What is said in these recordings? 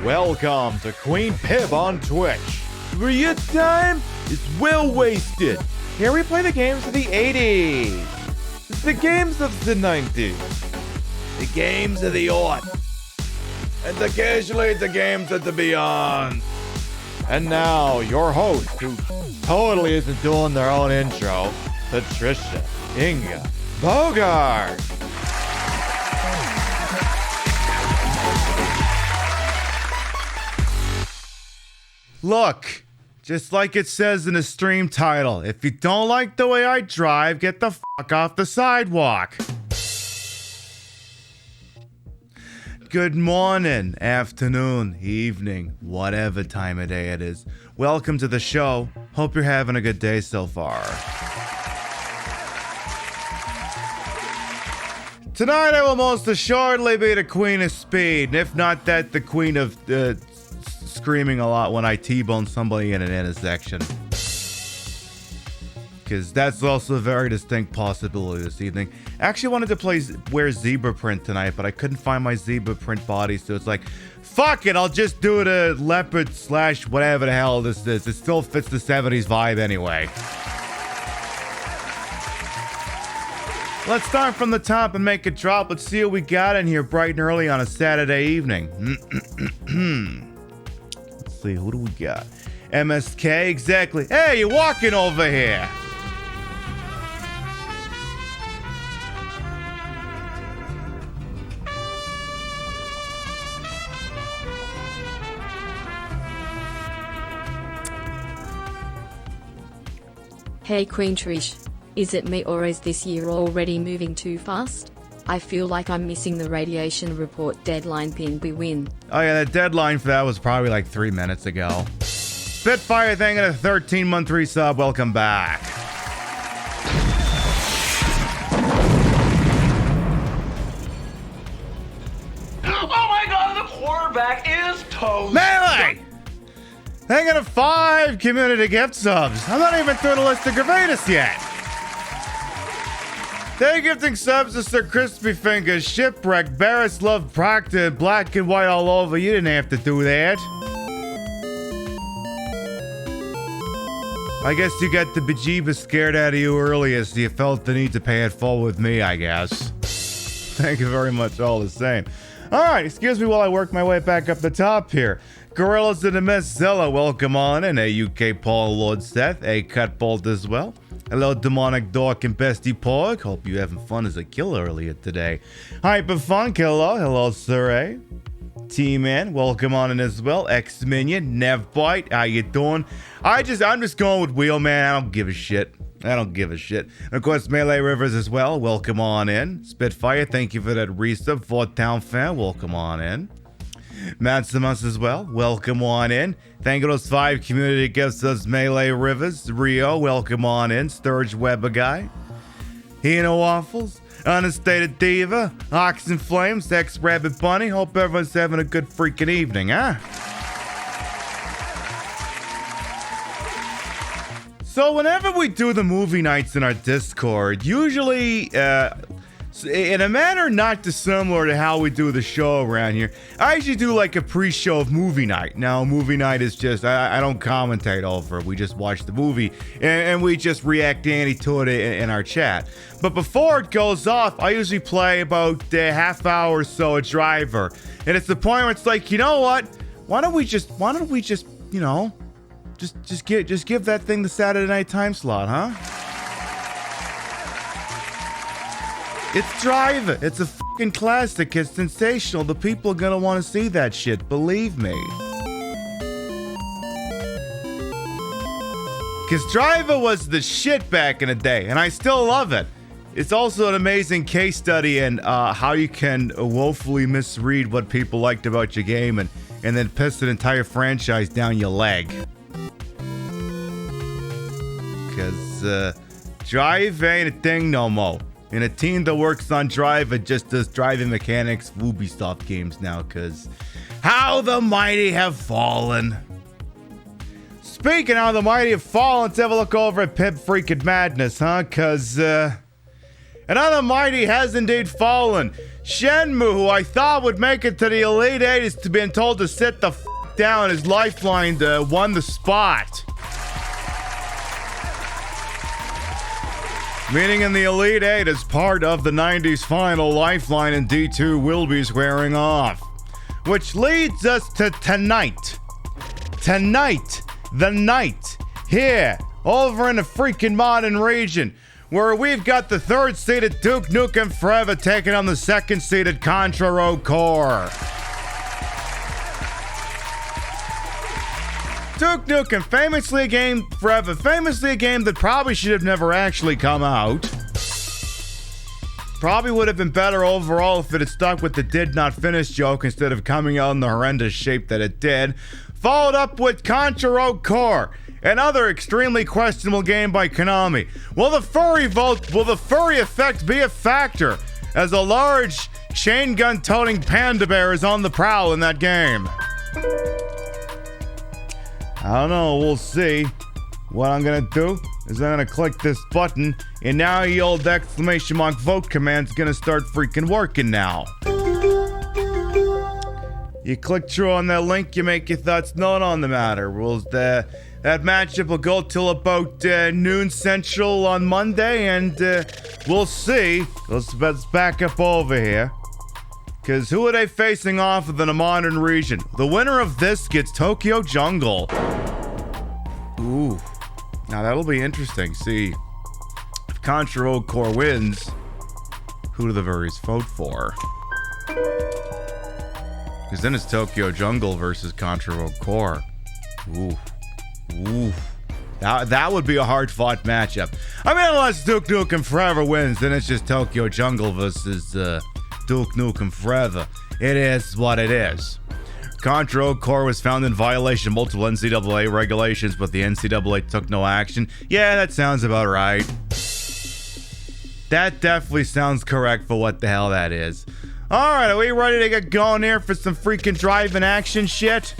Welcome to Queen Pib on Twitch, where your time is well wasted. Here we play the games of the 80s, the games of the 90s, the games of the aughts, and occasionally the games of the beyond. And now, your host, who totally isn't doing their own intro, Patricia Inga Bogart. Look, just like it says in the stream title, if you don't like the way I drive, get the fuck off the sidewalk. Good morning, afternoon, evening, whatever time of day it is. Welcome to the show. Hope you're having a good day so far. Tonight I will most assuredly be the queen of speed, and if not that, the queen of screaming a lot when I T-bone somebody in an intersection. Because that's also a very distinct possibility this evening. I actually wanted to wear zebra print tonight, but I couldn't find my zebra print body, so it's like, fuck it, I'll just do the leopard / whatever the hell this is. It still fits the 70s vibe anyway. Let's start from the top and make it drop. Let's see what we got in here bright and early on a Saturday evening. Let's see, who do we got? MSK, exactly. Hey, you're walking over here. Hey Queen Trish, is it me or is this year already moving too fast? I feel like I'm missing the radiation report deadline pin we win. Oh yeah, the deadline for that was probably like 3 minutes ago. Spitfire thing at a 13-month resub, welcome back. Oh my god, the quarterback is toast! Melee! Hanging at 5 community gift subs. I'm not even through the list of Gravatus yet. They're gifting subs to Sir Crispy Fingers, Shipwreck, Barris Love Proctor, Black and White all over. You didn't have to do that. I guess you got the bejeebus scared out of you earlier, so you felt the need to pay it forward with me, I guess. Thank you very much all the same. Alright, excuse me while I work my way back up the top here. Gorillas in the Mist, Zilla, welcome on in. A UK Paul Lord Seth, a Cut Bolt as well. Hello, Demonic Dork and Bestie Pork. Hope you're having fun as a killer earlier today. Hyper Funk, hello, Sir A. T-Man, welcome on in as well. X-Minion, Nevbite, how you doing? I'm just going with Wheelman, I don't give a shit. And of course, Melee Rivers as well, welcome on in. Spitfire, thank you for that resub. Fort Town fan, welcome on in. Maximus as well, welcome on in. Thank you to those 5 community gifts, us Melee Rivers. Rio, welcome on in. Sturge Weber guy. Hino Waffles. Unstated Diva. Ox and Flames. Ex-Rabbit Bunny. Hope everyone's having a good freaking evening, huh? So whenever we do the movie nights in our Discord, usually, in a manner not dissimilar to how we do the show around here, I usually do like a pre-show of movie night. Now, movie night is just, I don't commentate over it. We just watch the movie and we just react to it in our chat. But before it goes off, I usually play about a half hour or so a driver. And it's the point where it's like, you know what? Why don't we just, you know, just give that thing the Saturday night time slot, huh? It's Driver. It's a fucking classic. It's sensational. The people are gonna want to see that shit. Believe me. Because Driver was the shit back in the day, and I still love it. It's also an amazing case study in how you can woefully misread what people liked about your game and then piss an entire franchise down your leg. Because Drive ain't a thing no more. And a team that works on Drive, it just does driving mechanics for Ubisoft games now, because how the mighty have fallen. Speaking of how the mighty have fallen, let's have a look over at Pip Freaking Madness, huh? Because Another mighty has indeed fallen. Shenmue, who I thought would make it to the Elite Eight, is being told to sit the down. His Lifeline won the spot. Meaning in the Elite Eight as part of the 90s final, Lifeline and D2 will be squaring off. Which leads us to tonight. Tonight, the night, here, over in the freaking modern region, where we've got the third-seeded Duke Nukem Forever taking on the second-seeded Contra Rogue Core. Duke Nukem, famously a game that probably should have never actually come out. Probably would have been better overall if it had stuck with the did not finish joke instead of coming out in the horrendous shape that it did. Followed up with Contra Rogue Core, another extremely questionable game by Konami. Will the furry effect be a factor as a large chain gun toting panda bear is on the prowl in that game? I don't know, we'll see. What I'm gonna do is I'm gonna click this button, and now the old exclamation mark vote command's gonna start freaking working now. You click through on that link, you make your thoughts known on the matter. That matchup will go till about noon central on Monday, and we'll see. Let's back up over here. Because who are they facing off of in the modern region? The winner of this gets Tokyo Jungle. Ooh. Now that'll be interesting. See, if Contra Rogue Core wins, who do the furries vote for? Because then it's Tokyo Jungle versus Contra Rogue Core. Ooh. Ooh. That would be a hard-fought matchup. I mean, unless Duke Nukem Forever wins, then it's just Tokyo Jungle versus Duke Nukem Forever. It is what it is. Contra Rogue Core was found in violation of multiple NCAA regulations, but the NCAA took no action. Yeah, that sounds about right. That definitely sounds correct for what the hell that is. Alright, are we ready to get going here for some freaking driving action shit?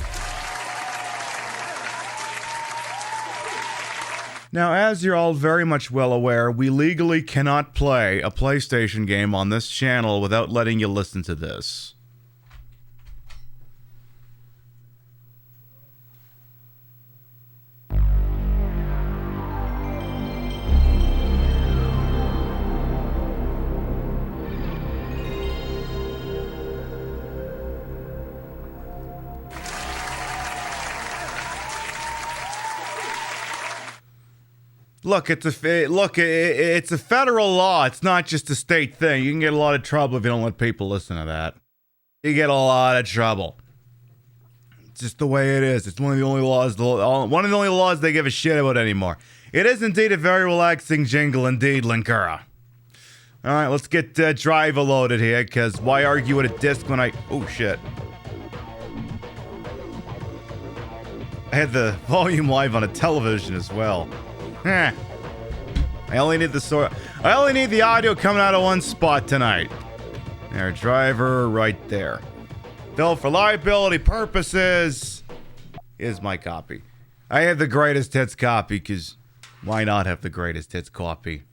Now, as you're all very much well aware, we legally cannot play a PlayStation game on this channel without letting you listen to this. Look, it's a federal law. It's not just a state thing. You can get a lot of trouble if you don't let people listen to that. You get a lot of trouble. It's just the way it is. It's one of the only laws they give a shit about anymore. It is indeed a very relaxing jingle, indeed, Linkura. All right, let's get driver loaded here, because why argue with a disc when oh shit. I had the volume live on a television as well. I only need the audio coming out of one spot tonight. There, driver right there. Though for liability purposes, here's my copy. I have the greatest hits copy, because why not have the greatest hits copy?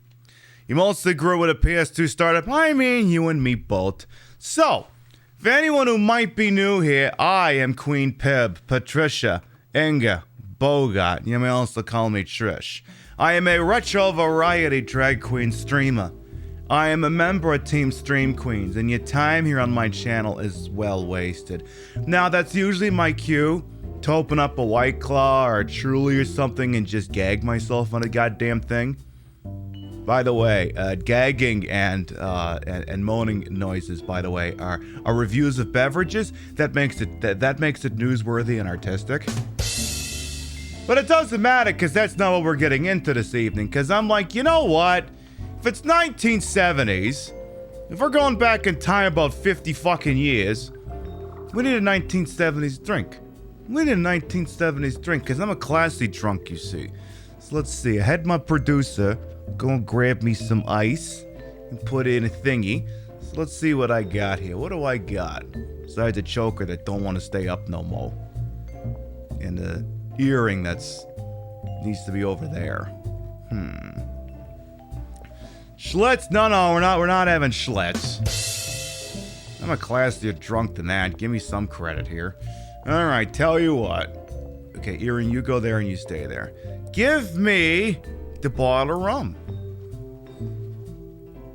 You mostly grew with a PS2 startup. I mean, you and me both. So, for anyone who might be new here, I am Queen Pib, Patricia, Inga, Bogart. You may also call me Trish. I am a retro variety drag queen streamer. I am a member of Team Stream Queens, and your time here on my channel is well wasted. Now, that's usually my cue to open up a White Claw or a Truly or something and just gag myself on a goddamn thing. By the way, gagging and moaning noises, by the way, are reviews of beverages. That makes it newsworthy and artistic. But it doesn't matter, because that's not what we're getting into this evening, because I'm like, you know what? If it's 1970s, if we're going back in time about 50 fucking years, we need a 1970s drink. We need a 1970s drink, because I'm a classy drunk, you see. So let's see, I had my producer go and grab me some ice and put in a thingy. So let's see what I got here. What do I got? Besides a choker that don't want to stay up no more. And a earring that's needs to be over there. Schlitz? No, we're not having Schlitz. I'm a classier drunk than that. Give me some credit here. All right, tell you what. Okay, Erin, you go there and you stay there. Give me the bottle of rum.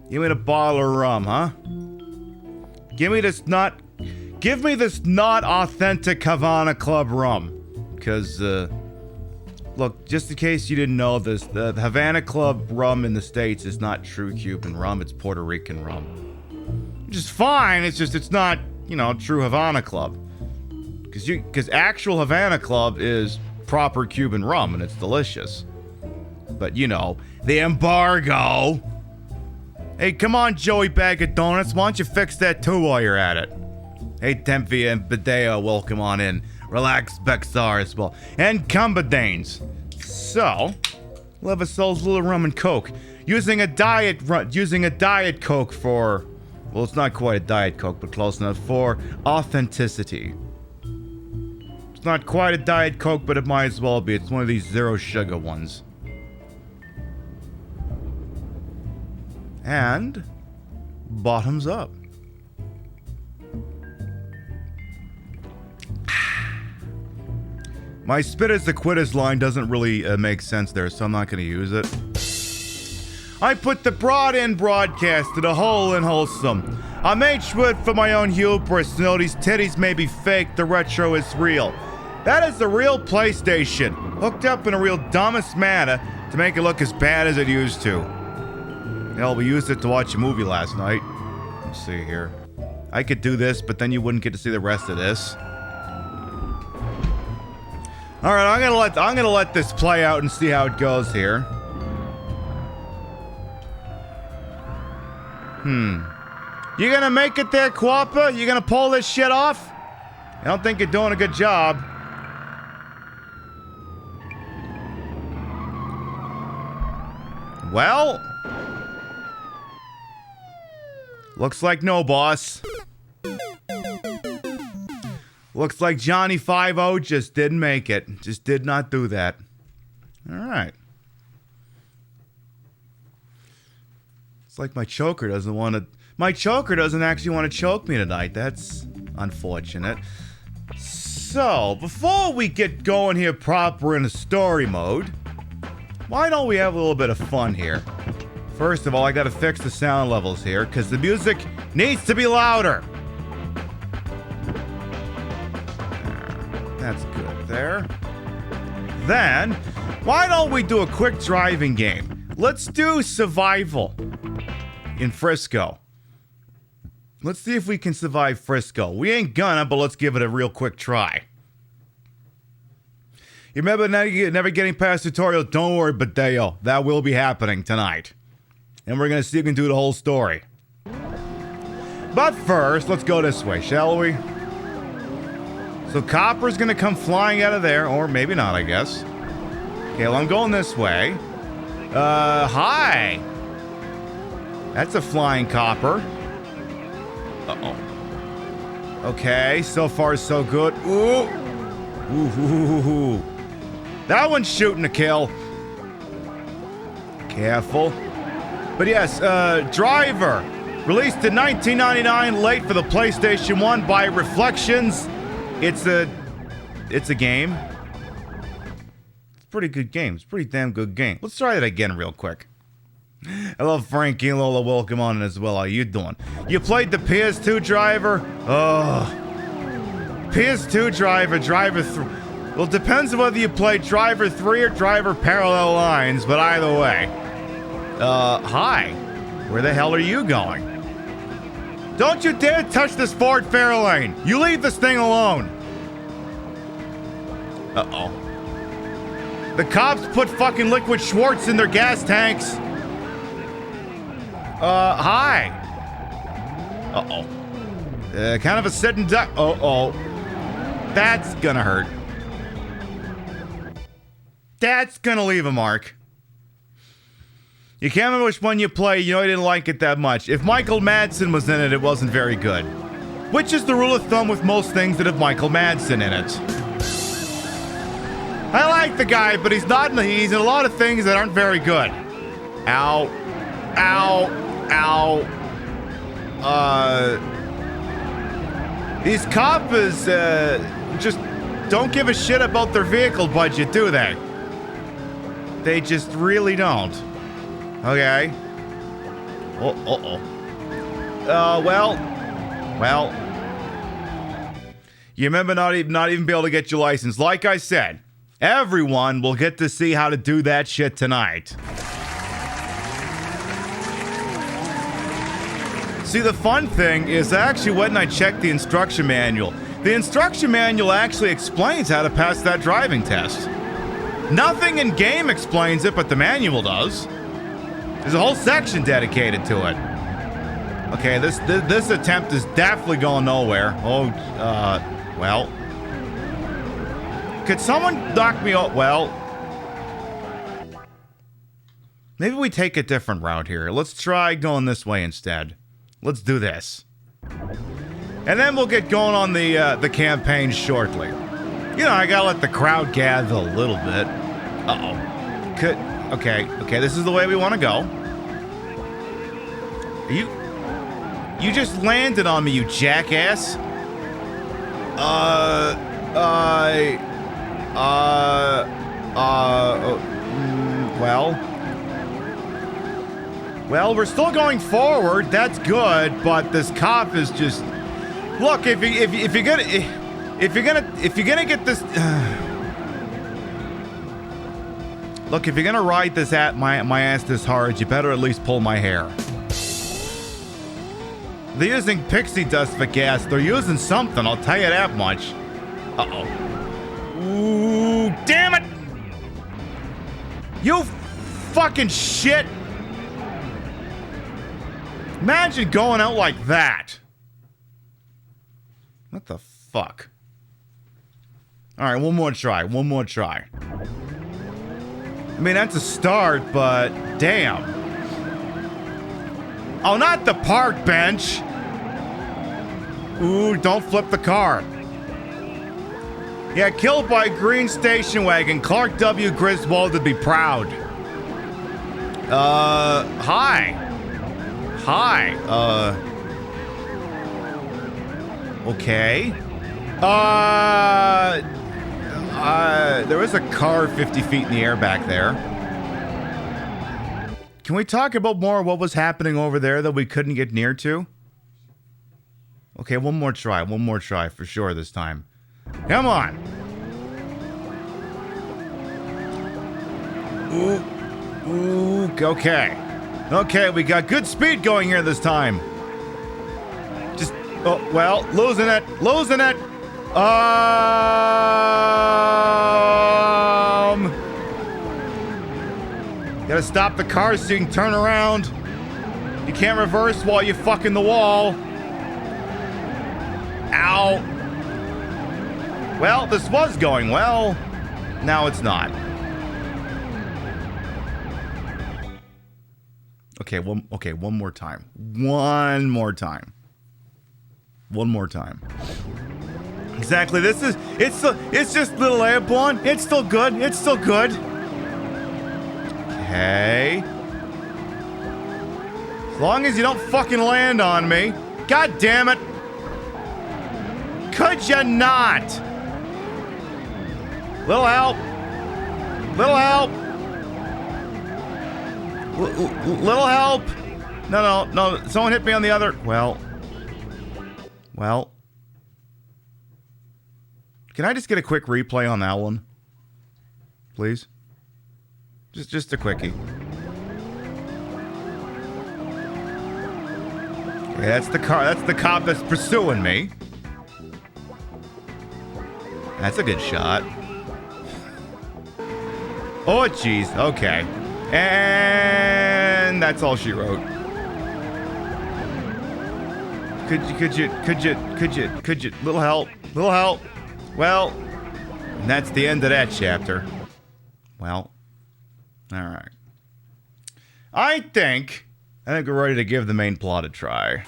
Give me the bottle of rum, huh? Give me this not authentic Havana Club rum. Because, look, just in case you didn't know this, the Havana Club rum in the States is not true Cuban rum, it's Puerto Rican rum. Which is fine, it's not, true Havana Club. Because actual Havana Club is proper Cuban rum, and it's delicious. But, the embargo. Hey, come on, Joey Bag of Donuts. Why don't you fix that too while you're at it? Hey, Tempia and Badeo, welcome on in. Relax, Bexar as well. And Cumbadanes. So, we'll have ourselves a little rum and coke. Using a diet coke for... Well, it's not quite a diet coke, but close enough for authenticity. It's not quite a diet coke, but it might as well be. It's one of these zero sugar ones. And bottoms up. My spitters the quitters line doesn't really make sense there, so I'm not going to use it. I put the broad in broadcast to the hole in wholesome. I made sure for my own hubris to know these titties may be fake, the retro is real. That is the real PlayStation, hooked up in a real dumbest manner to make it look as bad as it used to. Hell, we used it to watch a movie last night. Let's see here. I could do this, but then you wouldn't get to see the rest of this. All right, I'm gonna let this play out and see how it goes here. You gonna make it there, Quappa? You gonna pull this shit off? I don't think you're doing a good job. Well, looks like no, boss. Looks like Johnny 5-0 just didn't make it. Just did not do that. All right. It's like my choker doesn't want to... My choker doesn't actually want to choke me tonight. That's unfortunate. So, before we get going here proper in a story mode, why don't we have a little bit of fun here? First of all, I gotta fix the sound levels here, because the music needs to be louder. That's good there. Then, why don't we do a quick driving game? Let's do survival in Frisco. Let's see if we can survive Frisco. We ain't gonna, but let's give it a real quick try. You remember never getting past tutorial? Don't worry, Badeo. That will be happening tonight. And we're gonna see if we can do the whole story. But first, let's go this way, shall we? So Copper's gonna come flying out of there, or maybe not, I guess. Okay, well, I'm going this way. Hi! That's a flying Copper. Uh-oh. Okay, so far so good. Ooh! Ooh. That one's shooting a kill. Careful. But yes, Driver. Released in 1999, late for the PlayStation 1 by Reflections. It's a game. It's a pretty good game. It's a pretty damn good game. Let's try it again real quick. Hello, Frankie and Lola. Welcome on as well. How you doing? You played the PS2 Driver? Oh. PS2 Driver 3. Well, it depends on whether you play Driver 3 or Driver Parallel Lines, but either way. Hi. Where the hell are you going? Don't you dare touch this Ford Fairlane. You leave this thing alone. Uh-oh. The cops put fucking liquid Schwartz in their gas tanks. Hi. Uh-oh. Kind of a sitting duck. Uh-oh. That's gonna hurt. That's gonna leave a mark. You can't remember which one you play, you know you didn't like it that much. If Michael Madsen was in it, it wasn't very good. Which is the rule of thumb with most things that have Michael Madsen in it. I like the guy, but he's in a lot of things that aren't very good. Ow. Ow. Ow. These coppers, just don't give a shit about their vehicle budget, do they? They just really don't. Okay. Well. You remember not even be able to get your license. Like I said, everyone will get to see how to do that shit tonight. See, the fun thing is actually when I checked the instruction manual, the instruction manual actually explains how to pass that driving test. Nothing in game explains it, but the manual does. There's a whole section dedicated to it. Okay, this attempt is definitely going nowhere. Well. Could someone knock me out? Well. Maybe we take a different route here. Let's try going this way instead. Let's do this. And then we'll get going on the campaign shortly. You know, I gotta let the crowd gather a little bit. Uh-oh. Okay, this is the way we want to go. You just landed on me, you jackass. Well, we're still going forward. That's good, but this cop is just. Look, if you're gonna get this. Look, if you're gonna ride this at my ass this hard, you better at least pull my hair. They're using pixie dust for gas. They're using something. I'll tell you that much. Uh-oh. Ooh, damn it! You fucking shit! Imagine going out like that. What the fuck? Alright, one more try. I mean, that's a start, but damn. Oh, not the park bench. Ooh, don't flip the car. Yeah, killed by green station wagon. Clark W. Griswold would be proud. Hi. Okay. There is a car 50 feet in the air back there. Can we talk about more what was happening over there that we couldn't get near to? Okay, one more try for sure this time. Come on. Ooh, okay. Okay, we got good speed going here this time. Just, oh, well, losing it. Gotta stop the car so you can turn around. You can't reverse while you're fucking the wall. Ow. Well, this was going well. Now it's not. Okay, one more time. One more time. Exactly. It's just little airborne. It's still good. Okay. As long as you don't fucking land on me. God damn it. Could you not? Little help. Little help. No. Someone hit me on the other. Well. Can I just get a quick replay on that one? Please? Just a quickie. Okay, that's the car. That's the cop that's pursuing me. That's a good shot. Oh, jeez. Okay. And that's all she wrote. Could you, little help. Well, and that's the end of that chapter. Well, all right. I think we're ready to give the main plot a try.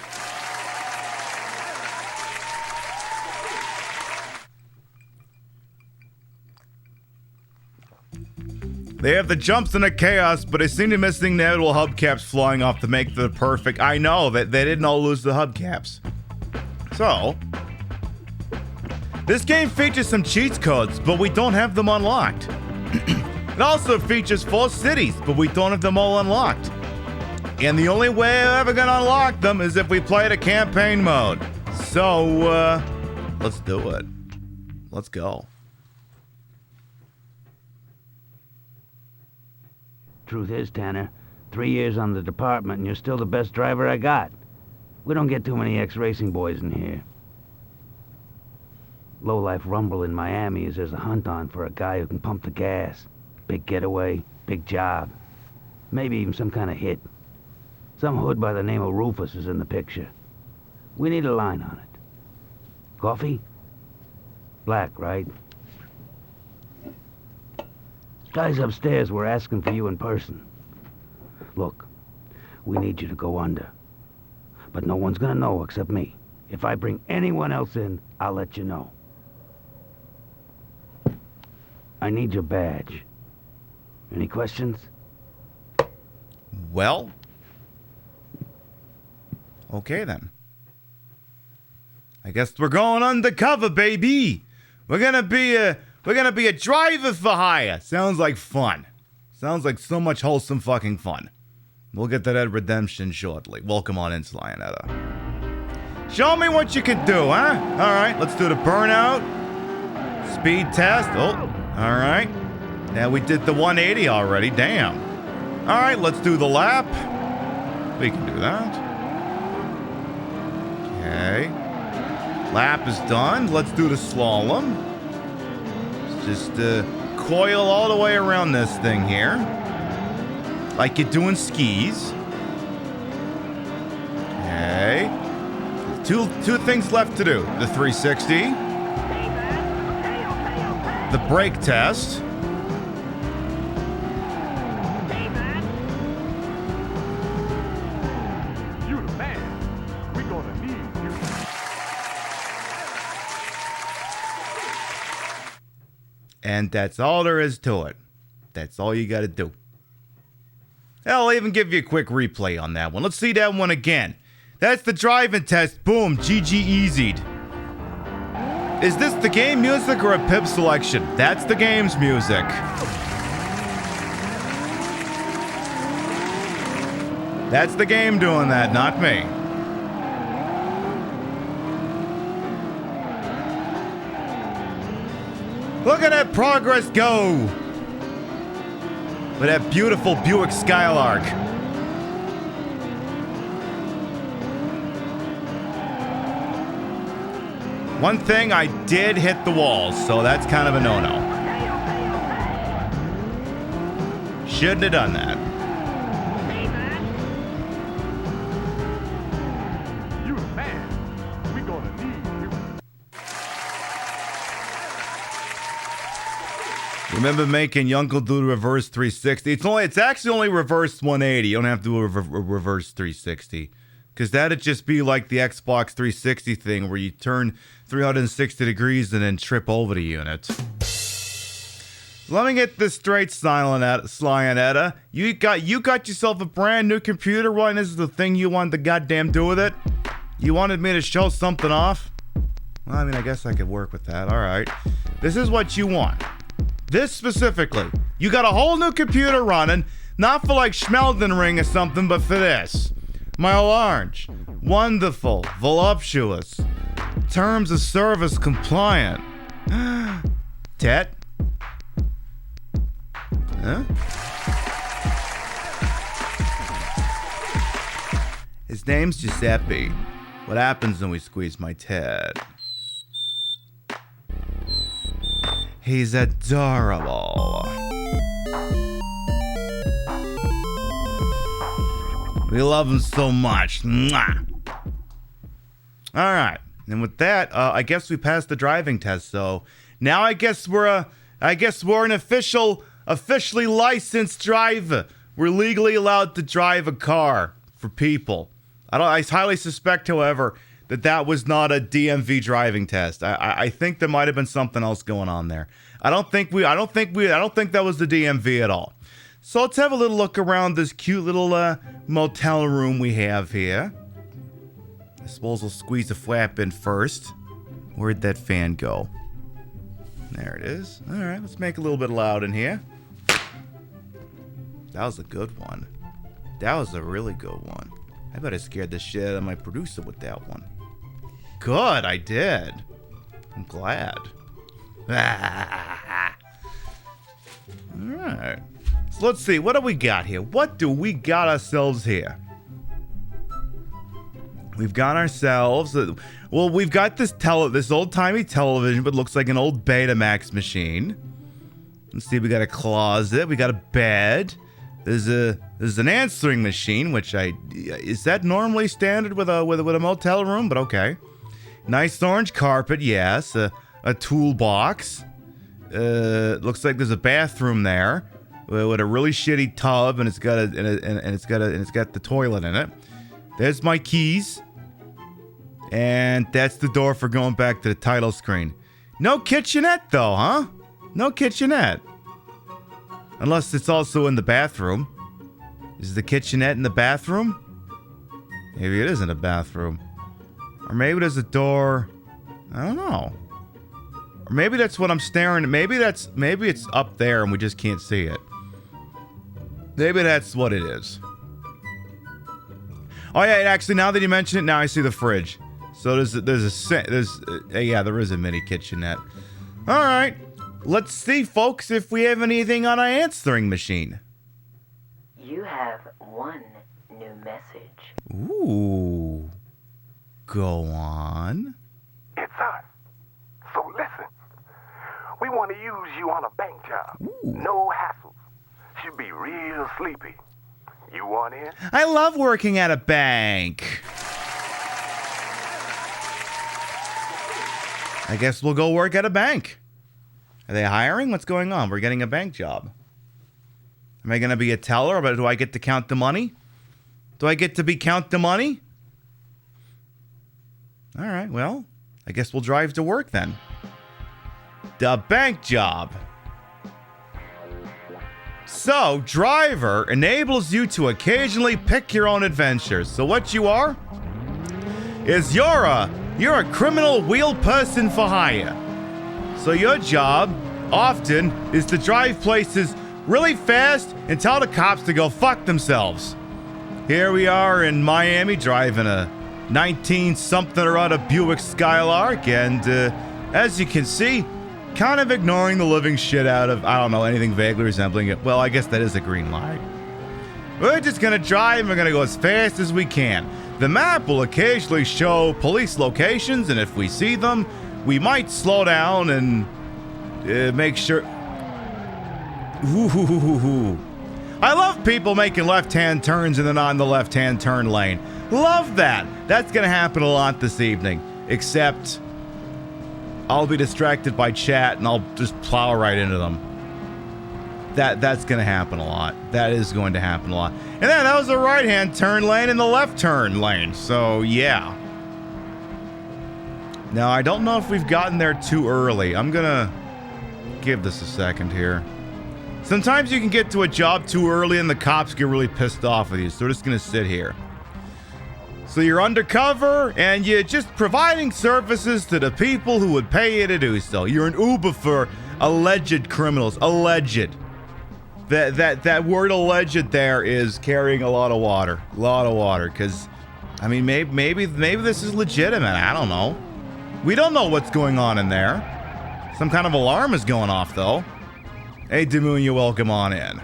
They have the jumps and the chaos, but they seem to be missing the little hubcaps flying off to make the perfect. I know that they didn't all lose the hubcaps. So, this game features some cheat codes, but we don't have them unlocked. It also features 4 cities, but we don't have them all unlocked. And the only way I'm ever gonna unlock them is if we play the campaign mode. So, let's do it. Let's go. Truth is, Tanner, 3 years on the department and you're still the best driver I got. We don't get too many ex-racing boys in here. Low-life rumble in Miami is there's a hunt on for a guy who can pump the gas. Big getaway, big job. Maybe even some kind of hit. Some hood by the name of Rufus is in the picture. We need a line on it. Coffee? Black, right? Guys upstairs were asking for you in person. Look, we need you to go under. But no one's gonna know except me. If I bring anyone else in, I'll let you know. I need your badge. Any questions? Well, okay then. I guess we're going undercover, baby. We're gonna be a driver for hire. Sounds like fun. Sounds like so much wholesome fucking fun. We'll get to that redemption shortly. Welcome on into Lionetta. Show me what you can do, huh? All right, let's do the burnout. Speed test. Oh, all right. Now we did the 180 already. Damn. All right, let's do the lap. We can do that. Okay. Lap is done. Let's do the slalom. Just coil all the way around this thing here. Like you're doing skis. Okay. Two things left to do. The 360. The brake test. You the man. We're gonna need you. And that's all there is to it. That's all you gotta do. I'll even give you a quick replay on that one. Let's see that one again. That's the driving test. Boom. GG easied. Is this the game music or a pip selection? That's the game's music. That's the game doing that, not me. Look at that progress go. With that beautiful Buick Skylark. One thing, I did hit the walls, so that's kind of a no-no. Shouldn't have done that. You the man. We're gonna need you. Remember making Yunkel do the reverse 360? It's actually only reverse 180. You don't have to do a reverse 360. Because that'd just be like the Xbox 360 thing where you turn 360 degrees and then trip over the unit. Let me get this straight, Slionetta. You got yourself a brand new computer, right? This is the thing you wanted to goddamn do with it? You wanted me to show something off? Well, I mean, I guess I could work with that. All right. This is what you want. This specifically. You got a whole new computer running, not for like Schmelden Ring or something, but for this. My large, wonderful, voluptuous, terms of service compliant. Tet? Huh? His name's Giuseppe. What happens when we squeeze my Ted? He's adorable. We love him so much. Mwah. All right, and with that, I guess we passed the driving test. So now I guess we're an officially licensed driver. We're legally allowed to drive a car for people. I highly suspect, however, that was not a DMV driving test. I think there might have been something else going on there. I don't think that was the DMV at all. So let's have a little look around this cute little motel room we have here. I suppose we'll squeeze the flap in first. Where'd that fan go? There it is. All right, let's make it a little bit loud in here. That was a good one. That was a really good one. I bet I scared the shit out of my producer with that one. Good, I did. I'm glad. Alright. So let's see, what do we got here? What do we got ourselves here? We've got ourselves... well, we've got this old-timey television, but looks like an old Betamax machine. Let's see, we got a closet, we got a bed. There's an answering machine, which is that normally standard with a motel room? But okay. Nice orange carpet, yes. A toolbox. Looks like there's a bathroom there with a really shitty tub, and it's got the toilet in it. There's my keys, and that's the door for going back to the title screen. No kitchenette though, huh? No kitchenette. Unless it's also in the bathroom. Is the kitchenette in the bathroom? Maybe it is in the bathroom. Or maybe there's a door. I don't know. Or maybe that's what I'm staring at. Maybe it's up there and we just can't see it. Maybe that's what it is. Oh yeah, actually now that you mention it, now I see the fridge. So there is a mini kitchenette. All right. Let's see, folks, if we have anything on our answering machine. You have one new message. Ooh. Go on. It's us. So listen. We want to use you on a bank job. Ooh. No hassles. Should be real sleepy. You want in? I love working at a bank. I guess we'll go work at a bank. Are they hiring? What's going on? We're getting a bank job. Am I going to be a teller, but do I get to count the money? Do I get to count the money? All right, well, I guess we'll drive to work then. The bank job. So, driver enables you to occasionally pick your own adventures. So what you are is you're a criminal wheel person for hire. So your job, often, is to drive places really fast and tell the cops to go fuck themselves. Here we are in Miami driving a 19-something or other Buick Skylark, and as you can see, kind of ignoring the living shit out of, I don't know, anything vaguely resembling it. Well, I guess that is a green light. We're just gonna drive and we're gonna go as fast as we can. The map will occasionally show police locations, and if we see them, we might slow down and make sure. Ooh. I love people making left-hand turns and then on the left-hand turn lane. Love that. That's going to happen a lot this evening. Except I'll be distracted by chat and I'll just plow right into them. That's going to happen a lot. That is going to happen a lot. And then that was the right-hand turn lane and the left turn lane. So, yeah. Now, I don't know if we've gotten there too early. I'm gonna give this a second here. Sometimes you can get to a job too early and the cops get really pissed off with you, so we're just gonna sit here. So you're undercover and you're just providing services to the people who would pay you to do so. You're an Uber for alleged criminals. Alleged. That word alleged there is carrying a lot of water. A lot of water, because, I mean, maybe this is legitimate. I don't know. We don't know what's going on in there. Some kind of alarm is going off, though. Hey, Damoon, you're welcome on in.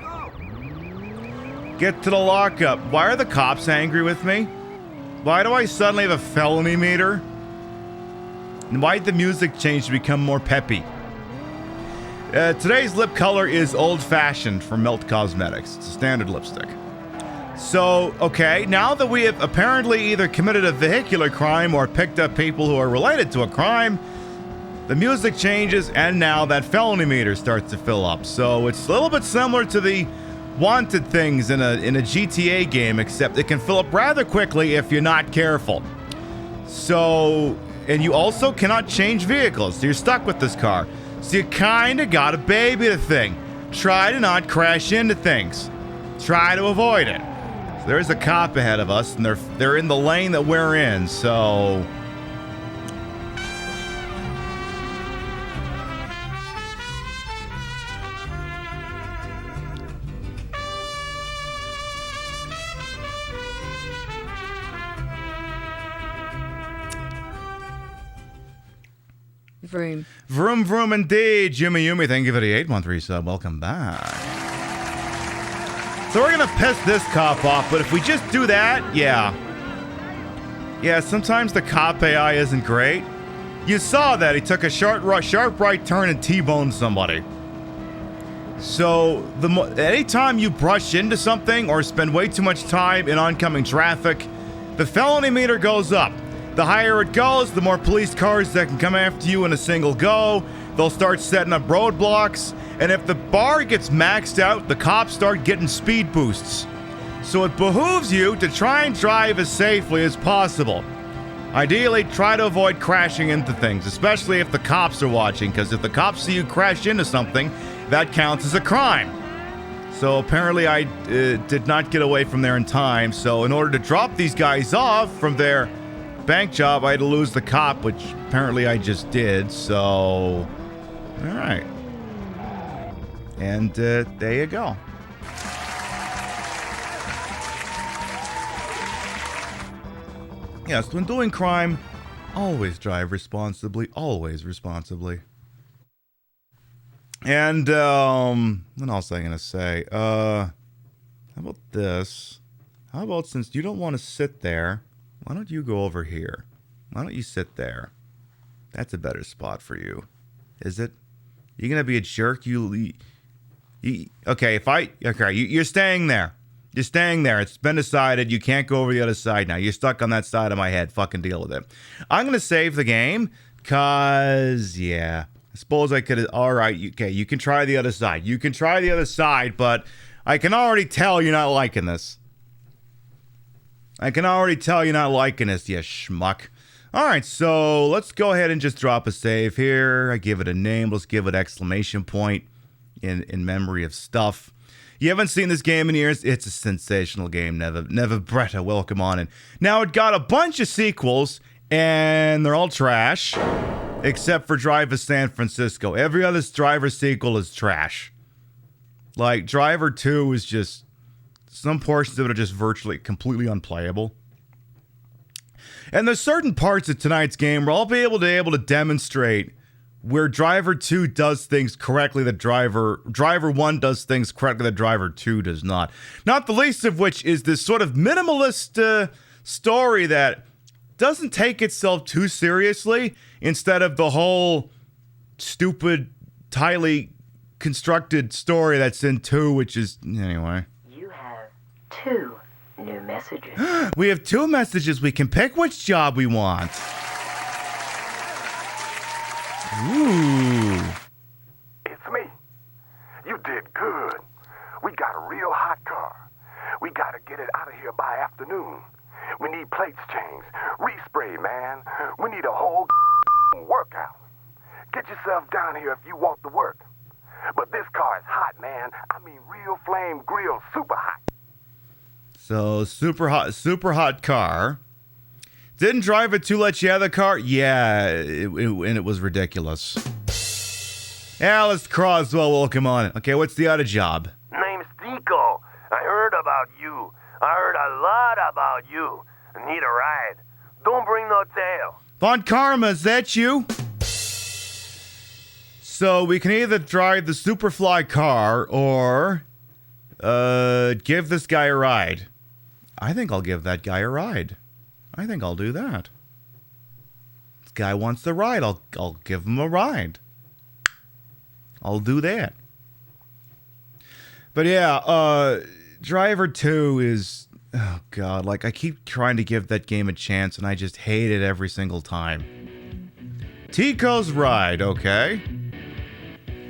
Get to the lockup. Why are the cops angry with me? Why do I suddenly have a felony meter? And why did the music change to become more peppy? Today's lip color is old-fashioned from Melt Cosmetics. It's a standard lipstick. So, okay, now that we have apparently either committed a vehicular crime or picked up people who are related to a crime, the music changes and now that felony meter starts to fill up. So it's a little bit similar to the wanted things in a GTA game, except it can fill up rather quickly if you're not careful. So, and you also cannot change vehicles, so you're stuck with this car. So you kind of got to baby the thing. Try to not crash into things. Try to avoid it. So there's a cop ahead of us, and they're in the lane that we're in, so... Vroom. Vroom, vroom, indeed. Yumi, Yumi, thank you for the 8-month resub. Welcome back. So we're going to piss this cop off, but if we just do that, yeah. Yeah, sometimes the cop AI isn't great. You saw that. He took a sharp right turn and T-boned somebody. So, anytime you brush into something or spend way too much time in oncoming traffic, the felony meter goes up. The higher it goes, the more police cars that can come after you in a single go. They'll start setting up roadblocks. And if the bar gets maxed out, the cops start getting speed boosts. So it behooves you to try and drive as safely as possible. Ideally, try to avoid crashing into things, especially if the cops are watching, because if the cops see you crash into something, that counts as a crime. So apparently I did not get away from there in time. So in order to drop these guys off from their bank job, I had to lose the cop, which apparently I just did. So, all right. And there you go. Yes, when doing crime, always drive responsibly. Always responsibly. And, what else am I gonna say? How about this? How about, since you don't want to sit there, why don't you go over here? Why don't you sit there? That's a better spot for you. Is it? You're gonna be a jerk? Okay, you're staying there. You're staying there. It's been decided. You can't go over the other side now. You're stuck on that side of my head. Fucking deal with it. I'm gonna save the game, cause, yeah. I suppose I could, alright, okay, you can try the other side. You can try the other side, but I can already tell you're not liking this. I can already tell you're not liking this, you schmuck. Alright, so let's go ahead and just drop a save here. I give it a name. Let's give it exclamation point in memory of stuff. You haven't seen this game in years? It's a sensational game. Never Bretta, welcome on in. Now, it got a bunch of sequels, and they're all trash, except for Drive to San Francisco. Every other Driver sequel is trash. Like, Driver 2 is just... some portions of it are just virtually completely unplayable. And there's certain parts of tonight's game where I'll be able to demonstrate where Driver 2 does things correctly that Driver 1 does things correctly that Driver 2 does not. Not the least of which is this sort of minimalist story that doesn't take itself too seriously, instead of the whole stupid, tightly constructed story that's in 2, which is... anyway. You have 2 new messages. We have 2 messages. We can pick which job we want. Ooh. It's me. You did good. We got a real hot car. We gotta get it out of here by afternoon. We need plates changed, respray, man. We need a whole workout. Get yourself down here if you want the work. But this car is hot, man. I mean, real flame grill, super hot. So, super hot car. Didn't Driver 2 let you have the car? Yeah, and it was ridiculous. Alice Croswell, welcome on. Okay, what's the other job? Name's Tico. I heard about you. I heard a lot about you. Need a ride. Don't bring no tail. Von Karma, is that you? So we can either drive the Superfly car or give this guy a ride. I think I'll give that guy a ride. I think I'll do that. This guy wants the ride. I'll give him a ride. I'll do that. But yeah, Driver 2 is... oh god, like I keep trying to give that game a chance and I just hate it every single time. Tico's Ride, okay.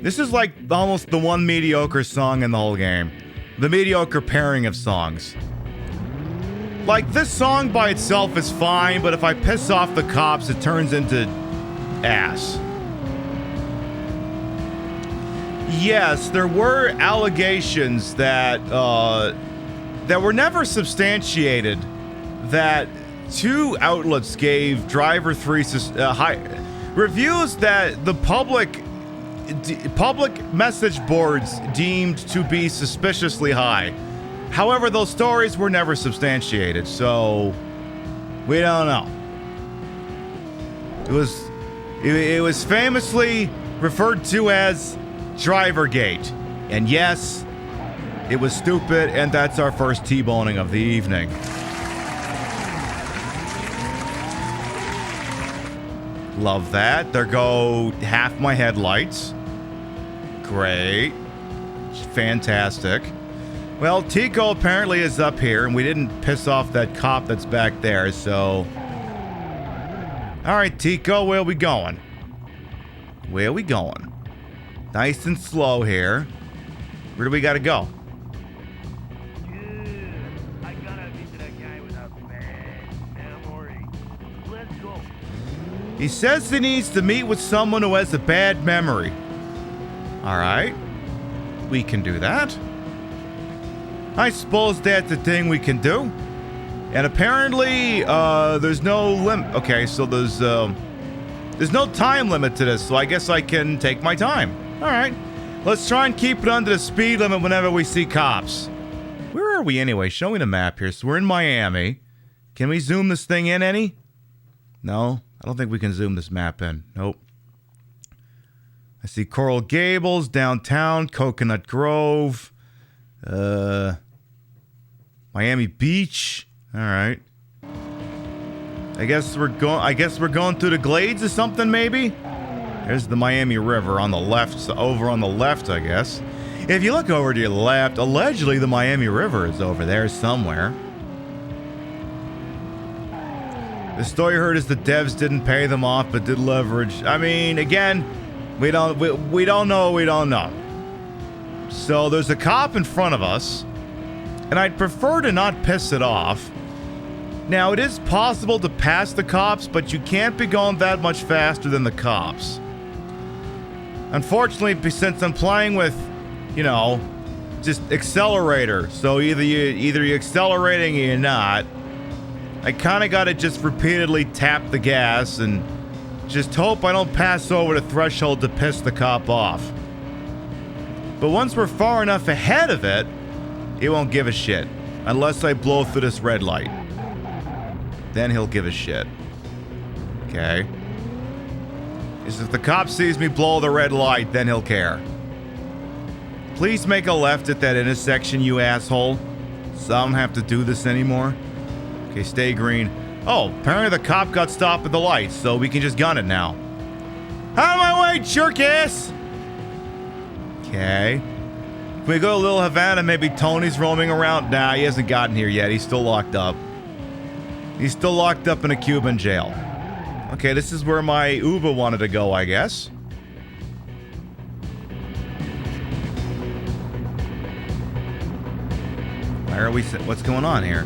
This is like almost the one mediocre song in the whole game. The mediocre pairing of songs. Like, this song by itself is fine, but if I piss off the cops, it turns into ass. Yes, there were allegations that were never substantiated that two outlets gave Driver 3 reviews that the public message boards deemed to be suspiciously high. However, those stories were never substantiated, so we don't know. It was famously referred to as Drivergate. And yes, it was stupid, and that's our first T-boning of the evening. Love that. There go half my headlights. Great. Fantastic. Well, Tico apparently is up here, and we didn't piss off that cop that's back there, so... Alright, Tico, where we going? Where we going? Nice and slow here. Where do we gotta go? I gotta meet that guy with a bad memory. Let's go. He says he needs to meet with someone who has a bad memory. Alright. We can do that. I suppose that's the thing we can do. And apparently, there's no limit. Okay, so there's no time limit to this, so I guess I can take my time. Alright. Let's try and keep it under the speed limit whenever we see cops. Where are we anyway? Show me the map here. So we're in Miami. Can we zoom this thing in any? No, I don't think we can zoom this map in. Nope. I see Coral Gables, downtown, Coconut Grove, Miami Beach. All right. I guess we're going through the Glades or something, maybe. There's the Miami River on the left, so over on the left, I guess. If you look over to your left, allegedly the Miami River is over there somewhere. The story heard is the devs didn't pay them off, but did leverage. I mean, again, we don't know. So there's a cop in front of us, and I'd prefer to not piss it off. Now, it is possible to pass the cops, but you can't be going that much faster than the cops. Unfortunately, since I'm playing with, just accelerator, so either you're accelerating or you're not, I kind of got to just repeatedly tap the gas and just hope I don't pass over the threshold to piss the cop off. But once we're far enough ahead of it, he won't give a shit. Unless I blow through this red light. Then he'll give a shit. Okay? Because if the cop sees me blow the red light, then he'll care. Please make a left at that intersection, you asshole. So I don't have to do this anymore. Okay, stay green. Oh, apparently the cop got stopped at the lights, so we can just gun it now. Out of my way, jerk ass! Okay. Can we go to Little Havana? Maybe Tony's roaming around? Nah, he hasn't gotten here yet. He's still locked up. He's still locked up in a Cuban jail. Okay, this is where my Uber wanted to go, I guess. Where are we? What's going on here?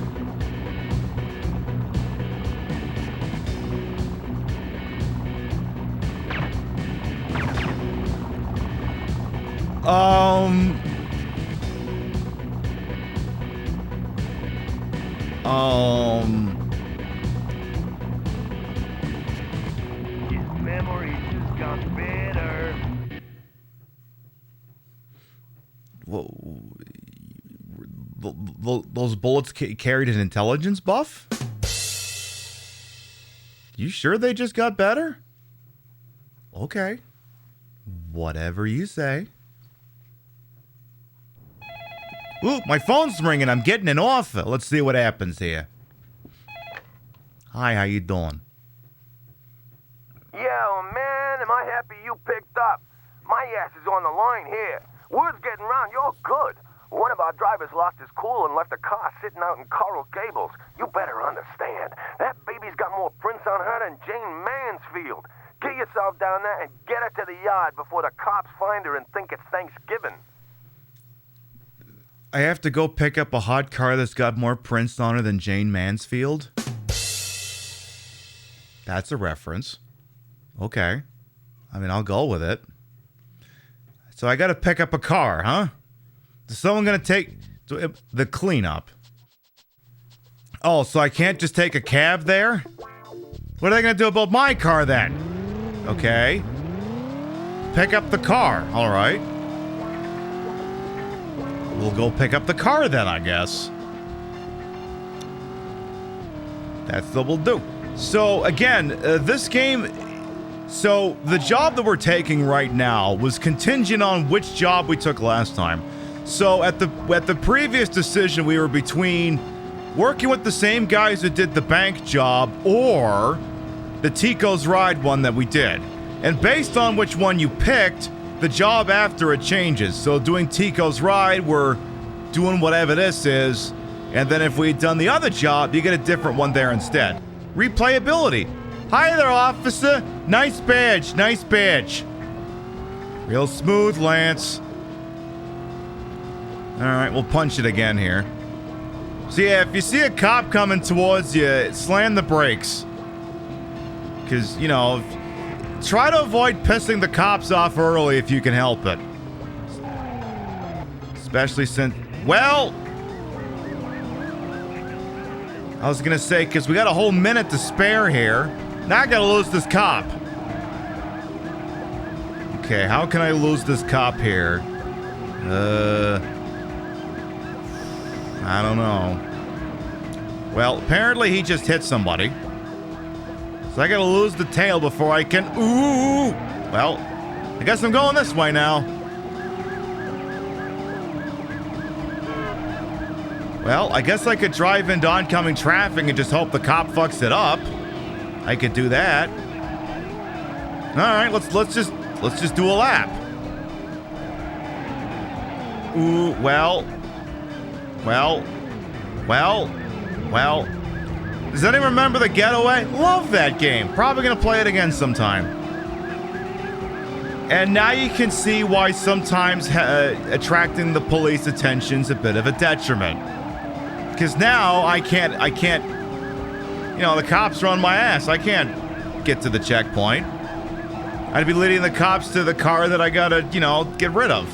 His memory just got better. Those bullets carried an intelligence buff? You sure they just got better? Okay. Whatever you say. Ooh, my phone's ringing. I'm getting an offer. Let's see what happens here. Hi, how you doing? Yo, man, am I happy you picked up. My ass is on the line here. Word's getting around, you're good. One of our drivers lost his cool and left a car sitting out in Coral Gables. You better understand. That baby's got more prints on her than Jane Mansfield. Get yourself down there and get her to the yard before the cops find her and think it's Thanksgiving. I have to go pick up a hot car that's got more prints on her than Jane Mansfield? That's a reference. Okay. I mean, I'll go with it. So I gotta pick up a car, huh? Is someone gonna take the cleanup? Oh, so I can't just take a cab there? What are they gonna do about my car then? Okay. Pick up the car, alright. We'll go pick up the car then, I guess. That's what we'll do. So, again, this game... So, the job that we're taking right now was contingent on which job we took last time. So, at the previous decision, we were between working with the same guys who did the bank job or the Tico's Ride one that we did. And based on which one you picked, the job after it changes. So doing Tico's Ride, we're doing whatever this is. And then if we'd done the other job, you get a different one there instead. Replayability. Hi there, officer. Nice badge, nice badge. Real smooth, Lance. Alright, we'll punch it again here. So yeah, if you see a cop coming towards you, slam the brakes. Because, you know... Try to avoid pissing the cops off early if you can help it. Especially since... Well... I was gonna say, because we got a whole minute to spare here. Now I gotta lose this cop. Okay, how can I lose this cop here? I don't know. Well, apparently he just hit somebody. So I gotta lose the tail before I can... Ooh! Well, I guess I'm going this way now. Well, I guess I could drive into oncoming traffic and just hope the cop fucks it up. I could do that. Alright, let's just do a lap. Ooh, well. Does anyone remember The Getaway? Love that game. Probably gonna play it again sometime. And now you can see why sometimes attracting the police attention's a bit of a detriment. Because now I can't, you know, the cops are on my ass. I can't get to the checkpoint. I'd be leading the cops to the car that I gotta, you know, get rid of.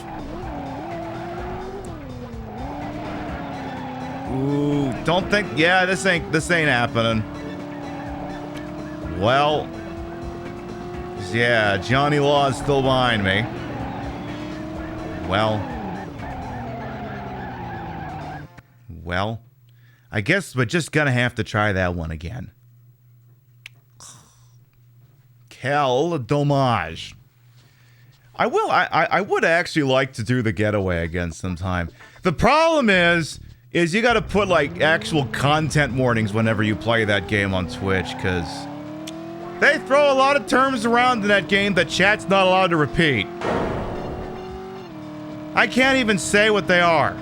Ooh, don't think, yeah, this ain't happening. Well, yeah, Johnny Law is still behind me. Well, I guess we're just gonna have to try that one again. Quel dommage. I would actually like to do The Getaway again sometime. The problem is you gotta put, like, actual content warnings whenever you play that game on Twitch, because they throw a lot of terms around in that game that chat's not allowed to repeat. I can't even say what they are.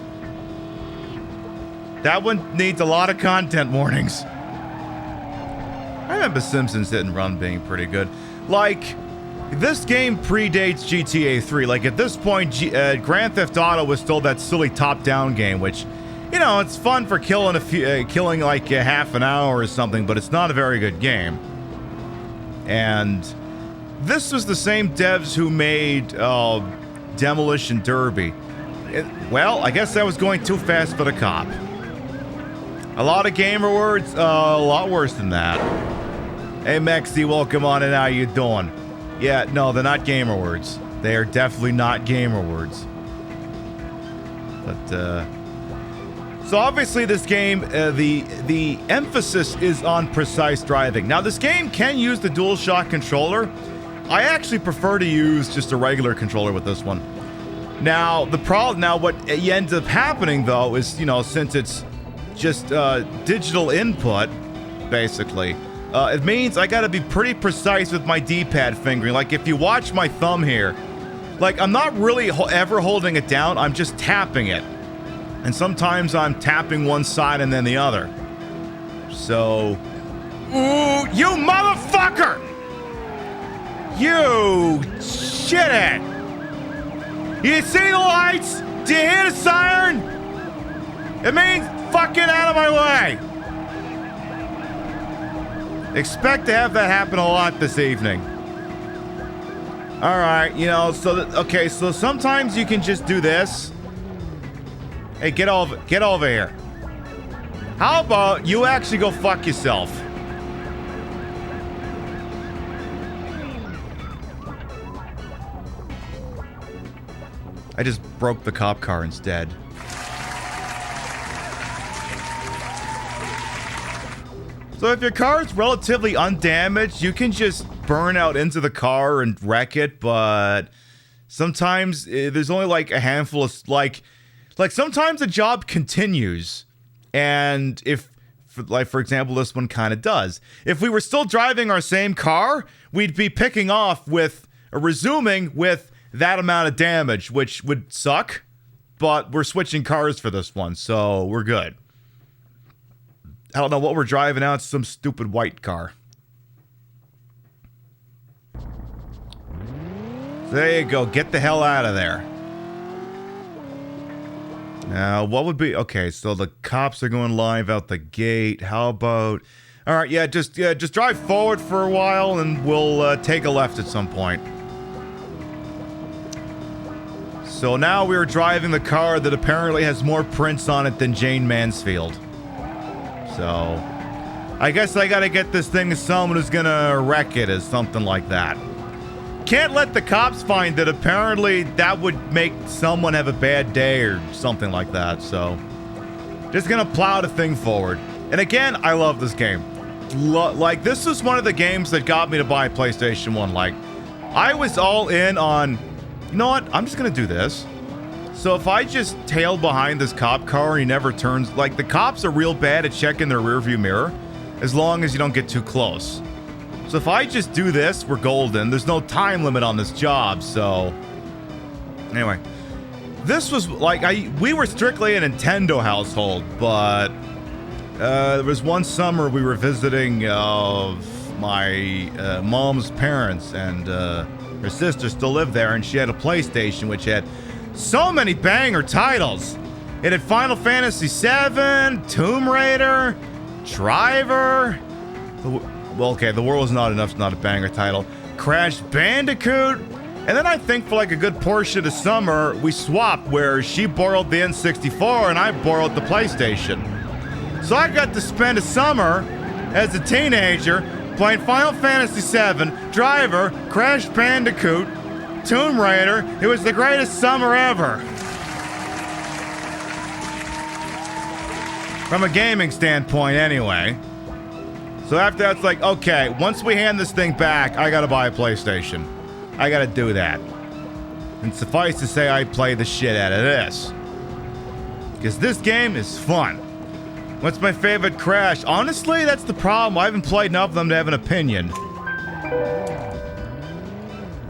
That one needs a lot of content warnings. I remember Simpsons Hit and Run being pretty good. Like, this game predates GTA 3. Like, at this point, Grand Theft Auto was still that silly top-down game, which... You know, it's fun for killing like half an hour or something, but it's not a very good game. And this was the same devs who made Demolition Derby. Well, I guess I was going too fast for the cop. A lot of gamer words, a lot worse than that. Hey, Mexi, welcome on in. How you doing? Yeah, no, they're not gamer words. They are definitely not gamer words. But, so obviously this game, the emphasis is on precise driving. Now this game can use the DualShock controller. I actually prefer to use just a regular controller with this one. Now what ends up happening though is, you know, since it's just digital input, basically, it means I gotta be pretty precise with my D-pad fingering. Like if you watch my thumb here, like I'm not really ever holding it down, I'm just tapping it. And sometimes I'm tapping one side and then the other. So... Ooh, you motherfucker! You shithead! You see the lights? Do you hear the siren? It means fucking out of my way! Expect to have that happen a lot this evening. Alright, you know, okay, so sometimes you can just do this. Hey, get over here. How about you actually go fuck yourself? I just broke the cop car instead. So if your car is relatively undamaged, you can just burn out into the car and wreck it, but sometimes there's only like a handful of, like sometimes the job continues, and if, for example, this one kind of does. If we were still driving our same car, we'd be picking off with, or resuming with, that amount of damage, which would suck, but we're switching cars for this one, so we're good. I don't know what we're driving now. It's some stupid white car. There you go. Get the hell out of there. Now, what would be... Okay, so the cops are going live out the gate. How about... Alright, yeah, just drive forward for a while and we'll take a left at some point. So now we're driving the car that apparently has more prints on it than Jane Mansfield. So, I guess I gotta get this thing to someone who's gonna wreck it as something like that. Can't let the cops find it. Apparently that would make someone have a bad day or something like that. So, just gonna plow the thing forward. And again, I love this game. Like, this was one of the games that got me to buy PlayStation 1. Like, I was all in on... You know what? I'm just gonna do this. So if I just tail behind this cop car and he never turns... Like, the cops are real bad at checking their rearview mirror, as long as you don't get too close. So if I just do this, we're golden. There's no time limit on this job, so... Anyway. This was, like, we were strictly a Nintendo household, but... there was one summer we were visiting, my, mom's parents, and, her sister still lived there, and she had a PlayStation, which had so many banger titles. It had Final Fantasy VII, Tomb Raider, Driver. Well, okay, The World Is Not Enough's not a banger title. Crash Bandicoot. And then I think for like a good portion of the summer, we swapped where she borrowed the N64 and I borrowed the PlayStation. So I got to spend a summer as a teenager playing Final Fantasy VII, Driver, Crash Bandicoot, Tomb Raider. It was the greatest summer ever. From a gaming standpoint, anyway. So after that, it's like, okay, once we hand this thing back, I gotta buy a PlayStation. I gotta do that. And suffice to say, I play the shit out of this. Because this game is fun. What's my favorite Crash? Honestly, that's the problem. I haven't played enough of them to have an opinion.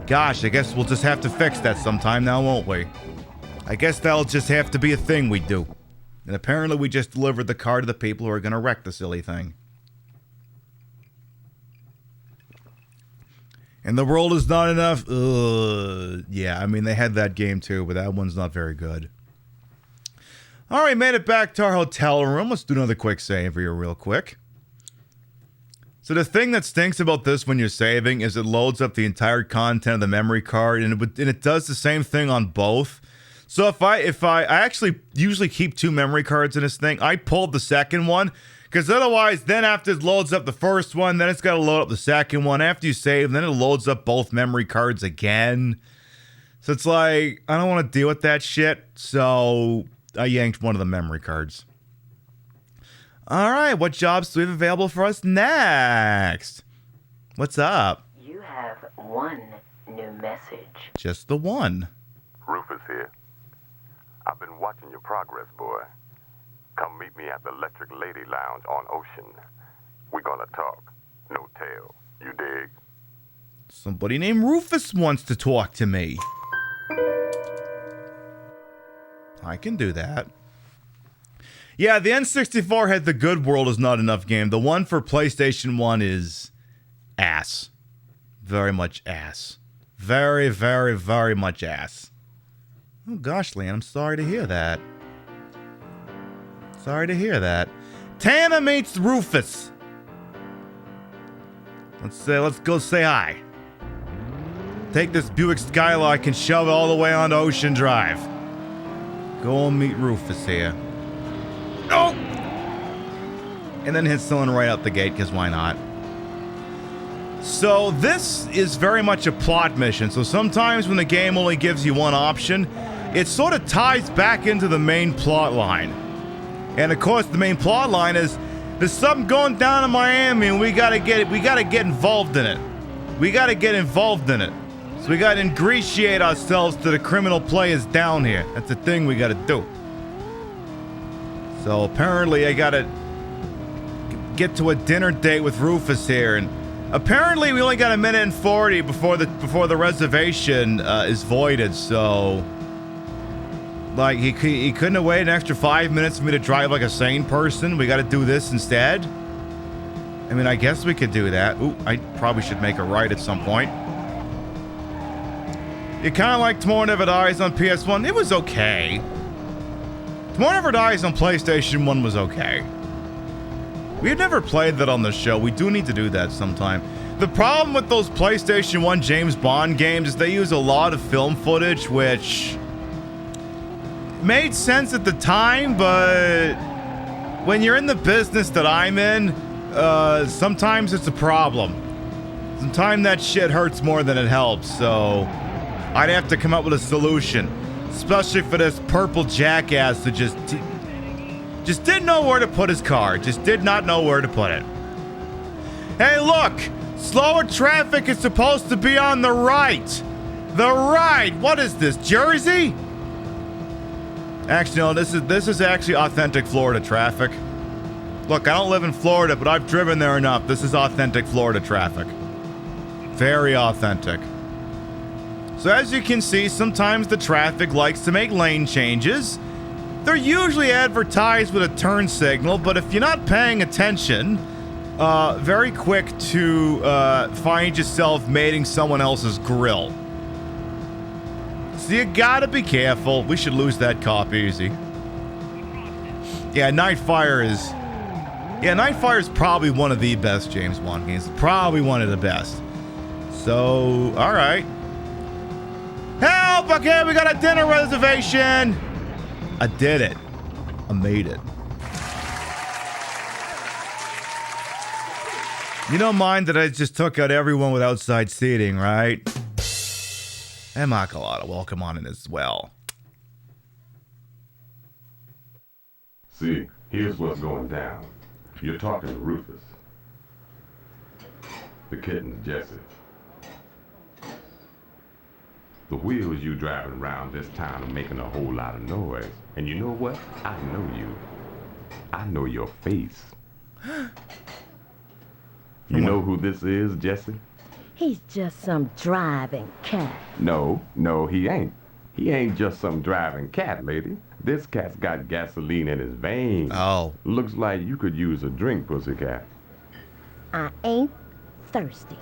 Gosh, I guess we'll just have to fix that sometime now, won't we? I guess that'll just have to be a thing we do. And apparently we just delivered the car to the people who are gonna wreck the silly thing. And The World Is Not Enough? Yeah, I mean, they had that game too, but that one's not very good. Alright, made it back to our hotel room. Let's do another quick save here real quick. So the thing that stinks about this when you're saving is it loads up the entire content of the memory card, and it does the same thing on both. So if I actually usually keep 2 memory cards in this thing, I pulled the second one, because otherwise then after it loads up the first one, then it's got to load up the second one. After you save, then it loads up both memory cards again. So it's like, I don't want to deal with that shit, so I yanked one of the memory cards. Alright, what jobs do we have available for us next? What's up? You have one new message. Just the one. Rufus here. I've been watching your progress, boy. Come meet me at the Electric Lady Lounge on Ocean. We're gonna talk. No tale. You dig? Somebody named Rufus wants to talk to me. I can do that. Yeah, the N64 had the Good World Is Not Enough game. The one for PlayStation 1 is ass. Very much ass. Very, very, very much ass. Oh gosh, Leanne, I'm sorry to hear that. Sorry to hear that. Tana meets Rufus. Let's go say hi. Take this Buick Skylark and shove it all the way onto Ocean Drive. Go and meet Rufus here. Oh! And then hit someone right out the gate, because why not? So this is very much a plot mission. So sometimes when the game only gives you one option, it sort of ties back into the main plot line. And of course, the main plot line is there's something going down in Miami, and we gotta get involved in it. We gotta get involved in it. So we gotta ingratiate ourselves to the criminal players down here. That's the thing we gotta do. So apparently, I gotta get to a dinner date with Rufus here, and apparently we only got 1:40 before the reservation is voided. So, like, he couldn't have waited an extra 5 minutes for me to drive like a sane person. We got to do this instead. I mean, I guess we could do that. Ooh, I probably should make a right at some point. You kind of like Tomorrow Never Dies on PS1. It was okay. Tomorrow Never Dies on PlayStation 1 was okay. We've never played that on the show. We do need to do that sometime. The problem with those PlayStation 1 James Bond games is they use a lot of film footage, which made sense at the time, but when you're in the business that I'm in, sometimes it's a problem. Sometimes that shit hurts more than it helps, so I'd have to come up with a solution. Especially for this purple jackass that just didn't know where to put his car. Just did not know where to put it. Hey, look! Slower traffic is supposed to be on the right. The right! What is this, Jersey? Actually, no, this is actually authentic Florida traffic. Look, I don't live in Florida, but I've driven there enough. This is authentic Florida traffic. Very authentic. So as you can see, sometimes the traffic likes to make lane changes. They're usually advertised with a turn signal, but if you're not paying attention, very quick to find yourself mating someone else's grill. So you gotta be careful. We should lose that cop easy. Yeah, Nightfire is probably one of the best James Bond games. Probably one of the best. So, alright. Help! Okay, we got a dinner reservation! I did it. I made it. You don't mind that I just took out everyone with outside seating, right? And Makalata, welcome on in as well. See, here's what's going down. You're talking to Rufus. The kitten's Jesse. The wheels you driving around this town are making a whole lot of noise. And you know what? I know you. I know your face. You know who this is, Jesse? He's just some driving cat. No, he ain't. He ain't just some driving cat, lady. This cat's got gasoline in his veins. Oh. Looks like you could use a drink, pussycat. I ain't thirsty.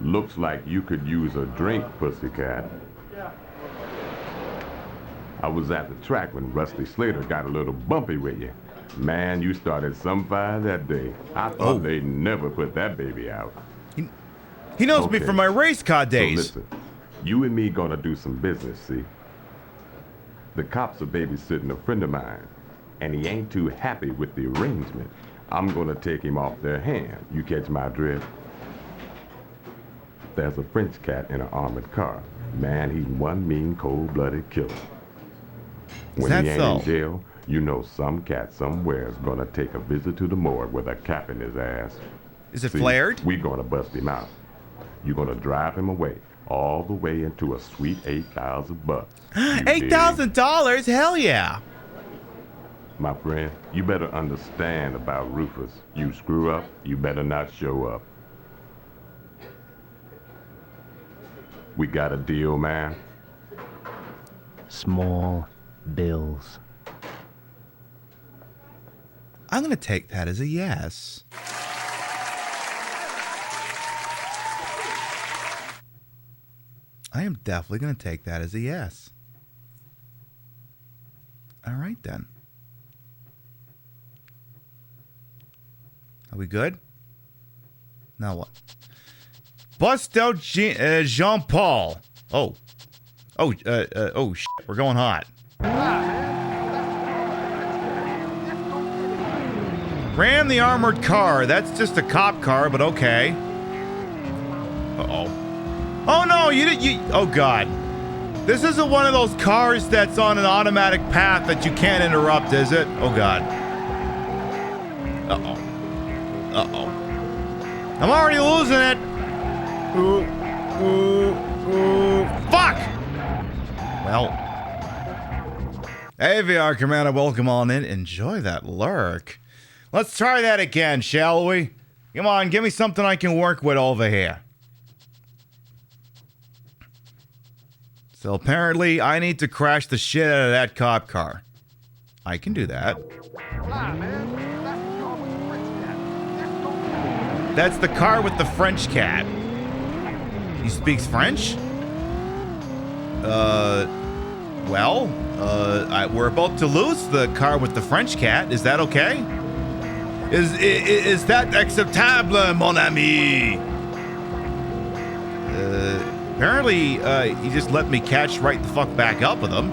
Looks like you could use a drink, pussycat. I was at the track when Rusty Slater got a little bumpy with you. Man, you started some fire that day. I thought they'd never put that baby out. He knows me from my race car days. So listen, you and me gonna do some business, see? The cops are babysitting a friend of mine, and he ain't too happy with the arrangement. I'm gonna take him off their hand. You catch my drift? There's a French cat in an armored car. Man, he's one mean, cold-blooded killer. When he ain't in jail, you know some cat somewhere's gonna take a visit to the morgue with a cap in his ass. Is it flared? We gonna bust him out. You gonna drive him away, all the way into a sweet $8,000. $8,000? Hell yeah! My friend, you better understand about Rufus. You screw up, you better not show up. We got a deal, man? Small bills. I'm gonna take that as a yes. I am definitely gonna take that as a yes. All right then. Are we good? Now what? Bust out Jean-Paul. Oh, shit, we're going hot. Ram the armored car. That's just a cop car, but okay. Uh-oh. Oh no, oh god. This isn't one of those cars that's on an automatic path that you can't interrupt, is it? Oh god. Uh-oh. Uh-oh. I'm already losing it. Fuck! Well. Hey, VR Commander, welcome on in. Enjoy that lurk. Let's try that again, shall we? Come on, give me something I can work with over here. So apparently, I need to crash the shit out of that cop car. I can do that. That's the car with the French cat. He speaks French? We're about to lose the car with the French cat. Is that okay? Is that acceptable, mon ami? Apparently, he just let me catch right the fuck back up with him.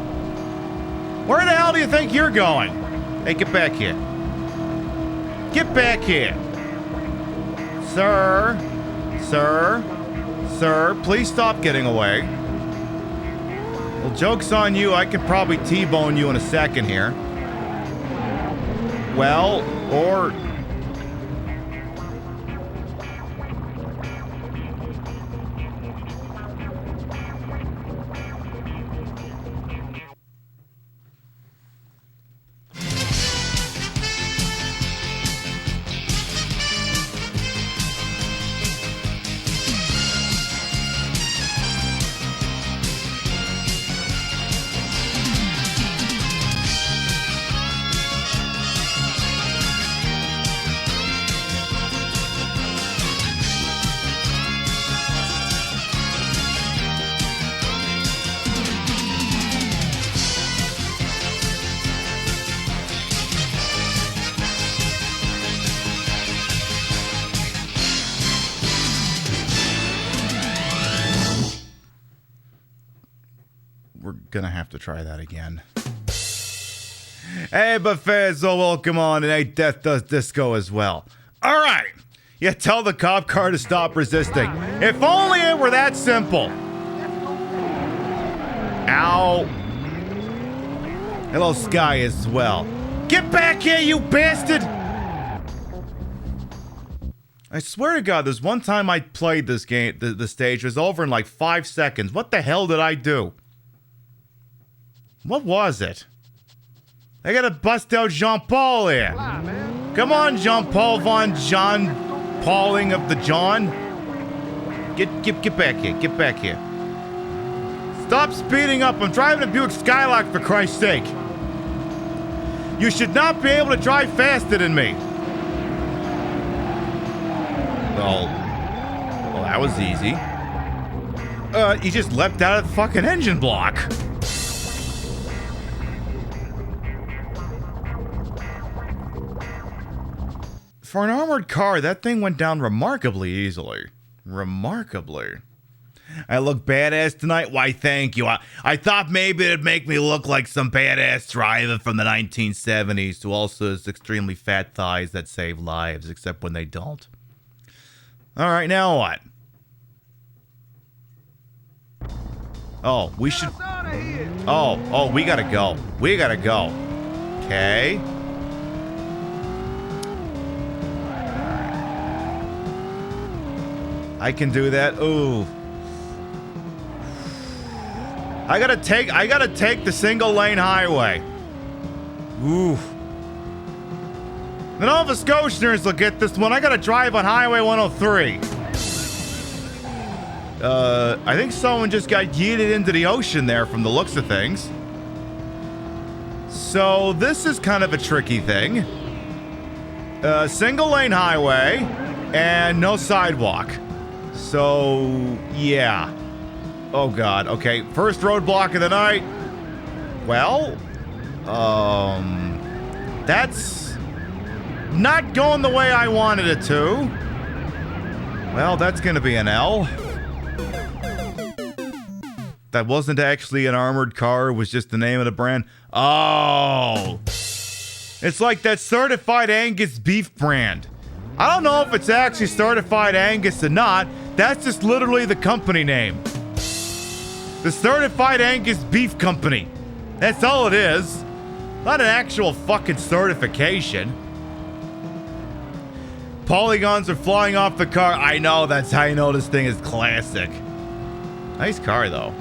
Where the hell do you think you're going? Hey, get back here. Get back here. Sir, please stop getting away. Well, joke's on you. I could probably T-bone you in a second here. Well, or... Gonna have to try that again. Hey, Bethesda, welcome on, and hey, Death Does Disco as well. All right, you tell the cop car to stop resisting. If only it were that simple. Ow. Hello, Sky, as well. Get back here, you bastard! I swear to God, there's one time I played this game, the stage was over in like 5 seconds. What the hell did I do? What was it? I gotta bust out Jean-Paul here. Come on, Jean-Paul von John Pauling of the John. Get back here. Get back here. Stop speeding up. I'm driving a Buick Skylark, for Christ's sake. You should not be able to drive faster than me. Well, that was easy. He just leapt out of the fucking engine block. For an armored car, that thing went down remarkably easily. Remarkably. I look badass tonight? Why, thank you. I thought maybe it'd make me look like some badass driver from the 1970s who also has extremely fat thighs that save lives, except when they don't. Alright, now what? Oh, we should... Oh, we gotta go. We gotta go. Okay. I can do that. Ooh. I gotta take the single lane highway. Ooh. The Nova Scotians will get this one. I gotta drive on Highway 103. I think someone just got yeeted into the ocean there from the looks of things. So this is kind of a tricky thing. Single lane highway and no sidewalk. So, yeah. Oh, God. Okay, first roadblock of the night. Well, that's not going the way I wanted it to. Well, that's gonna be an L. That wasn't actually an armored car, it was just the name of the brand. Oh! It's like that Certified Angus beef brand. I don't know if it's actually Certified Angus or not. That's just literally the company name. The Certified Angus Beef Company. That's all it is. Not an actual fucking certification. Polygons are flying off the car. I know, that's how you know this thing is classic. Nice car, though.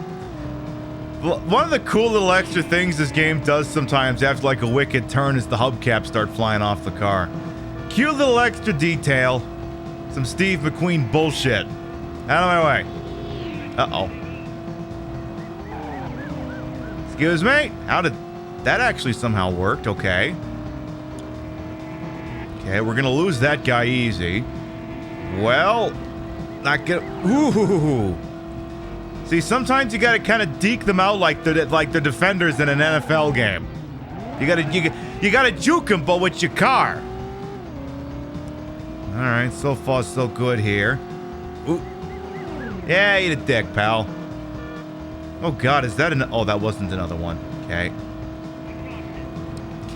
One of the cool little extra things this game does sometimes after like a wicked turn is the hubcaps start flying off the car. Cute little extra detail. Some Steve McQueen bullshit. Out of my way. Uh-oh. Excuse me? How did... That actually somehow worked. Okay. Okay, we're gonna lose that guy easy. Well... Not gonna... Ooh. See, sometimes you gotta kind of deke them out like the defenders in an NFL game. You gotta juke them, but with your car. All right, so far so good here. Ooh. Yeah, eat a dick, pal. Oh God, is that an? Oh, that wasn't another one. Okay.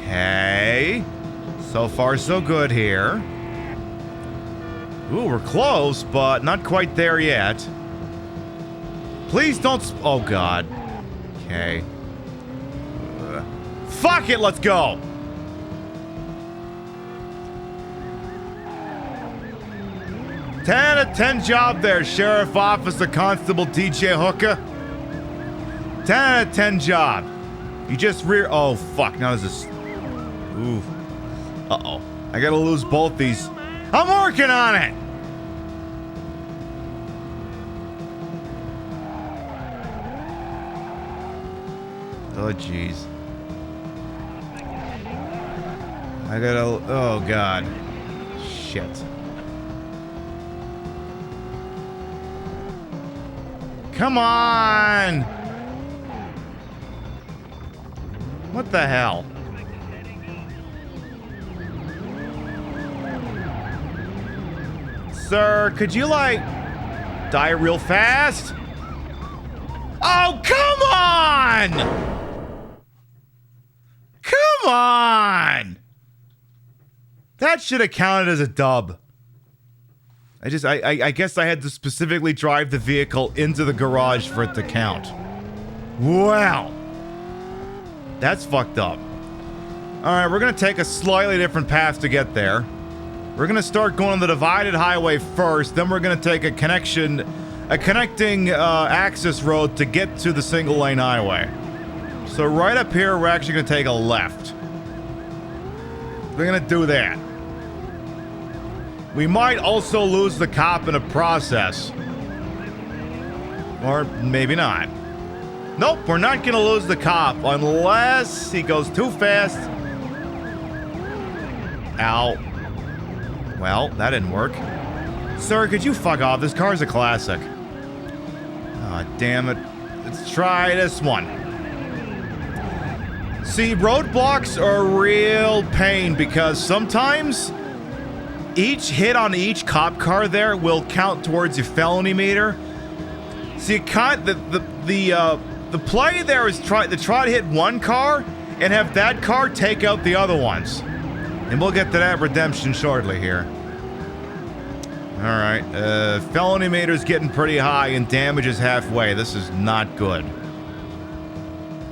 Okay. So far so good here. Ooh, we're close, but not quite there yet. Please don't oh God. Okay. Fuck it, let's go! Ten out of 10 job there, Sheriff Officer Constable DJ Hooker. 10 out of 10 job. You just oh fuck, now there's this... Ooh. Uh-oh. I gotta lose both these. I'm working on it! Oh, jeez. I gotta... Oh, God. Shit. Come on! What the hell? Sir, could you, like, die real fast? Oh, come on! Come on! That should have counted as a dub. I guess I had to specifically drive the vehicle into the garage for it to count. Wow. That's fucked up. Alright, we're gonna take a slightly different path to get there. We're gonna start going on the divided highway first, then we're gonna take a connecting access road to get to the single lane highway. So right up here, we're actually gonna take a left. We're gonna do that. We might also lose the cop in a process. Or maybe not. Nope, we're not gonna lose the cop unless he goes too fast. Ow. Well, that didn't work. Sir, could you fuck off? This car's a classic. Aw, damn it. Let's try this one. See, roadblocks are a real pain because sometimes each hit on each cop car there will count towards your felony meter. See, the play there is try to hit one car and have that car take out the other ones. And we'll get to that redemption shortly here. Alright, felony meter's getting pretty high and damage is halfway. This is not good.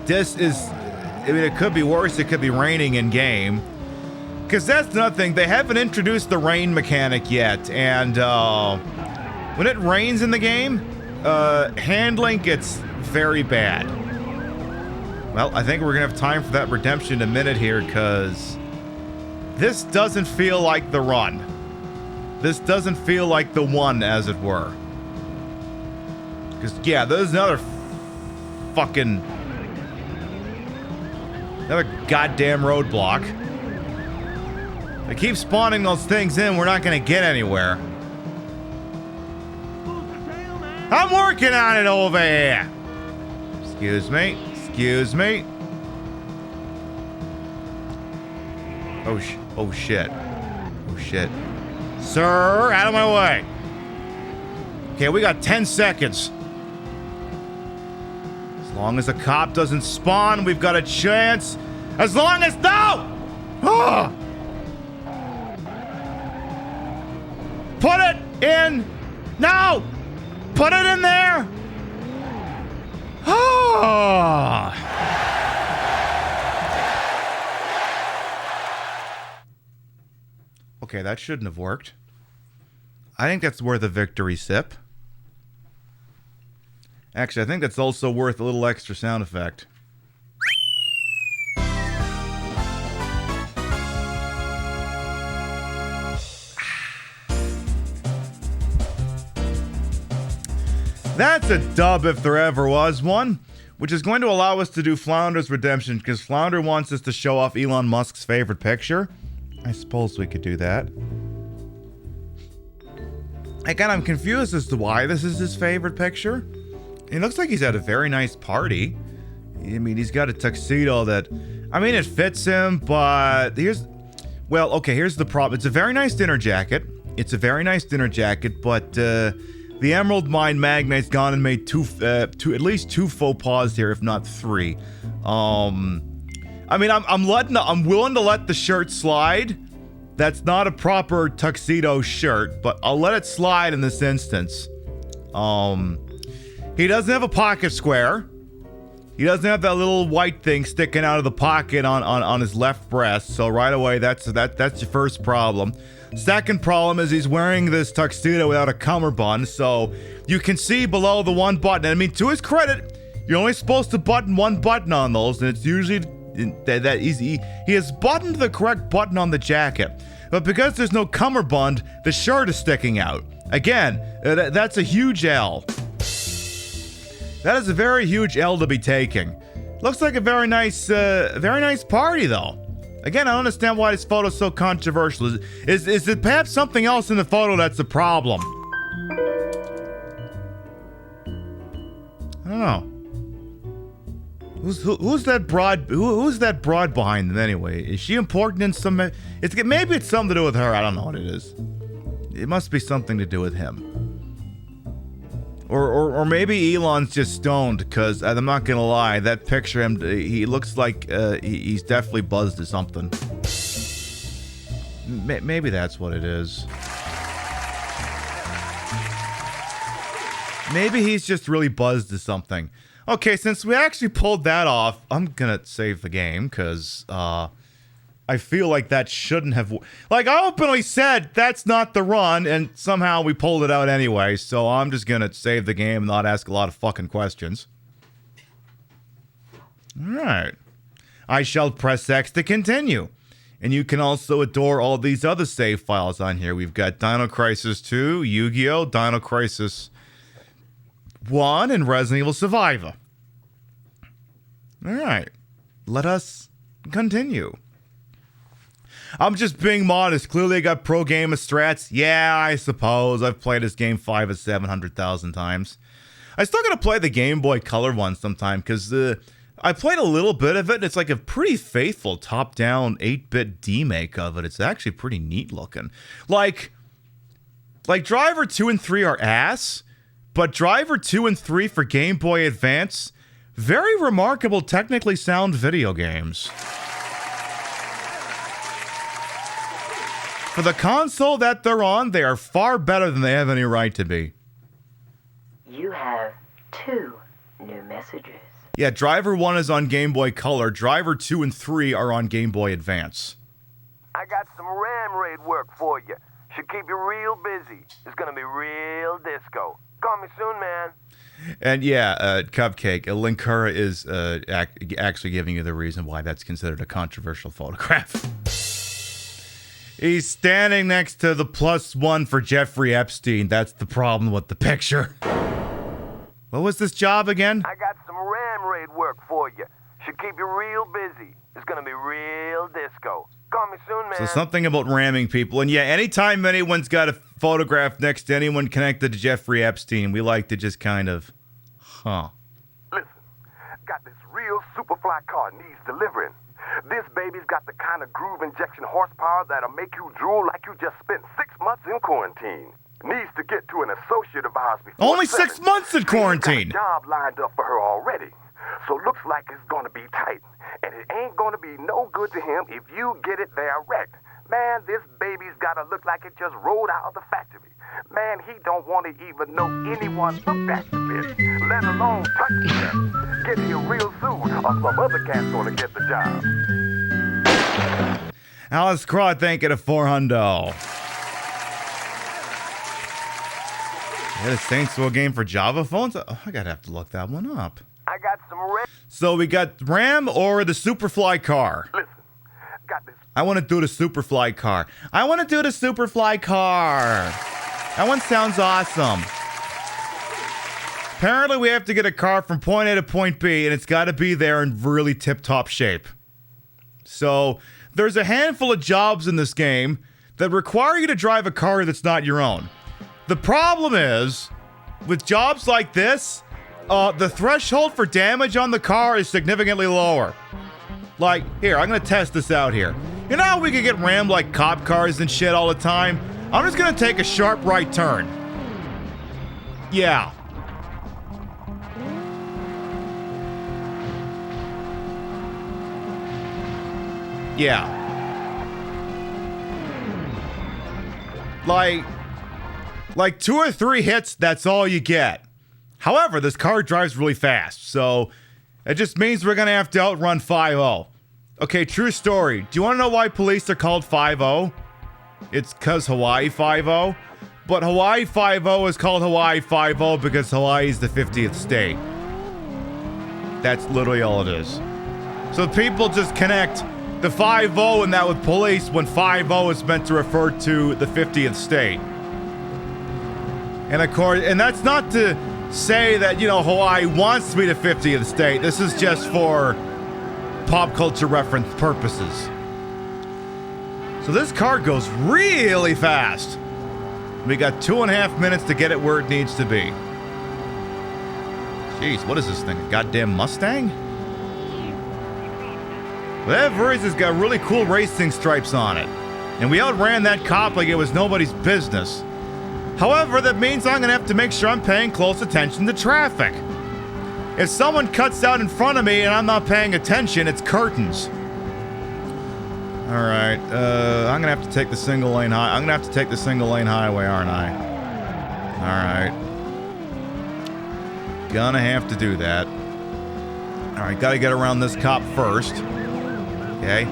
This is... I mean, it could be worse. It could be raining in game. Because that's another thing. They haven't introduced the rain mechanic yet. And when it rains in the game, handling gets very bad. Well, I think we're going to have time for that redemption in a minute here. Because this doesn't feel like the run. This doesn't feel like the one, as it were. Because, yeah, there's another fucking... Another goddamn roadblock. They keep spawning those things in, we're not gonna get anywhere. I'm working on it over here! Excuse me, excuse me. Oh shit. shit. Sir, out of my way. Okay, we got 10 seconds. As long as a cop doesn't spawn, we've got a chance. As long as... No! Ah! Put it in. No! Put it in there. Ah! Okay, that shouldn't have worked. I think that's worth a victory sip. Actually, I think that's also worth a little extra sound effect. That's a dub if there ever was one, which is going to allow us to do Flounder's Redemption, because Flounder wants us to show off Elon Musk's favorite picture. I suppose we could do that. Again, I'm confused as to why this is his favorite picture. It looks like he's at a very nice party. I mean, he's got a tuxedo that... I mean, it fits him, but here's... Well, okay, here's the problem. It's a very nice dinner jacket. But the Emerald Mine magnate's gone and made at least two faux pas here, if not three. I mean, I'm willing to let the shirt slide. That's not a proper tuxedo shirt, but I'll let it slide in this instance. He doesn't have a pocket square. He doesn't have that little white thing sticking out of the pocket on his left breast. So right away, that's your first problem. Second problem is he's wearing this tuxedo without a cummerbund, so you can see below the one button. I mean, to his credit, you're only supposed to button one button on those, and it's usually that easy. He has buttoned the correct button on the jacket, but because there's no cummerbund, the shirt is sticking out. Again, that's a huge L. That is a very huge L to be taking. Looks like a very nice party, though. Again, I don't understand why this photo's so controversial. Is it perhaps something else in the photo that's the problem? I don't know. Who's that broad? Who's that broad behind them anyway? Is she important in some? Maybe it's something to do with her. I don't know what it is. It must be something to do with him. Or maybe Elon's just stoned, because I'm not gonna lie, that picture, he looks like he's definitely buzzed or something. Maybe that's what it is. Maybe he's just really buzzed or something. Okay, since we actually pulled that off, I'm gonna save the game, because I feel like that shouldn't have... Like, I openly said that's not the run, and somehow we pulled it out anyway, so I'm just gonna save the game and not ask a lot of fucking questions. Alright. I shall press X to continue. And you can also adore all these other save files on here. We've got Dino Crisis 2, Yu-Gi-Oh!, Dino Crisis 1, and Resident Evil Survivor. Alright. Let us continue. I'm just being modest. Clearly I got pro gamer strats. Yeah, I suppose. I've played this game 5 or 700,000 times. I still gotta play the Game Boy Color one sometime, because I played a little bit of it, and it's like a pretty faithful top-down 8-bit demake of it. It's actually pretty neat looking. Like Driver 2 and 3 are ass, but Driver 2 and 3 for Game Boy Advance, very remarkable, technically sound video games. For the console that they're on, they are far better than they have any right to be. You have 2 new messages. Yeah, Driver 1 is on Game Boy Color. Driver 2 and 3 are on Game Boy Advance. I got some RAM raid work for you. Should keep you real busy. It's gonna be real disco. Call me soon, man. And yeah, Cupcake, Linkura is actually giving you the reason why that's considered a controversial photograph. He's standing next to the +1 for Jeffrey Epstein. That's the problem with the picture. What was this job again? I got some RAM raid work for you. Should keep you real busy. It's gonna be real disco. Call me soon, man. So something about ramming people. And yeah, anytime anyone's got a photograph next to anyone connected to Jeffrey Epstein, we like to just kind of, Listen, got this real superfly car needs delivering. This baby's got the kind of groove injection horsepower that'll make you drool like you just spent 6 months in quarantine. Needs to get to an associate of ours before Only 7. 6 months in quarantine. He's got a job lined up for her already. So looks like it's gonna be tight. And it ain't gonna be no good to him if you get it there wrecked. Man, this baby's gotta look like it just rolled out of the factory. Man, he don't want to even know anyone looked at the bit, let alone touch it. Get here real soon, or some other cat's gonna get the job. Alice Craw, thank you to $400. Yeah, the Saints Row game for Java phones? Oh, I gotta have to look that one up. I got some So we got Ram or the Superfly car? Listen, got this. I want to do the Superfly car. I want to do the Superfly car. That one sounds awesome. Apparently we have to get a car from point A to point B, and it's got to be there in really tip-top shape. So there's a handful of jobs in this game that require you to drive a car that's not your own. The problem is, with jobs like this, the threshold for damage on the car is significantly lower. Like, here, I'm going to test this out here. You know how we can get rammed like cop cars and shit all the time? I'm just going to take a sharp right turn. Yeah. Yeah. Like 2 or 3 hits, that's all you get. However, this car drives really fast, so it just means we're going to have to outrun 5-0. Okay, true story. Do you want to know why police are called 5-0? It's because Hawaii 5-0. But Hawaii 5-0 is called Hawaii 5-0 because Hawaii is the 50th state. That's literally all it is. So people just connect the 5-0 and that with police when 5-0 is meant to refer to the 50th state. And of course, and that's not to say that, you know, Hawaii wants to be the 50th state. This is just for pop culture reference purposes. So this car goes really fast. We got 2.5 minutes to get it where it needs to be. Jeez, what is this thing? A goddamn Mustang? Whatever it is, it's got really cool racing stripes on it. And we outran that cop like it was nobody's business. However, that means I'm going to have to make sure I'm paying close attention to traffic. If someone cuts out in front of me and I'm not paying attention, it's curtains. Alright, I'm going to have to take the single lane high. I'm going to have to take the single lane highway, aren't I? Alright. Gonna have to do that. Alright, gotta get around this cop first. Okay.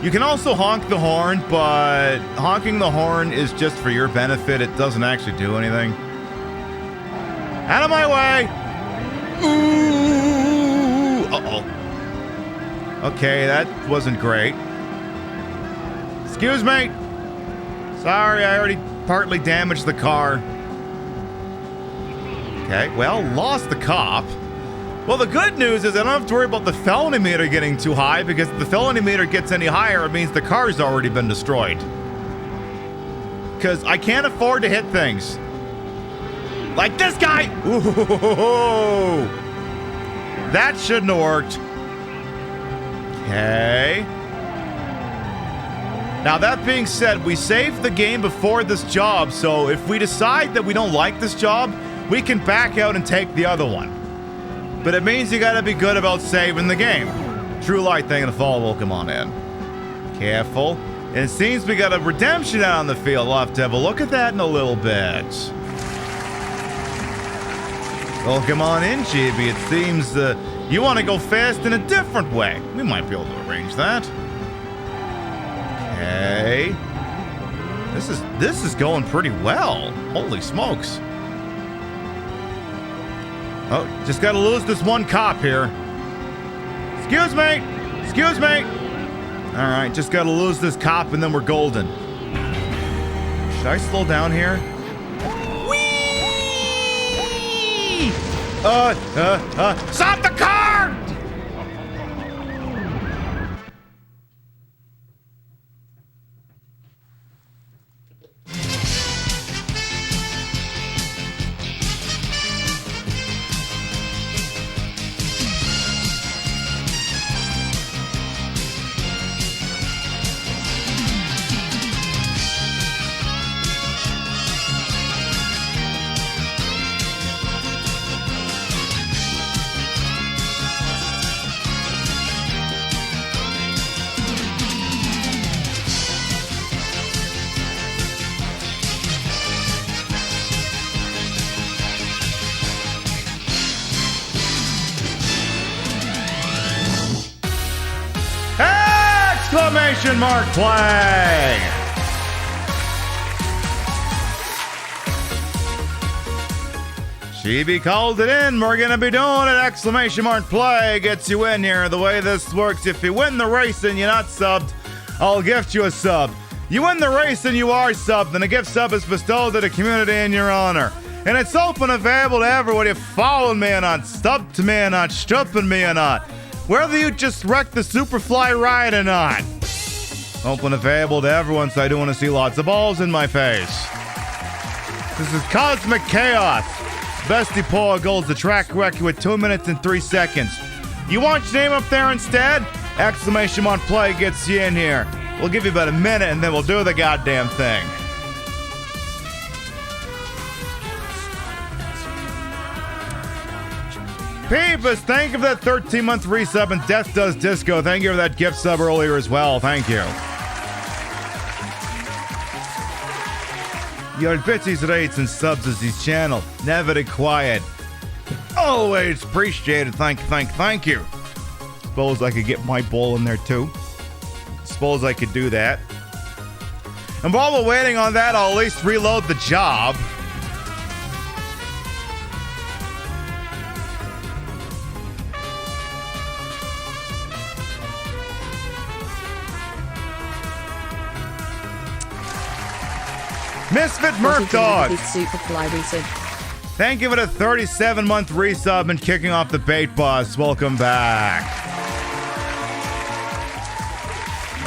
You can also honk the horn, but honking the horn is just for your benefit. It doesn't actually do anything. Out of my way! Ooh! Uh-oh. Okay, that wasn't great. Excuse me! Sorry, I already partly damaged the car. Okay, well, lost the cop. Well, the good news is I don't have to worry about the felony meter getting too high, because if the felony meter gets any higher, it means the car's already been destroyed. Because I can't afford to hit things. Like this guy! Ooh! That shouldn't have worked. Okay. Now, that being said, we saved the game before this job, so if we decide that we don't like this job, we can back out and take the other one. But it means you gotta be good about saving the game. True Light thing and the fall will come on in. Careful. And it seems we got a redemption out on the field. We'll have to have a look at that in a little bit. Well, come on in, GB. It seems you want to go fast in a different way. We might be able to arrange that. Okay. This is going pretty well. Holy smokes. Oh, just gotta lose this one cop here. Excuse me! Excuse me! Alright, just gotta lose this cop and then we're golden. Should I slow down here? Whee! Stop the car! Exclamation mark play. Chibi called it in. We're going to be doing it. Exclamation mark play gets you in here. The way this works, if you win the race and you're not subbed, I'll gift you a sub. You win the race and you are subbed, and a gift sub is bestowed to the community in your honor. And it's open and available to everyone. You following me or not, stubbed to me or not, stripping me or not. Whether you just wrecked the Superfly ride or not. Open and available to everyone, so I do want to see lots of balls in my face. This is Cosmic Chaos. Bestie Paul goals the track record with 2 minutes and 3 seconds. You want your name up there instead? Exclamation mark play gets you in here. We'll give you about a minute and then we'll do the goddamn thing. Peepus, thank you for that 13-month resub, and Death Does Disco, thank you for that gift sub earlier as well. Thank you. Your bitches, rates, and subs is his channel. Never required. Always appreciated. Thank you. Suppose I could get my ball in there too. Suppose I could do that. And while we're waiting on that, I'll at least reload the job. Misfit Murph Dog. Superfly resub. Thank you for the 37-month resub and kicking off the bait boss. Welcome back.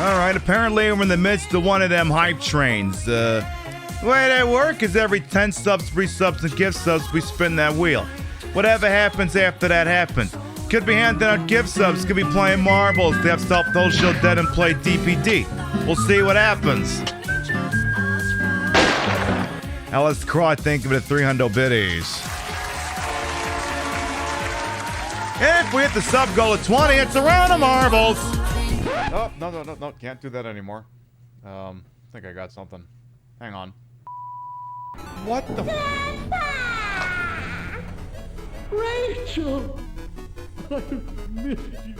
All right, apparently we're in the midst of one of them hype trains. The way they work is every 10 subs, resubs, and gift subs, we spin that wheel. Whatever happens after that happens. Could be handing out gift subs, could be playing marbles, they have to stop Total Show Dead and play DPD. We'll see what happens. Alice Craw, thank you for the 300 biddies. If we hit the sub goal of 20, it's a round of marbles. Oh, no, can't do that anymore. I think I got something. Hang on. What the Rachel! I miss you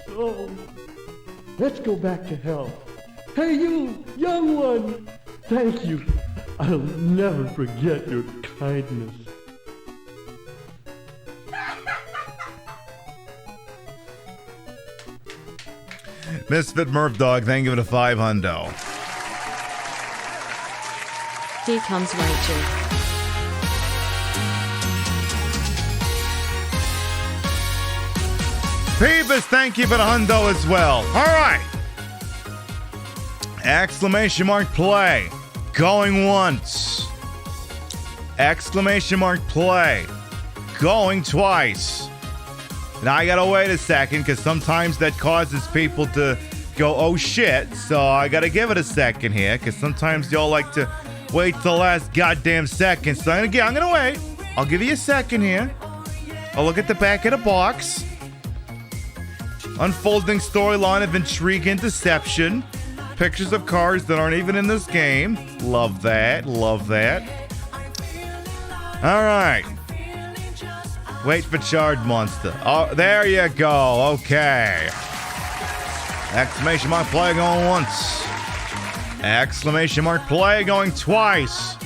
so. Let's go back to hell. Hey, you, young one! Thank you. I'll never forget your kindness. Misfit Murph Dog, thank you for the 500. Here comes Rachel. Peebus, thank you for the hundo as well. All right. Exclamation mark play. Going once. Exclamation mark play. Going twice. Now I gotta wait a second because sometimes that causes people to go, oh shit. So I gotta give it a second here because sometimes y'all like to wait till the last goddamn second. So I'm gonna wait. I'll give you a second here. I'll look at the back of the box. Unfolding storyline of intrigue and deception. Pictures of cars that aren't even in this game. Love that. Love that. All right. Wait for Charred Monster. Oh, there you go. Okay. Exclamation mark play going once. Exclamation mark play going twice.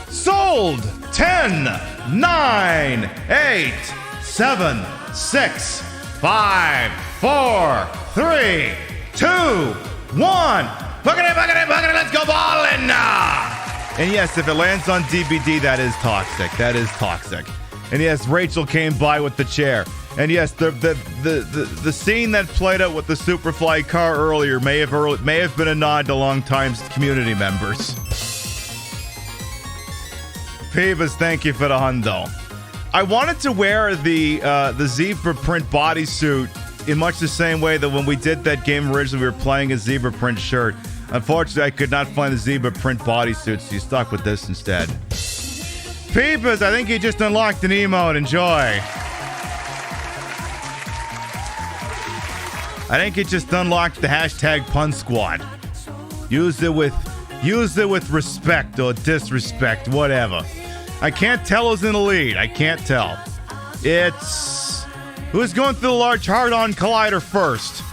Sold. 10, 9, 8, 7, 6, 5, 4, 3, 2, 1. Bucket it, let's go ballin'! And yes, if it lands on DBD, that is toxic. That is toxic. And yes, Rachel came by with the chair. And yes, the scene that played out with the Superfly car earlier may have been a nod to longtime community members. Peebus, thank you for the hundo. I wanted to wear the zebra print bodysuit in much the same way that when we did that game originally, we were playing a zebra print shirt. Unfortunately, I could not find the zebra print bodysuit, so you stuck with this instead. Peepers, I think you just unlocked an emote. Enjoy. I think you just unlocked the hashtag Pun Squad. Use it with respect or disrespect, whatever. I can't tell who's in the lead. I can't tell. It's... Who's going through the large hard-on collider first?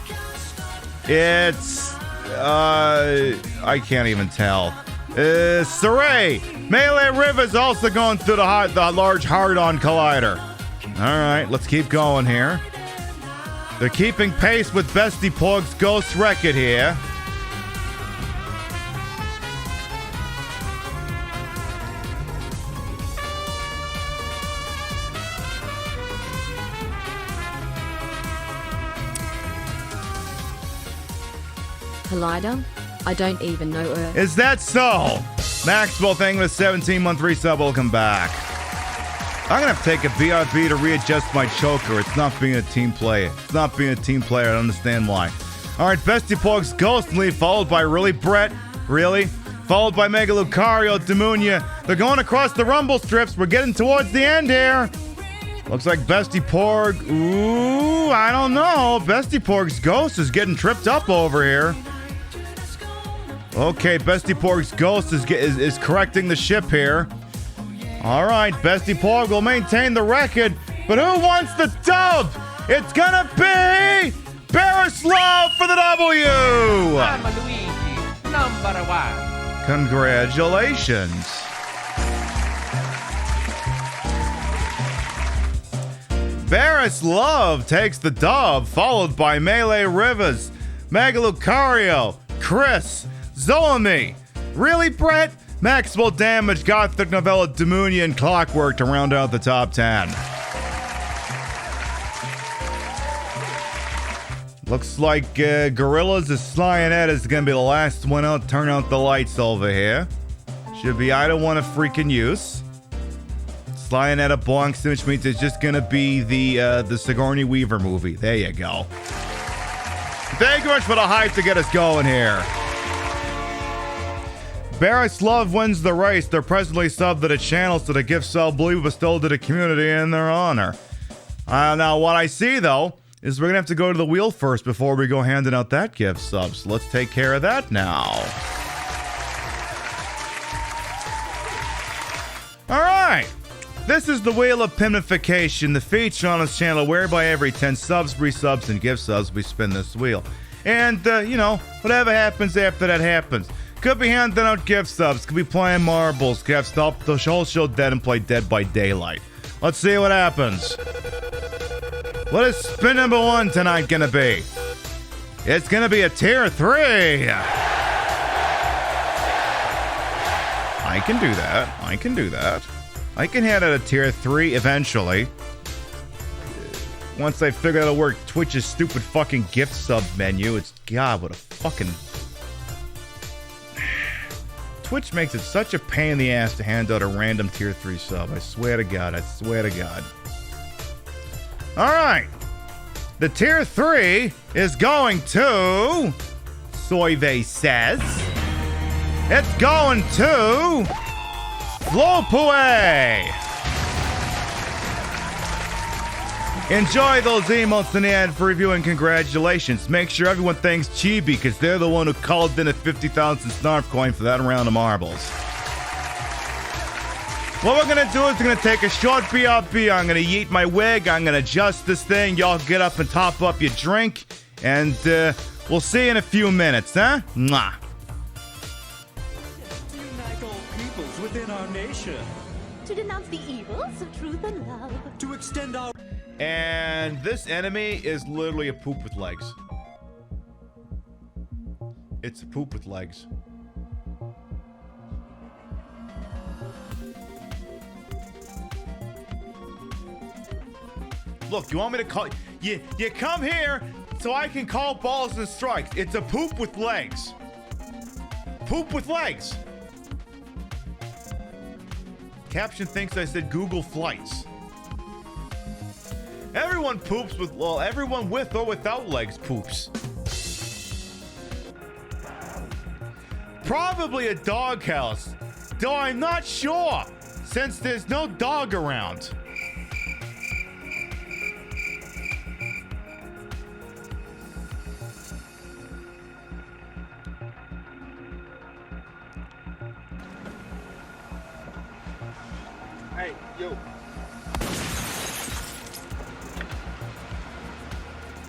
It's, I can't even tell. Saray. Melee River's also going through the large hard-on collider. All right, let's keep going here. They're keeping pace with Bestie Porg's Ghost Record here. Collider? I don't even know her. Is that so? Maxwell, thank you for the 17-month resub. Welcome back. I'm going to have to take a BRB to readjust my choker. It's not being a team player. It's not being a team player. I don't understand why. All right, Bestie Porg's Ghost Lead, followed by Really Brett. Really? Followed by Mega Lucario, Demunia. They're going across the rumble strips. We're getting towards the end here. Looks like Bestie Porg. Ooh, I don't know. Bestie Porg's Ghost is getting tripped up over here. Okay, Bestie Porg's Ghost is correcting the ship here. All right, Bestie Porg will maintain the record, but who wants the dub? It's gonna be Barislav for the W! I'm Luigi, #1. Congratulations. Barislav takes the dub, followed by Melee Rivers, Mega Lucario, Chris, Zoami. Really, Brett? Maxwell Damage, Gothic Novella, Demunia, and Clockwork to round out the top 10. Looks like Gorillas' Slionette is going to be the last one out. Turn out the lights over here. Should be I don't want to freaking use. Slionette Bonks, which means it's just going to be the Sigourney Weaver movie. There you go. Thank you much for the hype to get us going here. Barislav wins the race. They're presently subbed to the channel, so the gift sub will be bestowed to the community in their honor. Now, what I see, though, is we're going to have to go to the wheel first before we go handing out that gift sub. So let's take care of that now. All right. This is the Wheel of Pinification, the feature on this channel whereby every 10 subs, resubs, and gift subs, we spin this wheel. And, you know, whatever happens after that happens. Could be handing out gift subs, could be playing marbles, could have stopped the whole show dead and play Dead by Daylight. Let's see what happens. What is spin number 1 tonight gonna be? It's gonna be a tier 3. I can do that. I can do that. I can hand out a tier 3 eventually. Once I figure out how to work Twitch's stupid fucking gift sub menu. It's, God, what a fucking... Twitch makes it such a pain in the ass to hand out a random tier 3 sub. I swear to God. I swear to God. Alright. The tier 3 is going to... Soyve says. It's going to... Flopue. Enjoy those emotes in the ad for review and congratulations. Make sure everyone thanks Chibi because they're the one who called in a 50,000 Snarf coin for that round of marbles. What we're going to do is we're going to take a short BRB. I'm going to yeet my wig. I'm going to adjust this thing. Y'all get up and top up your drink. And we'll see you in a few minutes, huh? Mwah. Unite all peoples within our nation. To denounce the evils of truth and love. To extend our... And this enemy is literally a poop with legs. It's a poop with legs. Look, you want me to call... You come here so I can call balls and strikes. It's a poop with legs. Poop with legs. Caption thinks I said Google Flights. Everyone poops with... Well, everyone with or without legs poops. Probably a doghouse. Though I'm not sure, since there's no dog around. Hey, you.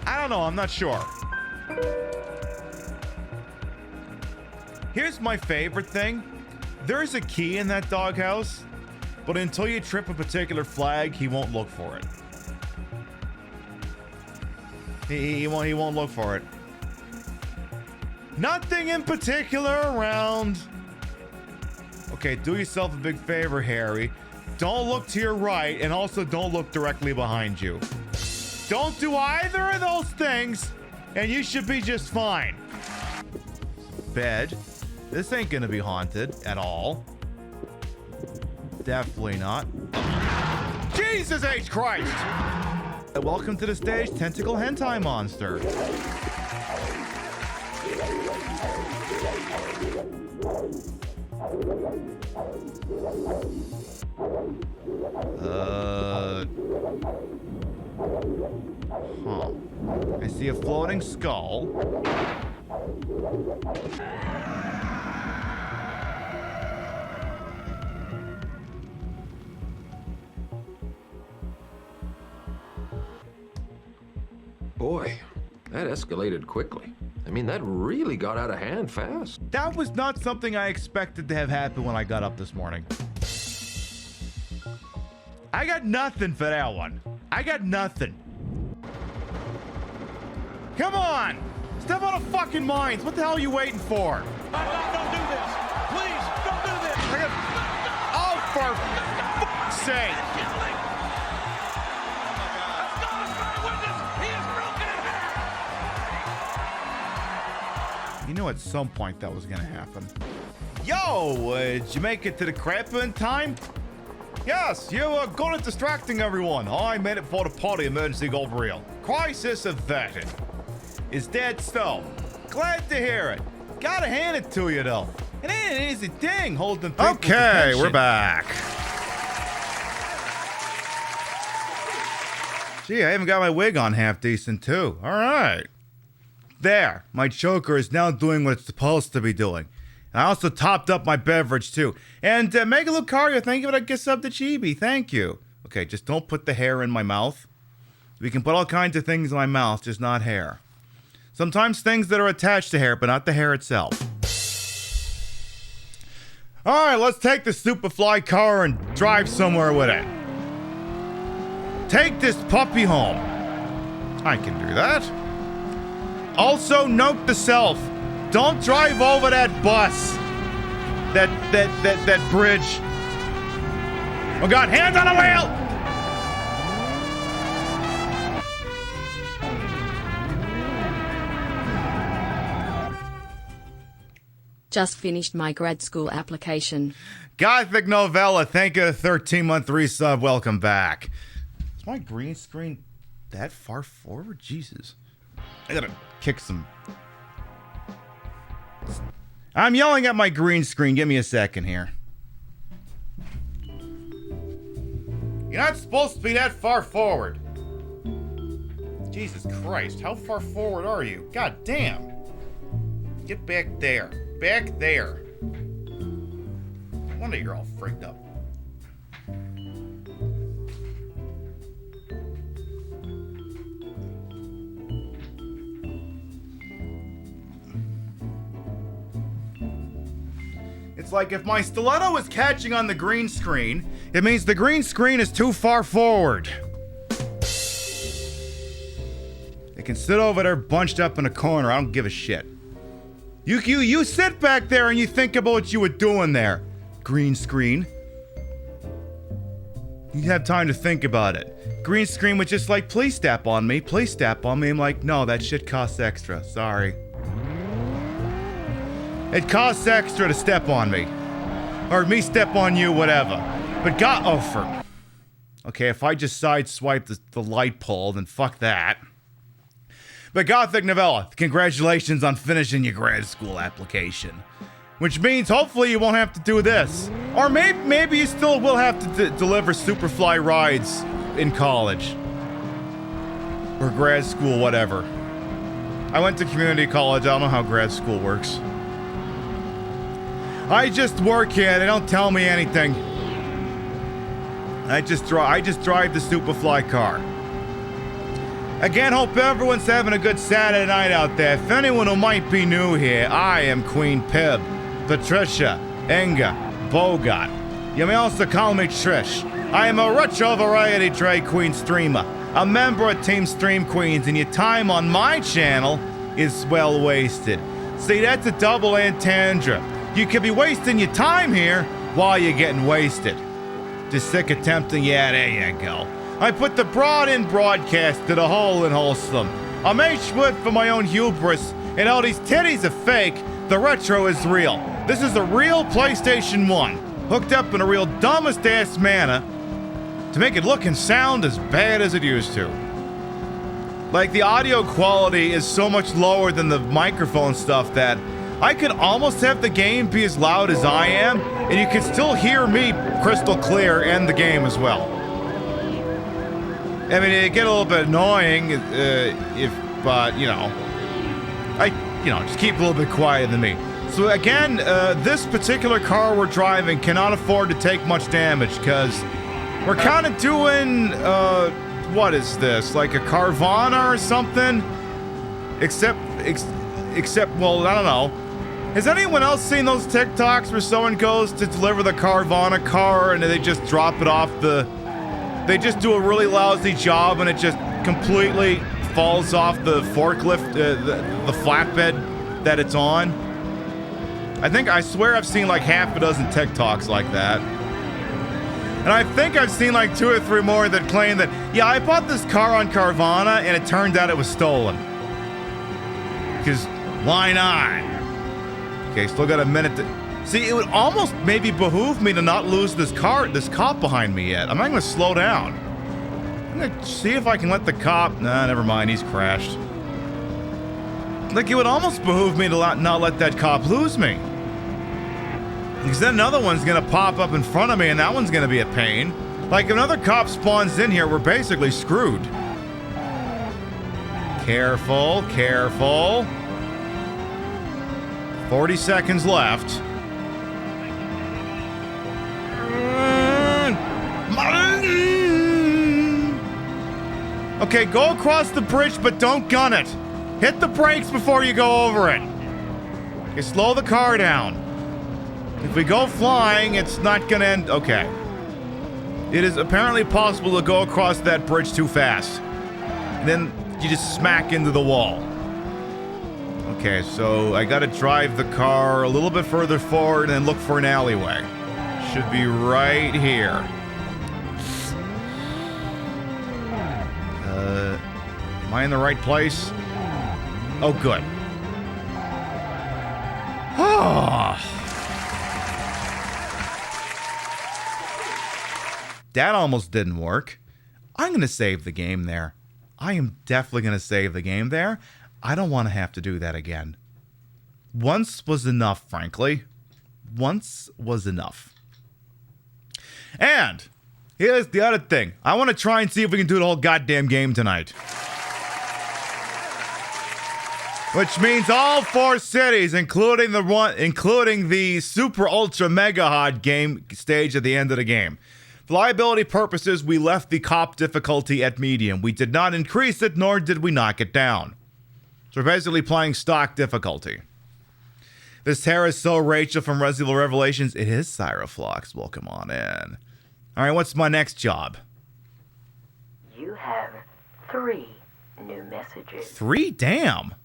I don't know, I'm not sure. Here's my favorite thing. There's a key in that doghouse, but until you trip a particular flag, he won't look for it. He won't look for it. Nothing in particular around. Okay, do yourself a big favor, Harry. Don't look to your right, and also don't look directly behind you. Don't do either of those things, and you should be just fine. Bed. This ain't gonna be haunted at all. Definitely not. Jesus H. Christ! Welcome to the stage, Tentacle Hentai Monster. I see a floating skull. Boy, that escalated quickly. I mean, that really got out of hand fast. That was not something I expected to have happen when I got up this morning. I got nothing for that one. I got nothing. Come on! Step out of fucking minds. What the hell are you waiting for? Don't do this. Please, don't do this. Oh, for fuck's sake. You knew at some point that was gonna happen. Yo, did you make it to the crap in time? Yes, you were good at distracting everyone. I made it for the party emergency gold reel. Crisis averted. Is dead still. Glad to hear it. Gotta hand it to you though. It ain't an easy thing holding people. Okay, we're back. Gee, I even got my wig on half decent too. All right. There, my choker is now doing what it's supposed to be doing. And I also topped up my beverage too. And Mega Lucario, thank you for that gift sub to Chibi. Thank you. Okay, just don't put the hair in my mouth. We can put all kinds of things in my mouth, just not hair. Sometimes things that are attached to hair, but not the hair itself. All right, let's take the Superfly car and drive somewhere with it. Take this puppy home. I can do that. Also, note to self, don't drive over that bus. That bridge. Oh God, hands on the wheel! Just finished my grad school application. Gothic Novella, thank you, 13-month resub, welcome back. Is my green screen that far forward? Jesus. I gotta kick some. I'm yelling at my green screen, give me a second here. You're not supposed to be that far forward. Jesus Christ, how far forward are you? God damn. Get back there. Back there. No wonder you're all freaked up. It's like if my stiletto is catching on the green screen, it means the green screen is too far forward. It can sit over there bunched up in a corner. I don't give a shit. You sit back there and you think about what you were doing there. Green screen. You have time to think about it. Green screen was just like, please step on me. Please step on me. I'm like, no, that shit costs extra. Sorry. It costs extra to step on me. Or me step on you, whatever. But okay, if I just sideswipe the light pole, then fuck that. But Gothic Novella, congratulations on finishing your grad school application. Which means hopefully you won't have to do this. Or maybe you still will have to deliver Superfly rides in college. Or grad school, whatever. I went to community college, I don't know how grad school works. I just work here, they don't tell me anything. I just drive the Superfly car. Again, hope everyone's having a good Saturday night out there. If anyone who might be new here, I am Queen Pib. Patricia, Inga, Bogart. You may also call me Trish. I am a retro variety drag queen streamer, a member of Team Stream Queens, and your time on my channel is well wasted. See, that's a double entendre. You could be wasting your time here while you're getting wasted. Just sick attempting, yeah, there you go. I put the broad in broadcast to the whole and wholesome. I'm H-Wood for my own hubris, and all these titties are fake. The retro is real. This is a real PlayStation 1, hooked up in a real dumbest ass manner to make it look and sound as bad as it used to. Like, the audio quality is so much lower than the microphone stuff that I could almost have the game be as loud as I am, and you can still hear me crystal clear and the game as well. I mean, it get a little bit annoying but just keep a little bit quieter than me. So again, this particular car we're driving cannot afford to take much damage because we're kind of doing, what is this? Like a Carvana or something? Except, well, I don't know. Has anyone else seen those TikToks where someone goes to deliver the Carvana car and they just drop it off they just do a really lousy job and it just completely falls off the forklift, the flatbed that it's on? I swear I've seen like half a dozen TikToks like that. And I think I've seen like 2 or 3 more that claim that, yeah, I bought this car on Carvana and it turned out it was stolen. Because why not? Okay, still got a minute to... See, it would almost maybe behoove me to not lose this cop behind me yet. I'm not going to slow down. I'm going to see if I can let the cop... Nah, never mind, he's crashed. Like, it would almost behoove me to not let that cop lose me. Because then another one's going to pop up in front of me and that one's going to be a pain. Like, if another cop spawns in here, we're basically screwed. Careful, careful. 40 seconds left. Okay, go across the bridge, but don't gun it. Hit the brakes before you go over it. Okay, slow the car down. If we go flying, it's not gonna end... Okay. It is apparently possible to go across that bridge too fast. And then you just smack into the wall. Okay, so I gotta drive the car a little bit further forward and look for an alleyway. Should be right here. Am I in the right place? Oh, good. That almost didn't work. I'm going to save the game there. I am definitely going to save the game there. I don't want to have to do that again. Once was enough, frankly. Once was enough. And here's the other thing. I want to try and see if we can do the whole goddamn game tonight. Which means all 4 cities, including the super ultra mega hard game stage at the end of the game. For liability purposes, we left the cop difficulty at medium. We did not increase it, nor did we knock it down. So we're basically playing stock difficulty. This hair is so Rachel from Resident Evil Revelations. It is Cyroflox. Welcome on in. All right, what's my next job? You have 3 new messages. 3? Damn.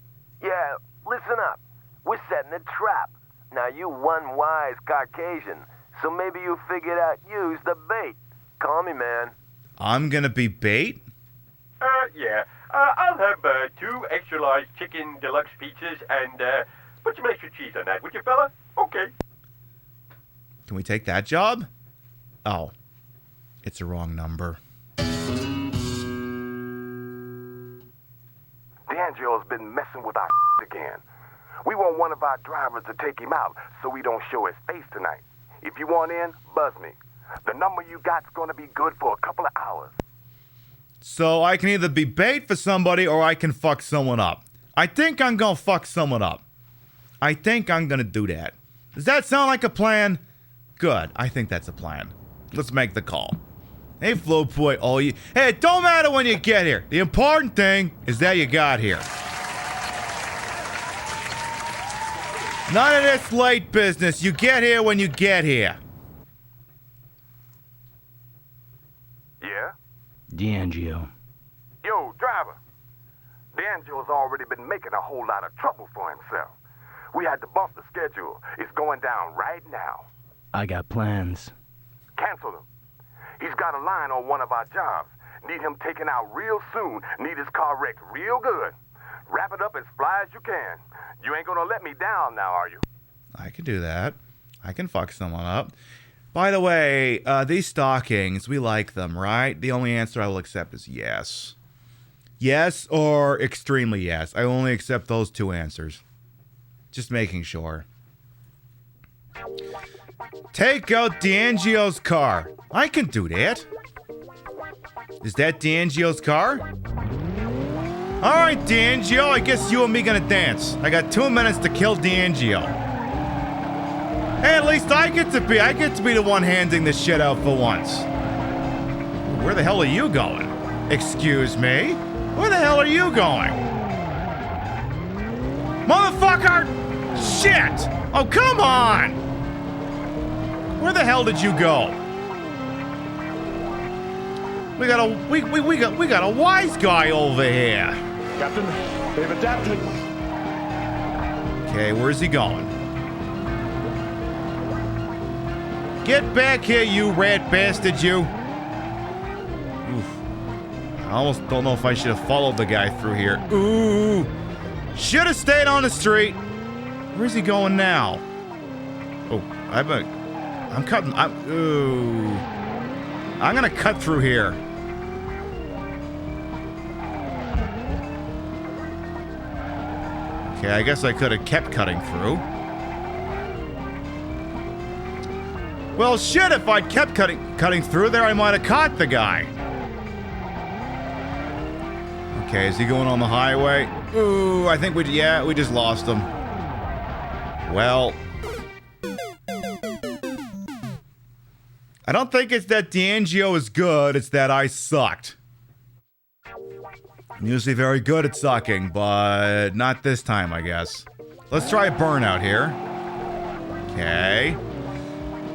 Yeah, listen up. We're setting a trap. Now, you one wise Caucasian, so maybe you figured out use the bait. Call me, man. I'm gonna be bait? Yeah. I'll have 2 extra large chicken deluxe pizzas and put some extra cheese on that, would you, fella? Okay. Can we take that job? Oh. It's a wrong number. D'Angelo's been messing with our again. We want one of our drivers to take him out so we don't show his face tonight. If you want in, buzz me. The number you got's gonna be good for a couple of hours. So I can either be bait for somebody or I can fuck someone up. I think I'm gonna fuck someone up. I think I'm gonna do that. Does that sound like a plan? Good. I think that's a plan. Let's make the call. Hey, Float Boy. Oh, hey, it don't matter when you get here. The important thing is that you got here. None of this late business. You get here when you get here. Yeah? D'Angelo. Yo, driver. D'Angelo's already been making a whole lot of trouble for himself. We had to bump the schedule. It's going down right now. I got plans. Cancel him. He's got a line on one of our jobs. Need him taken out real soon. Need his car wrecked real good. Wrap it up as fly as you can. You ain't gonna let me down now, are you? I can do that. I can fuck someone up. By the way, these stockings, we like them, right? The only answer I will accept is yes. Yes or extremely yes. I only accept those two answers. Just making sure. Take out D'Angelo's car. I can do that. Is that D'Angelo's car? Alright, D'Angelo, I guess you and me gonna dance. I got 2 minutes to kill D'Angelo. Hey, at least I get to be the one handing this shit out for once. Where the hell are you going? Excuse me? Where the hell are you going? Motherfucker! Shit! Oh, come on! Where the hell did you go? We got a wise guy over here. Captain, they've adapted. Okay, where's he going? Get back here, you rat bastard, you. Oof. I almost don't know if I should have followed the guy through here. Ooh. Should have stayed on the street. Where's he going now? Oh, I'm cutting. Ooh. I'm gonna cut through here. Okay, I guess I could have kept cutting through. Well, shit, if I'd kept cutting through there, I might have caught the guy. Okay, is he going on the highway? Ooh, I think we just lost him. Well, I don't think it's that D'Angelo is good, it's that I sucked. I'm usually very good at sucking, but not this time, I guess. Let's try a burnout here. Okay.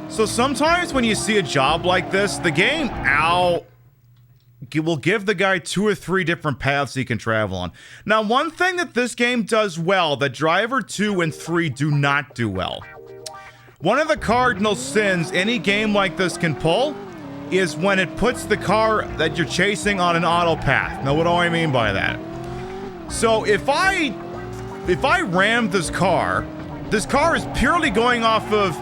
So sometimes when you see a job like this, the game, will give the guy 2 or 3 different paths he can travel on. Now, one thing that this game does well, that Driver 2 and 3 do not do well. One of the cardinal sins any game like this can pull is when it puts the car that you're chasing on an auto path. Now, what do I mean by that? So if I ram this car is purely going off of,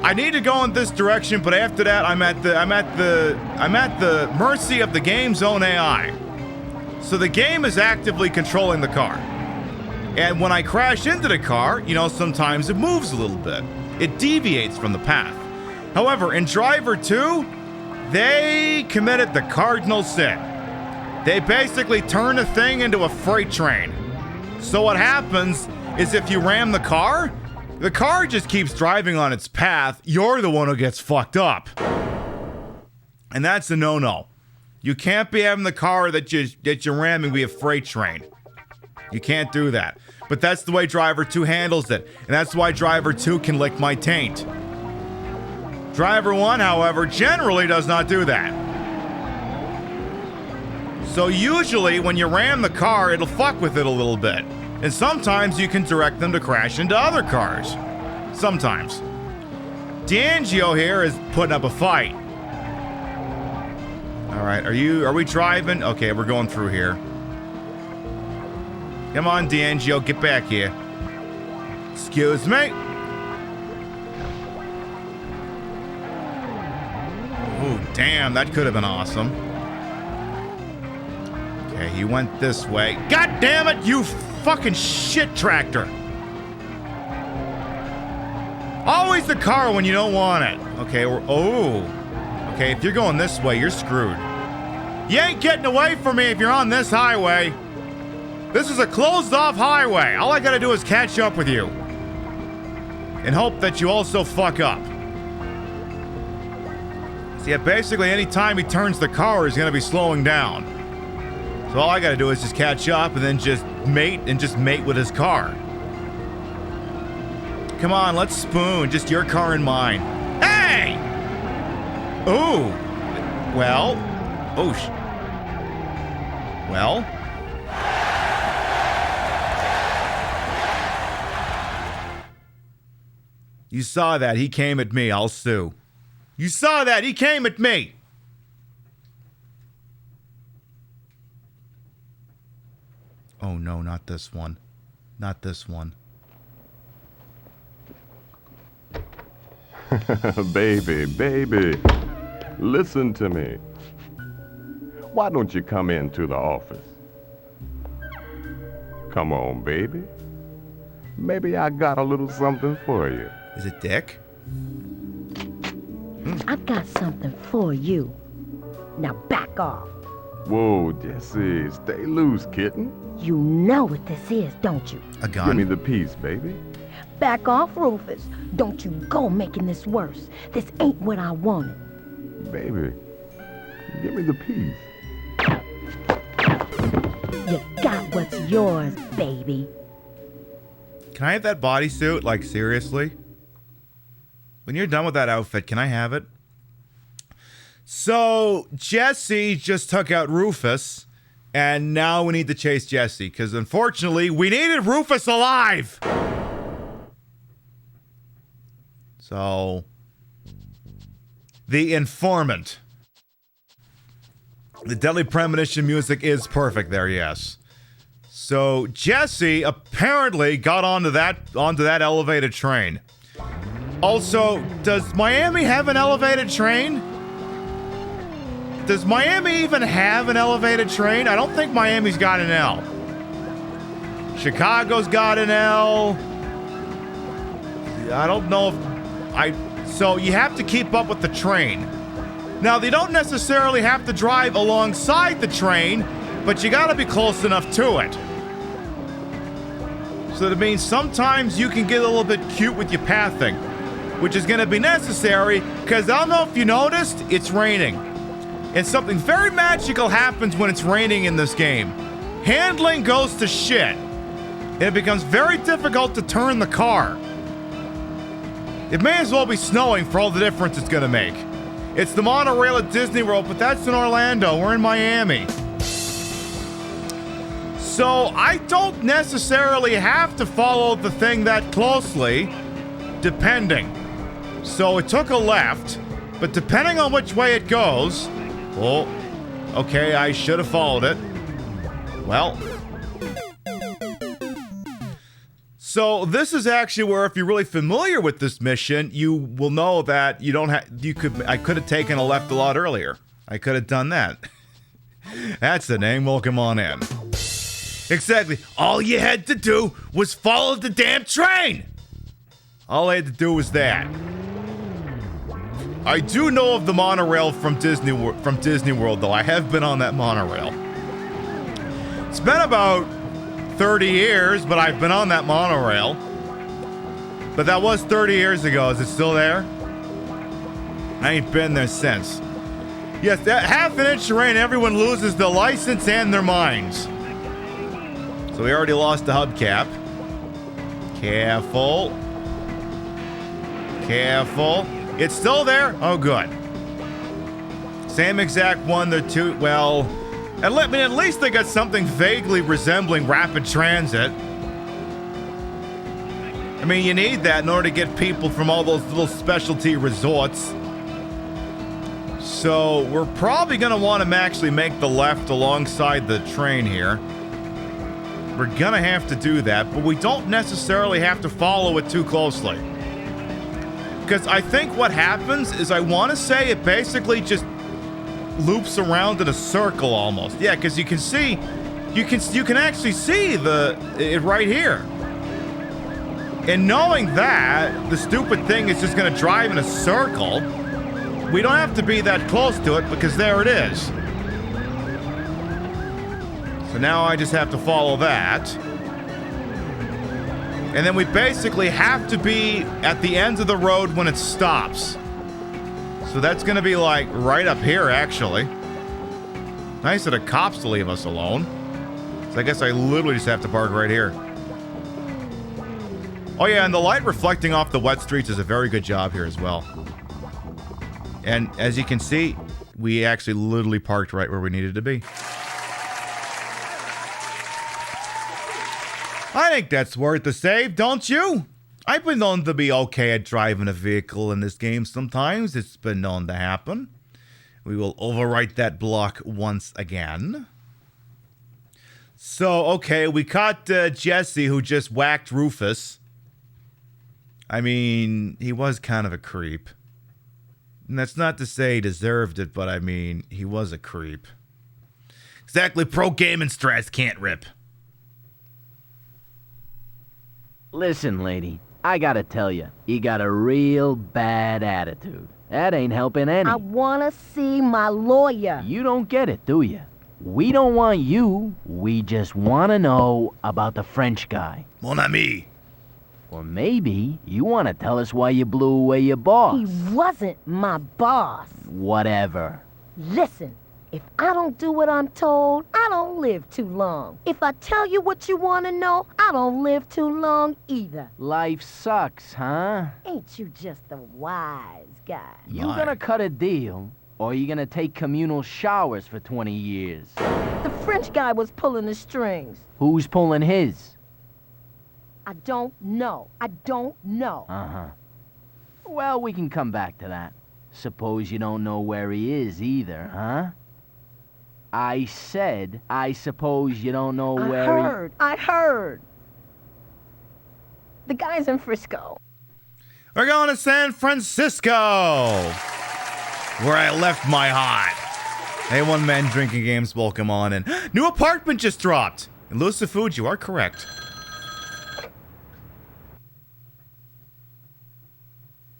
I need to go in this direction, but after that I'm at the mercy of the game's own AI. So the game is actively controlling the car. And when I crash into the car, you know, sometimes it moves a little bit. It deviates from the path. However, in Driver 2, they committed the cardinal sin. They basically turn the thing into a freight train. So what happens is if you ram the car just keeps driving on its path. You're the one who gets fucked up. And that's a no-no. You can't be having the car that you're ramming be a freight train. You can't do that. But that's the way Driver 2 handles it. And that's why Driver 2 can lick my taint. Driver 1, however, generally does not do that. So usually when you ram the car, it'll fuck with it a little bit. And sometimes you can direct them to crash into other cars. Sometimes. D'Angelo here is putting up a fight. Alright, are we driving? Okay, we're going through here. Come on, D'Angelo, get back here. Excuse me. Oh, damn, that could have been awesome. Okay, he went this way. God damn it, you fucking shit tractor. Always the car when you don't want it. Okay, okay, if you're going this way, you're screwed. You ain't getting away from me if you're on this highway. This is a closed-off highway. All I gotta do is catch up with you. And hope that you also fuck up. So yeah, basically any time he turns the car, he's gonna be slowing down. So all I gotta do is just catch up and then just mate with his car. Come on, let's spoon. Just your car and mine. Hey! Ooh. Well. Oh, well. You saw that. He came at me. I'll sue. You saw that. He came at me. Oh, no, not this one. Not this one. Baby, listen to me. Why don't you come into the office? Come on, baby. Maybe I got a little something for you. Is it Dick? I've got something for you. Now back off. Whoa, Jesse, stay loose, kitten. You know what this is, don't you? A gun? Give me the piece, baby. Back off, Rufus. Don't you go making this worse. This ain't what I wanted. Baby, give me the piece. You got what's yours, baby. Can I have that bodysuit? Like, seriously? When you're done with that outfit, can I have it? So, Jesse just took out Rufus, and now we need to chase Jesse, because unfortunately, we needed Rufus alive! So, the informant. The Deadly Premonition music is perfect there, yes. So Jesse apparently got onto that elevated train. Also, does Miami have an elevated train? Does Miami even have an elevated train? I don't think Miami's got an L. Chicago's got an L. I don't know if so you have to keep up with the train. Now, they don't necessarily have to drive alongside the train, but you gotta be close enough to it. So that means sometimes you can get a little bit cute with your pathing, which is gonna be necessary, because I don't know if you noticed, it's raining. And something very magical happens when it's raining in this game. Handling goes to shit. And it becomes very difficult to turn the car. It may as well be snowing for all the difference it's gonna make. It's the monorail at Disney World, but that's in Orlando. We're in Miami. So I don't necessarily have to follow the thing that closely, depending. So it took a left, but depending on which way it goes... Oh, okay, I should have followed it. Well... So this is actually where, if you're really familiar with this mission, you will know that you don't have. I could have taken a left a lot earlier. I could have done that. That's the name. Welcome on in. Exactly. All you had to do was follow the damn train. All I had to do was that. I do know of the monorail from Disney World, though. I have been on that monorail. It's been about 30 years, but I've been on that monorail. But that was 30 years ago. Is it still there? I ain't been there since. Yes, that half an inch of rain, everyone loses their license and their minds. So we already lost the hubcap. Careful. Careful. It's still there? Oh, good. Same exact one. They're two, well... at least they got something vaguely resembling rapid transit. I mean, you need that in order to get people from all those little specialty resorts. So, we're probably going to want to actually make the left alongside the train here. We're going to have to do that, but we don't necessarily have to follow it too closely. Because I think what happens is, I want to say it basically just loops around in a circle almost. Yeah, because you can see, you can actually see it right here. And knowing that the stupid thing is just going to drive in a circle, we don't have to be that close to it because there it is. So now I just have to follow that. And then we basically have to be at the end of the road when it stops. So that's going to be like right up here, actually. Nice of the cops to leave us alone. So I guess I literally just have to park right here. Oh yeah, and the light reflecting off the wet streets is a very good job here as well. And as you can see, we actually literally parked right where we needed to be. I think that's worth the save, don't you? I've been known to be okay at driving a vehicle in this game sometimes. It's been known to happen. We will overwrite that block once again. So, okay, we caught Jesse, who just whacked Rufus. I mean, he was kind of a creep. And that's not to say he deserved it, but I mean, he was a creep. Exactly, pro gaming strats can't rip. Listen, lady, I gotta tell you got a real bad attitude. That ain't helping any. I wanna see my lawyer. You don't get it, do you? We don't want you. We just wanna know about the French guy. Mon ami. Or maybe you wanna tell us why you blew away your boss. He wasn't my boss. Whatever. Listen, if I don't do what I'm told, I don't live too long. If I tell you what you want to know, I don't live too long either. Life sucks, huh? Ain't you just a wise guy? You gonna cut a deal, or you gonna take communal showers for 20 years? The French guy was pulling the strings. Who's pulling his? I don't know. I don't know. Uh-huh. Well, we can come back to that. Suppose you don't know where he is either, huh? I said, I suppose you don't know where I heard. The guy's in Frisco. We're going to San Francisco, where I left my heart. Hey, one man drinking games, welcome on in. New apartment just dropped. Elusive Food, you are correct.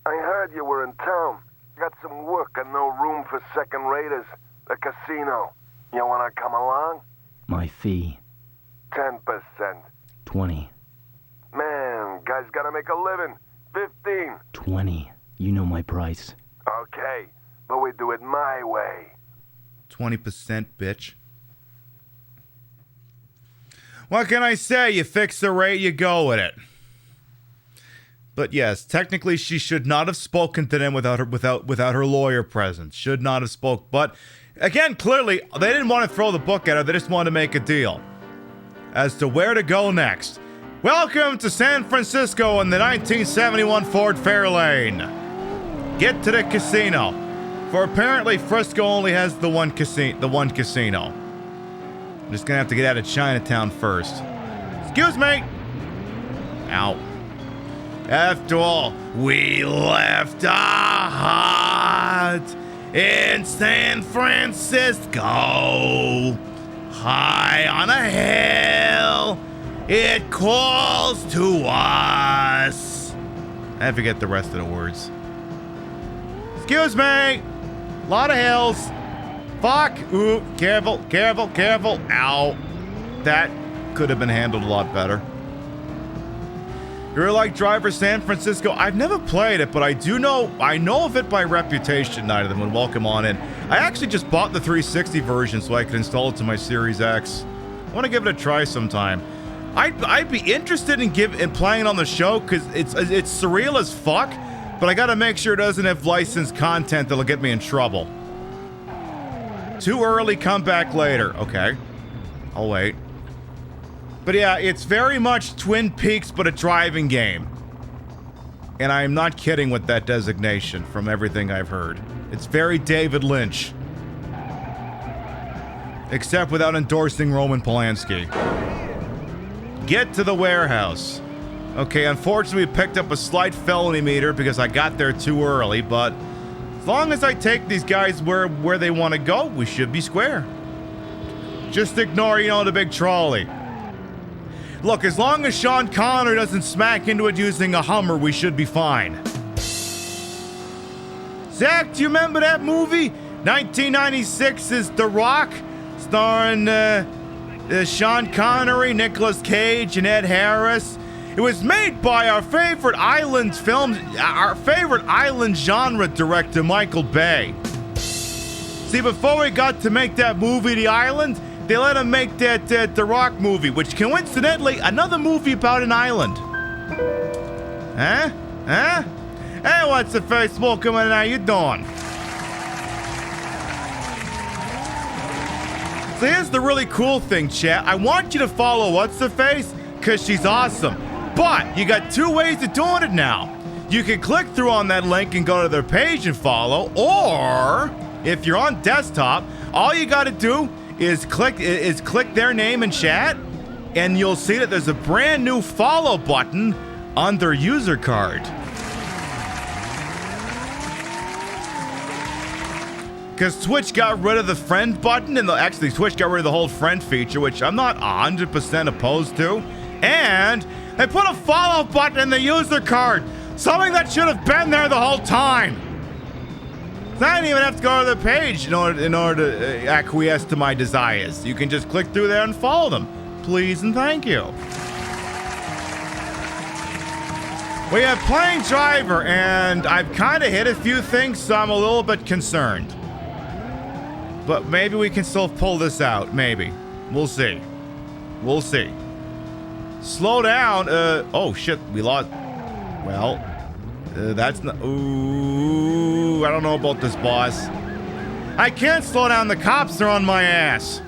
I heard you were in town. Got some work and no room for second raters. The casino. You wanna come along? My fee. 10%. 20. Man, guys gotta make a living. 15. 20. You know my price. Okay, but we do it my way. 20%, bitch. What can I say? You fix the rate, you go with it. But yes, technically she should not have spoken to them without her lawyer present. Should not have spoke. But again, clearly they didn't want to throw the book at her. They just wanted to make a deal as to where to go next. Welcome to San Francisco in the 1971 Ford Fairlane. Get to the casino, for apparently Frisco only has the one casino. I'm just gonna have to get out of Chinatown first. Excuse me. Ow. After all, we left our heart in San Francisco, high on a hill. It calls to us. I forget the rest of the words. Excuse me. Lot of hills. Fuck. Ooh, careful, careful, careful. Ow. That could have been handled a lot better. You're like Driver San Francisco. I've never played it, but I know of it by reputation, Night of them, and welcome on in. I actually just bought the 360 version so I could install it to my Series X. I want to give it a try sometime. I'd be interested in playing it on the show because it's surreal as fuck, but I gotta make sure it doesn't have licensed content that'll get me in trouble. Too early, come back later. Okay. I'll wait. But yeah, it's very much Twin Peaks, but a driving game. And I am not kidding with that designation from everything I've heard. It's very David Lynch. Except without endorsing Roman Polanski. Get to the warehouse. Okay, unfortunately we picked up a slight felony meter because I got there too early, but as long as I take these guys where they want to go, we should be square. Just ignore, the big trolley. Look, as long as Sean Connery doesn't smack into it using a Hummer, we should be fine. Zach, do you remember that movie? 1996's The Rock, starring Sean Connery, Nicolas Cage, and Ed Harris. It was made by our favorite island genre director, Michael Bay. See, before we got to make that movie, The Island, they let him make that The Rock movie, which coincidentally, another movie about an island. Huh? Huh? Hey, what's the face? Welcome in. How you doing? So here's the really cool thing, chat. I want you to follow what's the face because she's awesome. But you got two ways of doing it now. You can click through on that link and go to their page and follow, or if you're on desktop, all you got to do is click their name in chat, and you'll see that there's a brand new follow button on their user card. Because Twitch got rid of the friend button, and actually Twitch got rid of the whole friend feature, which I'm not 100% opposed to. And they put a follow button in the user card, something that should have been there the whole time. So I didn't even have to go to the page in order to acquiesce to my desires. You can just click through there and follow them. Please and thank you. We have Playing Driver, and I've kind of hit a few things, so I'm a little bit concerned. But maybe we can still pull this out. Maybe. We'll see. We'll see. Slow down. Oh, shit. We lost. Well, that's not... Ooh, I don't know about this, boss. I can't slow down. The cops are on my ass.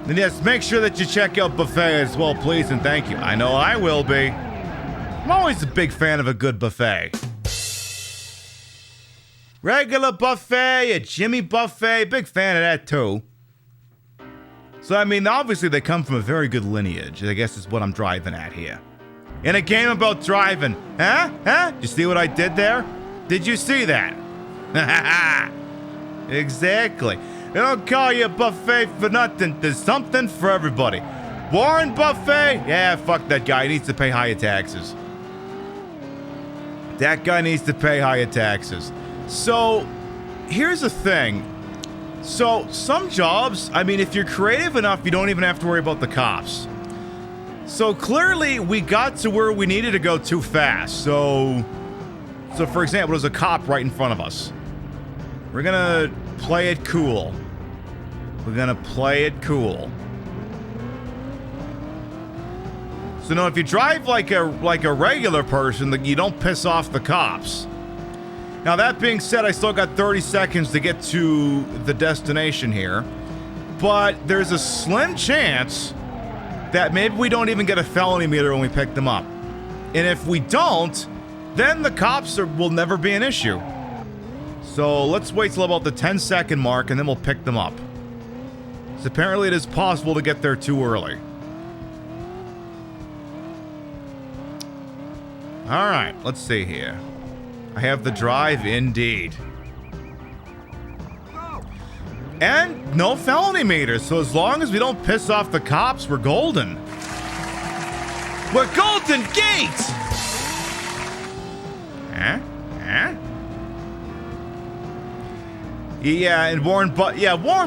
And yes, make sure that you check out Buffet as well, please, and thank you. I know I will be. I'm always a big fan of a good buffet. Regular buffet, a Jimmy buffet, big fan of that too. So, I mean, obviously they come from a very good lineage, I guess is what I'm driving at here. In a game about driving. Huh? Huh? You see what I did there? Did you see that? Exactly. They don't call you a buffet for nothing. There's something for everybody. Warren Buffet? Yeah, fuck that guy. He needs to pay higher taxes. That guy needs to pay higher taxes. So, here's the thing. So, some jobs, I mean, if you're creative enough, you don't even have to worry about the cops. So, clearly, we got to where we needed to go too fast. So for example, there's a cop right in front of us. We're gonna play it cool. We're gonna play it cool. So, no, if you drive like a regular person, you don't piss off the cops. Now, that being said, I still got 30 seconds to get to the destination here. But there's a slim chance that maybe we don't even get a felony meter when we pick them up. And if we don't, then the cops will never be an issue. So let's wait till about the 10-second mark, and then we'll pick them up. So apparently it is possible to get there too early. Alright, let's see here. I have the drive, indeed. And no felony meters, so as long as we don't piss off the cops, we're golden. We're Golden Gate! Huh? Huh? Yeah, and Warren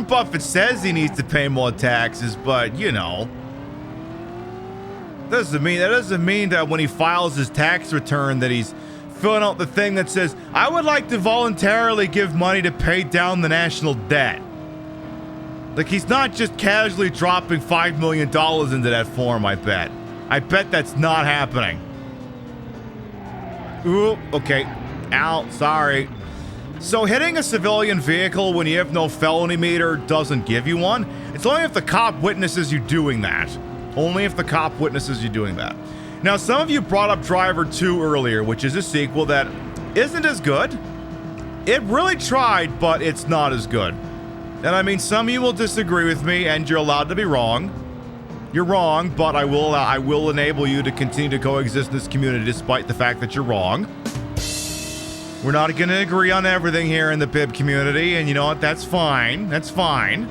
Buffett says he needs to pay more taxes, but, you know. That doesn't mean that when he files his tax return that he's filling out the thing that says, I would like to voluntarily give money to pay down the national debt. Like, he's not just casually dropping $5 million into that form, I bet. I bet that's not happening. Ooh, okay. Ow, sorry. So hitting a civilian vehicle when you have no felony meter doesn't give you one. It's only if the cop witnesses you doing that. Only if the cop witnesses you doing that. Now, some of you brought up Driver 2 earlier, which is a sequel that isn't as good. It really tried, but it's not as good. And I mean, some of you will disagree with me, and you're allowed to be wrong. You're wrong, but I will enable you to continue to coexist in this community despite the fact that you're wrong. We're not going to agree on everything here in the PiB community, and you know what? That's fine. That's fine.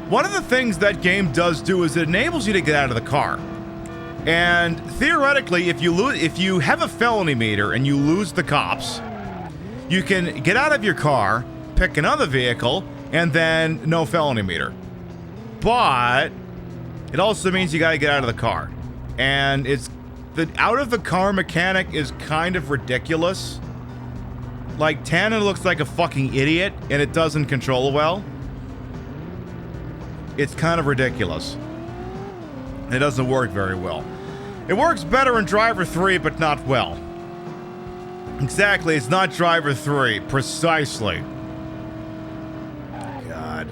One of the things that game does do is it enables you to get out of the car. And theoretically, if you have a felony meter and you lose the cops, you can get out of your car, pick another vehicle, and then no felony meter. But it also means you got to get out of the car. And the out of the car mechanic is kind of ridiculous. Like, Tana looks like a fucking idiot and it doesn't control well. It's kind of ridiculous. It doesn't work very well. It works better in Driver 3, but not well. Exactly, it's not Driver 3. Precisely. God.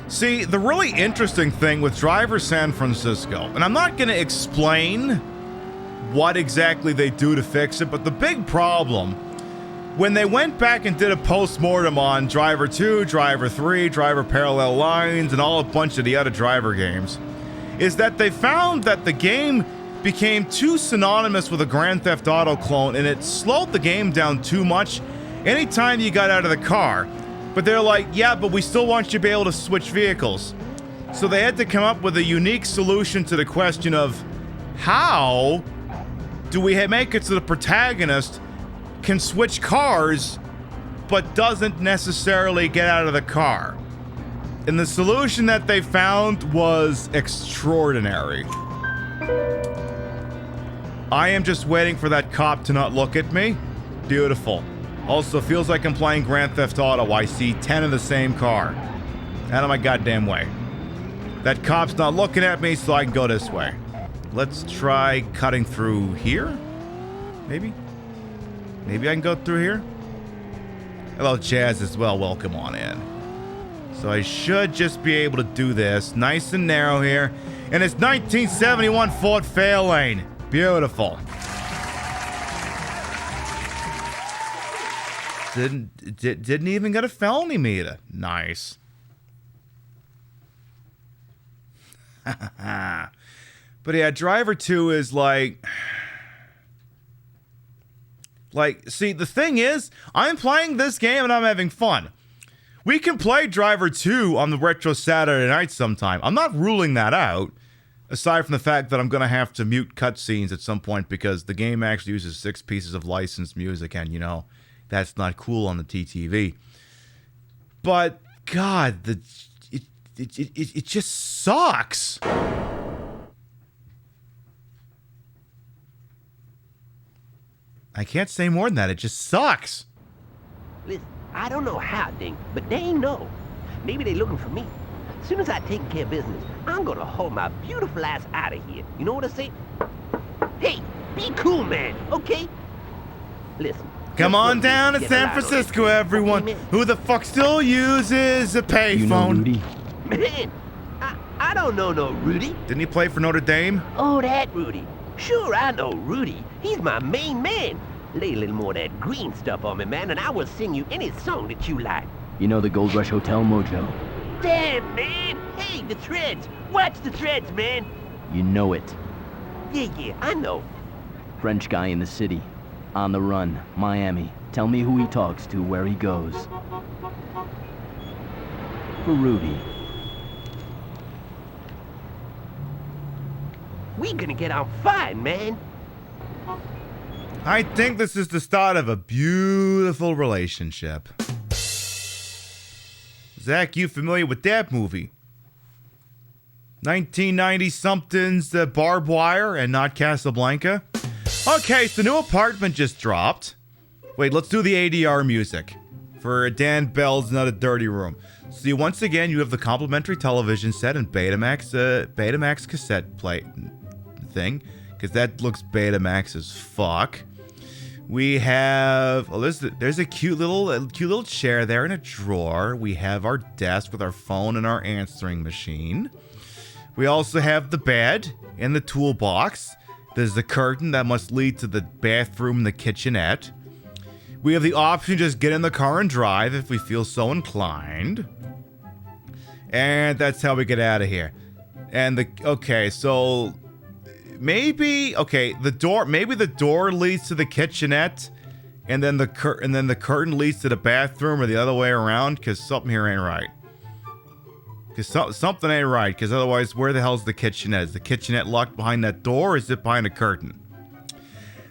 See, the really interesting thing with Driver San Francisco, and I'm not going to explain what exactly they do to fix it, but the big problem, when they went back and did a post-mortem on Driver 2, Driver 3, Driver Parallel Lines, and a bunch of the other Driver games, is that they found that the game became too synonymous with a Grand Theft Auto clone, and it slowed the game down too much anytime you got out of the car. But they're like, yeah, but we still want you to be able to switch vehicles. So they had to come up with a unique solution to the question of how do we make it so the protagonist can switch cars but doesn't necessarily get out of the car. And the solution that they found was extraordinary. I am just waiting for that cop to not look at me. Beautiful. Also, feels like I'm playing Grand Theft Auto. I see 10 of the same car. Out of my goddamn way. That cop's not looking at me, so I can go this way. Let's try cutting through here? Maybe? Maybe I can go through here? Hello, Chaz, as well. Welcome on in. So I should just be able to do this. Nice and narrow here. And it's 1971 Ford Fairlane. Beautiful. Didn't even get a felony meter. Nice. But yeah, Driver 2 is like, see, the thing is, I'm playing this game and I'm having fun. We can play Driver 2 on the Retro Saturday night sometime. I'm not ruling that out, aside from the fact that I'm going to have to mute cutscenes at some point because the game actually uses 6 pieces of licensed music, and, you know, that's not cool on the TTV. But, God, it just sucks. I can't say more than that. It just sucks. Listen, I don't know how, Dink, but they ain't know. Maybe they looking for me. As soon as I take care of business, I'm gonna haul my beautiful ass out of here. You know what I say? Hey, be cool, man, okay? Listen. Come on down to San Francisco, everyone. Who the fuck still uses a payphone? You know Rudy? Man, I don't know no Rudy. Didn't he play for Notre Dame? Oh, that Rudy. Sure, I know Rudy. He's my main man. Lay a little more of that green stuff on me, man, and I will sing you any song that you like. You know the Gold Rush Hotel, Mojo? Damn, man. Hey, the threads. Watch the threads, man. You know it. Yeah, I know. French guy in the city. On the run. Miami. Tell me who he talks to, where he goes. For Rudy. We gonna get out fine, man. I think this is the start of a beautiful relationship. Zach, you familiar with that movie? 1990-something's The Barbed Wire and not Casablanca? Okay, so new apartment just dropped. Wait, let's do the ADR music for Dan Bell's Not a Dirty Room. See, once again, you have the complimentary television set and Betamax cassette play thing, because that looks Betamax as fuck. We have, oh, there's a cute little chair there in a drawer. We have our desk with our phone and our answering machine. We also have the bed and the toolbox. There's the curtain that must lead to the bathroom and the kitchenette. We have the option to just get in the car and drive if we feel so inclined. And that's how we get out of here. And okay, so maybe the door leads to the kitchenette, and then the curtain leads to the bathroom, or the other way around, because something here ain't right. Because something ain't right, because otherwise, where the hell's the kitchenette? Is the kitchenette locked behind that door, or is it behind a curtain?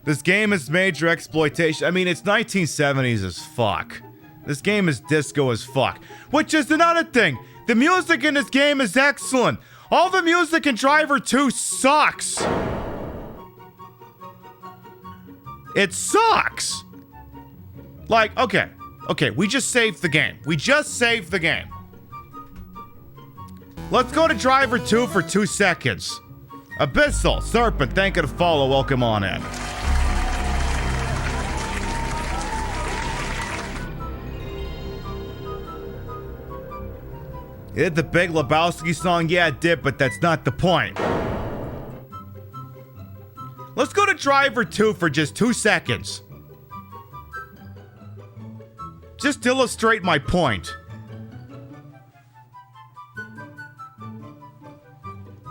This game is major exploitation. I mean, it's 1970s as fuck. This game is disco as fuck. Which is another thing. The music in this game is excellent. All the music in Driver 2 sucks. It sucks. Like, okay, we just saved the game. Let's go to Driver 2 for 2 seconds. Abyssal, Serpent, thank you to follow. Welcome on in. You did the Big Lebowski song? Yeah, it did, but that's not the point. Let's go to Driver 2 for just 2 seconds. Just to illustrate my point.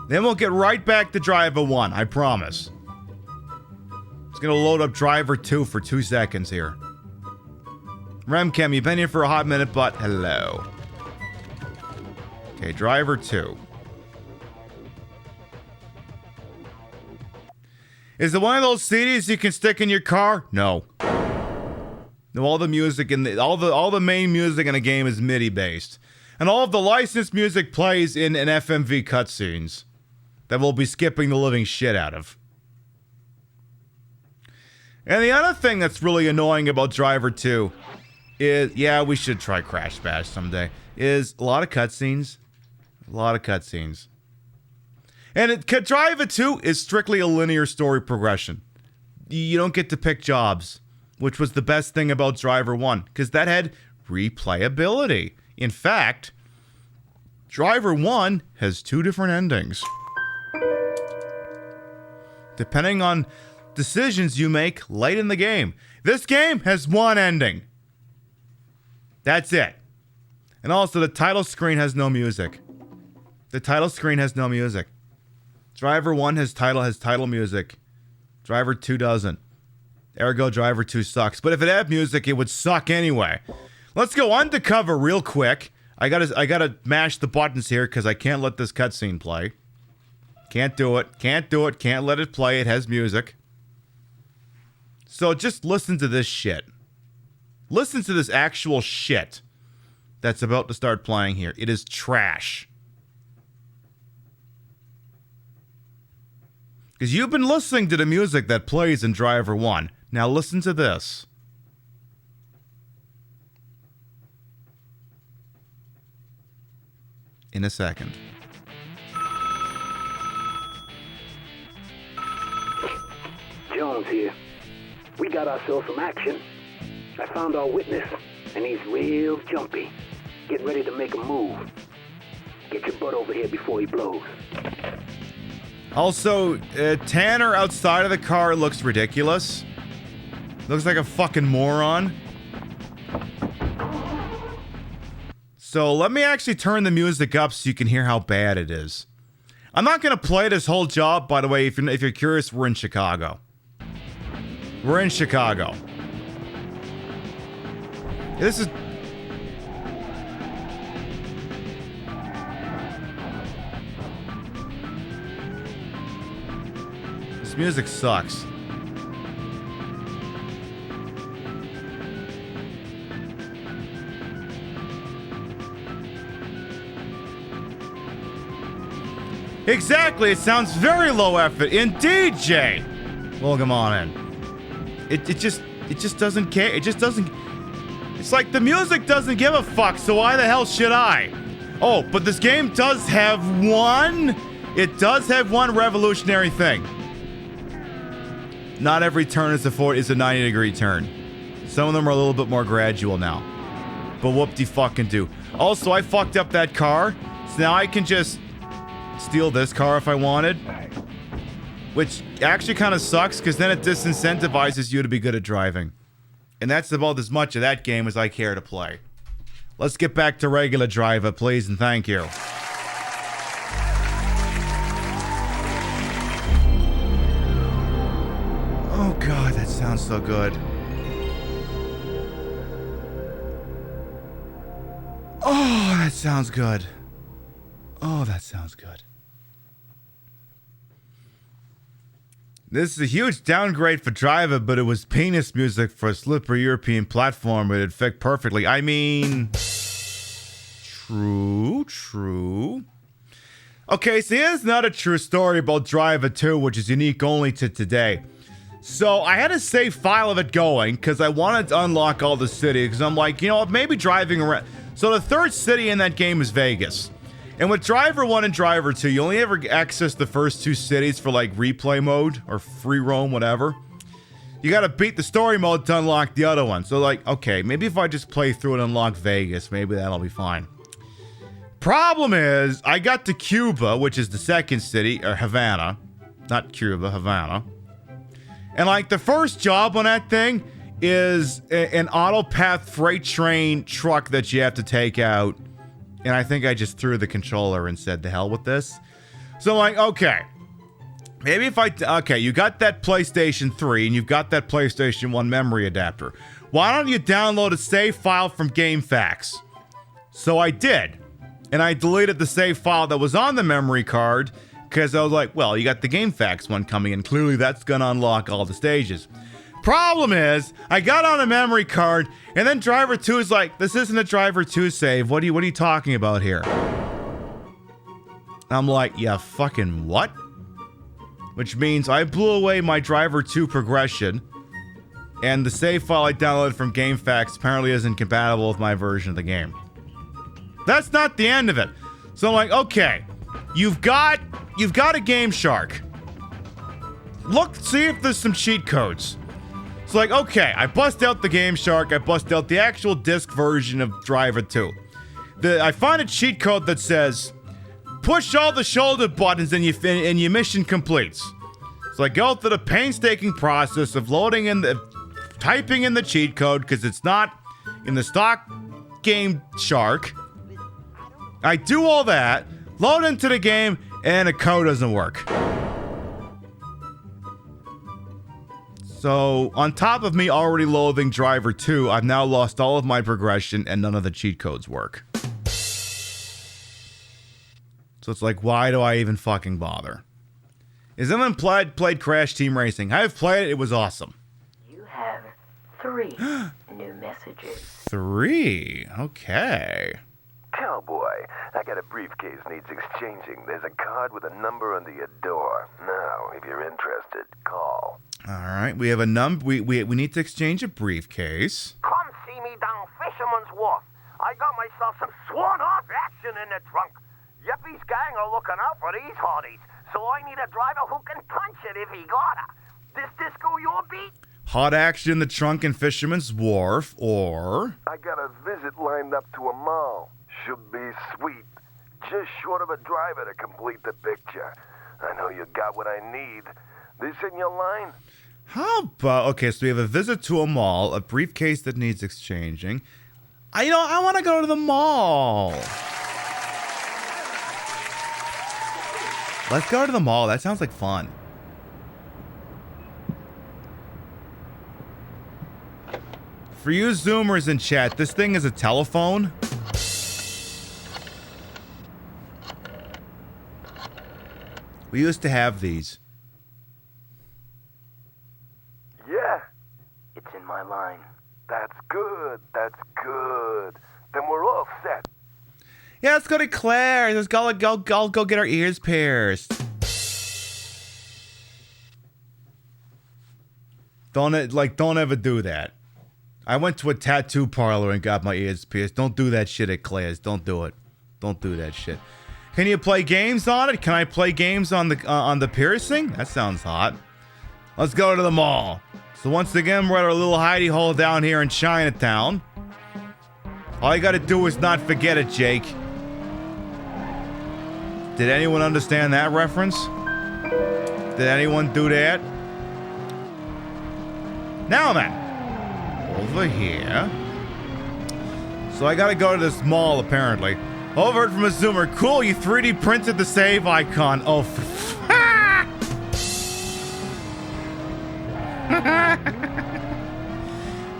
Then we'll get right back to Driver 1, I promise. Just gonna load up Driver 2 for 2 seconds here. Remchem, you've been here for a hot minute, but hello. Okay, Driver 2. Is it one of those CDs you can stick in your car? No. No, all the music in the all the main music in a game is MIDI based. And all of the licensed music plays in an FMV cutscenes that we'll be skipping the living shit out of. And the other thing that's really annoying about Driver 2 is, yeah, we should try Crash Bash someday, is a lot of cutscenes. A lot of cutscenes. And Driver 2 is strictly a linear story progression. You don't get to pick jobs, which was the best thing about Driver 1, because that had replayability. In fact, Driver 1 has 2 different endings. Depending on decisions you make late in the game. This game has 1 ending. That's it. And also, the title screen has no music. The title screen has no music. Driver 1 has title music. Driver 2 doesn't. Ergo, Driver 2 sucks. But if it had music, it would suck anyway. Let's go undercover real quick. I gotta mash the buttons here because I can't let this cutscene play. Can't do it. Can't do it. Can't let it play. It has music. So just listen to this shit. Listen to this actual shit that's about to start playing here. It is trash. Because you've been listening to the music that plays in Driver 1. Now listen to this. In a second. Jones here. We got ourselves some action. I found our witness, and he's real jumpy. Getting ready to make a move. Get your butt over here before he blows. Also, Tanner outside of the car looks ridiculous. Looks like a fucking moron. So let me actually turn the music up so you can hear how bad it is. I'm not going to play this whole job, by the way. If you're curious, we're in Chicago. We're in Chicago. This is... This music sucks. Exactly, it sounds very low effort. Indeed, Jay. Welcome on in. It just doesn't care. It just doesn't. It's like the music doesn't give a fuck, so why the hell should I? Oh, but this game does have one. It does have one revolutionary thing. Not every turn is a 90-degree turn. Some of them are a little bit more gradual now. But whoop-de-fucking-do. Also, I fucked up that car, so now I can just steal this car if I wanted. Which actually kind of sucks, because then it disincentivizes you to be good at driving. And that's about as much of that game as I care to play. Let's get back to regular Driver, please, and thank you. Oh god, that sounds so good. Oh, that sounds good. Oh, that sounds good. This is a huge downgrade for Driver, but it was penis music for a slippery European platform. It'd fit perfectly. I mean... True. Okay, so here's another true story about Driver 2, which is unique only to today. So I had a save file of it going, because I wanted to unlock all the cities, because I'm like, you know what, maybe driving around... So the third city in that game is Vegas. And with Driver 1 and Driver 2, you only ever access the first 2 cities for like replay mode or free roam, whatever. You gotta beat the story mode to unlock the other one. So like, okay, maybe if I just play through and unlock Vegas, maybe that'll be fine. Problem is, I got to Cuba, which is the second city, or Havana. Not Cuba, Havana. And like the first job on that thing is an autopath freight train truck that you have to take out. And I think I just threw the controller and said, the hell with this. So like, okay. Maybe if okay, you got that PlayStation 3 and you've got that PlayStation 1 memory adapter. Why don't you download a save file from GameFAQs? So I did. And I deleted the save file that was on the memory card because I was like, well, you got the GameFAQs one coming in. Clearly that's going to unlock all the stages. Problem is, I got on a memory card and then Driver 2 is like, this isn't a Driver 2 save. What are you talking about here? I'm like, yeah, fucking what? Which means I blew away my Driver 2 progression, and the save file I downloaded from GameFAQs apparently isn't compatible with my version of the game. That's not the end of it. So I'm like, okay, you've got a Game Shark. Look, see if there's some cheat codes. It's like, okay, I bust out the Game Shark, I bust out the actual disc version of Driver 2. I find a cheat code that says, push all the shoulder buttons and your mission completes. So I go through the painstaking process of typing in the cheat code because it's not in the stock Game Shark. I do all that, load into the game, and the code doesn't work. So, on top of me already loathing Driver 2, I've now lost all of my progression and none of the cheat codes work. So it's like, why do I even fucking bother? Has anyone played Crash Team Racing? I have played it, it was awesome. You have 3 new messages. 3? Okay. Cowboy, I got a briefcase needs exchanging. There's a card with a number under your door. Now, if you're interested, call. Alright, we have a we need to exchange a briefcase. Come see me down Fisherman's Wharf. I got myself some sworn-off action in the trunk. Yuppie's gang are looking out for these hotties, so I need a driver who can punch it if he gotta. This disco your beat? Hot action in the trunk in Fisherman's Wharf, or... I got a visit lined up to a mall. Should be sweet. Just short of a driver to complete the picture. I know you got what I need. This in your line? How about... Okay, so we have a visit to a mall, a briefcase that needs exchanging. I want to go to the mall. Let's go to the mall. That sounds like fun. For you Zoomers in chat, this thing is a telephone. We used to have these. Yeah. It's in my line. That's good. That's good. Then we're all set. Yeah, let's go to Claire's. Let's go get our ears pierced. Don't ever do that. I went to a tattoo parlor and got my ears pierced. Don't do that shit at Claire's. Don't do it. Don't do that shit. Can you play games on it? Can I play games on the piercing? That sounds hot. Let's go to the mall. So once again, we're at our little hidey hole down here in Chinatown. All you gotta do is not forget it, Jake. Did anyone understand that reference? Did anyone do that? Now then, over here. So I gotta go to this mall, apparently. Overheard from a Zoomer. Cool, you 3D printed the save icon. Oh,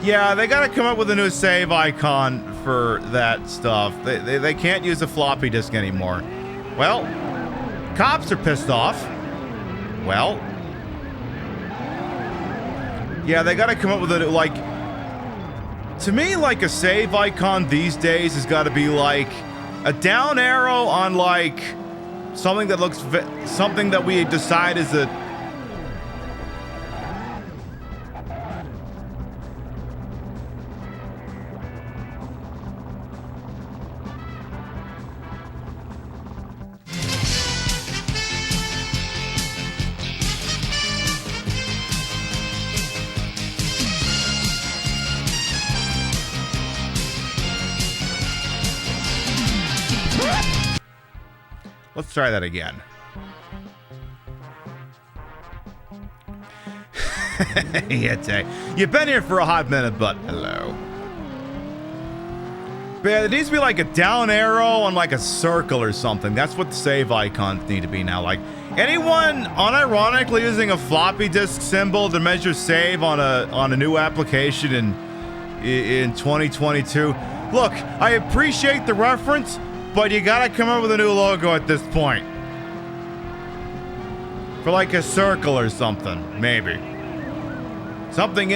yeah, they gotta come up with a new save icon for that stuff. They can't use a floppy disk anymore. Well, cops are pissed off. Well, yeah, they gotta come up with a, like, to me, like, a save icon these days has gotta be like a down arrow on, like, something that looks, something that we decide is a, Let's try that again. Yeah, Tay. You've been here for a hot minute, but hello. But yeah, there needs to be like a down arrow on like a circle or something. That's what the save icons need to be now. Like, anyone unironically using a floppy disk symbol to measure save on a new application in 2022? Look, I appreciate the reference, but you gotta come up with a new logo at this point. For like a circle or something, maybe. Something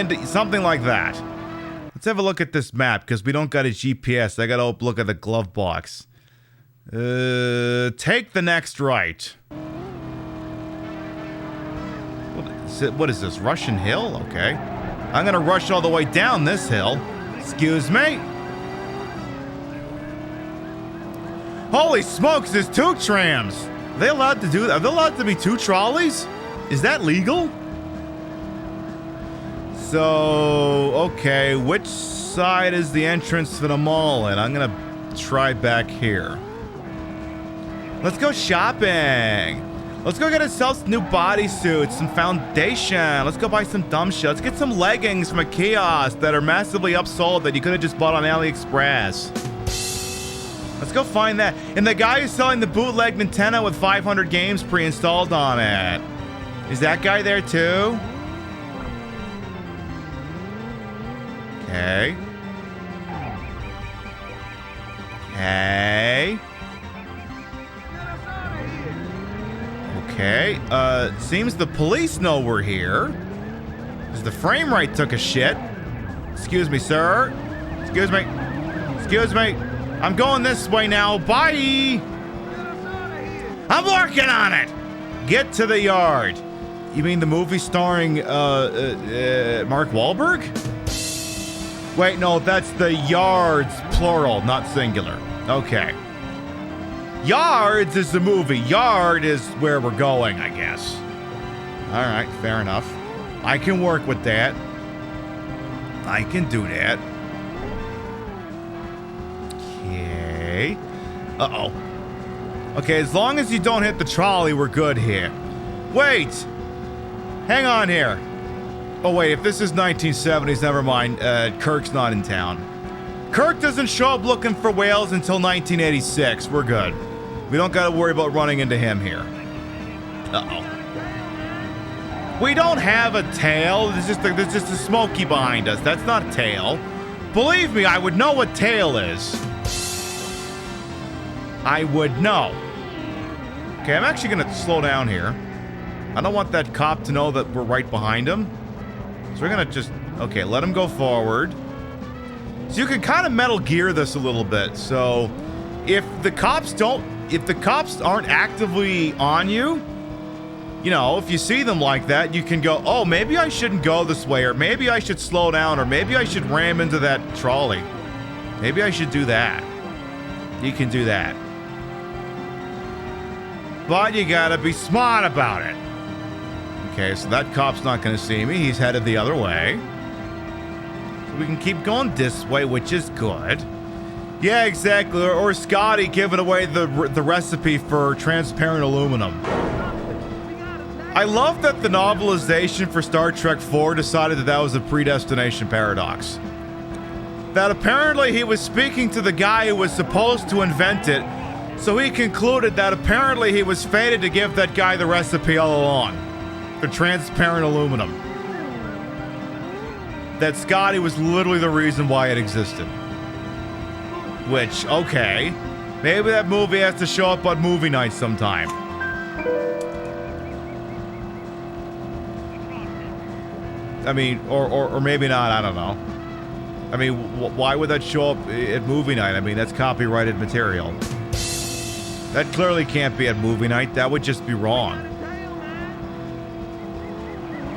like that. Let's have a look at this map, because we don't got a GPS. I gotta look at the glove box. Take the next right. What is this, Russian Hill? Okay. I'm gonna rush all the way down this hill. Excuse me? Holy smokes, there's 2 trams! Are they allowed to do that? Are there allowed to be 2 trolleys? Is that legal? So, okay, which side is the entrance to the mall in? I'm gonna try back here. Let's go shopping! Let's go get ourselves some new bodysuits, some foundation. Let's go buy some dumb shit. Let's get some leggings from a kiosk that are massively upsold that you could have just bought on AliExpress. Let's go find that. And the guy who's selling the bootleg Nintendo with 500 games pre-installed on it. Is that guy there too? Okay. Okay. Okay. Seems the police know we're here. Because the frame rate took a shit. Excuse me, sir. Excuse me. Excuse me. I'm going this way now. Bye. I'm working on it. Get to the yard. You mean the movie starring Mark Wahlberg? Wait, no, that's the yards, plural, not singular. Okay. Yards is the movie. Yard is where we're going, I guess. All right, fair enough. I can work with that. I can do that. Okay. Uh-oh. Okay, as long as you don't hit the trolley, we're good here. Wait! Hang on here. Oh, wait, if this is 1970s, never mind. Kirk's not in town. Kirk doesn't show up looking for whales until 1986. We're good. We don't gotta worry about running into him here. Uh-oh. We don't have a tail. There's just a smoky behind us. That's not a tail. Believe me, I would know what tail is. I would know. Okay, I'm actually gonna slow down here. I don't want that cop to know that we're right behind him. So we're gonna just, okay, let him go forward. So you can kind of Metal Gear this a little bit. So if the cops aren't actively on you, you know, if you see them like that, you can go, oh, maybe I shouldn't go this way, or maybe I should slow down, or maybe I should ram into that trolley. Maybe I should do that. You can do that. But you gotta be smart about it. Okay, so that cop's not gonna see me. He's headed the other way. So we can keep going this way, which is good. Yeah, exactly. Or Scotty giving away the recipe for transparent aluminum. I love that the novelization for Star Trek IV decided that was a predestination paradox. That apparently he was speaking to the guy who was supposed to invent it, so he concluded that apparently he was fated to give that guy the recipe all along. For transparent aluminum. That Scotty was literally the reason why it existed. Which, okay. Maybe that movie has to show up on movie night sometime. I mean, or maybe not, I don't know. I mean, why would that show up at movie night? I mean, that's copyrighted material. That clearly can't be at movie night. That would just be wrong.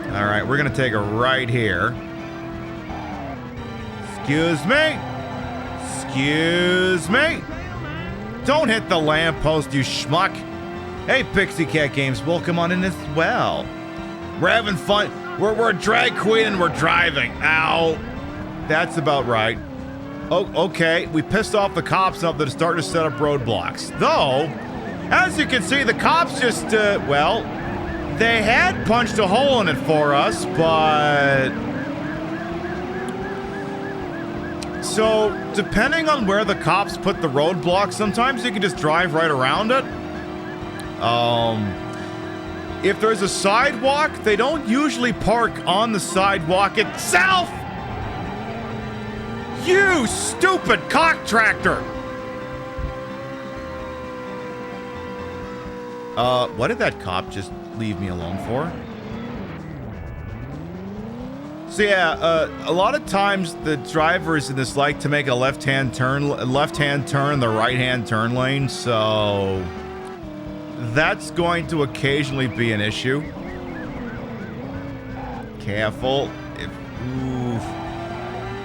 Alright, we're gonna take a right here. Excuse me? Excuse me? Don't hit the lamppost, you schmuck. Hey, Pixie Cat Games, welcome on in as well. We're having fun. We're a drag queen and we're driving. Ow. That's about right. Oh, okay. We pissed off the cops enough that it's starting to set up roadblocks. Though, As you can see, the cops just, well, they had punched a hole in it for us, but... So, depending on where the cops put the roadblock, sometimes you can just drive right around it. If there's a sidewalk, they don't usually park on the sidewalk itself! You stupid cock tractor! What did that cop just leave me alone for? So yeah, a lot of times the drivers in this like to make a left-hand turn in the right-hand turn lane, so that's going to occasionally be an issue. Careful. Ooh.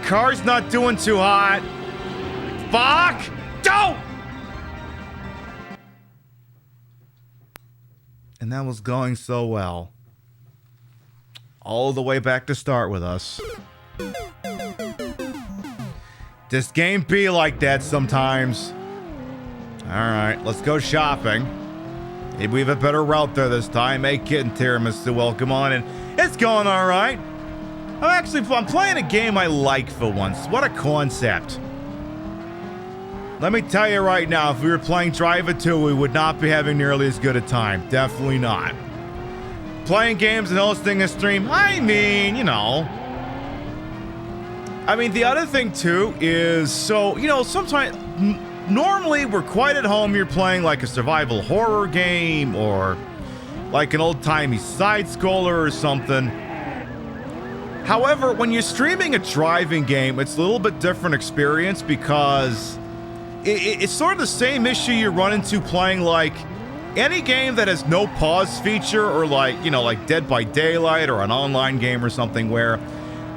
Car's not doing too hot. Fuck! Don't! And that was going so well. All the way back to start with us. This game be like that sometimes. Alright, let's go shopping. Maybe we have a better route there this time. Hey, kitten tiramisu, welcome on in. It's going alright. I'm playing a game I like for once. What a concept. Let me tell you right now, if we were playing Driver 2, we would not be having nearly as good a time. Definitely not. Playing games and hosting a stream, I mean, you know. I mean, the other thing, too, is, so, you know, sometimes, normally we're quite at home, you're playing like a survival horror game, or like an old-timey side-scroller or something. However, when you're streaming a driving game, it's a little bit different experience because it's sort of the same issue you run into playing, like, any game that has no pause feature, or like, you know, like Dead by Daylight or an online game or something, where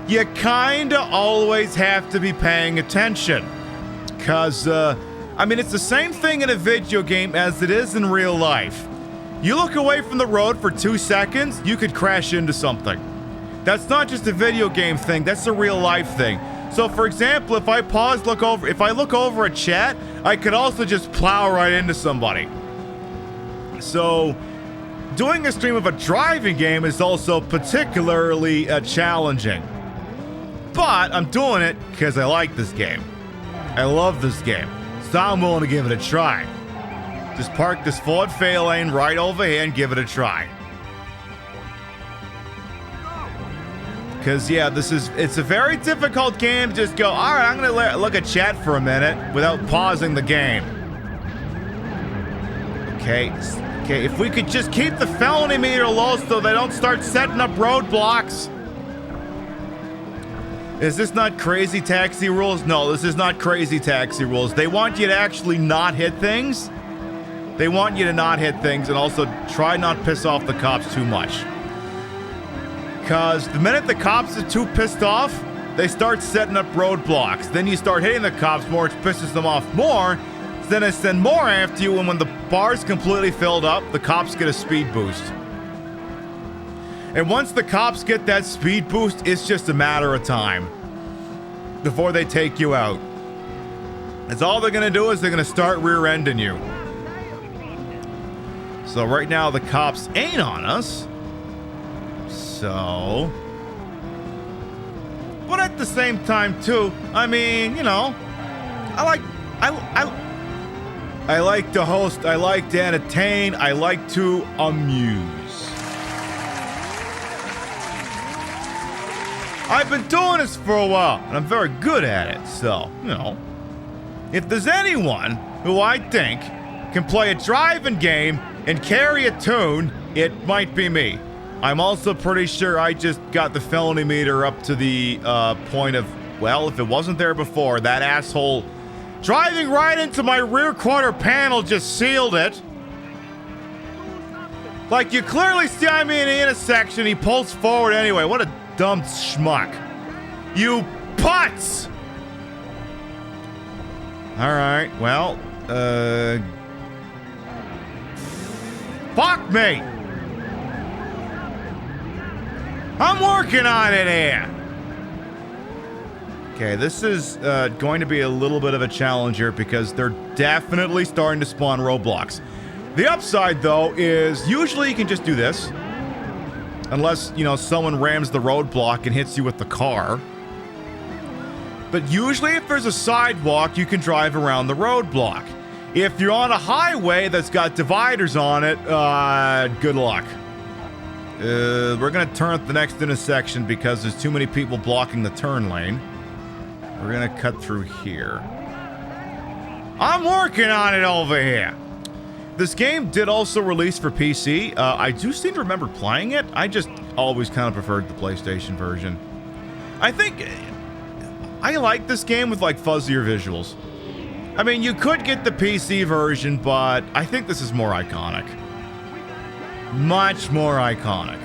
you kinda always have to be paying attention. Cause, I mean, it's the same thing in a video game as it is in real life. You look away from the road for 2 seconds, you could crash into something. That's not just a video game thing, that's a real life thing. So for example, if I if I look over at chat, I could also just plow right into somebody. So, doing a stream of a driving game is also particularly challenging. But I'm doing it because I like this game. I love this game. So I'm willing to give it a try. Just park this Ford Fairlane right over here and give it a try. Because, yeah, it's a very difficult game to just go, alright, I'm going to look at chat for a minute without pausing the game. Okay, if we could just keep the felony meter low so they don't start setting up roadblocks. Is this not Crazy Taxi rules? No, this is not Crazy Taxi rules. They want you to actually not hit things. They want you to not hit things and also try not piss off the cops too much. Because the minute the cops are too pissed off, they start setting up roadblocks. Then you start hitting the cops more, which pisses them off more. Then they send more after you, and when the bar's completely filled up, the cops get a speed boost. And once the cops get that speed boost, it's just a matter of time before they take you out. That's all they're gonna do is they're gonna start rear-ending you. So right now the cops ain't on us. So... But at the same time, too, I mean, you know, I like to host, I like to entertain, I like to amuse. I've been doing this for a while, and I'm very good at it, so, you know. If there's anyone who I think can play a driving game and carry a tune, it might be me. I'm also pretty sure I just got the felony meter up to the point of, well, if it wasn't there before, that asshole driving right into my rear quarter panel just sealed it. Like, you clearly see I'm in the intersection, he pulls forward anyway. What a dumb schmuck. You putz! Alright, well, fuck me! I'm working on it here! Okay, this is going to be a little bit of a challenge here because they're definitely starting to spawn roadblocks. The upside, though, is usually you can just do this. Unless, you know, someone rams the roadblock and hits you with the car. But usually if there's a sidewalk, you can drive around the roadblock. If you're on a highway that's got dividers on it, good luck. We're going to turn at the next intersection because there's too many people blocking the turn lane. We're going to cut through here. I'm working on it over here. This game did also release for PC. I do seem to remember playing it. I just always kind of preferred the PlayStation version. I think I like this game with like fuzzier visuals. I mean, you could get the PC version, but I think this is more iconic. Much more iconic.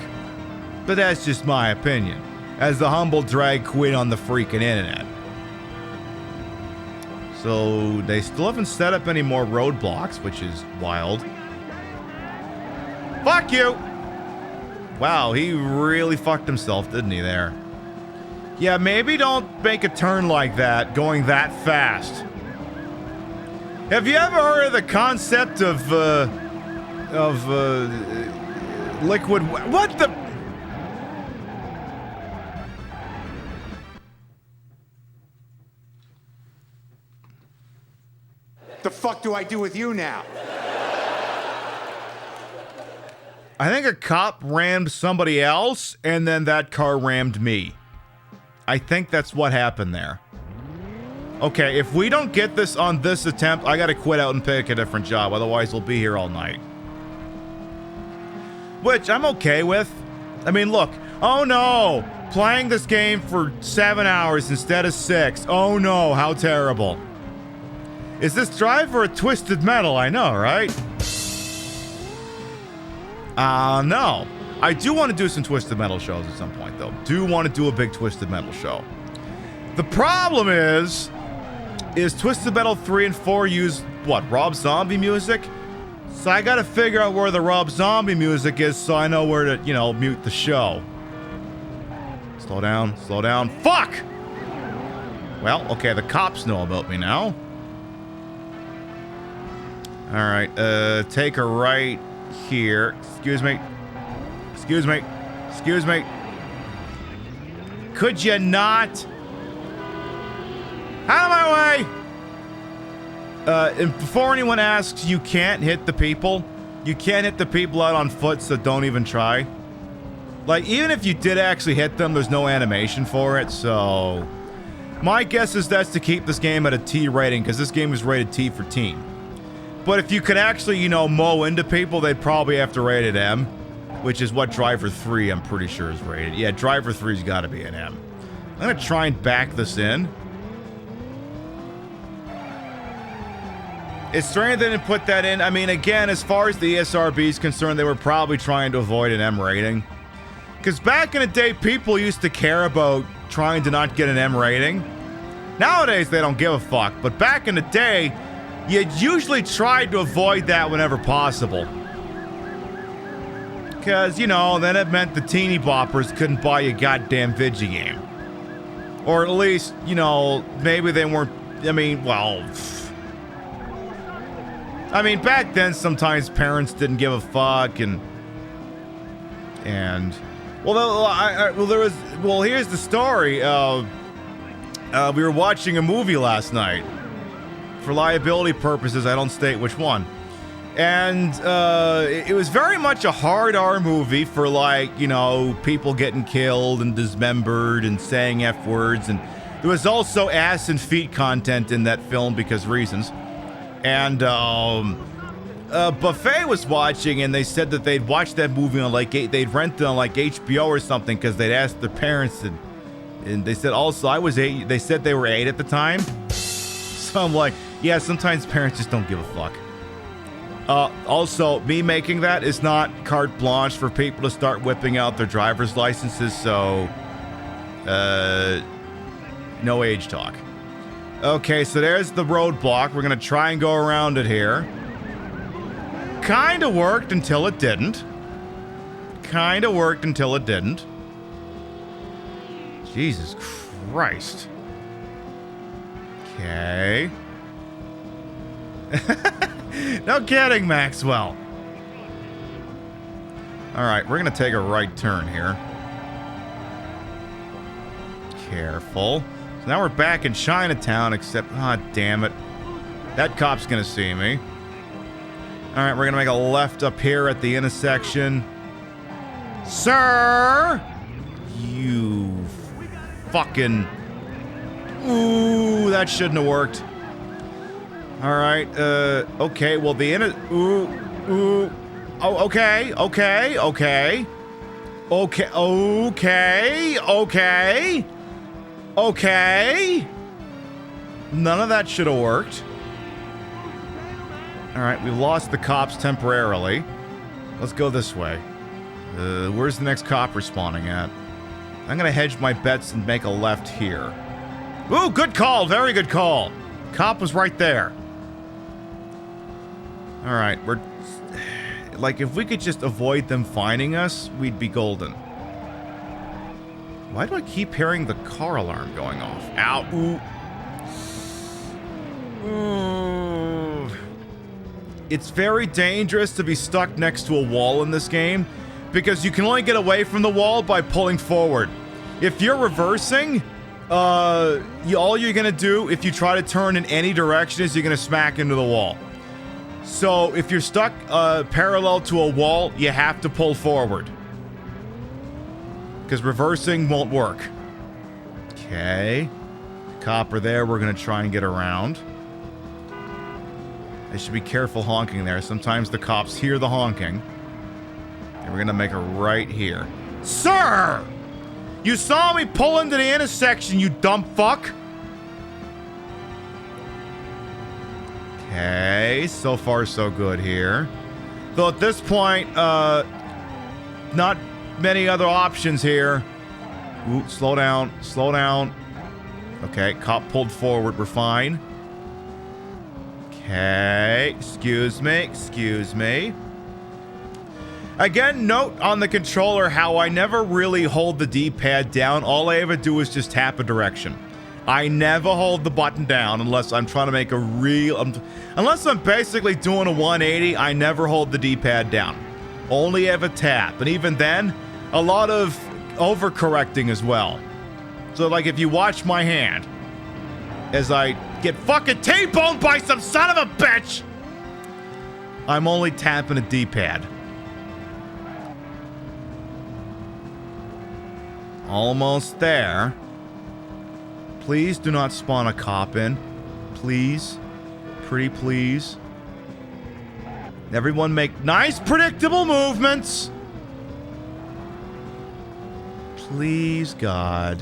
But that's just my opinion, as the humble drag queen on the freaking internet. So, they still haven't set up any more roadblocks, which is wild. Fuck you! Wow, he really fucked himself, didn't he, there? Yeah, maybe don't make a turn like that, going that fast. Have you ever heard of the concept of liquid... What the... The fuck do I do with you now? I think a cop rammed somebody else, and then that car rammed me. I think that's what happened there. Okay, if we don't get this on this attempt, I gotta quit out and pick a different job, otherwise we'll be here all night. Which I'm okay with. I mean, look. Oh no! Playing this game for 7 hours instead of 6. Oh no, how terrible. Is this Drive or a Twisted Metal? I know, right? No. I do want to do some Twisted Metal shows at some point, though. Do want to do a big Twisted Metal show. The problem is Twisted Metal 3 and 4 use, what, Rob Zombie music? So I gotta figure out where the Rob Zombie music is so I know where to, you know, mute the show. Slow down, slow down. Fuck! Well, okay, the cops know about me now. Alright, take a right here. Excuse me. Excuse me. Excuse me. Could you not? Out of my way! And before anyone asks, you can't hit the people. You can't hit the people out on foot, so don't even try. Like, even if you did actually hit them, there's no animation for it, so... My guess is that's to keep this game at a T rating, because this game is rated T for teen. But if you could actually, you know, mow into people, they'd probably have to rate it M. Which is what Driver 3, I'm pretty sure, is rated. Yeah, Driver 3's gotta be an M. I'm gonna try and back this in. It's strange they didn't put that in. I mean, again, as far as the ESRB is concerned, they were probably trying to avoid an M rating. Because back in the day, people used to care about trying to not get an M rating. Nowadays, they don't give a fuck. But back in the day, you usually tried to avoid that whenever possible. Because, you know, then it meant the teeny boppers couldn't buy you a goddamn video game. Or at least, you know, maybe they weren't, I mean, well... I mean, back then, sometimes parents didn't give a fuck, and... Well, here's the story. We were watching a movie last night. For liability purposes, I don't state which one. And it was very much a hard R movie for, like, you know, people getting killed and dismembered and saying F words. And there was also ass and feet content in that film because reasons. And Buffet was watching, and they said that they'd watched that movie on, like, they'd rent it on, like, HBO or something because they'd asked their parents. And they said also, I was 8. They said they were 8 at the time. So I'm like, yeah, sometimes parents just don't give a fuck. Also, me making that is not carte blanche for people to start whipping out their driver's licenses, so... no age talk. Okay, so there's the roadblock. We're gonna try and go around it here. Kinda worked until it didn't. Kinda worked until it didn't. Jesus Christ. Okay. No kidding, Maxwell. Alright, we're gonna take a right turn here. Careful. So now we're back in Chinatown, except... Ah, damn it. That cop's gonna see me. Alright, we're gonna make a left up here at the intersection. Sir! You fucking... Ooh, that shouldn't have worked. Alright, okay, well the ooh. Oh, okay. None of that should have worked. Alright, we lost the cops temporarily. Let's go this way. Where's the next cop respawning at? I'm gonna hedge my bets and make a left here. Ooh, good call, very good call. Cop was right there. Alright, we're... Like, if we could just avoid them finding us, we'd be golden. Why do I keep hearing the car alarm going off? Ow. Ooh. It's very dangerous to be stuck next to a wall in this game, because you can only get away from the wall by pulling forward. If you're reversing, all you're gonna do if you try to turn in any direction is you're gonna smack into the wall. So, if you're stuck parallel to a wall, you have to pull forward. Because reversing won't work. Okay. Copper there, we're gonna try and get around. I should be careful honking there. Sometimes the cops hear the honking. And we're gonna make a right here. Sir! You saw me pull into the intersection, you dumb fuck! Okay, so far so good here. Though at this point, not many other options here. Ooh, slow down, slow down. Okay, cop pulled forward, we're fine. Okay, excuse me. Again, note on the controller how I never really hold the D-pad down. All I ever do is just tap a direction. I never hold the button down unless I'm trying to make a unless I'm basically doing a 180, I never hold the D-pad down. Only ever tap. And even then, a lot of overcorrecting as well. So like if you watch my hand, as I get fucking T-boned by some son of a bitch, I'm only tapping a D-pad. Almost there. Please do not spawn a cop in. Please. Pretty please. Everyone make nice, predictable movements. Please, God.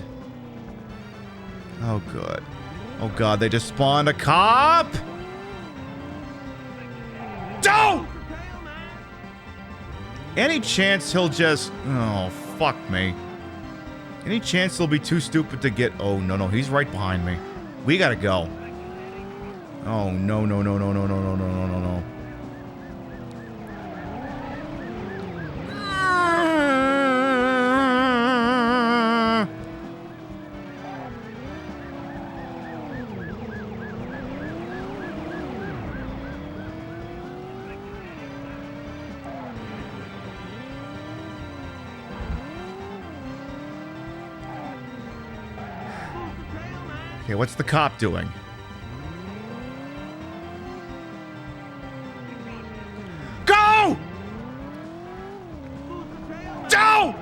Oh, good. Oh, God, they just spawned a cop! Don't! Any chance he'll just... Oh, fuck me. Any chance he'll be too stupid to get... Oh, no, he's right behind me. We gotta go. Oh, no. Okay, what's the cop doing? Go! Go!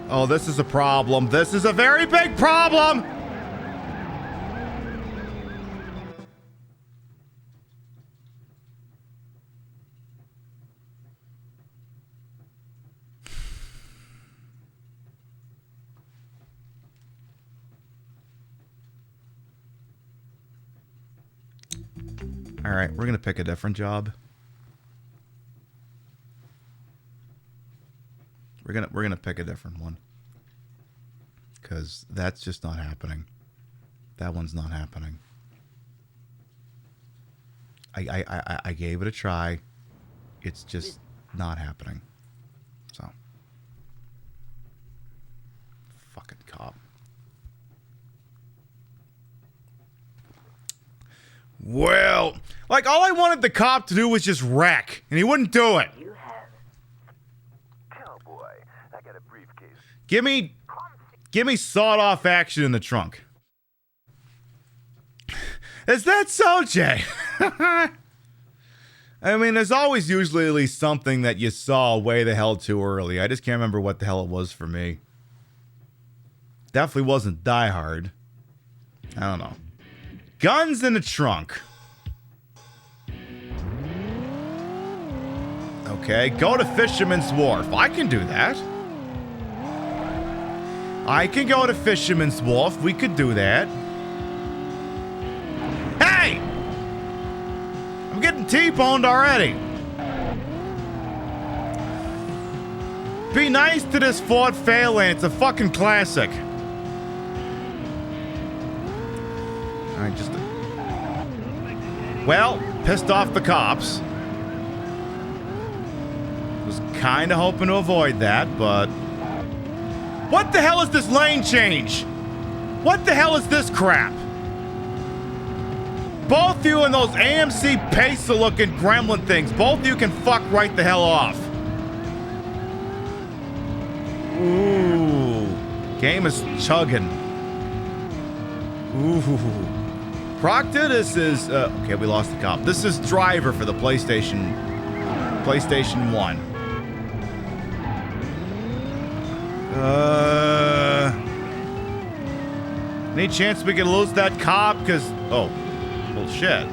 Oh, this is a problem. This is a very big problem! Alright, we're gonna pick a different job. We're gonna pick a different one. Cause that's just not happening. That one's not happening. I gave it a try. It's just not happening. So. Fucking cop. Well, like, all I wanted the cop to do was just wreck, and he wouldn't do it. Cowboy, I got a briefcase. Give me sawed-off action in the trunk. Is that so, Jay? I mean, there's always usually at least something that you saw way the hell too early. I just can't remember what the hell it was for me. Definitely wasn't Die Hard. I don't know. Guns in the trunk. Okay, go to Fisherman's Wharf. I can do that. I can go to Fisherman's Wharf. We could do that. Hey! I'm getting T-boned already. Be nice to this Ford Fairlane. It's a fucking classic. Alright, just... Well, pissed off the cops. Was kinda hoping to avoid that, but... What the hell is this lane change? What the hell is this crap? Both you and those AMC Pacer-looking gremlin things, both of you can fuck right the hell off. Ooh. Game is chugging. Ooh. Proctor, this is... okay, we lost the cop. This is Driver for the PlayStation 1. Any chance we can lose that cop? Because... Oh. Bullshit.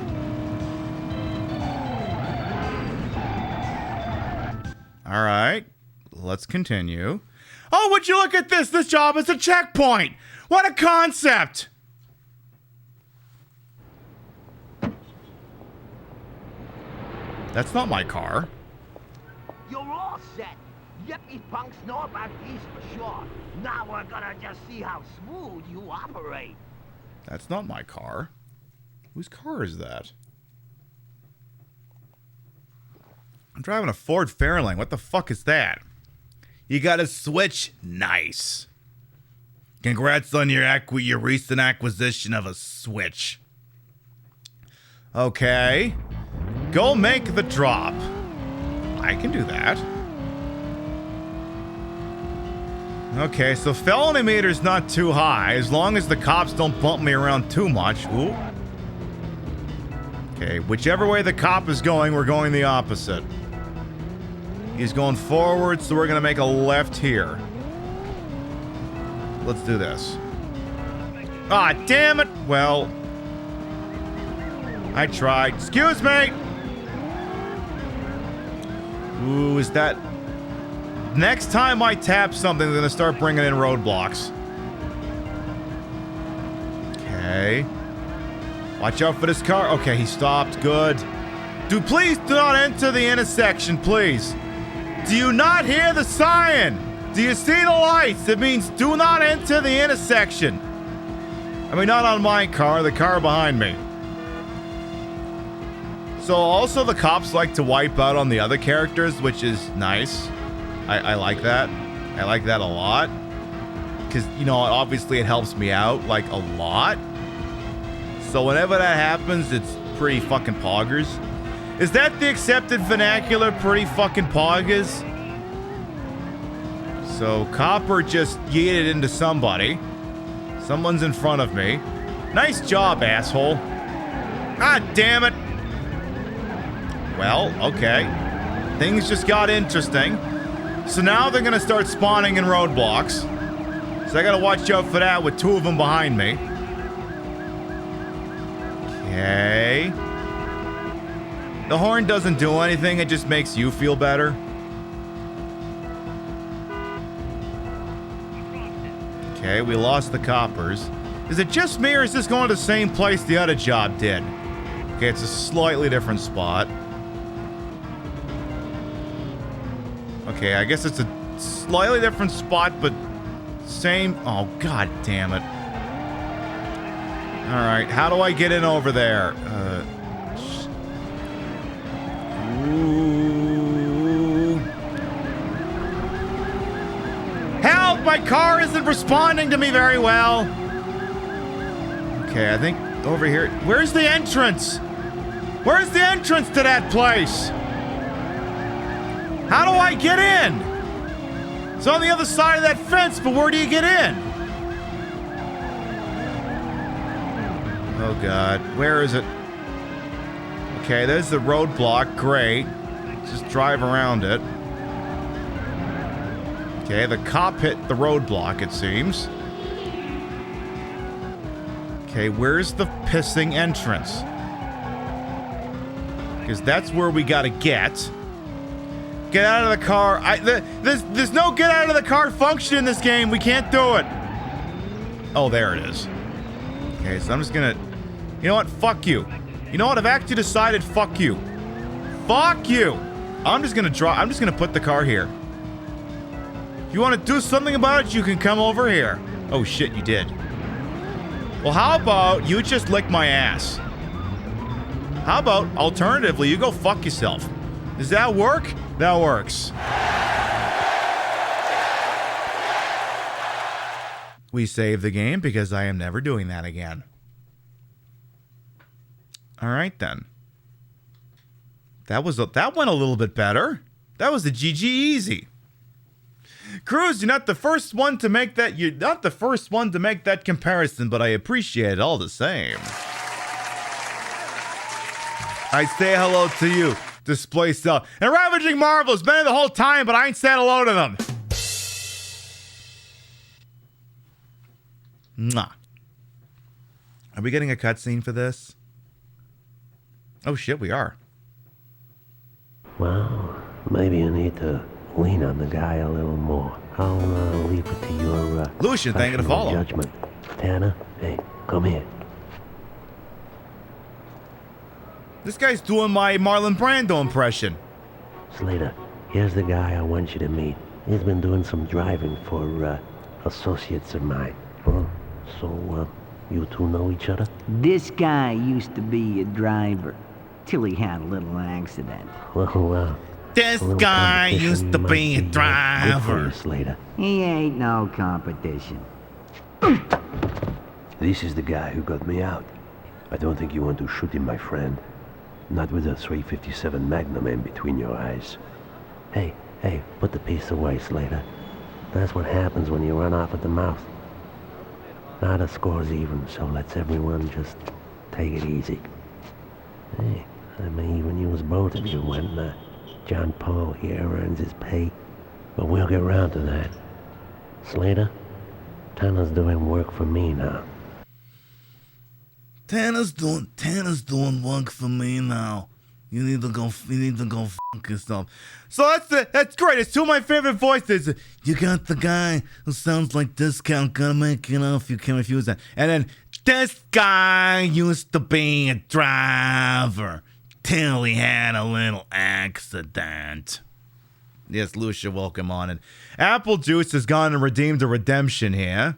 Alright. Let's continue. Oh, would you look at this? This job is a checkpoint! What a concept! That's not my car. You're all set. Yuppie punks know about these for sure. Now we're gonna just see how smooth you operate. That's not my car. Whose car is that? I'm driving a Ford Fairlane. What the fuck is that? You got a Switch? Nice. Congrats on your recent acquisition of a Switch. Okay. Go make the drop. I can do that. Okay, so felony meter's not too high, as long as the cops don't bump me around too much. Ooh. Okay, whichever way the cop is going, we're going the opposite. He's going forward, so we're gonna make a left here. Let's do this. Ah, damn it! Well, I tried. Excuse me! Ooh, is that... Next time I tap something, they're gonna start bringing in roadblocks. Okay. Watch out for this car. Okay, he stopped. Good. Dude, please do not enter the intersection, please. Do you not hear the sign? Do you see the lights? It means do not enter the intersection. I mean, not on my car, the car behind me. So also the cops like to wipe out on the other characters, which is nice. I like that. I like that a lot. Because, you know, obviously it helps me out, like, a lot. So whenever that happens, it's pretty fucking poggers. Is that the accepted vernacular, pretty fucking poggers? So Copper just yeeted into somebody. Someone's in front of me. Nice job, asshole. Ah, damn it. Well, okay. Things just got interesting. So now they're gonna start spawning in roadblocks. So I gotta watch out for that with two of them behind me. Okay. The horn doesn't do anything, it just makes you feel better. Okay, we lost the coppers. Is it just me or is this going to the same place the other job did? Okay, it's a slightly different spot. Okay, I guess it's a slightly different spot, but same... Oh, god damn it. Alright, how do I get in over there? Ooh. Help! My car isn't responding to me very well! Okay, I think over here. Where's the entrance? Where's the entrance to that place? How do I get in? It's on the other side of that fence, but where do you get in? Oh God, where is it? Okay, there's the roadblock, great. Just drive around it. Okay, the cop hit the roadblock, it seems. Okay, where's the pissing entrance? Because that's where we gotta get. Get out of the car. There's no get out of the car function in this game. We can't do it. Oh, there it is. Okay, so I'm just gonna... You know what? Fuck you. You know what? I've actually decided fuck you. Fuck you! I'm just gonna put the car here. If you want to do something about it, you can come over here. Oh shit, you did. Well, how about you just lick my ass? How about, alternatively, you go fuck yourself? Does that work? That works. We save the game because I am never doing that again. All right then. That went a little bit better. That was the GG easy. Cruz, you're not the first one to make that. You're not the first one to make that comparison, but I appreciate it all the same. I say hello to you, Display Cell. And Ravaging Marvel has been here the whole time, but I ain't said hello to them. Mwah. Are we getting a cutscene for this? Oh shit, we are. Well, maybe you need to lean on the guy a little more. I'll leave it to your Lucian, thank you to follow. Judgment. Tanner, hey, come here. This guy's doing my Marlon Brando impression. Slater, here's the guy I want you to meet. He's been doing some driving for associates of mine. Huh? So, you two know each other? This guy used to be a driver, till he had a little accident. Well, this guy used to be a driver. Slater. He ain't no competition. This is the guy who got me out. I don't think you want to shoot him, my friend. Not with a .357 Magnum in between your eyes. Hey, put the piece away, Slater. That's what happens when you run off at the mouth. Now the score's even, so let's everyone just take it easy. Hey, I may even use both of you when John Paul here earns his pay. But we'll get round to that. Slater, Tanner's doing work for me now. Tanner's doing work for me now. You need to go fuck yourself. So that's great. It's two of my favorite voices. You got the guy who sounds like Discount, gonna make it off. You can't refuse that. And then this guy used to be a driver till he had a little accident. Yes, Lucia, welcome on. And Apple Juice has gone and redeemed a redemption here.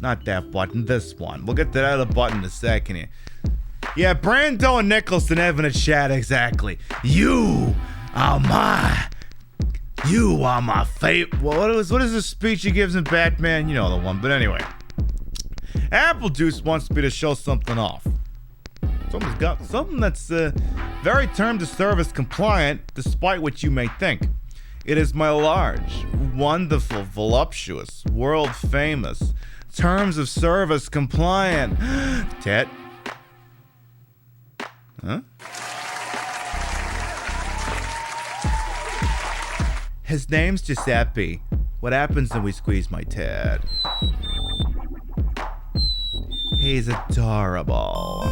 Not that button, this one. We'll get to that other button in a second here. Yeah, Brando and Nicholson having a chat, exactly. You are my favorite. What is the speech he gives in Batman? You know the one, but anyway. Apple Juice wants me to show something off. Someone's got something that's very term to service compliant, despite what you may think. It is my large, wonderful, voluptuous, world famous, terms of service compliant. Tet. Huh? His name's Giuseppe. What happens when we squeeze my Ted? He's adorable.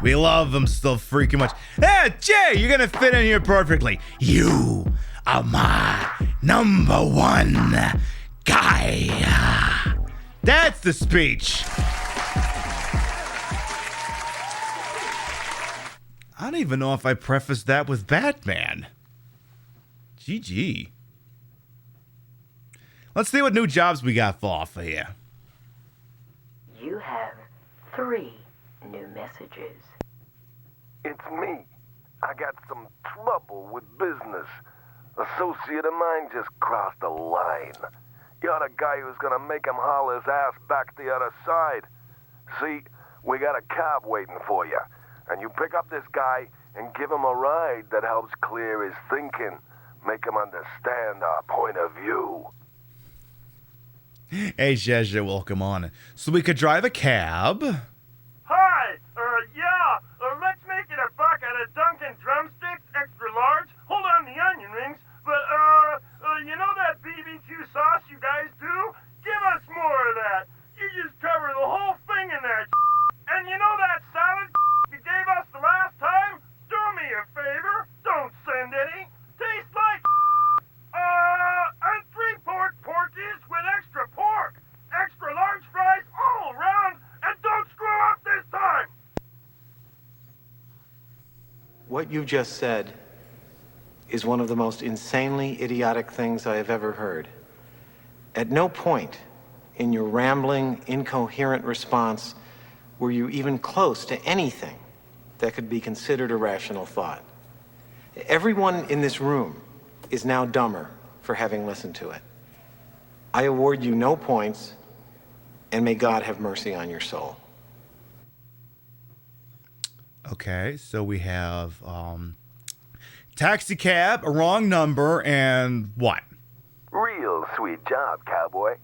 We love him so freaking much. Hey, Jay, you're gonna fit in here perfectly. You are my number one guy. That's the speech. I don't even know if I prefaced that with Batman. GG. Let's see what new jobs we got for offer here. You have 3 new messages. It's me. I got some trouble with business. Associate of mine just crossed a line. You're the guy who's gonna make him haul his ass back the other side. See, we got a cab waiting for you. And you pick up this guy and give him a ride that helps clear his thinking. Make him understand our point of view. Hey, Zhezha, welcome on. So we could drive a cab. Hi, yeah, let's make it a buck out of Dunkin' drumsticks, extra large. Hold on the onion rings, but, you know that BBQ sauce you guys do? Give us more of that. You just cover the whole thing in that. And you know that salad you gave us the last time? Do me a favor, don't send any. Tastes like and 3 pork porkies with extra pork. Extra large fries all around, and don't screw up this time. What you just said is one of the most insanely idiotic things I have ever heard. At no point in your rambling, incoherent response were you even close to anything that could be considered a rational thought. Everyone in this room is now dumber for having listened to it. I award you no points, and may God have mercy on your soul. Okay, so we have taxi cab, a wrong number, and what? Real sweet job, cowboy.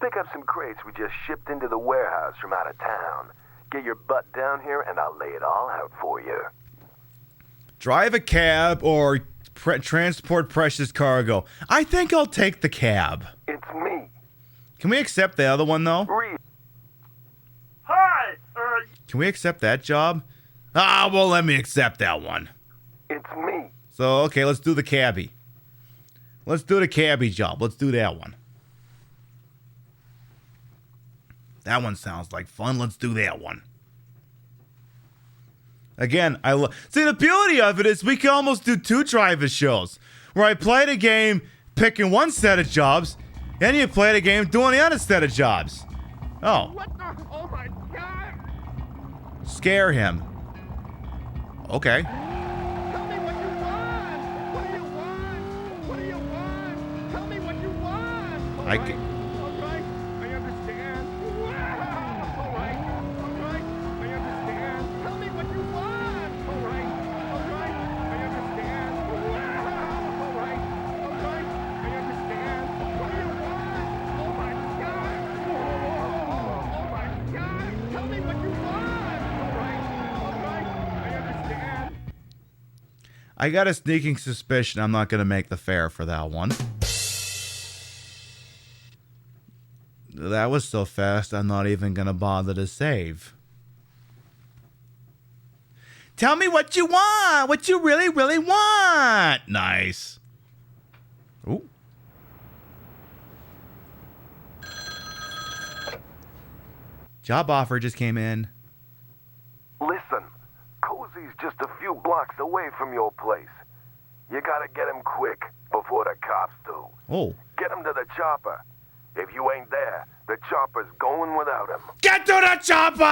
Pick up some crates we just shipped into the warehouse from out of town. Get your butt down here and I'll lay it all out for you. Drive a cab or transport precious cargo. I think I'll take the cab. It's me. Can we accept the other one, though? Hi, Can we accept that job? Well, let me accept that one. It's me. So, okay, let's do the cabbie. Let's do the cabbie job. Let's do that one. That one sounds like fun. Let's do that one. Again, see, the beauty of it is we can almost do 2 driver shows where I play the game picking one set of jobs, and you play the game doing the other set of jobs. Oh. What the? Oh my God! Scare him. Okay. Tell me what you want. What do you want? What do you want? Tell me what you want. I can. All right, I understand. Wow. All right, I understand. Tell me what you want. All right, I understand. Wow. All right, I understand. What do you want? Oh my God. Oh my God. Tell me what you want. All right, I understand. I got a sneaking suspicion I'm not going to make the fare for that one. That was so fast, I'm not even going to bother to save. Tell me what you want! What you really, really want! Nice. Ooh. Job offer just came in. Listen, Cozy's just a few blocks away from your place. You gotta get him quick before the cops do. Oh. Get him to the chopper. If you ain't there, the chopper's going without him. Get to the chopper!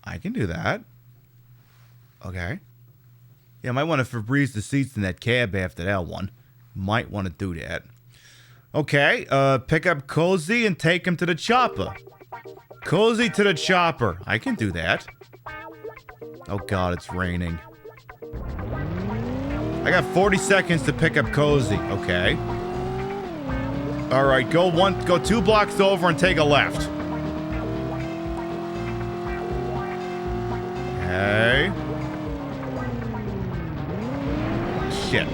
I can do that. Okay. Yeah, I might want to Febreze the seats in that cab after that one. Might want to do that. Okay, pick up Cozy and take him to the chopper. Cozy to the chopper. I can do that. Oh god, it's raining. I got 40 seconds to pick up Cozy. Okay. Alright, go 2 blocks over and take a left. Okay. Shit.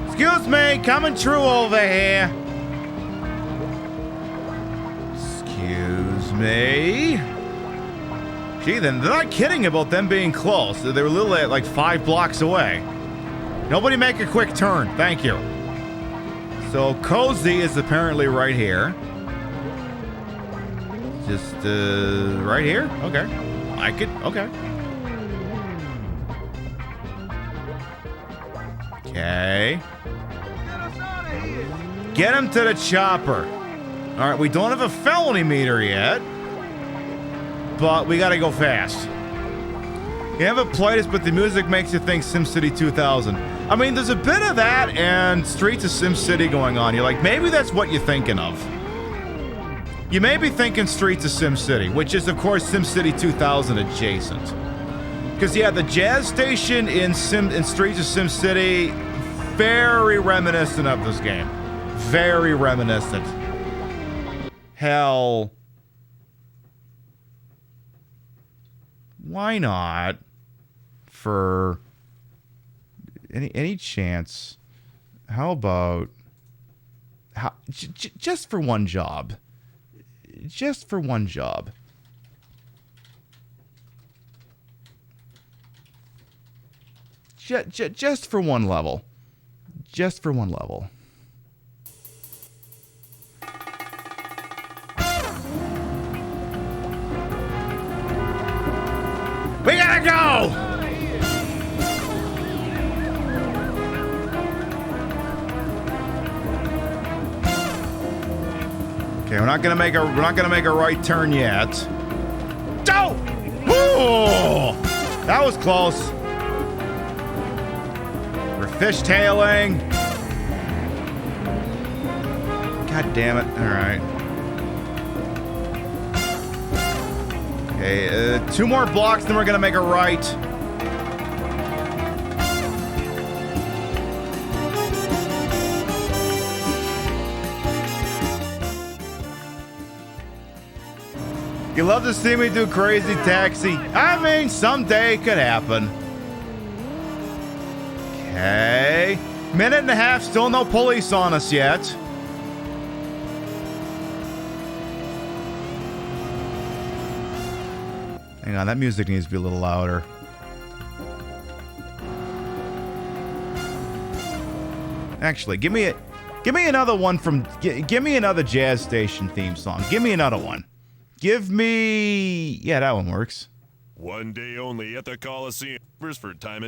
Excuse me, coming true over here. Excuse me. Gee, then they're not kidding about them being close. They were literally like 5 blocks away. Nobody make a quick turn. Thank you. So Cozy is apparently right here. Just right here? Okay. Okay. Okay. Get him to the chopper. All right, we don't have a felony meter yet, but we gotta go fast. You haven't played this, but the music makes you think SimCity 2000. I mean, there's a bit of that and Streets of SimCity going on. You're like, maybe that's what you're thinking of. You may be thinking Streets of SimCity, which is, of course, SimCity 2000 adjacent. Because, yeah, the jazz station in Streets of SimCity, very reminiscent of this game. Very reminiscent. Hell, why not? For any chance, how about just for one job? Just for one job. Just for one level. Just for one level. We gotta go! Okay, we're not gonna make a right turn yet. Go! Woo! That was close. We're fishtailing. God damn it! All right. Okay, 2 more blocks, then we're gonna make a right. You love to see me do Crazy Taxi? I mean, someday it could happen. Okay. 1.5 minutes, still no police on us yet. Hang on, that music needs to be a little louder. Actually, give me another one from. Give me another jazz station theme song. Give me another one. Give me. Yeah, that one works. One day only at the Coliseum for time.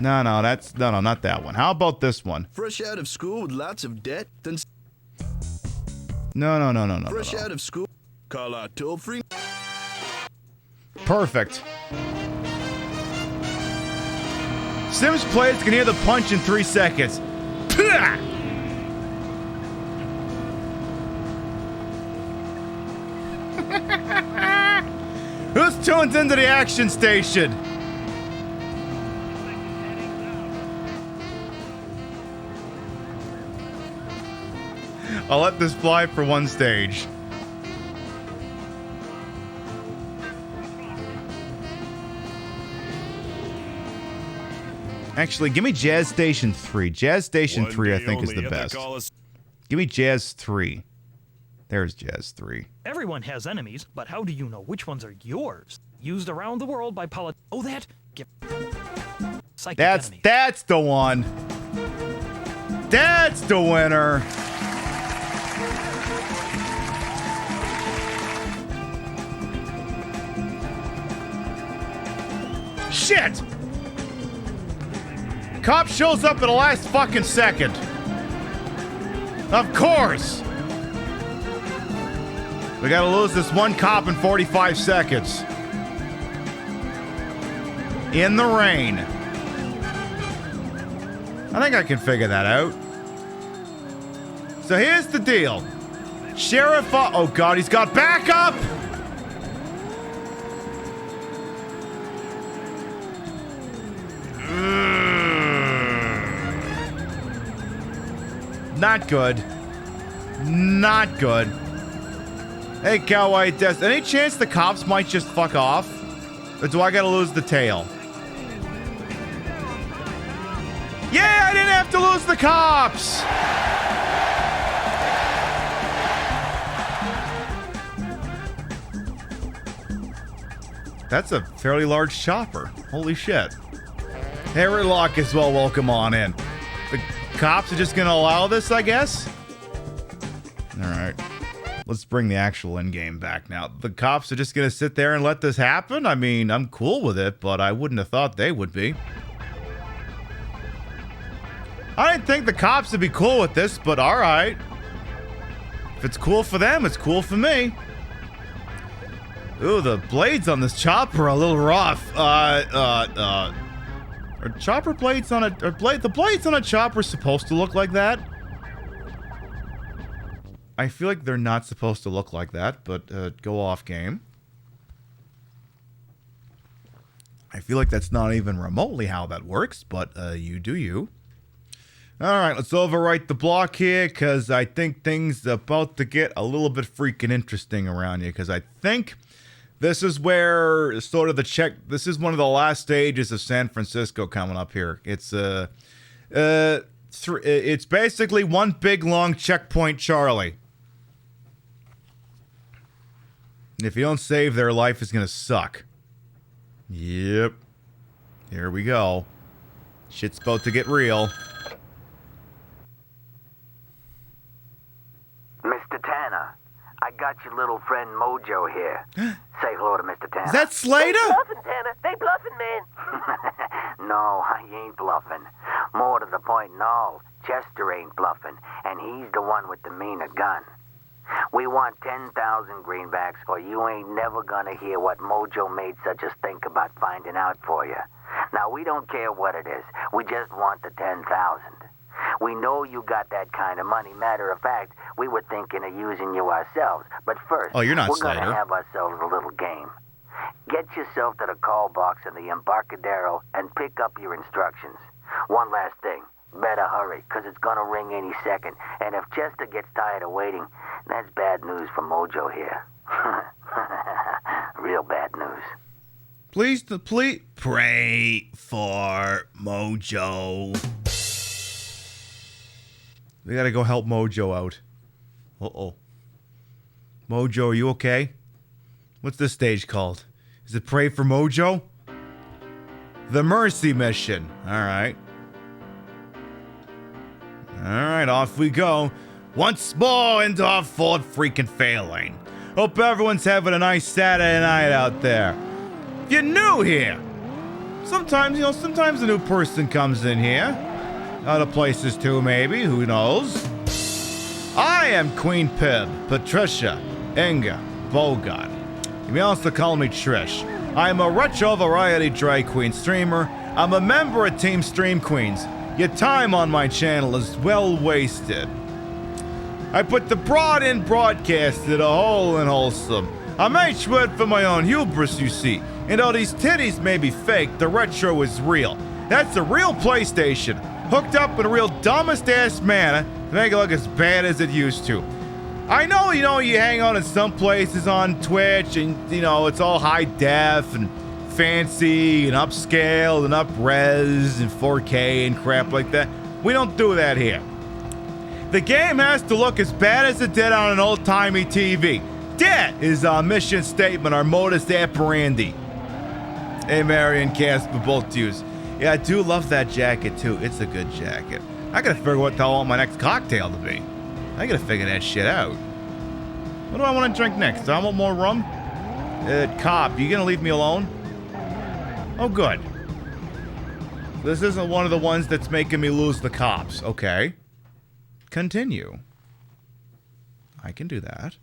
No, that's no, not that one. How about this one? Fresh out of school with lots of debt, then. No. Fresh out of school, call out toll free. Perfect. Sims players can hear the punch in 3 seconds. Who's tuned into the action station? I'll let this fly for one stage. Actually, give me Jazz Station 3. Jazz Station 3, I think, is the best. Give me Jazz 3. There's Jazz 3. Everyone has enemies, but how do you know which ones are yours? Used around the world by Oh, that? That's the one. That's the winner. Shit! Cop shows up at the last fucking second. Of course. We gotta lose this one cop in 45 seconds. In the rain. I think I can figure that out. So here's the deal. Sheriff, oh god, he's got backup! Not good. Not good. Hey, Cowboy Des, any chance the cops might just fuck off? Or do I gotta lose the tail? Yeah, I didn't have to lose the cops! That's a fairly large chopper. Holy shit. Harry Locke as well, welcome on in. The cops are just gonna allow this, I guess? Alright. Let's bring the actual endgame back now. The cops are just gonna sit there and let this happen? I mean, I'm cool with it, but I wouldn't have thought they would be. I didn't think the cops would be cool with this, but alright. If it's cool for them, it's cool for me. Ooh, the blades on this chopper are a little rough. Are chopper plates on a... the plates on a chopper supposed to look like that? I feel like they're not supposed to look like that, but go off game. I feel like that's not even remotely how that works, but you do you. Alright, let's overwrite the block here, because I think things are about to get a little bit freaking interesting around here, because I think this is where sort of this is one of the last stages of San Francisco coming up here. It's it's basically one big long checkpoint Charlie. And if you don't save, their life is gonna suck. Yep. Here we go. Shit's about to get real. Mr. Tanner, I got your little friend Mojo here. Say hello to Mr. Tanner. Is that Slater? They bluffing, Tanner. They bluffing, man. No, I ain't bluffing. More to the point, no. Chester ain't bluffing, and he's the one with the meaner gun. We want 10,000 greenbacks, or you ain't never gonna hear what Mojo made such a stink about finding out for you. Now, we don't care what it is. We just want the 10,000. We know you got that kind of money. Matter of fact, we were thinking of using you ourselves. But first, you're not we're Slater. gonna have ourselves a little game. Get yourself to the call box in the Embarcadero and pick up your instructions. One last thing. Better hurry, because it's going to ring any second. And if Chester gets tired of waiting, that's bad news for Mojo here. Real bad news. Please pray for Mojo. We gotta go help Mojo out. Uh-oh. Mojo, are you okay? What's this stage called? Is it Pray for Mojo? The Mercy Mission. Alright. Alright, off we go. Once more into our Ford freaking fail lane. Hope everyone's having a nice Saturday night out there. If you're new here, sometimes a new person comes in here. Other places too, maybe, who knows? I am Queen Pib, Patricia, Inga, Bogart. You may also call me Trish. I am a retro variety drag queen streamer. I'm a member of Team Stream Queens. Your time on my channel is well wasted. I put the broad in broadcasted a whole and wholesome. I'm H-word for my own hubris, you see. And though these titties may be fake, the retro is real. That's a real PlayStation, hooked up in a real dumbest ass manner to make it look as bad as it used to. I know, you hang out in some places on Twitch and, it's all high def and fancy and upscale and up-res and 4K and crap like that. We don't do that here. The game has to look as bad as it did on an old-timey TV. That is our mission statement, our modus operandi. Hey, Mary and Casper, both to use. Yeah, I do love that jacket, too. It's a good jacket. I gotta figure what the hell I want my next cocktail to be. I gotta figure that shit out. What do I want to drink next? Do I want more rum? Cop, you gonna leave me alone? Oh, good. This isn't one of the ones that's making me lose the cops. Okay. Continue. I can do that.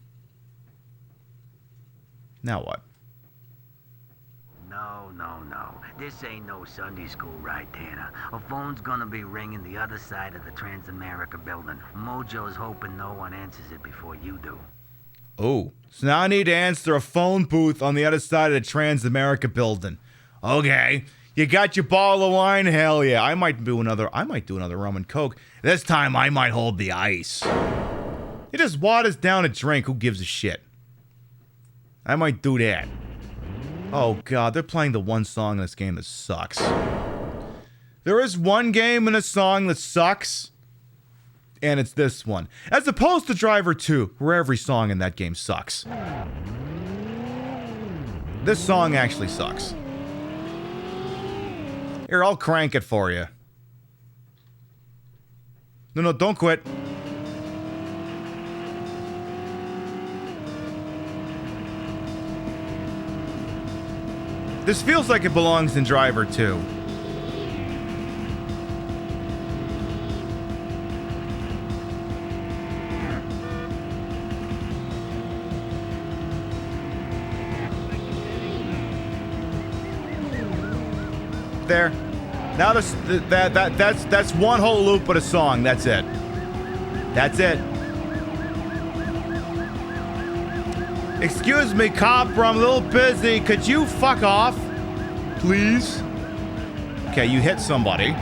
Now what? No. This ain't no Sunday school, right, Tanner? A phone's gonna be ringing the other side of the Transamerica building. Mojo's hoping no one answers it before you do. Oh, so now I need to answer a phone booth on the other side of the Transamerica building. Okay, you got your bottle of wine? Hell yeah. I might do another rum and coke. This time I might hold the ice. It just waters down a drink. Who gives a shit? I might do that. Oh god, they're playing the one song in this game that sucks. There is one game in a song that sucks, and it's this one. As opposed to Driver 2, where every song in that game sucks. This song actually sucks. Here, I'll crank it for you. No, don't quit. This feels like it belongs in Driver 2. There. Now that's one whole loop of a song. That's it. That's it. Excuse me, copper, I'm a little busy. Could you fuck off? Please? Okay, you hit somebody.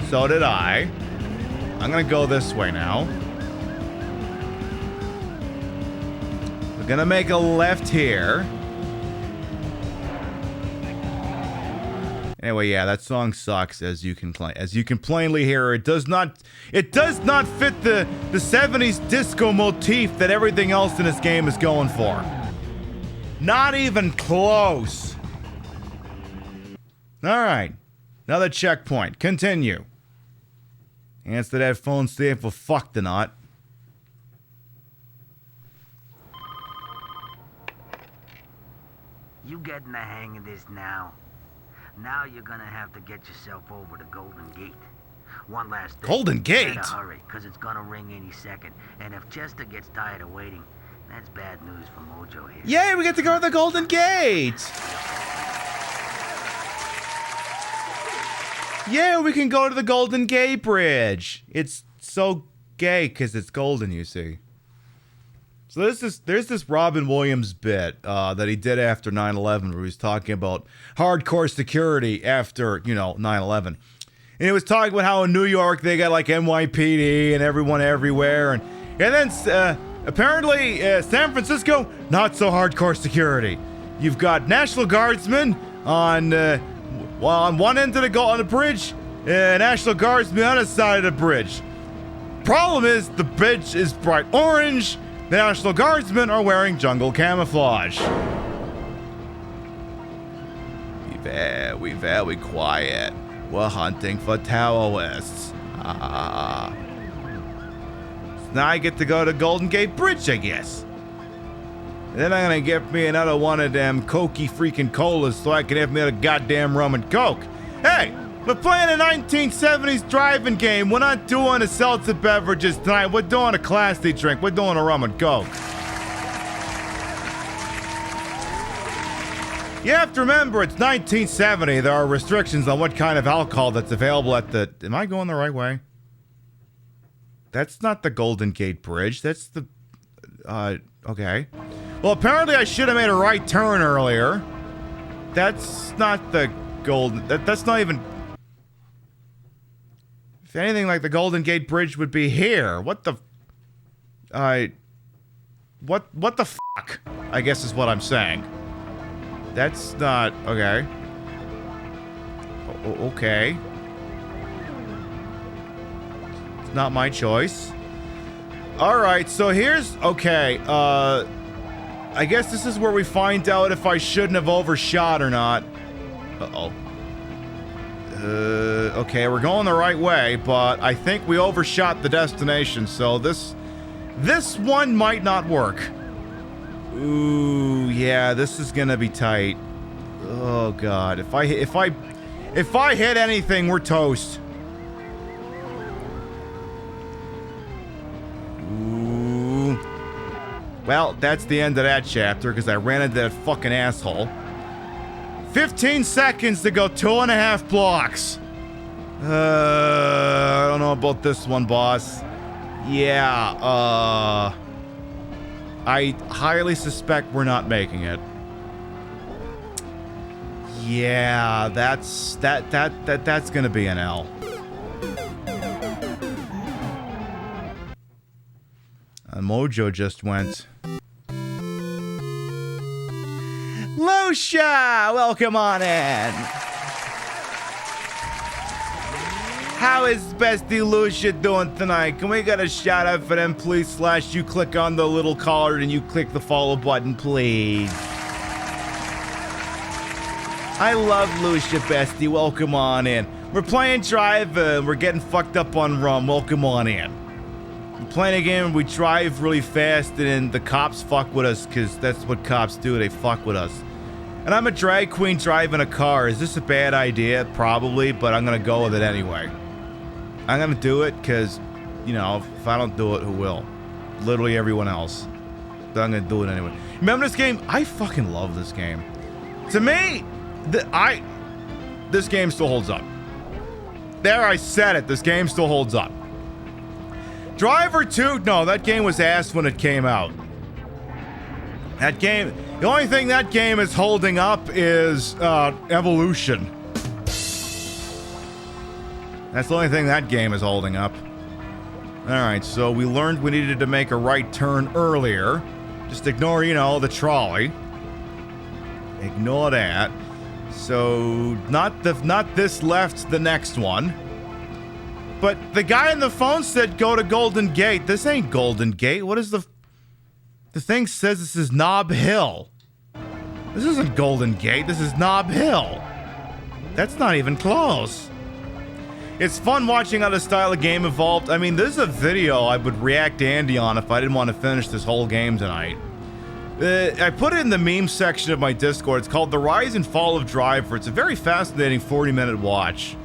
So did I. I'm gonna go this way now. We're gonna make a left here. Anyway, yeah, that song sucks, as you can plainly hear. It does not fit the 70s disco motif that everything else in this game is going for. Not even close. Alright. Another checkpoint. Continue. Answer that phone, see if we're fucked or not. You getting the hang of this now? Now you're gonna have to get yourself over to Golden Gate. One last thing. Golden Gate? Better hurry, cause it's gonna ring any second. And if Chester gets tired of waiting, that's bad news for Mojo here. Yay, we get to go to the Golden Gate! Yeah, we can go to the Golden Gate Bridge. It's so gay because it's golden, you see. So there's this Robin Williams bit that he did after 9/11 where he was talking about hardcore security after, 9/11. And he was talking about how in New York they got like NYPD and everyone everywhere. And then apparently San Francisco, not so hardcore security. You've got National Guardsmen on one end of the bridge, National Guardsmen on the other side of the bridge. Problem is the bridge is bright orange. The National Guardsmen are wearing jungle camouflage. Be very quiet. We're hunting for terrorists. So now I get to go to Golden Gate Bridge, I guess. And then I'm gonna get me another one of them cokey freaking colas so I can have me a goddamn rum and coke. Hey! We're playing a 1970s driving game. We're not doing a seltzer beverages tonight. We're doing a classy drink. We're doing a rum and coke. You have to remember, it's 1970. There are restrictions on what kind of alcohol that's available at the... Am I going the right way? That's not the Golden Gate Bridge. That's the... Okay. Well, apparently I should have made a right turn earlier. That's not the Golden... That's not even... If anything, like the Golden Gate Bridge would be here. What the... What the fuck? I guess is what I'm saying. That's not... Okay. Okay. It's not my choice. Alright, so here's... Okay, I guess this is where we find out if I shouldn't have overshot or not. Uh-oh. Okay, we're going the right way, but I think we overshot the destination, so this one might not work. Ooh, yeah, this is gonna be tight. Oh god, if I hit anything, we're toast. Ooh. Well, that's the end of that chapter because I ran into that fucking asshole. 15 seconds to go 2.5 blocks. I don't know about this one, boss. Yeah, I highly suspect we're not making it. Yeah, that's gonna be an L. Mojo just went. Lucia, welcome on in. How is Bestie Lucia doing tonight? Can we get a shout out for them, please? / you click on the little card and you click the follow button, please. I love Lucia, Bestie. Welcome on in. We're playing Drive. We're getting fucked up on rum. Welcome on in. We're playing a game where we drive really fast and then the cops fuck with us because that's what cops do. They fuck with us. And I'm a drag queen driving a car. Is this a bad idea? Probably, but I'm going to go with it anyway. I'm going to do it because, you know, if I don't do it, who will? Literally everyone else. But I'm going to do it anyway. Remember this game? I fucking love this game. To me, this game still holds up. There, I said it. This game still holds up. Driver 2, no, that game was ass when it came out. That game, the only thing that game is holding up is Evolution. That's the only thing that game is holding up. Alright, so we learned we needed to make a right turn earlier. Just ignore, you know, the trolley. Ignore that. So, not this left, the next one. But the guy on the phone said go to Golden Gate. This ain't Golden Gate. What is the thing says this is Knob Hill. This isn't Golden Gate. This is Knob Hill. That's not even close. It's fun watching how the style of game evolved. I mean, this is a video I would react to Andy on if I didn't want to finish this whole game tonight. I put it in the meme section of my Discord. It's called The Rise and Fall of Driver. It's a very fascinating 40-minute watch.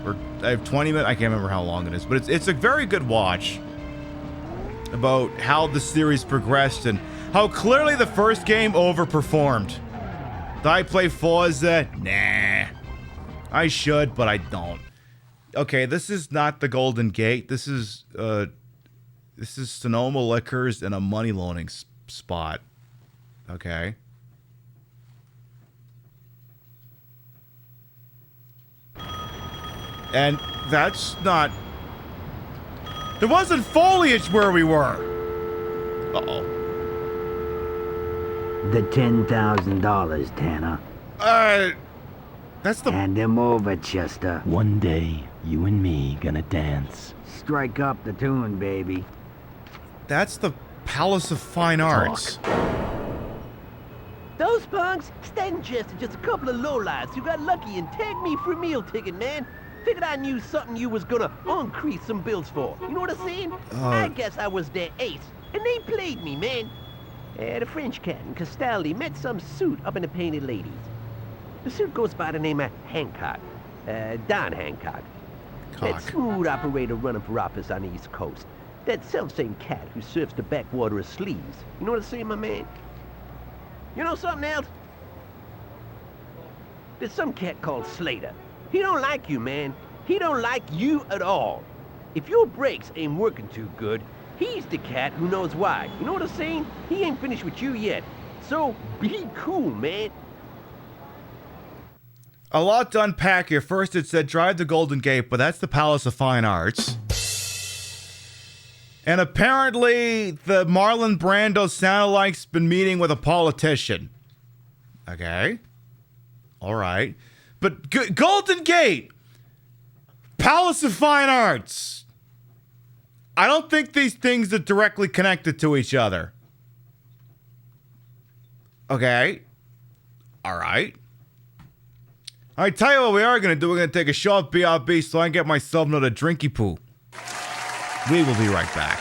Or I have 20 minutes. I can't remember how long it is, but it's a very good watch about how the series progressed and how clearly the first game overperformed. Did I play Forza? Nah. I should, but I don't. Okay, this is not the Golden Gate. This is Sonoma Liquors and a money loaning spot. Okay. And that's not... There wasn't foliage where we were. Uh-oh. The $10,000, Tanner. That's the... Hand him over, Chester. One day, you and me gonna dance. Strike up the tune, baby. That's the Palace of Fine Arts. Those punks, Stan just a couple of lowlights who got lucky and tagged me for a meal ticket, man. Figured I knew something you was gonna increase some bills for. You know what I'm saying? I guess I was their ace, and they played me, man. The French cat in Castelli met some suit up in the Painted Ladies. The suit goes by the name of Hancock. Don Hancock. That smooth operator running for office on the East Coast. That self-same cat who serves the backwater of sleeves. You know what I'm saying, my man? You know something else? There's some cat called Slater. He don't like you, man. He don't like you at all. If your brakes ain't working too good, he's the cat who knows why. You know what I'm saying? He ain't finished with you yet. So, be cool, man. A lot to unpack here. First, it said drive to Golden Gate, but that's the Palace of Fine Arts. And apparently, the Marlon Brando sounded like's been meeting with a politician. Okay. All right. But Golden Gate! Palace of Fine Arts! I don't think these things are directly connected to each other. Okay. All right. All right, tell you what we are going to do. We're going to take a short BRB so I can get myself another drinky poo. We will be right back.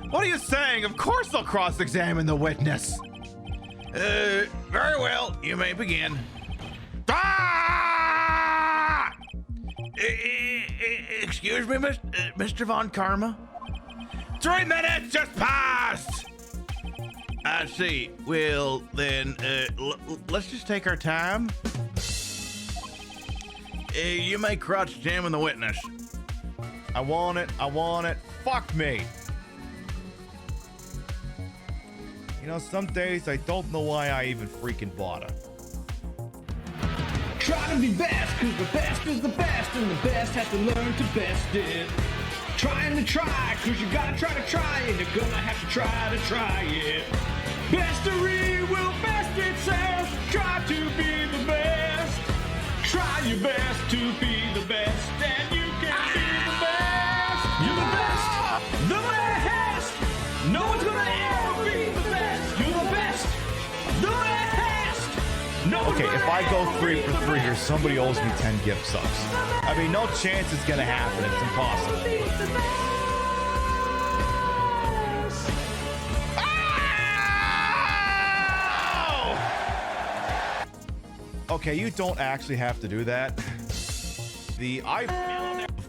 What are you saying? Of course I'll cross-examine the witness. Very well. You may begin. Ah! Excuse me, Mr. Von Karma? 3 minutes just passed! I see. Well, then, let's just take our time. You may cross-examine the witness. I want it. I want it. Fuck me. You know, some days I don't know why I even freaking bother. Try to be best, cause the best is the best, and the best has to learn to best it. Trying to try, cause you gotta try to try, and you're gonna have to try it. Bestery will best itself. Try to be the best. Try your best to be the best, and you can be the best. You're the best. The best. No one's gonna ever be the best. You're the best. The best. No one's Okay, if I go 3 for 3 here, somebody owes me 10 gift subs. I mean, no chance it's gonna happen. It's impossible. Okay, you don't actually have to do that.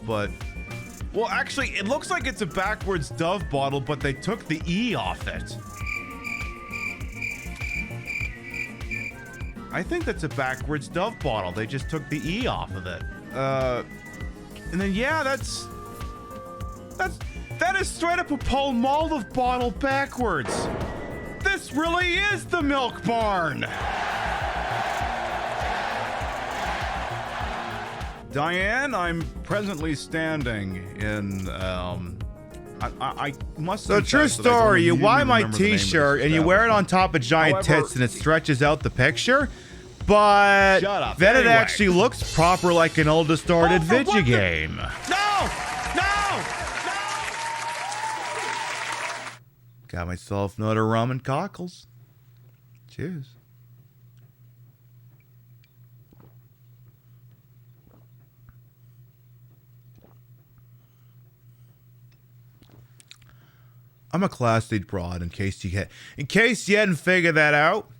But, well, actually, it looks like it's a backwards Dove bottle, but they took the E off it. I think that's a backwards Dove bottle. They just took the E off of it. And then yeah, that is straight up a Palmolive bottle backwards. This really is the Milk Barn. Diane, I'm presently standing in, I must So true story, you buy my t-shirt and you wear it on top of giant tits and it stretches out the picture, but Shut up. then it Anyway. actually looks proper like an old distorted video game. No! Got myself another rum and cockles. Cheers. I'm a classy broad, in case you hadn't figured that out.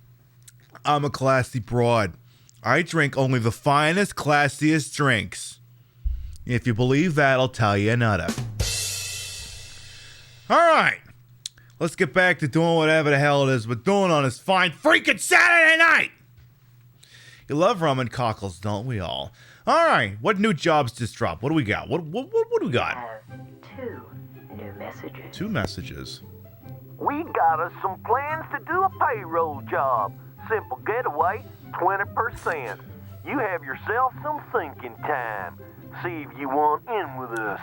I'm a classy broad. I drink only the finest, classiest drinks. If you believe that, I'll tell you another. All right. Let's get back to doing whatever the hell it is we're doing on this fine freaking Saturday night. You love rum and cockles, don't we all? All right. What new jobs just dropped? What do we got? What do we got? Two new messages. 2 messages. We got us some plans to do a payroll job. Simple getaway, 20%. You have yourself some thinking time. See if you want in with us.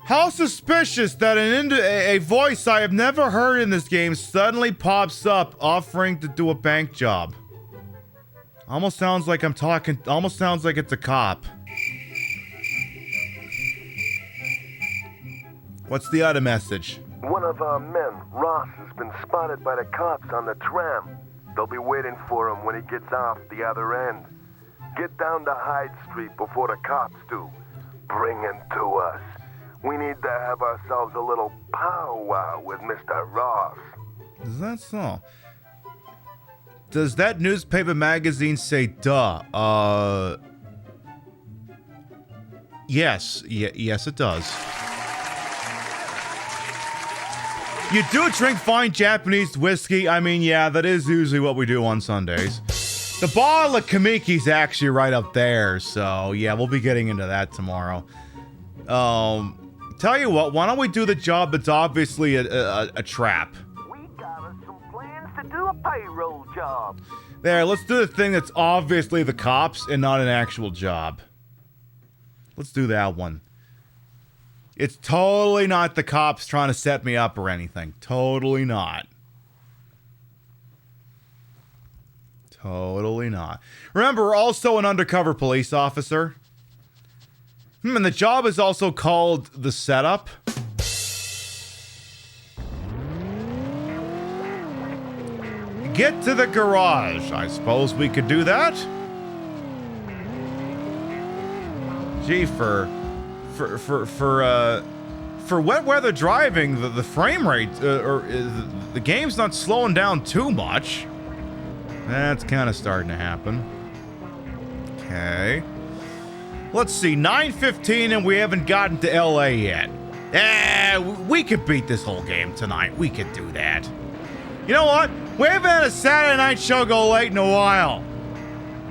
How suspicious that a voice I have never heard in this game suddenly pops up offering to do a bank job. Almost sounds like almost sounds like it's a cop. What's the other message? One of our men, Ross, has been spotted by the cops on the tram. They'll be waiting for him when he gets off the other end. Get down to Hyde Street before the cops do. Bring him to us. We need to have ourselves a little powwow with Mr. Ross. Is that so? Does that newspaper magazine say duh? Yes. Yes, it does. You do drink fine Japanese whiskey? I mean, yeah, that is usually what we do on Sundays. The bottle of Kamiki's actually right up there, so yeah, we'll be getting into that tomorrow. Tell you what, why don't we do the job that's obviously a trap? We got us some plans to do a payroll job. There, let's do the thing that's obviously the cops and not an actual job. Let's do that one. It's totally not the cops trying to set me up or anything. Totally not. Totally not. Remember, we're also an undercover police officer. And the job is also called the setup. Get to the garage. I suppose we could do that. Gee, for wet weather driving, the frame rate the game's not slowing down too much. That's kind of starting to happen. Okay. Let's see, 9:15 and we haven't gotten to LA yet. We could beat this whole game tonight. We could do that. You know what? We haven't had a Saturday night show go late in a while.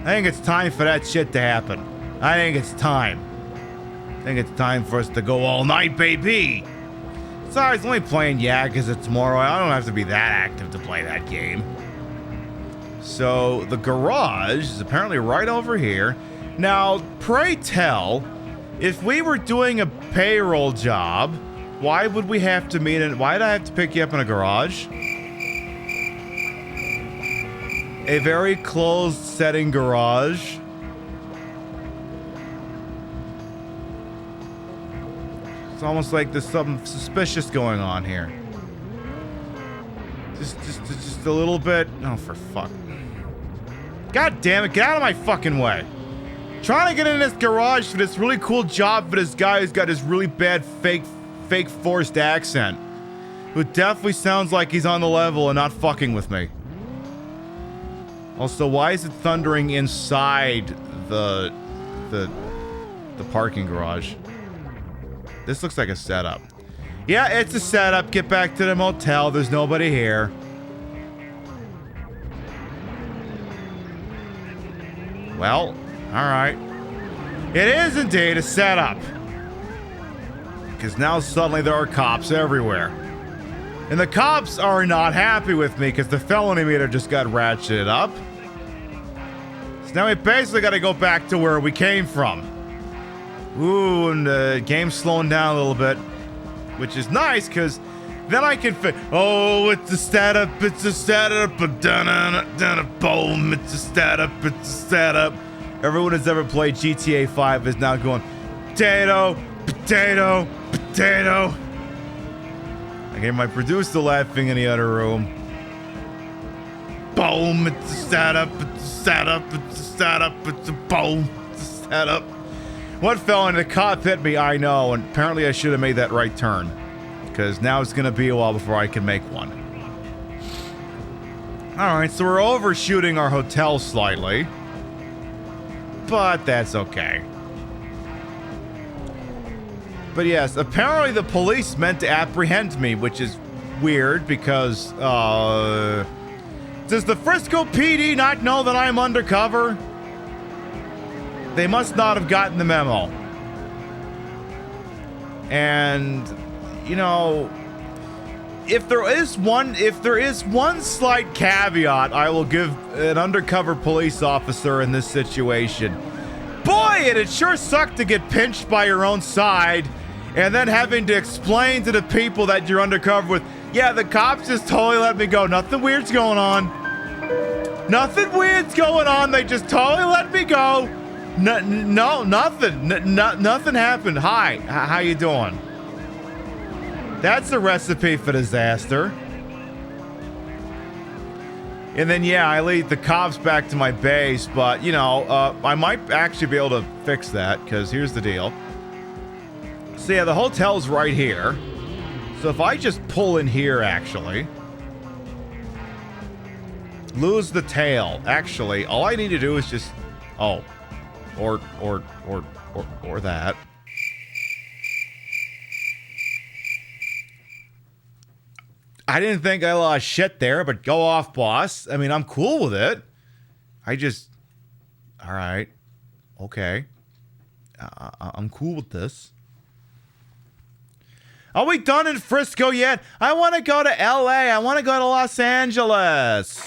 I think it's time for that shit to happen. I think it's time. I think it's time for us to go all night, baby. Sorry, it's only playing Yakuza tomorrow. I don't have to be that active to play that game. So, the garage is apparently right over here. Now, pray tell, if we were doing a payroll job, why would we have to meet in... Why'd I have to pick you up in a garage? A very closed setting garage. It's almost like there's something suspicious going on here. Just a little bit. Oh, for fuck. God damn it, get out of my fucking way. Trying to get in this garage for this really cool job for this guy who's got this really bad fake forced accent. Who definitely sounds like he's on the level and not fucking with me. Also, why is it thundering inside the parking garage? This looks like a setup. Yeah, it's a setup. Get back to the motel. There's nobody here. Well, alright. It is indeed a setup. Because now suddenly there are cops everywhere. And the cops are not happy with me because the felony meter just got ratcheted up. So now we basically got to go back to where we came from. Ooh, and the game's slowing down a little bit. Which is nice because then I can fit. Oh, it's a setup, boom, it's a setup. Everyone who's ever played GTA 5 is now going, potato, potato, potato. I hear my producer laughing in the other room. Boom, it's a setup, it's a setup, it's a setup, it's a boom, it's a setup. What fell in the cop hit me, I know, and apparently I should have made that right turn. Because now it's going to be a while before I can make one. Alright, so we're overshooting our hotel slightly. But that's okay. But yes, apparently the police meant to apprehend me, which is weird because, does the Frisco PD not know that I'm undercover? They must not have gotten the memo. And, you know, if there is one slight caveat I will give an undercover police officer in this situation. Boy, it'd sure suck to get pinched by your own side and then having to explain to the people that you're undercover with, yeah, the cops just totally let me go. Nothing weird's going on. Nothing weird's going on. They just totally let me go. No, nothing. Nothing happened. Hi, how you doing? That's a recipe for disaster. And then, yeah, I lead the cops back to my base, but, you know, I might actually be able to fix that, because here's the deal. So, yeah, the hotel's right here. So if I just pull in here, actually, lose the tail. Actually, all I need to do is just, or that. I didn't think I lost shit there, but go off, boss. I mean, I'm cool with it. All right. Okay. I'm cool with this. Are we done in Frisco yet? I want to go to LA. I want to go to Los Angeles.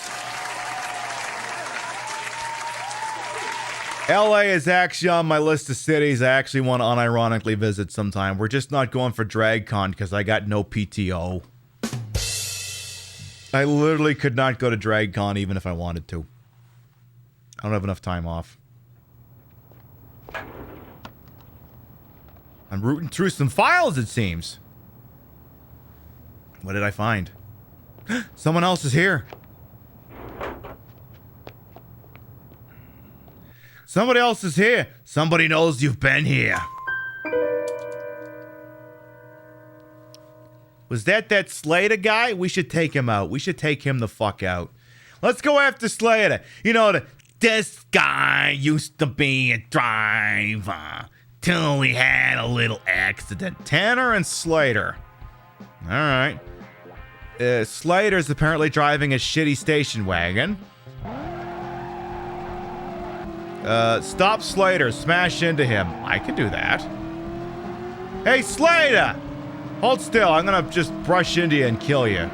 LA is actually on my list of cities I actually want to unironically visit sometime. We're just not going for DragCon because I got no PTO. I literally could not go to DragCon even if I wanted to. I don't have enough time off. I'm rooting through some files, it seems. What did I find? Someone else is here. Somebody else is here. Somebody knows you've been here. Was that Slater guy? We should take him out. We should take him the fuck out. Let's go after Slater. You know, this guy used to be a driver till he had a little accident. Tanner and Slater. All right. Slater's apparently driving a shitty station wagon. Stop Slater. Smash into him. I can do that. Hey, Slater! Hold still. I'm gonna just brush into you and kill you.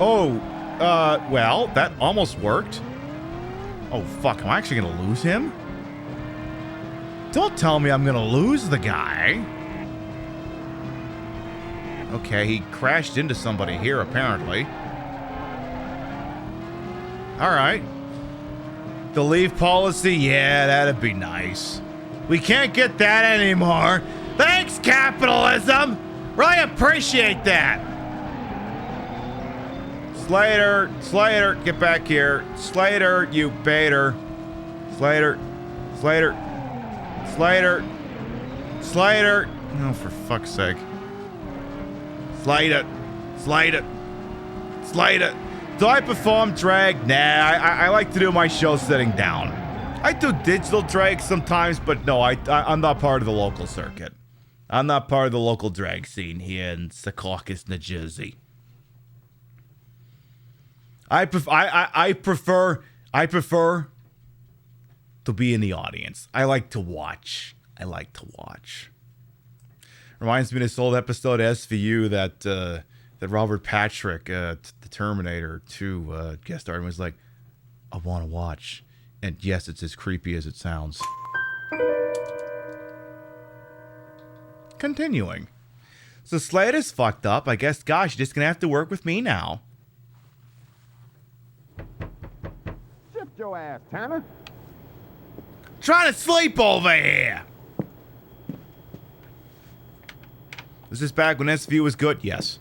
Oh, well, that almost worked. Oh, fuck. Am I actually gonna lose him? Don't tell me I'm gonna lose the guy. Okay, he crashed into somebody here, apparently. Alright. The leave policy? Yeah, that'd be nice. We can't get that anymore. Thanks, capitalism! Really appreciate that. Slater, get back here. Slater, you baiter. Slater. Oh, for fuck's sake. Slater. Do I perform drag? Nah, I like to do my show sitting down. I do digital drag sometimes, but no, I'm not part of the local circuit. I'm not part of the local drag scene here in Secaucus, New Jersey. I prefer I prefer to be in the audience. I like to watch. Reminds me of this old episode of SVU that Robert Patrick, the Terminator 2 guest star, was like, I want to watch. And yes, it's as creepy as it sounds. Continuing. So Slade is fucked up. I guess, gosh, you're just going to have to work with me now. Shift your ass, Tanner. Trying to sleep over here. Was this back when SVU was good? Yes.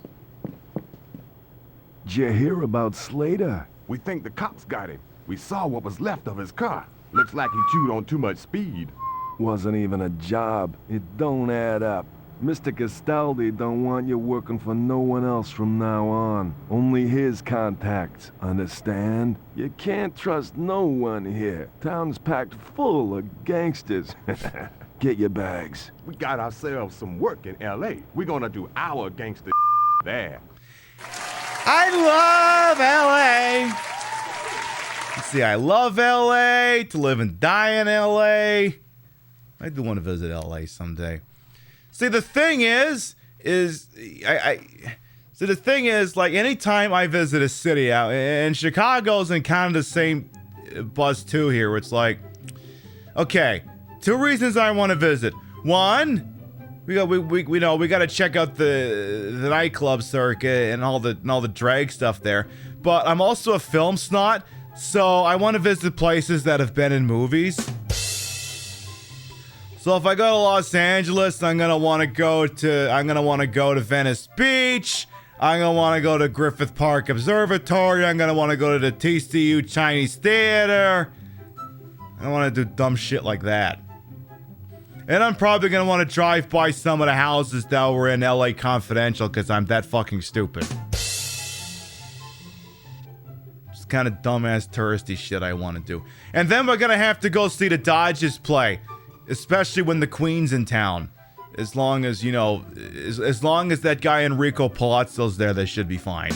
Did you hear about Slater? We think the cops got him. We saw what was left of his car. Looks like he chewed on too much speed. Wasn't even a job. It don't add up. Mr. Castaldi don't want you working for no one else from now on. Only his contacts, understand? You can't trust no one here. Town's packed full of gangsters. Get your bags. We got ourselves some work in L.A. We're gonna do our gangster there. I love L.A. Let's see, I love L.A. to live and die in L.A. I do want to visit L.A. someday. See, the thing is like, anytime I visit a city out, and Chicago's in kind of the same buzz too here, where it's like, okay, 2 reasons I want to visit. One, we got to check out the nightclub circuit and all the drag stuff there. But I'm also a film snot, so I want to visit places that have been in movies. So if I go to Los Angeles, I'm gonna want to go to Venice Beach. I'm gonna want to go to Griffith Park Observatory. I'm gonna want to go to the TCU Chinese Theater. I want to do dumb shit like that. And I'm probably gonna want to drive by some of the houses that were in LA Confidential because I'm that fucking stupid. Just kind of dumbass touristy shit I want to do. And then we're gonna have to go see the Dodgers play. Especially when the Queen's in town. As long as, you know, as long as that guy Enrico Palazzo's there, they should be fine.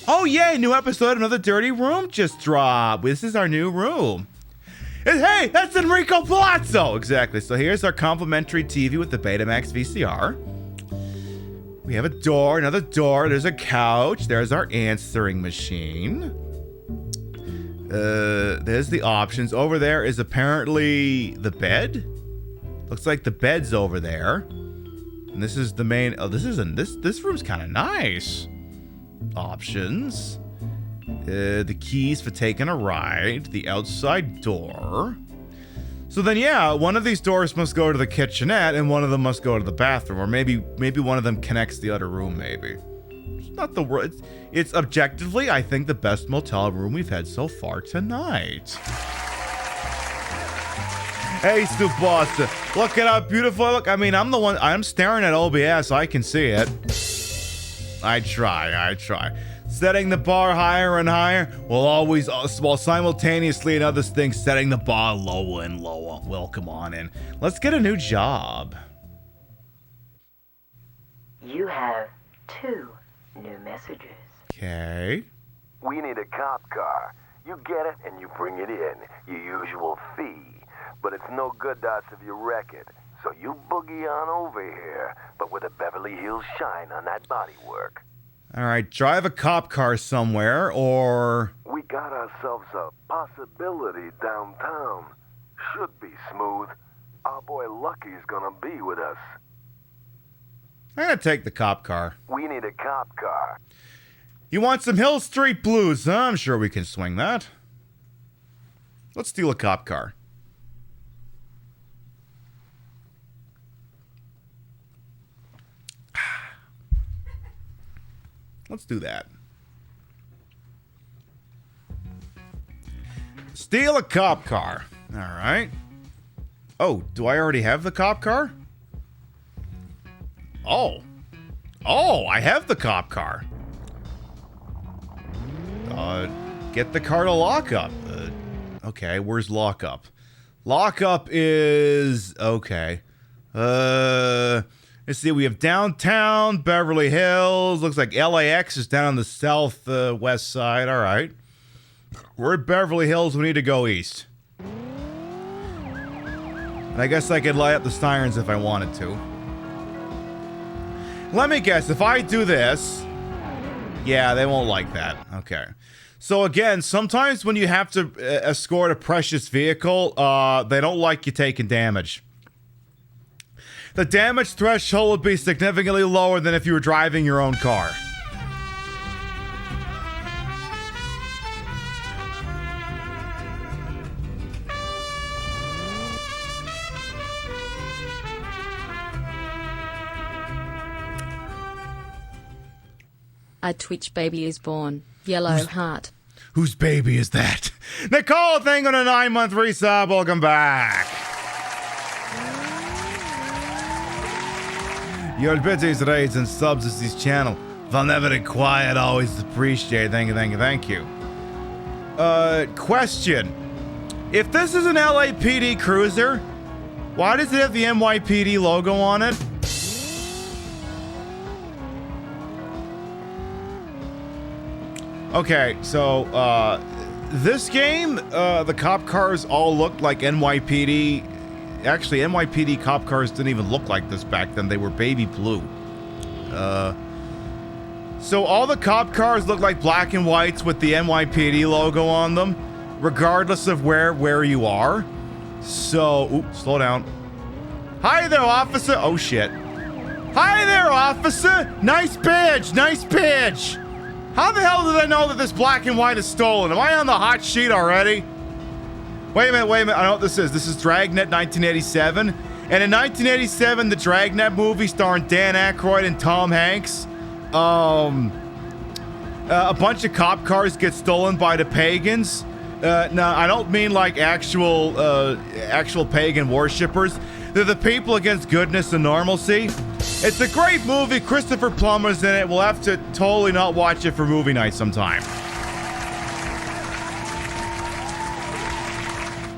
Oh, yay! New episode of Another Dirty Room just dropped. This is our new room. And hey, that's Enrico Palazzo! Exactly. So here's our complimentary TV with the Betamax VCR. We have a door, another door. There's a couch. There's our answering machine. There's the options. Over there is apparently the bed. Looks like the bed's over there. And this is the main. Oh, this room's kind of nice. Options. The keys for taking a ride. The outside door. So then, yeah, one of these doors must go to the kitchenette, and one of them must go to the bathroom, or maybe one of them connects the other room. Maybe. It's not the word. It's objectively, I think, the best motel room we've had so far tonight. Hey, Stu Boston. Look at how beautiful I look. I mean, I'm staring at OBS. I can see it. I try. Setting the bar higher and higher while simultaneously in other things, setting the bar lower and lower. Well, come on in. Let's get a new job. You have 2 new messages. Okay. We need a cop car. You get it and you bring it in. Your usual fee. But it's no good dots if you wreck it. So you boogie on over here, but with a Beverly Hills shine on that bodywork. Alright, drive a cop car somewhere, or... We got ourselves a possibility downtown. Should be smooth. Our boy Lucky's gonna be with us. I'm gonna take the cop car. We need a cop car. You want some Hill Street blues, huh? I'm sure we can swing that. Let's steal a cop car. Let's do that. Steal a cop car. All right. Oh, do I already have the cop car? Oh, I have the cop car. Get the car to lockup. Okay, where's lockup? Lockup is... Okay. Let's see, we have downtown, Beverly Hills. Looks like LAX is down on the south west side. All right. We're at Beverly Hills. We need to go east. And I guess I could light up the sirens if I wanted to. Let me guess. If I do this... Yeah, they won't like that. Okay. So again, sometimes when you have to escort a precious vehicle, they don't like you taking damage. The damage threshold would be significantly lower than if you were driving your own car. A Twitch baby is born. Yellow heart. Whose baby is that? Nicole, thank you on a 9-month resub. Welcome back. Your bitties, raids, and subs is this channel. If never quiet, always appreciate. Thank you, thank you, thank you. Question. If this is an LAPD cruiser, why does it have the NYPD logo on it? Okay, so, this game, the cop cars all looked like NYPD. Actually, NYPD cop cars didn't even look like this back then. They were baby blue. So all the cop cars look like black and whites with the NYPD logo on them, regardless of where you are. So, oops, slow down. Hi there, officer. Oh, shit. Hi there, officer. Nice badge, nice badge. How the hell did I know that this black and white is stolen? Am I on the hot sheet already? Wait a minute, wait a minute. I know what this is. This is Dragnet 1987. And in 1987, the Dragnet movie starring Dan Aykroyd and Tom Hanks, a bunch of cop cars get stolen by the pagans. Now, I don't mean like actual pagan worshippers. They're the people against goodness and normalcy. It's a great movie. Christopher Plummer's in it. We'll have to totally not watch it for movie night sometime.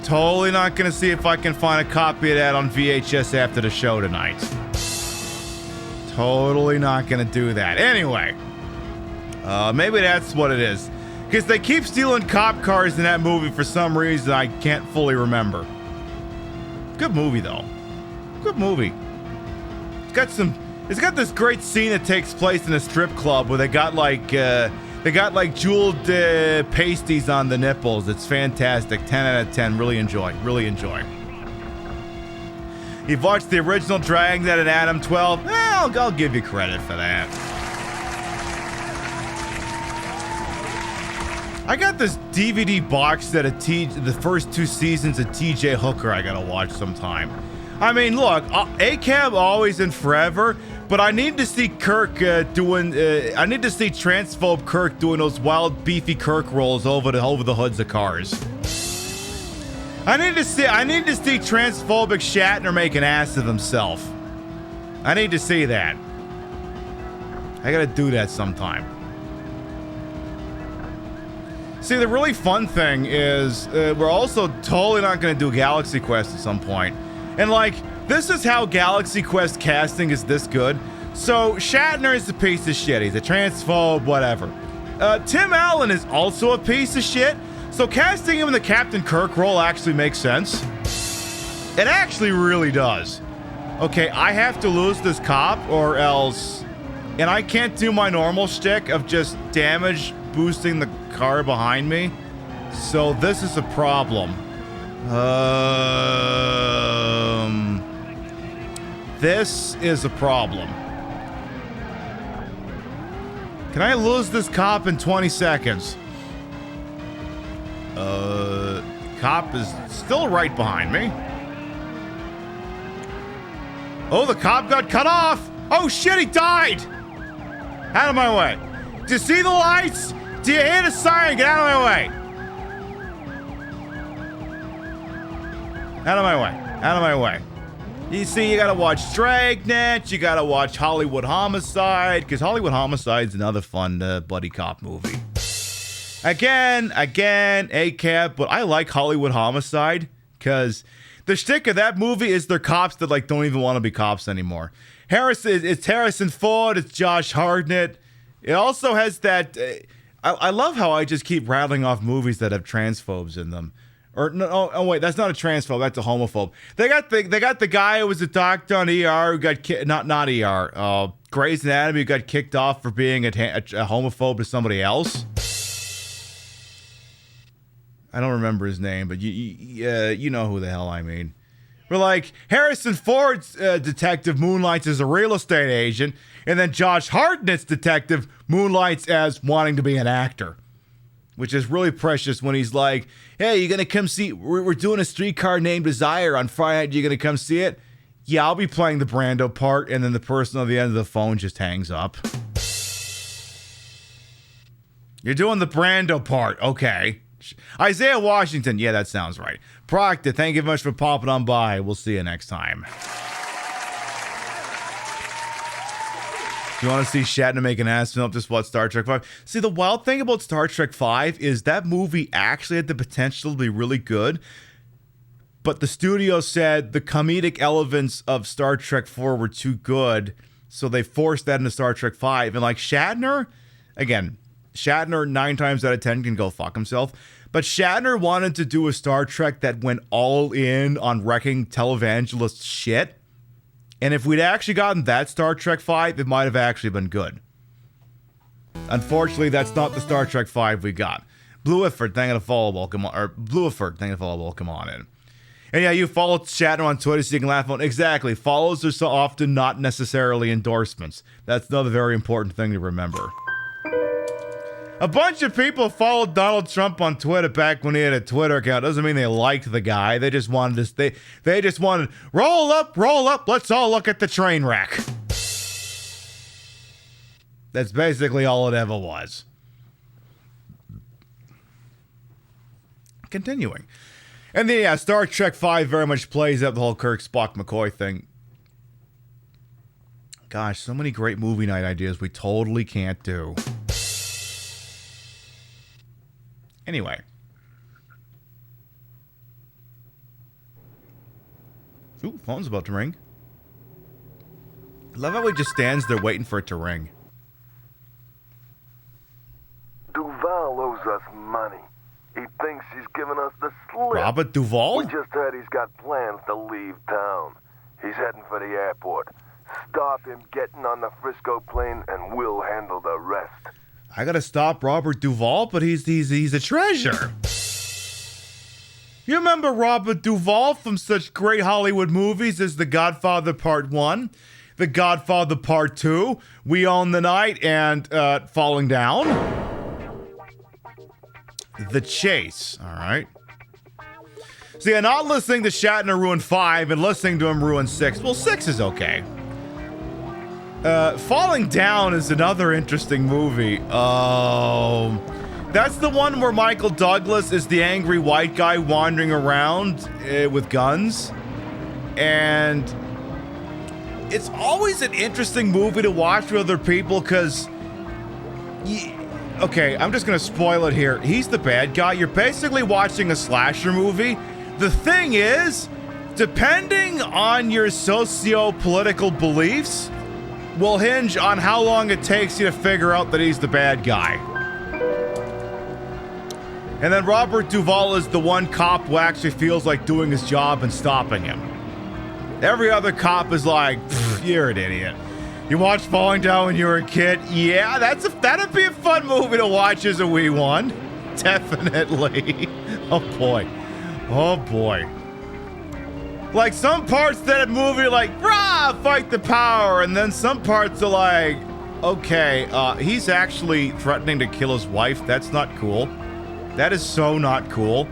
Totally not gonna see if I can find a copy of that on VHS after the show tonight. Totally not gonna do that. Anyway, maybe that's what it is. Because they keep stealing cop cars in that movie for some reason I can't fully remember. Good movie though. Good movie. It's got this great scene that takes place in a strip club where they got like jeweled pasties on the nipples. It's fantastic. 10 out of 10. Really enjoy. Really enjoy. You've watched the original Dragnet and Adam 12. I'll give you credit for that. I got this DVD box set of the first 2 seasons of TJ Hooker I gotta watch sometime. I mean, look, ACAB always and forever, but I need to see Kirk I need to see transphobe Kirk doing those wild, beefy Kirk rolls over the hoods of cars. I need to see transphobic Shatner make an ass of himself. I need to see that. I gotta do that sometime. See, the really fun thing is we're also totally not gonna do Galaxy Quest at some point. And like, this is how Galaxy Quest casting is this good. So Shatner is a piece of shit. He's a transphobe, whatever. Tim Allen is also a piece of shit. So casting him in the Captain Kirk role actually makes sense. It actually really does. Okay, I have to lose this cop or else... And I can't do my normal shtick of just damage boosting the car behind me. So this is a problem. This is a problem. Can I lose this cop in 20 seconds? Cop is still right behind me. Oh, the cop got cut off! Oh shit, he died! Out of my way. Do you see the lights? Do you hear the siren? Get out of my way. Out of my way. Out of my way. You see, you gotta watch Dragnet, you gotta watch Hollywood Homicide, because Hollywood Homicide's another fun buddy cop movie. Again, ACAB, but I like Hollywood Homicide, because the shtick of that movie is they're cops that like don't even want to be cops anymore. It's Harrison Ford, it's Josh Hartnett. It also has that, I love how I just keep rattling off movies that have transphobes in them. Or no, oh wait, that's not a transphobe. That's a homophobe. They got the guy who was a doctor on ER who got not ER. Grey's Anatomy who got kicked off for being a homophobe to somebody else. I don't remember his name, but you know who the hell I mean. We're like, Harrison Ford's detective moonlights as a real estate agent, and then Josh Hartnett's detective moonlights as wanting to be an actor. Which is really precious when he's like, hey, you gonna come see, we're doing a Streetcar Named Desire on Friday night, you gonna come see it? Yeah, I'll be playing the Brando part, and then the person on the end of the phone just hangs up. You're doing the Brando part, okay. Isaiah Washington, yeah, that sounds right. Proctor, thank you very much for popping on by. We'll see you next time. If you want to see Shatner make an ass film, just watch Star Trek 5. See, the wild thing about Star Trek 5 is that movie actually had the potential to be really good, but the studio said the comedic elements of Star Trek 4 were too good, so they forced that into Star Trek 5. And like Shatner, again, Shatner 9 times out of 10 can go fuck himself. But Shatner wanted to do a Star Trek that went all in on wrecking televangelist shit. And if we'd actually gotten that Star Trek 5, it might have actually been good. Unfortunately, that's not the Star Trek 5 we got. Blueiford, thank you to follow, welcome on. Or Blueiford, thank you to follow, welcome on in. And yeah, you follow Shatner on Twitter so you can laugh on. Exactly. Follows are so often not necessarily endorsements. That's another very important thing to remember. A bunch of people followed Donald Trump on Twitter back when he had a Twitter account. Doesn't mean they liked the guy. They just wanted to they just wanted roll up, let's all look at the train wreck. That's basically all it ever was. Continuing. And then yeah, Star Trek 5 very much plays up the whole Kirk, Spock, McCoy thing. Gosh, so many great movie night ideas we totally can't do. Anyway. Ooh, phone's about to ring. I love how he just stands there waiting for it to ring. Duval owes us money. He thinks he's giving us the slip. Robert Duvall? We just heard he's got plans to leave town. He's heading for the airport. Stop him getting on the Frisco plane and we'll handle the rest. I gotta stop Robert Duvall, but he's a treasure. You remember Robert Duvall from such great Hollywood movies as The Godfather Part 1, The Godfather Part 2, We Own the Night, and Falling Down? The Chase, alright. See, I'm not listening to Shatner ruin 5 and listening to him ruin 6. Well, 6 is okay. Falling Down is another interesting movie. Oh, that's the one where Michael Douglas is the angry white guy wandering around with guns. And it's always an interesting movie to watch with other people because... Okay, I'm just going to spoil it here. He's the bad guy. You're basically watching a slasher movie. The thing is, depending on your socio-political beliefs... will hinge on how long it takes you to figure out that he's the bad guy. And then Robert Duvall is the one cop who actually feels like doing his job and stopping him. Every other cop is like, you're an idiot. You watched Falling Down when you were a kid? Yeah, that'd be a fun movie to watch as a wee one. Definitely. Oh boy. Oh boy. Like, some parts of that movie are like, rah, fight the power. And then some parts are like, okay, he's actually threatening to kill his wife. That's not cool. That is so not cool.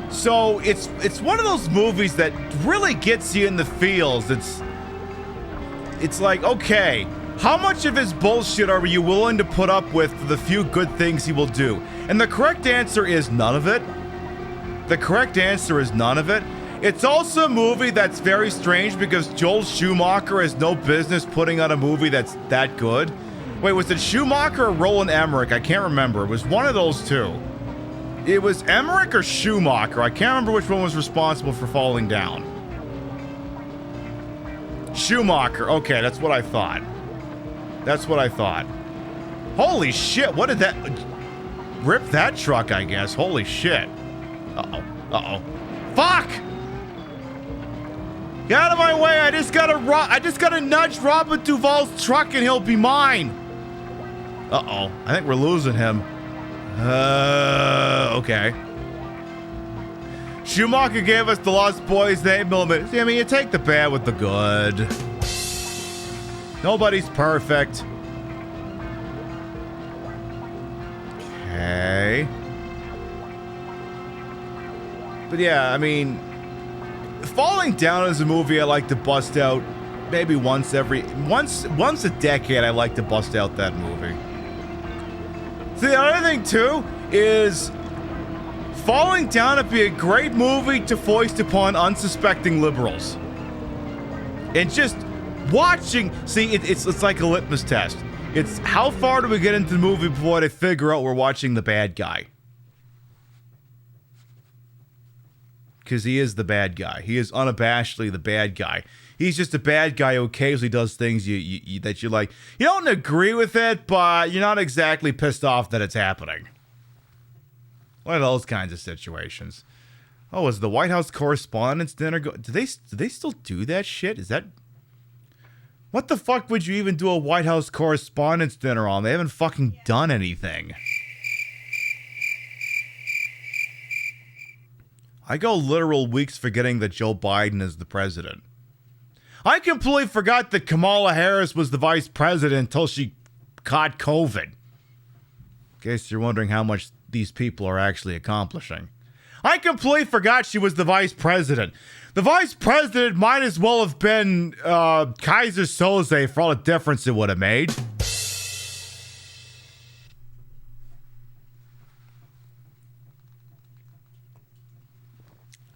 So, it's one of those movies that really gets you in the feels. It's like, okay, how much of his bullshit are you willing to put up with for the few good things he will do? And the correct answer is none of it. The correct answer is none of it. It's also a movie that's very strange because Joel Schumacher has no business putting out a movie that's that good. Wait, was it Schumacher or Roland Emmerich? I can't remember. It was one of those two. It was Emmerich or Schumacher. I can't remember which one was responsible for Falling Down. Schumacher. Okay, that's what I thought. That's what I thought. Holy shit, what did that... Rip that truck, I guess. Holy shit. Uh-oh. Uh-oh. Fuck! Get out of my way! I just gotta nudge Robert Duvall's truck and he'll be mine! Uh-oh. I think we're losing him. Okay. Schumacher gave us the Lost Boys the 8mm. I mean, you take the bad with the good. Nobody's perfect. Okay. But yeah, I mean, Falling Down is a movie I like to bust out maybe once a decade. I like to bust out that movie. See, the other thing too is Falling Down would be a great movie to foist upon unsuspecting liberals. And just watching, see, it's like a litmus test. It's how far do we get into the movie before they figure out we're watching the bad guy? Because he is the bad guy. He is unabashedly the bad guy. He's just a bad guy who occasionally does things that you like. You don't agree with it, but you're not exactly pissed off that it's happening. One of those kinds of situations. Oh, is the White House Correspondents' Dinner do they still do that shit? Is that... What the fuck would you even do a White House Correspondents' Dinner on? They haven't fucking done anything. I go literal weeks forgetting that Joe Biden is the president. I completely forgot that Kamala Harris was the vice president until she caught COVID. In case you're wondering how much these people are actually accomplishing. I completely forgot she was the vice president. The vice president might as well have been Kaiser Soze for all the difference it would have made.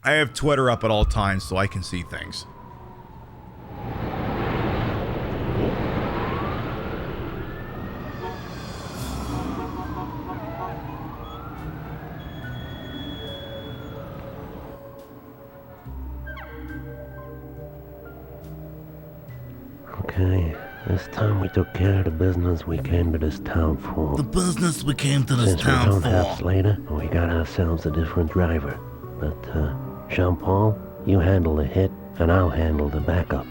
I have Twitter up at all times so I can see things. Okay, this time we took care of the business we came to this town for. The business we came to this Since town we don't for. have Slater, we got ourselves a different driver. But, Jean-Paul, you handle the hit, and I'll handle the backup.